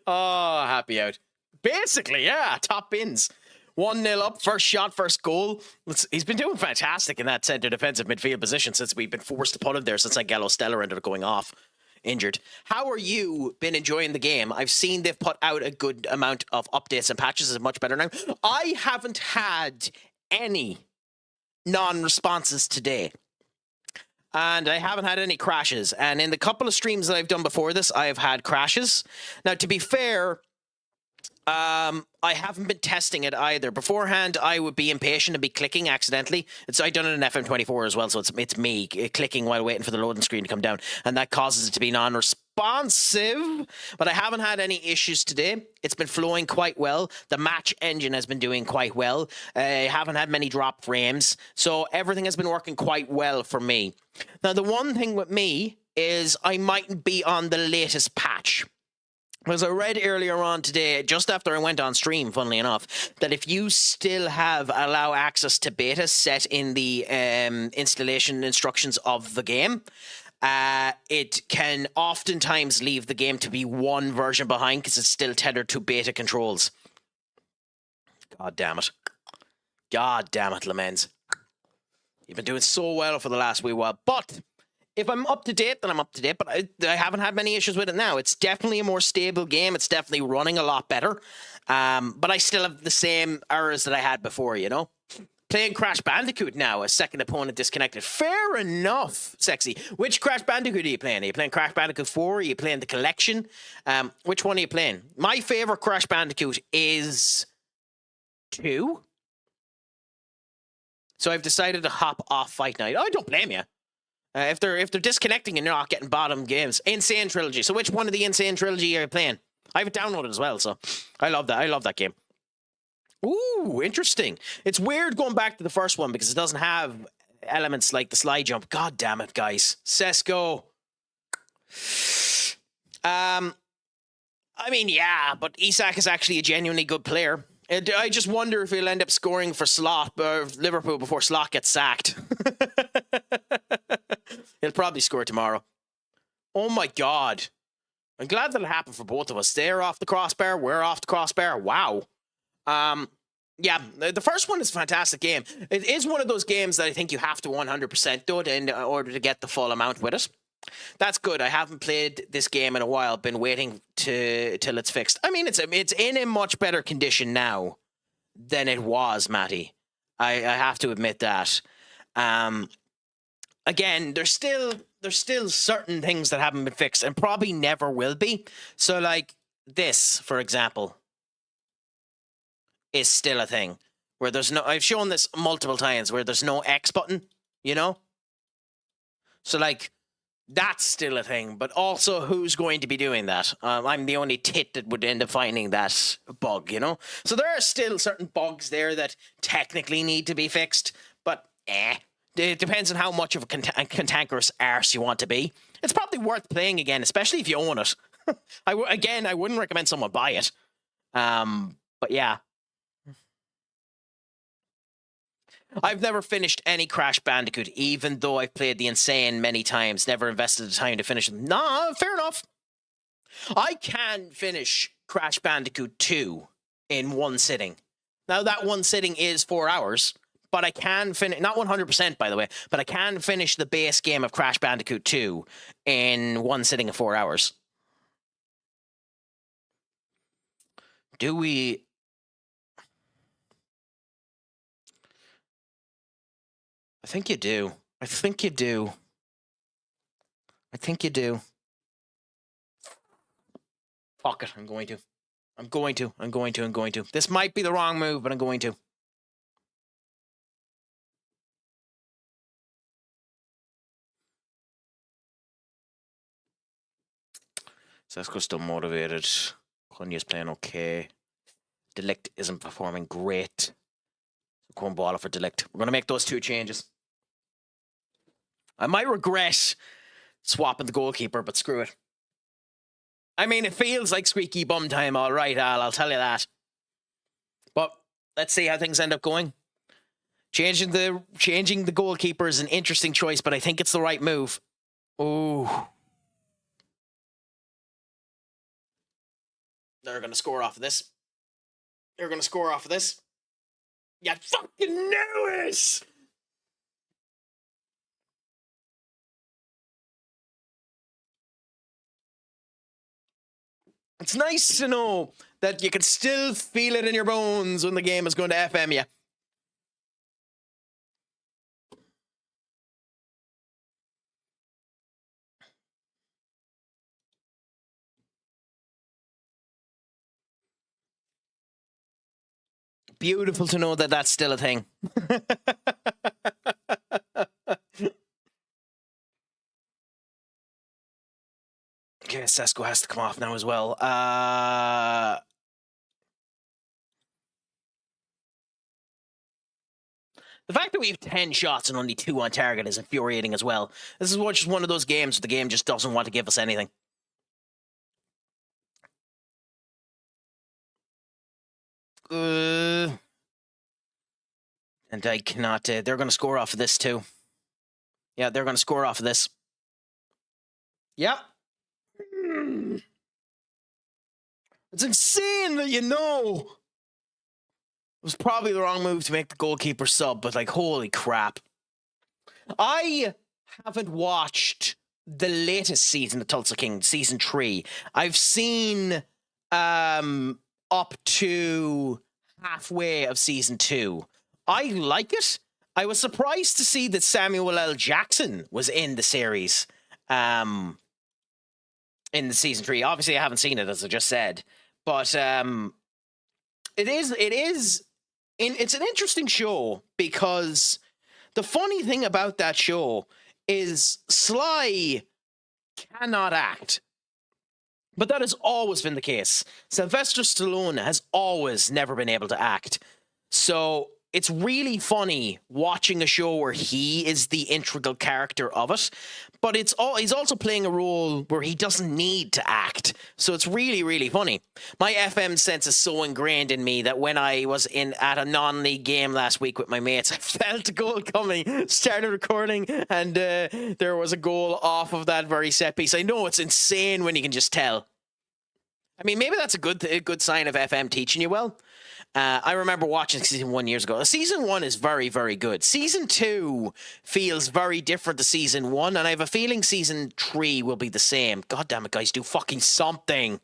Oh, happy out. Basically, yeah, top bins. 1-0 up, first shot, first goal. He's been doing fantastic in that centre defensive midfield position since we've been forced to put him there since Gallo Stella ended up going off injured. How are you been enjoying the game? I've seen they've put out a good amount of updates and patches. It's much better now. I haven't had any non-responses today. And I haven't had any crashes. And in the couple of streams that I've done before this, I have had crashes. Now, to be fair, I haven't been testing it either. Beforehand, I would be impatient and be clicking accidentally. I've done it in FM24 as well, so it's me clicking while waiting for the loading screen to come down, and that causes it to be non-responsive. But I haven't had any issues today. It's been flowing quite well. The match engine has been doing quite well. I haven't had many drop frames, so everything has been working quite well for me. Now, the one thing with me is I mightn't be on the latest patch. As I read earlier on today, just after I went on stream, funnily enough, that if you still have allow access to beta set in the installation instructions of the game, it can oftentimes leave the game to be one version behind because it's still tethered to beta controls. God damn it. God damn it, Lamens. You've been doing so well for the last wee while, but if I'm up to date, then I'm up to date, but I haven't had many issues with it now. It's definitely a more stable game. It's definitely running a lot better. But I still have the same errors that I had before, you know? Playing Crash Bandicoot now, a second opponent disconnected. Fair enough, Sexy. Which Crash Bandicoot are you playing? Are you playing Crash Bandicoot 4? Are you playing the collection? Which one are you playing? My favorite Crash Bandicoot is 2. So I've decided to hop off Fight Night. Oh, I don't blame you. If they're disconnecting and you're not getting bottom games. Insane Trilogy. So which one of the Insane Trilogy are you playing? I have it downloaded as well, so I love that. I love that game. Ooh, interesting. It's weird going back to the first one because it doesn't have elements like the slide jump. God damn it, guys. Sesko. I mean, yeah, but Isak is actually a genuinely good player. I just wonder if he'll end up scoring for Liverpool before Slot gets sacked. He'll probably score tomorrow. Oh my God. I'm glad that it happened for both of us. They're off the crossbar. We're off the crossbar. Wow. Yeah, the first one is a fantastic game. It is one of those games that I think you have to 100% do it in order to get the full amount with it. That's good. I haven't played this game in a while. Been waiting till it's fixed. I mean, it's in a much better condition now than it was, Matty. I have to admit that. Again, there's still certain things that haven't been fixed and probably never will be. So, like this, for example, is still a thing where there's no. I've shown this multiple times where there's no X button. You know. So, like, that's still a thing. But also, who's going to be doing that? I'm the only tit that would end up finding that bug, you know? So there are still certain bugs there that technically need to be fixed, but it depends on how much of a cantankerous arse you want to be. It's probably worth playing again, especially if you own it. I wouldn't recommend someone buy it. But yeah. I've never finished any Crash Bandicoot, even though I've played the Insane many times, never invested the time to finish them. Nah, fair enough. I can finish Crash Bandicoot 2 in one sitting. Now, that one sitting is 4 hours, but I can finish, not 100%, by the way, but I can finish the base game of Crash Bandicoot 2 in one sitting of 4 hours. Do we... I think you do. I think you do. I think you do. Fuck it, I'm going to. I'm going to. This might be the wrong move, but I'm going to. Sesko's still motivated. Kunya's playing okay. Delict isn't performing great. Cornballer for Delict. We're going to make those 2 changes. I might regret swapping the goalkeeper, but screw it. I mean, it feels like squeaky bum time, all right, Al, I'll tell you that. But let's see how things end up going. Changing the goalkeeper is an interesting choice, but I think it's the right move. Ooh. They're going to score off of this. They're going to score off of this. You fucking knew it! It's nice to know that you can still feel it in your bones when the game is going to FM you. Beautiful to know that that's still a thing. Okay, Sesko has to come off now as well. The fact that we have 10 shots and only 2 on target is infuriating as well. This is just one of those games where the game just doesn't want to give us anything. And I cannot... they're going to score off of this too. Yeah, they're going to score off of this. Yep. It's insane that you know. It was probably the wrong move to make the goalkeeper sub, but like, holy crap. I haven't watched the latest season of Tulsa King, season 3. I've seen up to halfway of season 2. I like it. I was surprised to see that Samuel L. Jackson was in the series in the season 3. Obviously, I haven't seen it, as I just said. But it's an interesting show, because the funny thing about that show is Sly cannot act. But that has always been the case. Sylvester Stallone has always never been able to act. So it's really funny watching a show where he is the integral character of it, but he's also playing a role where he doesn't need to act. So it's really, really funny. My FM sense is so ingrained in me that when I was at a non-league game last week with my mates, I felt a goal coming, started recording, and there was a goal off of that very set piece. I know it's insane when you can just tell. I mean, maybe that's a good sign of FM teaching you well. I remember watching season 1 years ago. Season 1 is very, very good. Season 2 feels very different to season 1, and I have a feeling season 3 will be the same. God damn it, guys, do fucking something.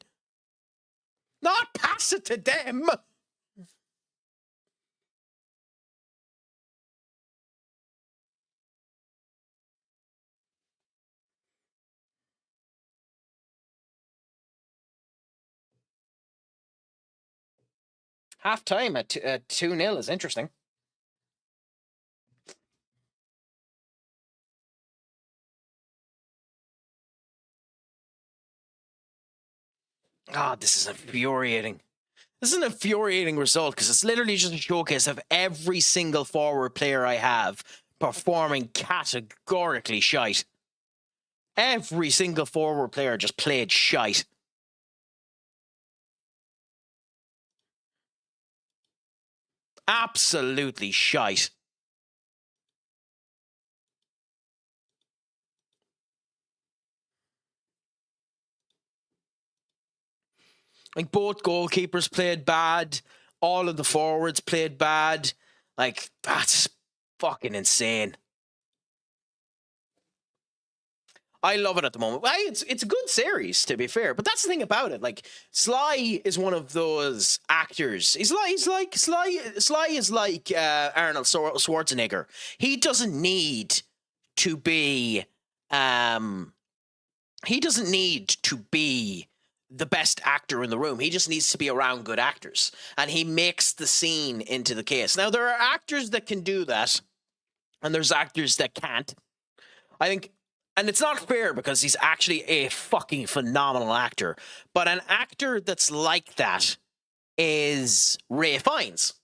Not pass it to them. Half time at 2-0 is interesting. God, this is infuriating. This is an infuriating result because it's literally just a showcase of every single forward player I have performing categorically shite. Every single forward player just played shite. Absolutely shite. Like, both goalkeepers played bad. All of the forwards played bad. Like, that's fucking insane. I love it at the moment. It's a good series, to be fair. But that's the thing about it. Like, Sly is one of those actors. Sly is like Arnold Schwarzenegger. He doesn't need to be the best actor in the room. He just needs to be around good actors. And he makes the scene into the case. Now, there are actors that can do that, and there's actors that can't. I think, and it's not fair because he's actually a fucking phenomenal actor. But an actor that's like that is Ralph Fiennes.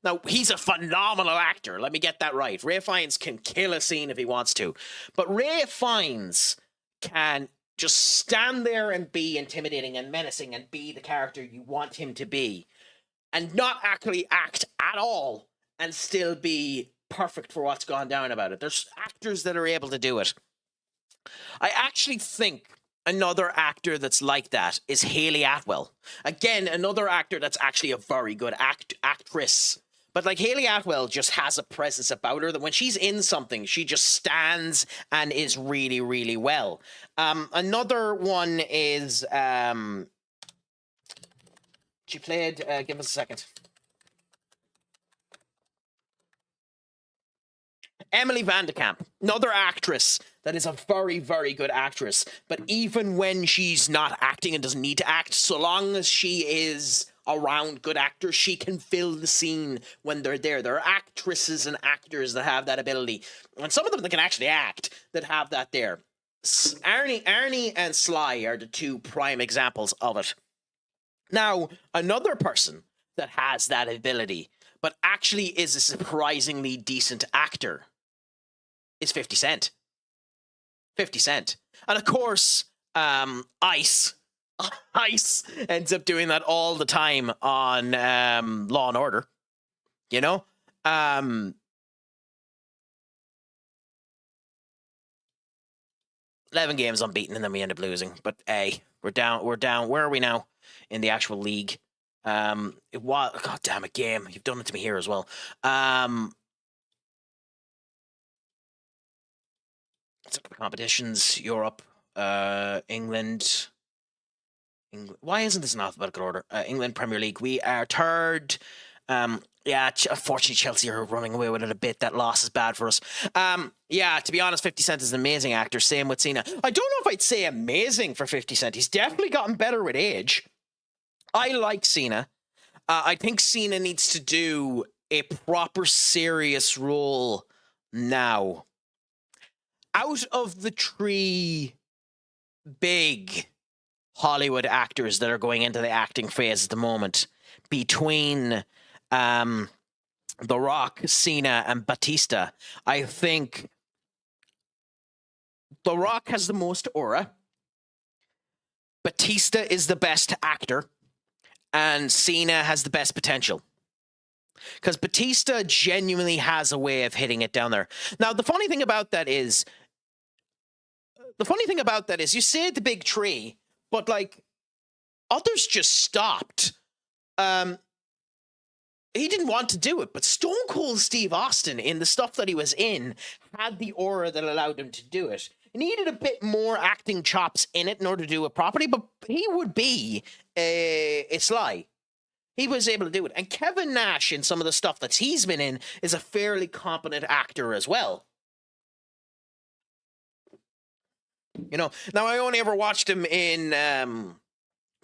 Now, he's a phenomenal actor. Let me get that right. Ralph Fiennes can kill a scene if he wants to. But Ralph Fiennes can just stand there and be intimidating and menacing and be the character you want him to be and not actually act at all and still be perfect for what's gone down about it. There's actors that are able to do it. I actually think another actor that's like that is Hayley Atwell. Again, another actor that's actually a very good actress. But like, Hayley Atwell just has a presence about her that when she's in something, she just stands and is really, really well. Another one is she played. Give us a second. Emily Vandekamp, another actress that is a very, very good actress. But even when she's not acting and doesn't need to act, so long as she is around good actors, she can fill the scene when they're there. There are actresses and actors that have that ability. And some of them that can actually act that have that there. Arnie and Sly are the two prime examples of it. Now, another person that has that ability, but actually is a surprisingly decent actor, is 50 Cent. 50 Cent. And of course, Ice ends up doing that all the time on Law and Order. You know? 11 games unbeaten, and then we end up losing. But hey, we're down. Where are we now in the actual league? It was, god damn it, game. You've done it to me here as well. Competitions, Europe, England. Why isn't this in alphabetical order? England Premier League. We are third. Unfortunately, Chelsea are running away with it a bit. That loss is bad for us. To be honest, 50 Cent is an amazing actor. Same with Cena. I don't know if I'd say amazing for 50 Cent. He's definitely gotten better with age. I like Cena. I think Cena needs to do a proper serious role now. Out of the three big Hollywood actors that are going into the acting phase at the moment, between The Rock, Cena, and Batista, I think The Rock has the most aura, Batista is the best actor, and Cena has the best potential. Because Batista genuinely has a way of hitting it down there. Now, the funny thing about that is you say the big tree, but like, others just stopped. He didn't want to do it, but Stone Cold Steve Austin, in the stuff that he was in, had the aura that allowed him to do it. He needed a bit more acting chops in it in order to do it properly, but he would be a Sly. He was able to do it. And Kevin Nash, in some of the stuff that he's been in, is a fairly competent actor as well. You know, now I only ever watched him in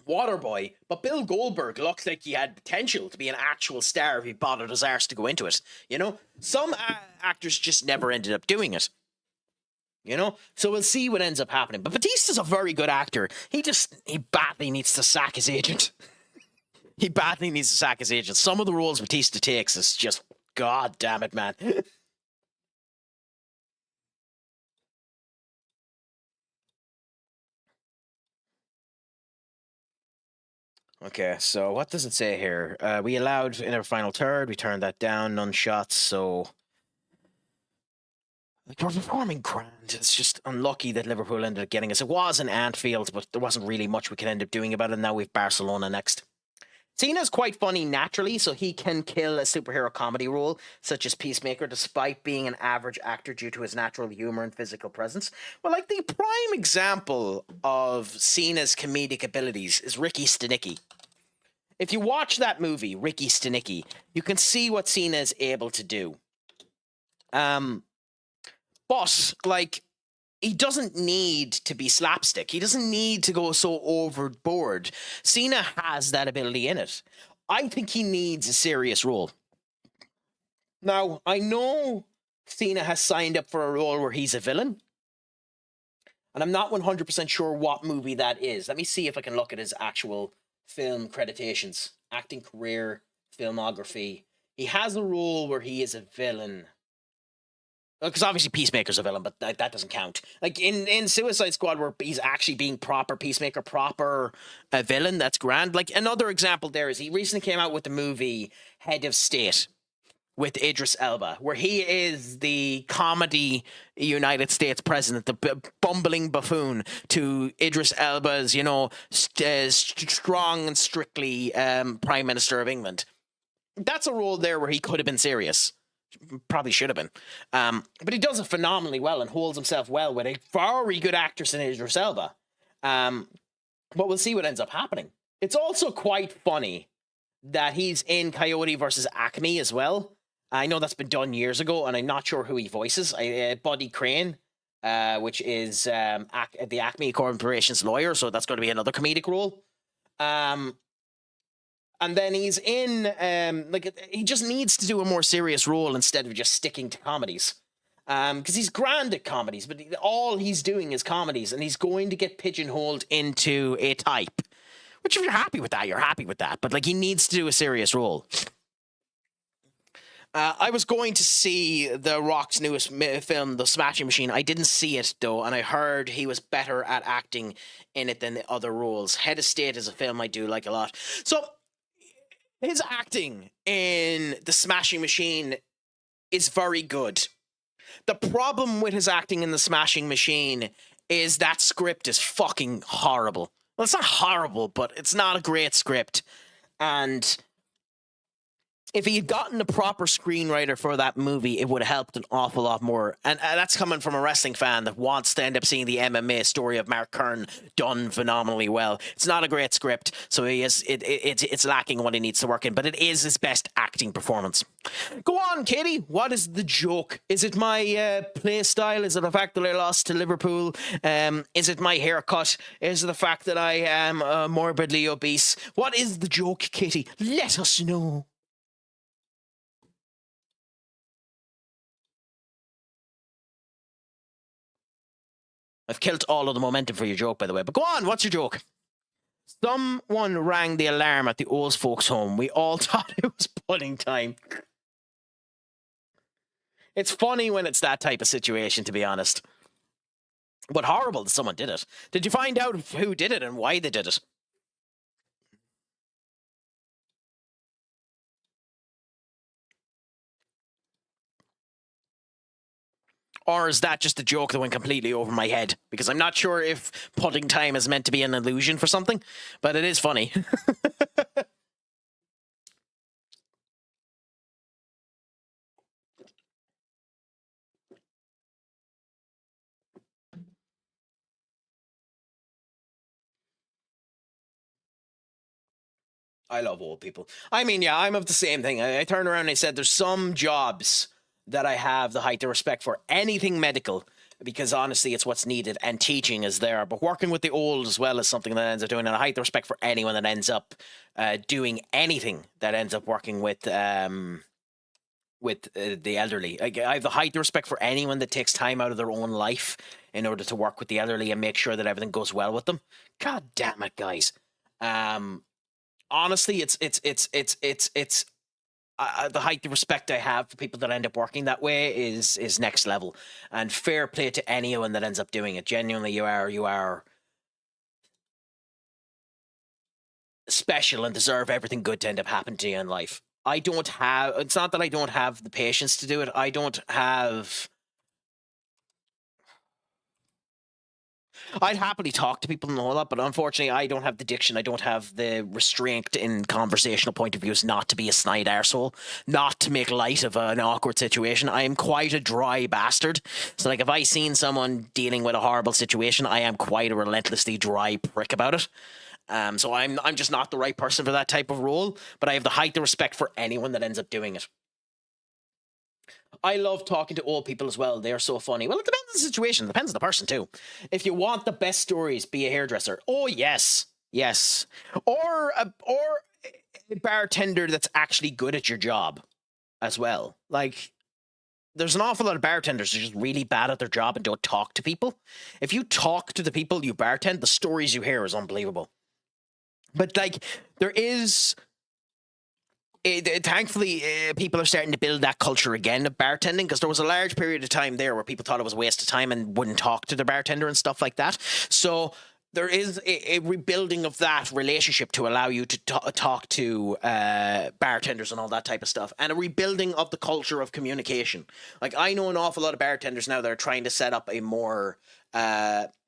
Waterboy, but Bill Goldberg looked like he had potential to be an actual star if he bothered his arse to go into it. You know, some actors just never ended up doing it. You know, so we'll see what ends up happening. But Batista's a very good actor. He badly needs to sack his agent. He badly needs to sack his agent. Some of the roles Batista takes is just, god damn it, man. Okay, so what does it say here? We allowed in our final third. We turned that down. None shots, so... We're performing grand. It's just unlucky that Liverpool ended up getting us. It was in Anfield, but there wasn't really much we could end up doing about it. Now we've Barcelona next. Cena's quite funny naturally, so he can kill a superhero comedy role, such as Peacemaker, despite being an average actor due to his natural humor and physical presence. Well, like, the prime example of Cena's comedic abilities is Ricky Stenicki. If you watch that movie, Ricky Stenicki, you can see what Cena is able to do. But, like, he doesn't need to be slapstick. He doesn't need to go so overboard. Cena has that ability in it. I think he needs a serious role. Now, I know Cena has signed up for a role where he's a villain. And I'm not 100% sure what movie that is. Let me see if I can look at his actual film creditations. Acting career, filmography. He has a role where he is a villain. Because obviously Peacemaker's a villain, but that doesn't count. Like in Suicide Squad, where he's actually being proper Peacemaker, proper villain, that's grand. Like another example there is he recently came out with the movie Head of State with Idris Elba, where he is the comedy United States president, the bumbling buffoon to Idris Elba's, you know, strong and strictly Prime Minister of England. That's a role there where he could have been serious. Probably should have been. But he does it phenomenally well and holds himself well with a very good actress in Idris Elba. But we'll see what ends up happening. It's also quite funny that he's in Coyote versus Acme as well. I know that's been done years ago, and I'm not sure who he voices. Buddy Crane, which is the Acme Corporation's lawyer, so that's going to be another comedic role. And then he's in, he just needs to do a more serious role instead of just sticking to comedies. Because he's grand at comedies, but all he's doing is comedies, and he's going to get pigeonholed into a type. Which, if you're happy with that, you're happy with that. But, like, he needs to do a serious role. I was going to see The Rock's newest film, The Smashing Machine. I didn't see it, though, and I heard he was better at acting in it than the other roles. Head of State is a film I do like a lot. So... his acting in The Smashing Machine is very good. The problem with his acting in The Smashing Machine is that script is fucking horrible. Well, it's not horrible, but it's not a great script. And if he had gotten a proper screenwriter for that movie, it would have helped an awful lot more. And that's coming from a wrestling fan that wants to end up seeing the MMA story of Mark Kern done phenomenally well. It's not a great script, so it's lacking what he needs to work in, but it is his best acting performance. Go on, Katie. What is the joke? Is it my play style? Is it the fact that I lost to Liverpool? Is it my haircut? Is it the fact that I am morbidly obese? What is the joke, Katie? Let us know. I've killed all of the momentum for your joke, by the way. But go on, what's your joke? Someone rang the alarm at the old folks' home. We all thought it was pudding time. It's funny when it's that type of situation, to be honest. But horrible that someone did it. Did you find out who did it and why they did it? Or is that just a joke that went completely over my head? Because I'm not sure if pudding time is meant to be an illusion for something, but it is funny. I love old people. I mean, yeah, I'm of the same thing. I turned around and I said, there's some jobs that I have the height of respect for. Anything medical, because honestly, it's what's needed, and teaching is there. But working with the old as well is something that ends up doing, and I height of respect for anyone that ends up doing anything that ends up working with the elderly. I have the height of respect for anyone that takes time out of their own life in order to work with the elderly and make sure that everything goes well with them. God damn it, guys. Honestly, it's the height of respect I have for people that end up working that way is next level. And fair play to anyone that ends up doing it. Genuinely, you are special and deserve everything good to end up happening to you in life. It's not that I don't have the patience to do it. I'd happily talk to people and all that, but unfortunately I don't have the diction. I don't have the restraint in conversational point of views not to be a snide arsehole, not to make light of an awkward situation. I am quite a dry bastard. So like if I seen someone dealing with a horrible situation, I am quite a relentlessly dry prick about it. So I'm just not the right person for that type of role, but I have the height of respect for anyone that ends up doing it. I love talking to old people as well. They're so funny. Well, it depends on the situation. It depends on the person too. If you want the best stories, be a hairdresser. Oh, yes. Yes. Or a bartender that's actually good at your job as well. Like, there's an awful lot of bartenders who are just really bad at their job and don't talk to people. If you talk to the people you bartend, the stories you hear is unbelievable. But, like, there is... thankfully, people are starting to build that culture again of bartending, because there was a large period of time there where people thought it was a waste of time and wouldn't talk to their bartender and stuff like that. So there is a rebuilding of that relationship to allow you to talk to bartenders and all that type of stuff, and a rebuilding of the culture of communication. Like, I know an awful lot of bartenders now that are trying to set up a more...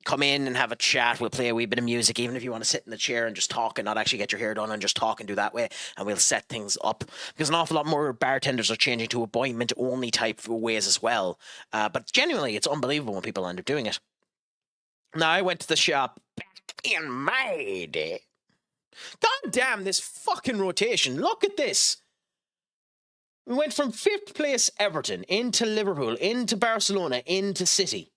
come in and have a chat. We'll play a wee bit of music, even if you want to sit in the chair and just talk and not actually get your hair done and just talk and do that way. And we'll set things up, because an awful lot more bartenders are changing to appointment only type of ways as well. But genuinely, it's unbelievable when people end up doing it. Now, I went to the shop back in my day. God damn this fucking rotation. Look at this. We went from 5th place Everton into Liverpool, into Barcelona, into City.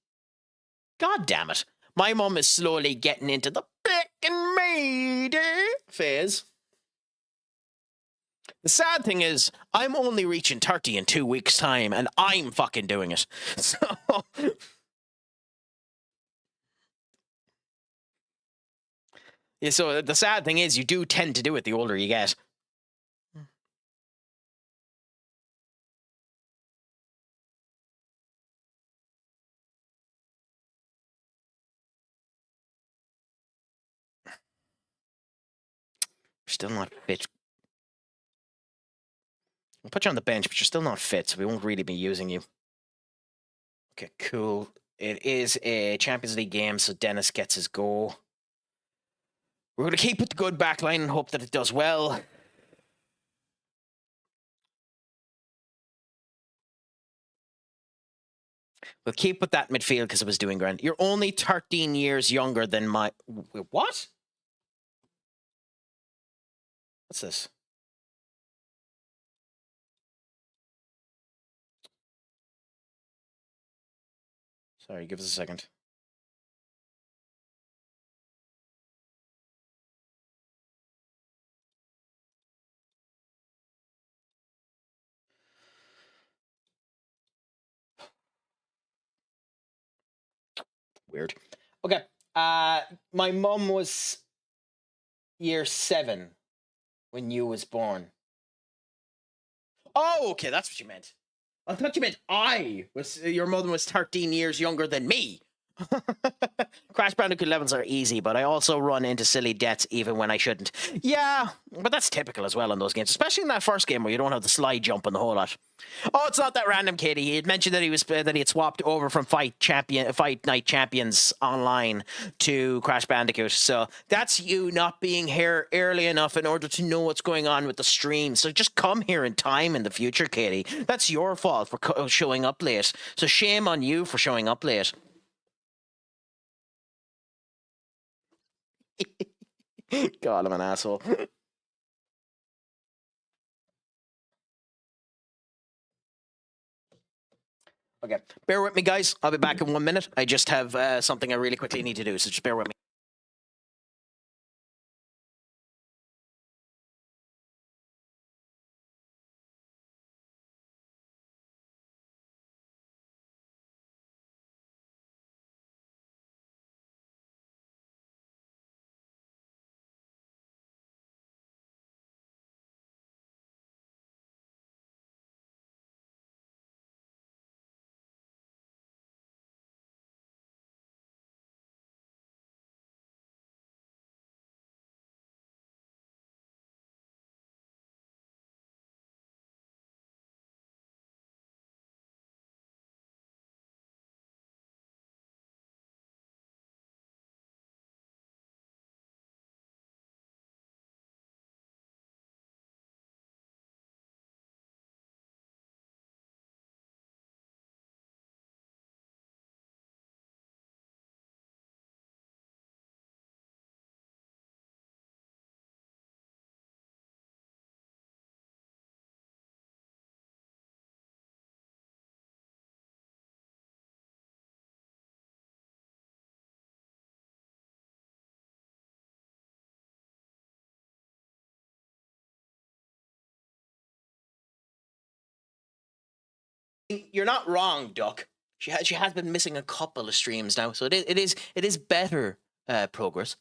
God damn it. My mum is slowly getting into the black and Mayday phase. The sad thing is, I'm only reaching 30 in 2 weeks' time, and I'm fucking doing it. So... yeah, so the sad thing is, you do tend to do it the older you get. Still not fit. We'll put you on the bench, but you're still not fit, so we won't really be using you. Okay, cool. It is a Champions League game, so Dennis gets his go. We're going to keep with the good back line and hope that it does well. We'll keep with that midfield because it was doing grand. You're only 13 years younger than my... What? What's this? Sorry, give us a second. Weird. Okay. My mum was year 7 when you was born. Oh, okay, that's what you meant. I thought you meant your mother was 13 years younger than me. Crash Bandicoot 11s are easy, but I also run into silly deaths even when I shouldn't. Yeah, but that's typical as well in those games, especially in that first game where you don't have the slide jump and the whole lot. Oh, it's not that random, Katie. He had mentioned that he had swapped over from Fight Night Champions online to Crash Bandicoot. So that's you not being here early enough in order to know what's going on with the stream. So just come here in time in the future, Katie. That's your fault for showing up late. So shame on you for showing up late. God, I'm an asshole. Okay, bear with me, guys. I'll be back in 1 minute. I just have something I really quickly need to do, so just bear with me. You're not wrong, Duck. She has been missing a couple of streams now, so it is better progress.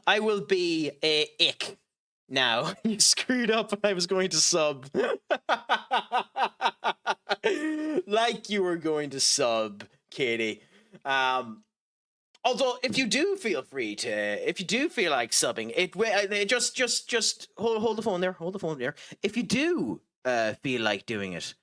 I will be a ick now. You screwed up when I was going to sub. Like you were going to sub, Katie. Although, if you do feel free to, if you do feel like subbing, just hold the phone there. Hold the phone there. If you do feel like doing it,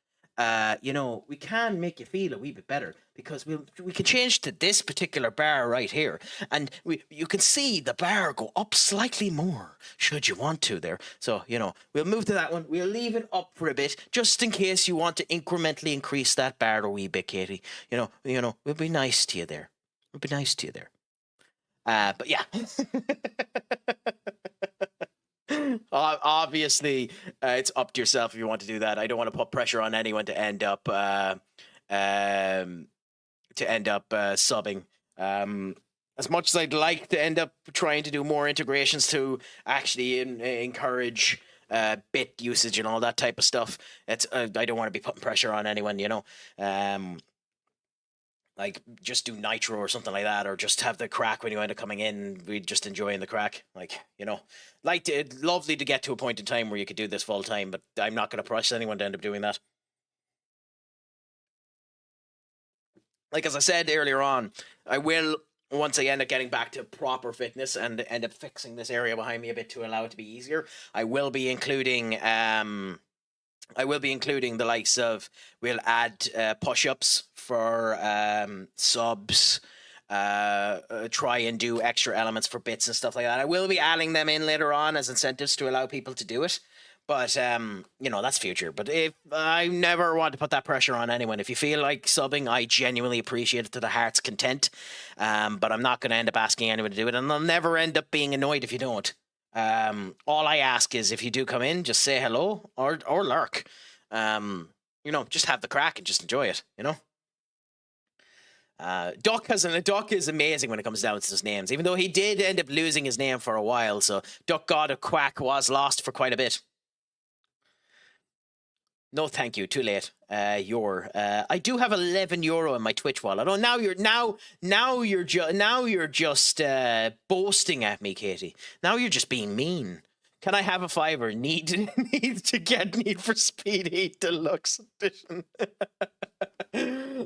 you know, we can make you feel a wee bit better because we can change to this particular bar right here, and you can see the bar go up slightly more should you want to there. So you know, we'll move to that one. We'll leave it up for a bit just in case you want to incrementally increase that bar a wee bit, Katie. You know, we'll be nice to you there. We'll be nice to you there. But yeah. Obviously, it's up to yourself if you want to do that. I don't want to put pressure on anyone to end up subbing. As much as I'd like to end up trying to do more integrations to actually encourage bit usage and all that type of stuff, it's I don't want to be putting pressure on anyone, you know. Like, just do nitro or something like that, or just have the crack when you end up coming in. We just enjoying the crack, like, you know. Lovely to get to a point in time where you could do this full time, but I'm not going to press anyone to end up doing that. Like, as I said earlier on, I will, once I end up getting back to proper fitness and end up fixing this area behind me a bit to allow it to be easier, I will be including the likes of, we'll add push-ups for subs, try and do extra elements for bits and stuff like that. I will be adding them in later on as incentives to allow people to do it. But, you know, that's future. But if I never want to put that pressure on anyone. If you feel like subbing, I genuinely appreciate it to the heart's content. But I'm not going to end up asking anyone to do it. And I'll never end up being annoyed if you don't. All I ask is if you do come in, just say hello or lurk. You know, just have the crack and just enjoy it, you know? Duck is amazing when it comes down to his names, even though he did end up losing his name for a while, so Duck God of Quack was lost for quite a bit. No, thank you. Too late. I do have €11 in my Twitch wallet. Oh, now you're just boasting at me, Katie. Now you're just being mean. Can I have a $5? Need to get Need for Speed 8 Deluxe Edition.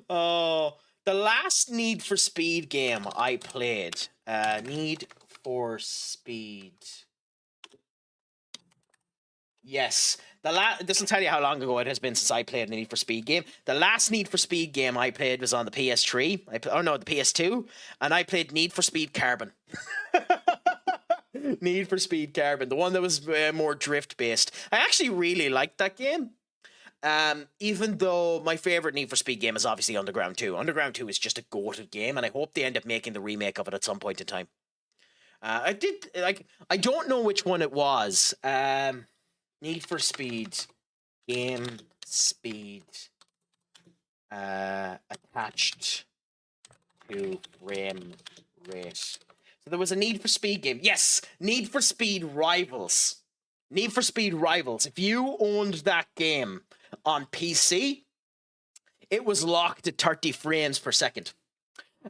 Oh, the last Need for Speed game I played. Need for Speed. Yes. This will tell you how long ago it has been since I played a Need for Speed game. The last Need for Speed game I played was on the PS3. The PS2. And I played Need for Speed Carbon. Need for Speed Carbon. The one that was more drift-based. I actually really liked that game. Even though my favorite Need for Speed game is obviously Underground 2. Underground 2 is just a goated game, and I hope they end up making the remake of it at some point in time. I don't know which one it was. Need for Speed game speed attached to frame rate. So there was a Need for Speed game. Yes, Need for Speed Rivals. Need for Speed Rivals. If you owned that game on PC, it was locked at 30 frames per second.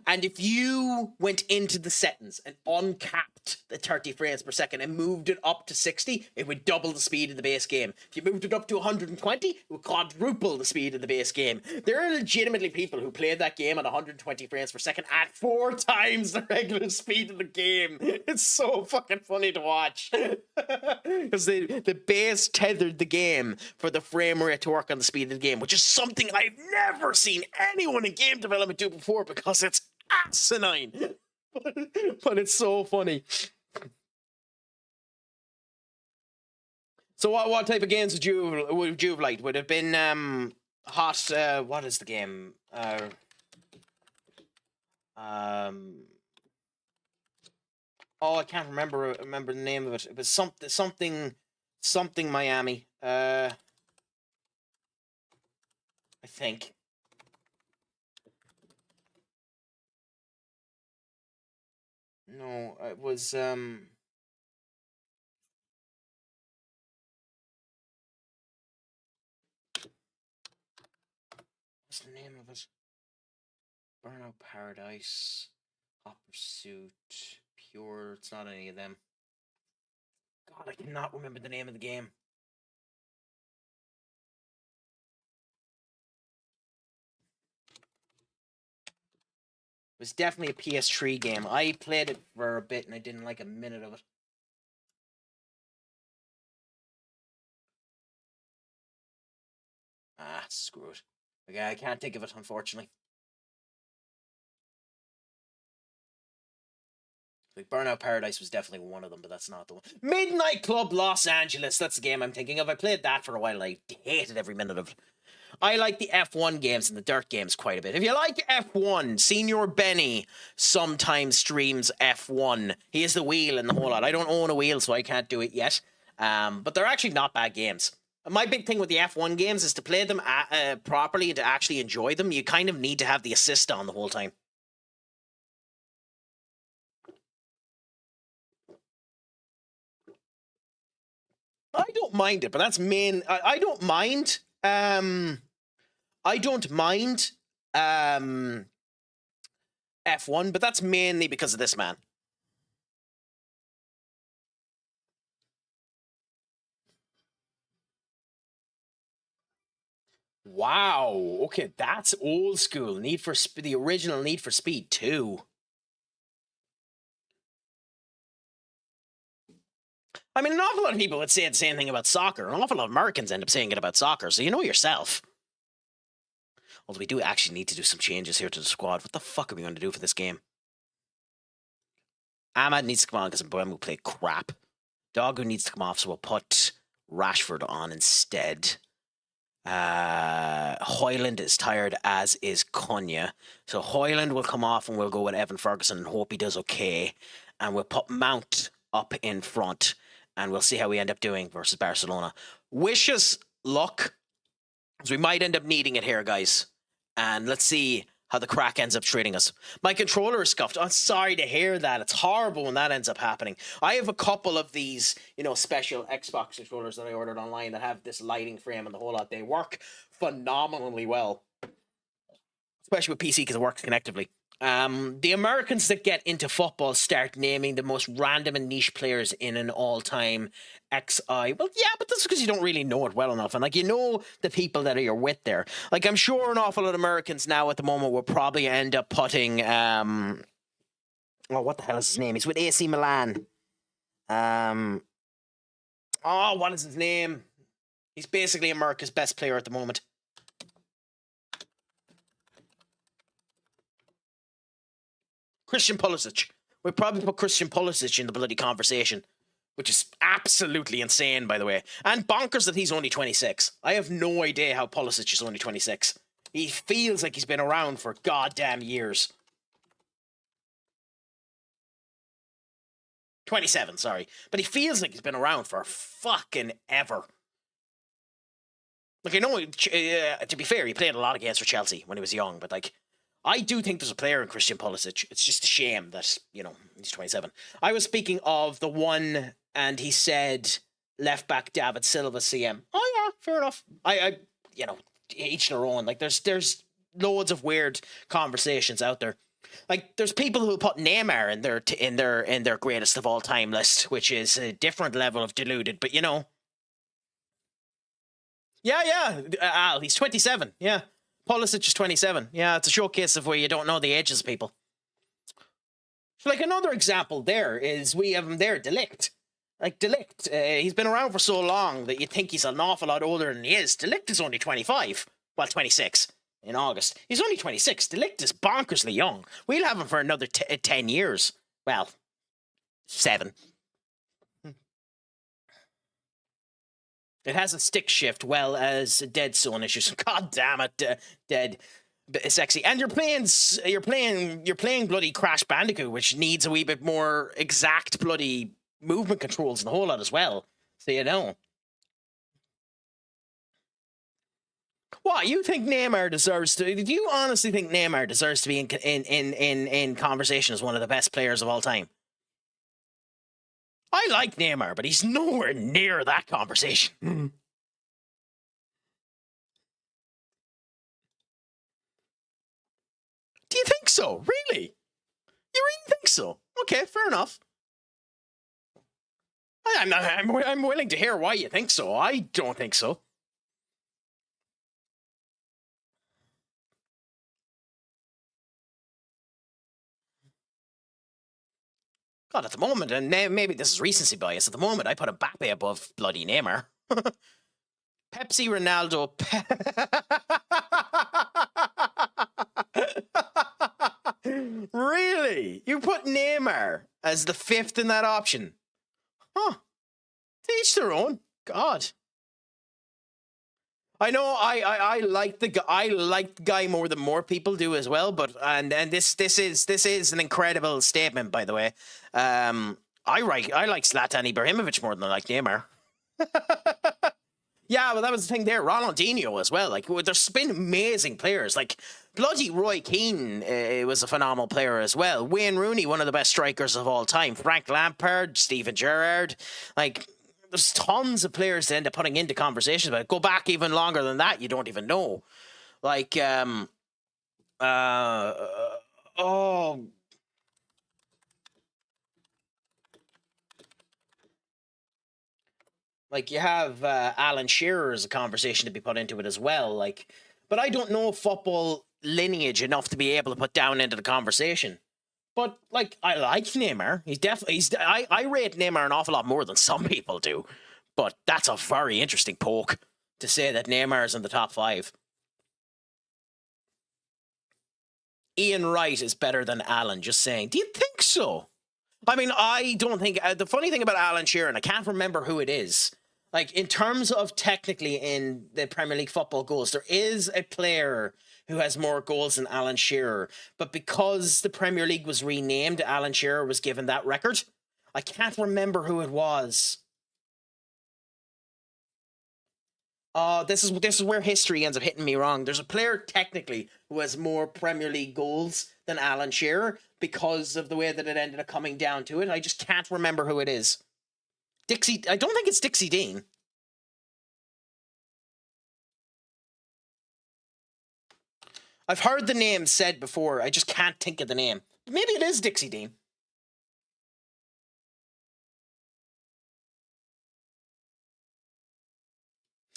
And if you went into the settings and uncapped the 30 frames per second and moved it up to 60, it would double the speed of the base game. If you moved it up to 120, it would quadruple the speed of the base game. There are legitimately people who played that game at 120 frames per second at 4 times the regular speed of the game. It's so fucking funny to watch. Because the base tethered the game for the frame rate to work on the speed of the game, which is something I've never seen anyone in game development do before because it's asinine. But it's so funny. So what type of games would you have liked? Would it have been hot? What is the game? Oh, I can't remember the name of it. It was something Miami. I think. No, it was What's the name of it? Burnout Paradise, Hot Pursuit, Pure. It's not any of them. God, I cannot remember the name of the game. It was definitely a PS3 game. I played it for a bit and I didn't like a minute of it. Ah, screw it. Okay, I can't think of it, unfortunately. Like Burnout Paradise was definitely one of them, but that's not the one. Midnight Club Los Angeles. That's the game I'm thinking of. I played that for a while. I hated every minute of it. I like the F1 games and the dirt games quite a bit. If you like F1, Senior Benny sometimes streams F1. He is the wheel and the whole lot. I don't own a wheel, so I can't do it yet. But they're actually not bad games. My big thing with the F1 games is to play them properly and to actually enjoy them. You kind of need to have the assist on the whole time. I don't mind it, but that's main. I don't mind. I don't mind F1, but that's mainly because of this man. Wow. Okay, that's old school. Need for the original Need for Speed 2. I mean, an awful lot of people would say the same thing about soccer. An awful lot of Americans end up saying it about soccer, so you know yourself. Although we do actually need to do some changes here to the squad. What the fuck are we going to do for this game? Ahmad needs to come on because Mbeumo played crap. Doggo needs to come off, so we'll put Rashford on instead. Hoyland is tired, as is Cunha. So Hoyland will come off and we'll go with Evan Ferguson and hope he does okay. And we'll put Mount up in front and we'll see how we end up doing versus Barcelona. Wish us luck, because we might end up needing it here, guys. And let's see how the Craic ends up treating us. My controller is scuffed. I'm sorry to hear that. It's horrible when that ends up happening. I have a couple of these, special Xbox controllers that I ordered online that have this lighting frame and the whole lot. They work phenomenally well, especially with PC because it works connectively. The Americans that get into football start naming the most random and niche players in an all-time XI. Well, yeah, but that's because you don't really know it well enough. And, the people that you're with there. I'm sure an awful lot of Americans now at the moment will probably end up putting, what the hell is his name? He's with AC Milan. What is his name? He's basically America's best player at the moment. Christian Pulisic. We'll probably put Christian Pulisic in the bloody conversation, which is absolutely insane, by the way. And bonkers that he's only 26. I have no idea how Pulisic is only 26. He feels like he's been around for goddamn years. 27, sorry. But he feels like he's been around for fucking ever. I know, to be fair, he played a lot of games for Chelsea when he was young, but I do think there's a player in Christian Pulisic. It's just a shame that, he's 27. I was speaking of the one, and he said left back David Silva CM. Oh yeah, fair enough. I each their own. There's loads of weird conversations out there. There's people who put Neymar in their greatest of all time list, which is a different level of deluded, but Yeah, Al, he's 27, yeah. Pulisic is 27. Yeah, it's a showcase of where you don't know the ages of people. Another example there is we have him there, De Ligt. De Ligt, he's been around for so long that you think he's an awful lot older than he is. De Ligt is only 25. Well, 26 in August. He's only 26. De Ligt is bonkersly young. We'll have him for another 10 years. Well, 7. It has a stick shift, well as Dead Zone issues. God damn it, Dead, sexy. And you're playing bloody Crash Bandicoot, which needs a wee bit more exact bloody movement controls and the whole lot as well. So you know. What, you think Neymar deserves to? Do you honestly think Neymar deserves to be in conversation as one of the best players of all time? I like Neymar, but he's nowhere near that conversation. so? Really? You really think so? Okay, fair enough. I'm willing to hear why you think so. I don't think so. God, at the moment, and maybe this is recency bias, at the moment I put Mbappe above bloody Neymar. Pepsi, Ronaldo, Really? You put Neymar as the fifth in that option? Huh. To each their own. God. I know I like the guy more than more people do as well, but and this is an incredible statement, by the way. I like Zlatan Ibrahimovic more than I like Neymar. Yeah, well, that was the thing there. Ronaldinho as well. Like, there's been amazing players. Like, bloody Roy Keane was a phenomenal player as well. Wayne Rooney, one of the best strikers of all time. Frank Lampard, Steven Gerrard. Like, there's tons of players to end up putting into conversations about it. Go back even longer than that, you don't even know. Like, oh... Like, you have Alan Shearer as a conversation to be put into it as well. Like, but I don't know football lineage enough to be able to put down into the conversation. But, like, I like Neymar. I rate Neymar an awful lot more than some people do. But that's a very interesting poke to say that Neymar is in the top 5. Ian Wright is better than Alan, just saying. Do you think so? I mean, I don't think... the funny thing about Alan Shearer, and I can't remember who it is, like, in terms of technically in the Premier League football goals, there is a player who has more goals than Alan Shearer. But because the Premier League was renamed, Alan Shearer was given that record. I can't remember who it was. This is where history ends up hitting me wrong. There's a player technically who has more Premier League goals than Alan Shearer because of the way that it ended up coming down to it. I just can't remember who it is. I don't think it's Dixie Dean. I've heard the name said before. I just can't think of the name. Maybe it is Dixie Dean.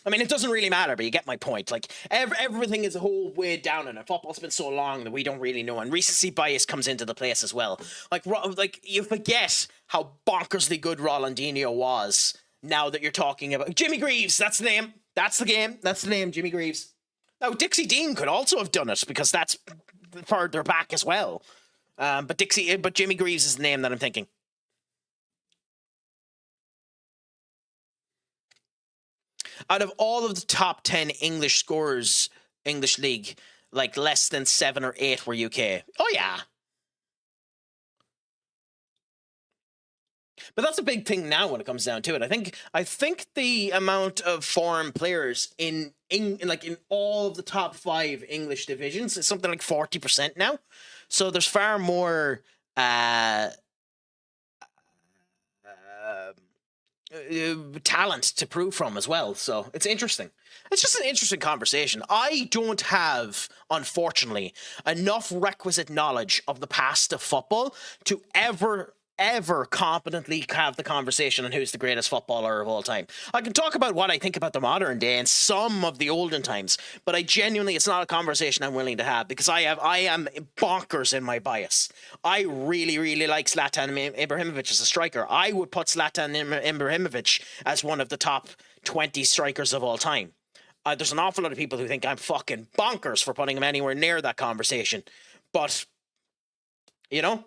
I mean, it doesn't really matter, but you get my point. Like, everything is a whole way down in it. Football's been so long that we don't really know, and recency bias comes into the place as well. Like you forget how bonkersly good Ronaldinho was now that you're talking about... Jimmy Greaves, that's the name. That's the game. That's the name, Jimmy Greaves. Now, Dixie Dean could also have done it, because that's further back as well. But Jimmy Greaves is the name that I'm thinking. Out of all of the top 10 English scorers, English league, like less than 7 or 8 were UK. Oh, yeah. But that's a big thing now when it comes down to it. I think the amount of foreign players in all of the top 5 English divisions is something like 40% now. So there's far more talent to prove from as well. So it's interesting. It's just an interesting conversation. I don't have, unfortunately, enough requisite knowledge of the past of football to ever competently have the conversation on who's the greatest footballer of all time. I can talk about what I think about the modern day and some of the olden times, but it's not a conversation I'm willing to have, because I am bonkers in my bias. I really, really like Zlatan Ibrahimovic as a striker. I would put Zlatan Ibrahimovic as one of the top 20 strikers of all time. There's an awful lot of people who think I'm fucking bonkers for putting him anywhere near that conversation. But, you know...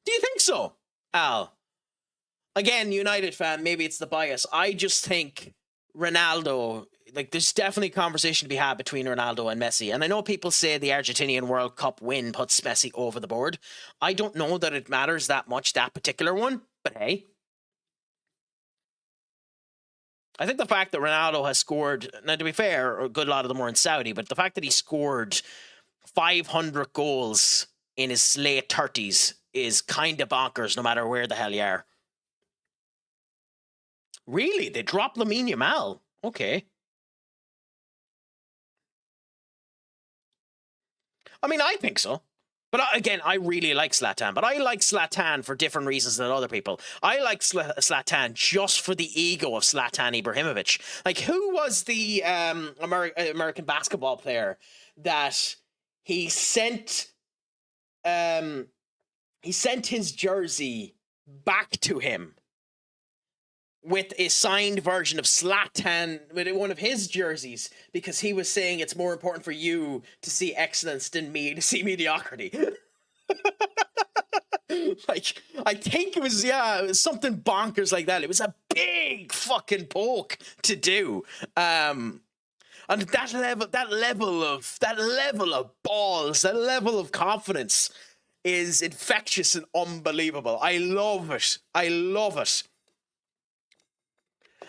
Do you think so, Al? Again, United fan, maybe it's the bias. I just think Ronaldo, like, there's definitely a conversation to be had between Ronaldo and Messi. And I know people say the Argentinian World Cup win puts Messi over the board. I don't know that it matters that much, that particular one, but hey. I think the fact that Ronaldo has scored, now to be fair, a good lot of them were in Saudi, but the fact that he scored 500 goals in his late 30s is kind of bonkers no matter where the hell you are. Really? They dropped Lamine Yamal? Okay. I mean, I think so. But again, I really like Zlatan. But I like Zlatan for different reasons than other people. I like Zlatan just for the ego of Zlatan Ibrahimovic. Like, who was the American basketball player that he sent his jersey back to him with a signed version of Zlatan, with one of his jerseys, because he was saying it's more important for you to see excellence than me to see mediocrity. Like, I think it was something bonkers like that. It was a big fucking poke to do. And that level of balls, that level of confidence is infectious and unbelievable. I love it.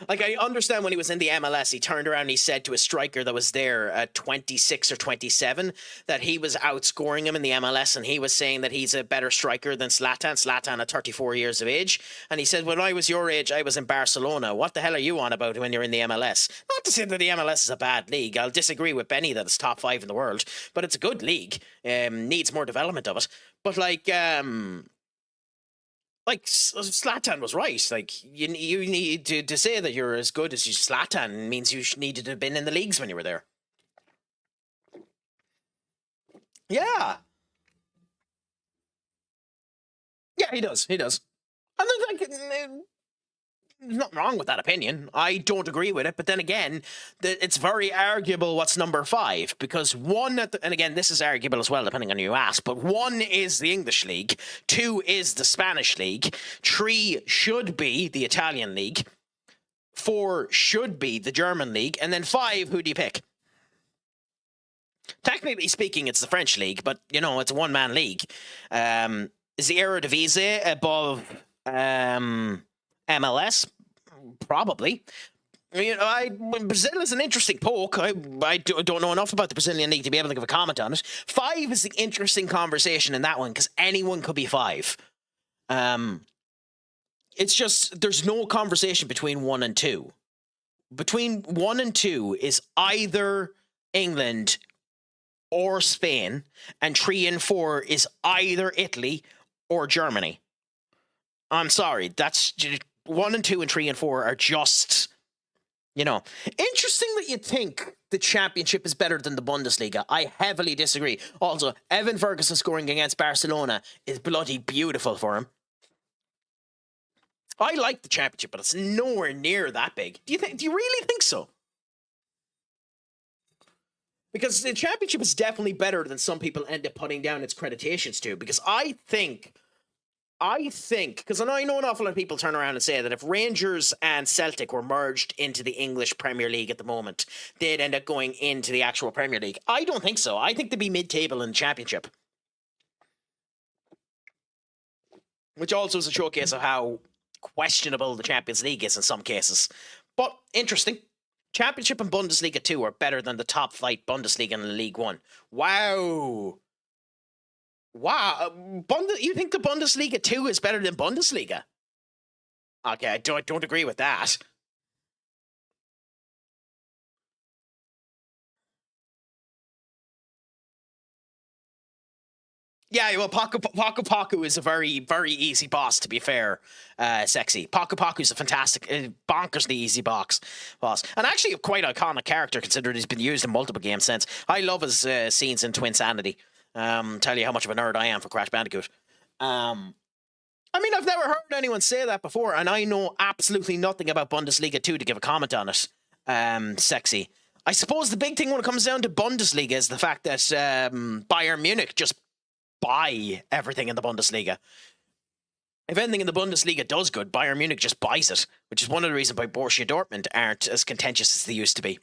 Like, I understand when he was in the MLS, he turned around and he said to a striker that was there at 26 or 27 that he was outscoring him in the MLS, and he was saying that he's a better striker than Zlatan at 34 years of age. And he said, when I was your age, I was in Barcelona. What the hell are you on about when you're in the MLS? Not to say that the MLS is a bad league. I'll disagree with Benny that it's top 5 in the world, but it's a good league. Needs more development of it. But like Zlatan was right. Like, you need to say that you're as good as you Zlatan means you needed to have been in the leagues when you were there. Yeah. Yeah, he does. And then, like, there's nothing wrong with that opinion. I don't agree with it, but then again, it's very arguable what's number 5, because one, and again, this is arguable as well, depending on who you ask, but 1 is the English league, 2 is the Spanish league, 3 should be the Italian league, 4 should be the German league, and then 5, who do you pick? Technically speaking, it's the French league, but, you know, it's a one-man league. Is the Eredivisie above MLS? Probably. You know, Brazil is an interesting poke. I don't know enough about the Brazilian league to be able to give a comment on it. 5 is the interesting conversation in that one, because anyone could be 5. It's just, there's no conversation between 1 and 2. Between 1 and 2 is either England or Spain, and 3 and 4 is either Italy or Germany. I'm sorry, that's 1 and 2 and 3 and 4 are just, you know, interesting that you think the championship is better than the Bundesliga. I heavily disagree. Also, Evan Ferguson scoring against Barcelona is bloody beautiful for him. I like the championship, but it's nowhere near that big. Do you really think so? Because the championship is definitely better than some people end up putting down its creditations to. Because I think, because I know an awful lot of people turn around and say that if Rangers and Celtic were merged into the English Premier League at the moment, they'd end up going into the actual Premier League. I don't think so. I think they'd be mid-table in the championship. Which also is a showcase of how questionable the Champions League is in some cases. But interesting. Championship and Bundesliga 2 are better than the top flight Bundesliga and League 1. Wow. You think the Bundesliga 2 is better than Bundesliga? Okay, I don't agree with that. Yeah, well, Paku is a very, very easy boss, to be fair, Sexy. Paku is a fantastic, bonkersly easy boss. And actually a quite iconic character, considering he's been used in multiple games since. I love his scenes in Twin Sanity. Tell you how much of a nerd I am for Crash Bandicoot. I mean, I've never heard anyone say that before, and I know absolutely nothing about Bundesliga 2 to give a comment on it, Sexy. I suppose the big thing when it comes down to Bundesliga is the fact that Bayern Munich just buy everything in the Bundesliga. If anything in the Bundesliga does good, Bayern Munich just buys it, which is one of the reasons why Borussia Dortmund aren't as contentious as they used to be.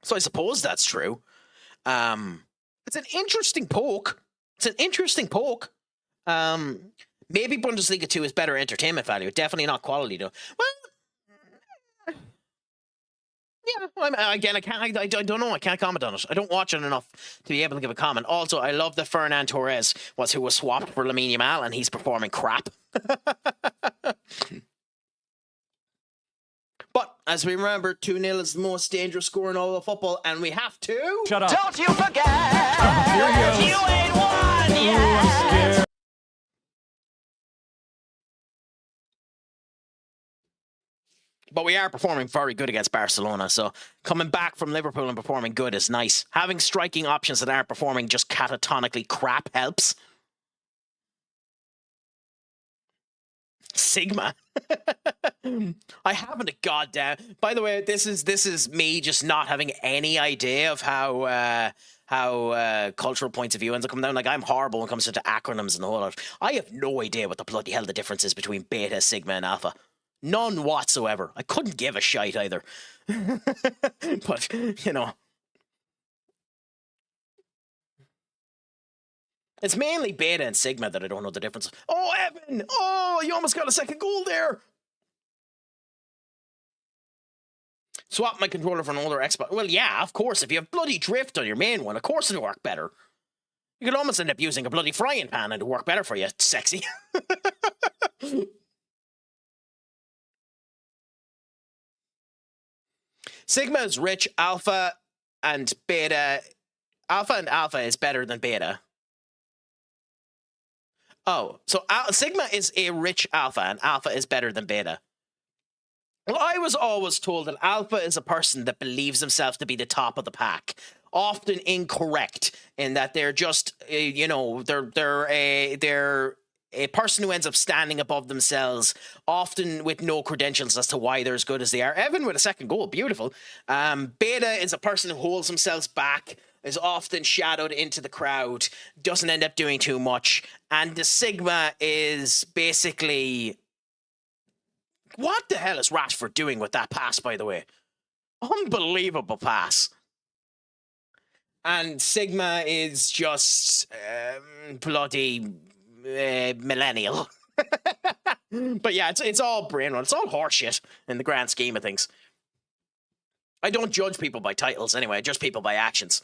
So I suppose that's true. It's an interesting poke. Maybe Bundesliga 2 is better entertainment value. Definitely not quality, though. Well, yeah, again, I don't know. I can't comment on it. I don't watch it enough to be able to give a comment. Also, I love that Fernan Torres who was swapped for Lamine Yamal, and he's performing crap. But as we remember, 2-0 is the most dangerous score in all of football, and we have to... Shut up. Don't you forget, Here he goes. you ain't won Ooh, yet. I'm scared. But we are performing very good against Barcelona, so coming back from Liverpool and performing good is nice. Having striking options that aren't performing just catatonically crap helps. Sigma. I haven't a goddamn... By the way, this is me just not having any idea of how cultural points of view ends up coming down. Like, I'm horrible when it comes to acronyms and the whole lot. I have no idea what the bloody hell the difference is between beta, sigma, and alpha. None whatsoever. I couldn't give a shite either. But, you know. It's mainly beta and sigma that I don't know the difference. Oh, Evan! Oh, you almost got a second goal there! Swap my controller for an older Xbox. Well, yeah, of course. If you have bloody drift on your main one, of course it'll work better. You could almost end up using a bloody frying pan and it'll work better for you, sexy. Sigma is rich, alpha and beta. Alpha and alpha is better than beta. Oh, so sigma is a rich alpha and alpha is better than beta. Well, I was always told that alpha is a person that believes themselves to be the top of the pack. Often incorrect in that they're just, you know, they're a person who ends up standing above themselves, often with no credentials as to why they're as good as they are. Evan with a second goal, beautiful. Beta is a person who holds themselves back, is often shadowed into the crowd, doesn't end up doing too much. And the Sigma is basically... What the hell is Rashford doing with that pass, by the way? Unbelievable pass. And Sigma is just bloody millennial. But yeah, it's all brain rot. It's all horseshit in the grand scheme of things. I don't judge people by titles anyway. I judge people by actions.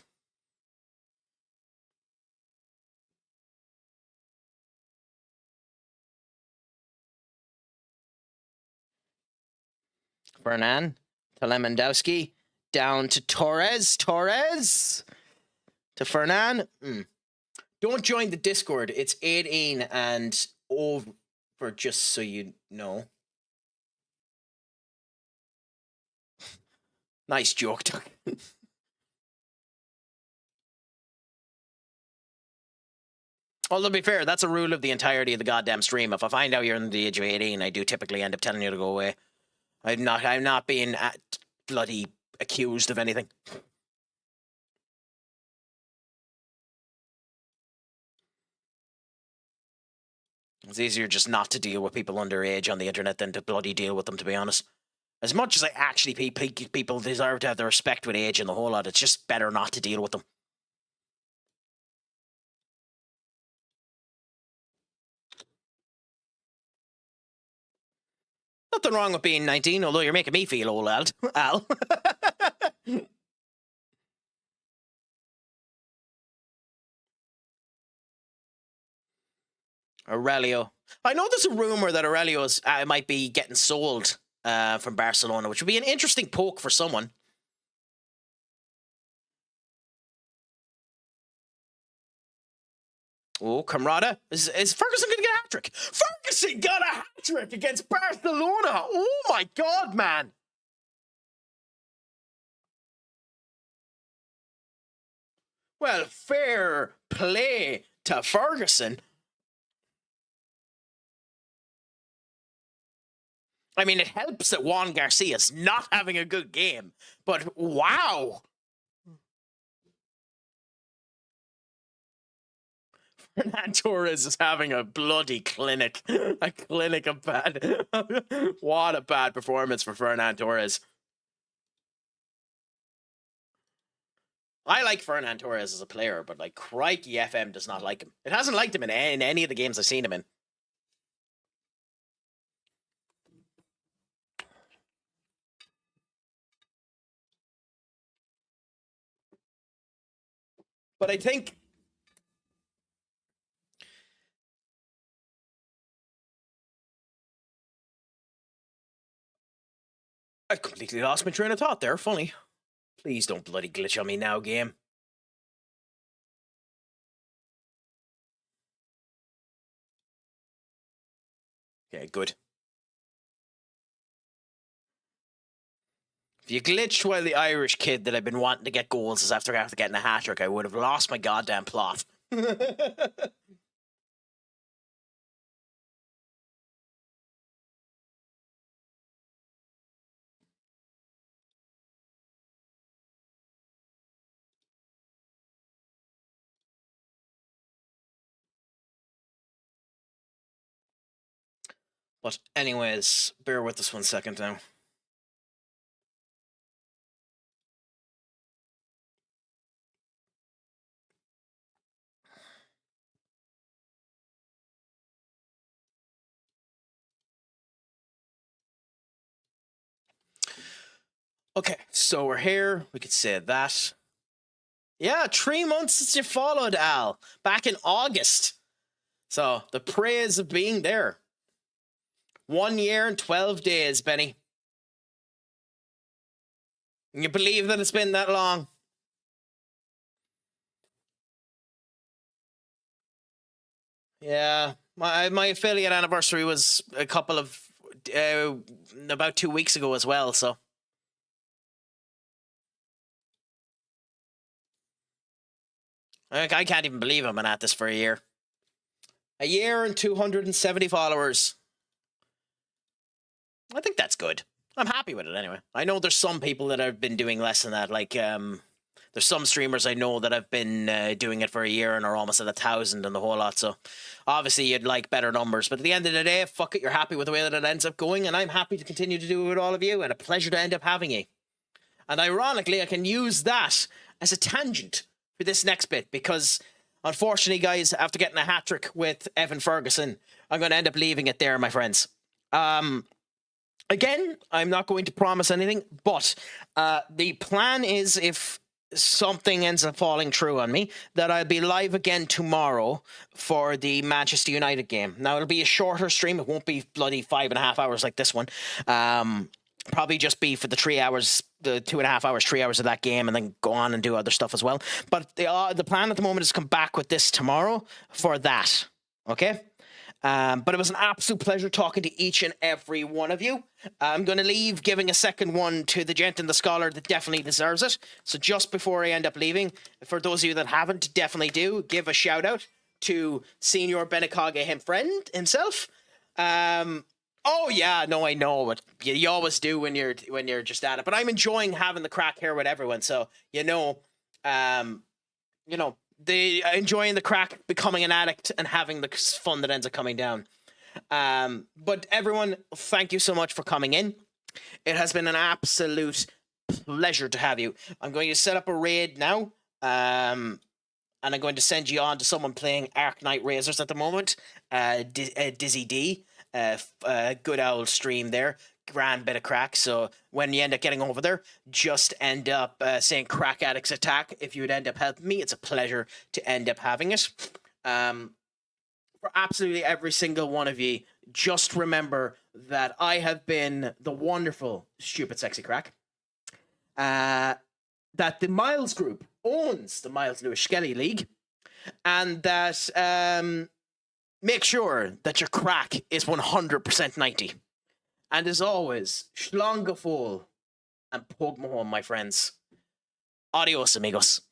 Fernan to Lewandowski, down to Torres to Fernan. Don't join the Discord. It's 18 and over, just so you know. Nice joke, Doug. Although, to be fair, that's a rule of the entirety of the goddamn stream. If I find out you're under the age of 18, I do typically end up telling you to go away. I'm not being bloody accused of anything. It's easier just not to deal with people underage on the internet than to bloody deal with them, to be honest. As much as I actually people deserve to have the respect with age and the whole lot, it's just better not to deal with them. Nothing wrong with being 19, although you're making me feel old, Al. Aurelio. I know there's a rumor that Aurelio's might be getting sold from Barcelona, which would be an interesting poke for someone. Oh, Camrada. Is Ferguson going to get a hat-trick? Ferguson got a hat-trick against Barcelona. Oh, my God, man. Well, fair play to Ferguson. I mean, it helps that Juan Garcia's not having a good game, but wow. Fernan Torres is having a bloody clinic. A clinic of bad. What a bad performance for Fernan Torres. I like Fernan Torres as a player, but like crikey, FM does not like him. It hasn't liked him in any of the games I've seen him in. But I think I've completely lost my train of thought there. Funny. Please don't bloody glitch on me now, game. Okay, good. If you glitched while the Irish kid that I've been wanting to get goals is after getting a hat-trick, I would have lost my goddamn plot. But anyways, bear with us 1 second now. Okay, so we're here. We could say that. Yeah, 3 months since you followed, Al. Back in August. So, the praise of being there. 1 year and 12 days, Benny. Can you believe that it's been that long? Yeah, my affiliate anniversary was a couple of about 2 weeks ago as well. So I can't even believe I've been at this for a year. A year and 270 followers. I think that's good. I'm happy with it anyway. I know there's some people that have been doing less than that. Like, there's some streamers I know that have been doing it for a year and are almost at 1,000 and the whole lot. So, obviously, you'd like better numbers. But at the end of the day, fuck it, you're happy with the way that it ends up going. And I'm happy to continue to do it with all of you. And a pleasure to end up having you. And ironically, I can use that as a tangent for this next bit. Because, unfortunately, guys, after getting a hat-trick with Evan Ferguson, I'm going to end up leaving it there, my friends. Again, I'm not going to promise anything, but the plan is, if something ends up falling through on me, that I'll be live again tomorrow for the Manchester United game. Now, it'll be a shorter stream. It won't be bloody 5.5 hours like this one. Probably just be for the 3 hours, the 2.5 hours, 3 hours of that game, and then go on and do other stuff as well. But the plan at the moment is to come back with this tomorrow for that. Okay? But it was an absolute pleasure talking to each and every one of you. I'm going to leave giving a second one to the gent and the scholar that definitely deserves it. So just before I end up leaving, for those of you that haven't, definitely do give a shout out to Senior Benekage himself. Oh yeah, no, I know what you always do when you're just at it. But I'm enjoying having the crack here with everyone. So enjoying the crack, becoming an addict, and having the fun that ends up coming down. But everyone, thank you so much for coming in. It has been an absolute pleasure to have you. I'm going to set up a raid now, and I'm going to send you on to someone playing Arc Knight Razors at the moment. Dizzy D, good old stream there. Grand bit of crack. So when you end up getting over there, just end up saying Craic Addicts Attack. If you would end up helping me, it's a pleasure to end up having it. For absolutely every single one of you, just remember that I have been the wonderful, stupid, sexy Craic. That the Miles Group owns the Miles Lewis Skelly League, and that make sure that your crack is 100% 90. And as always, Shlongafol and Pogmahom, my friends. Adios, amigos.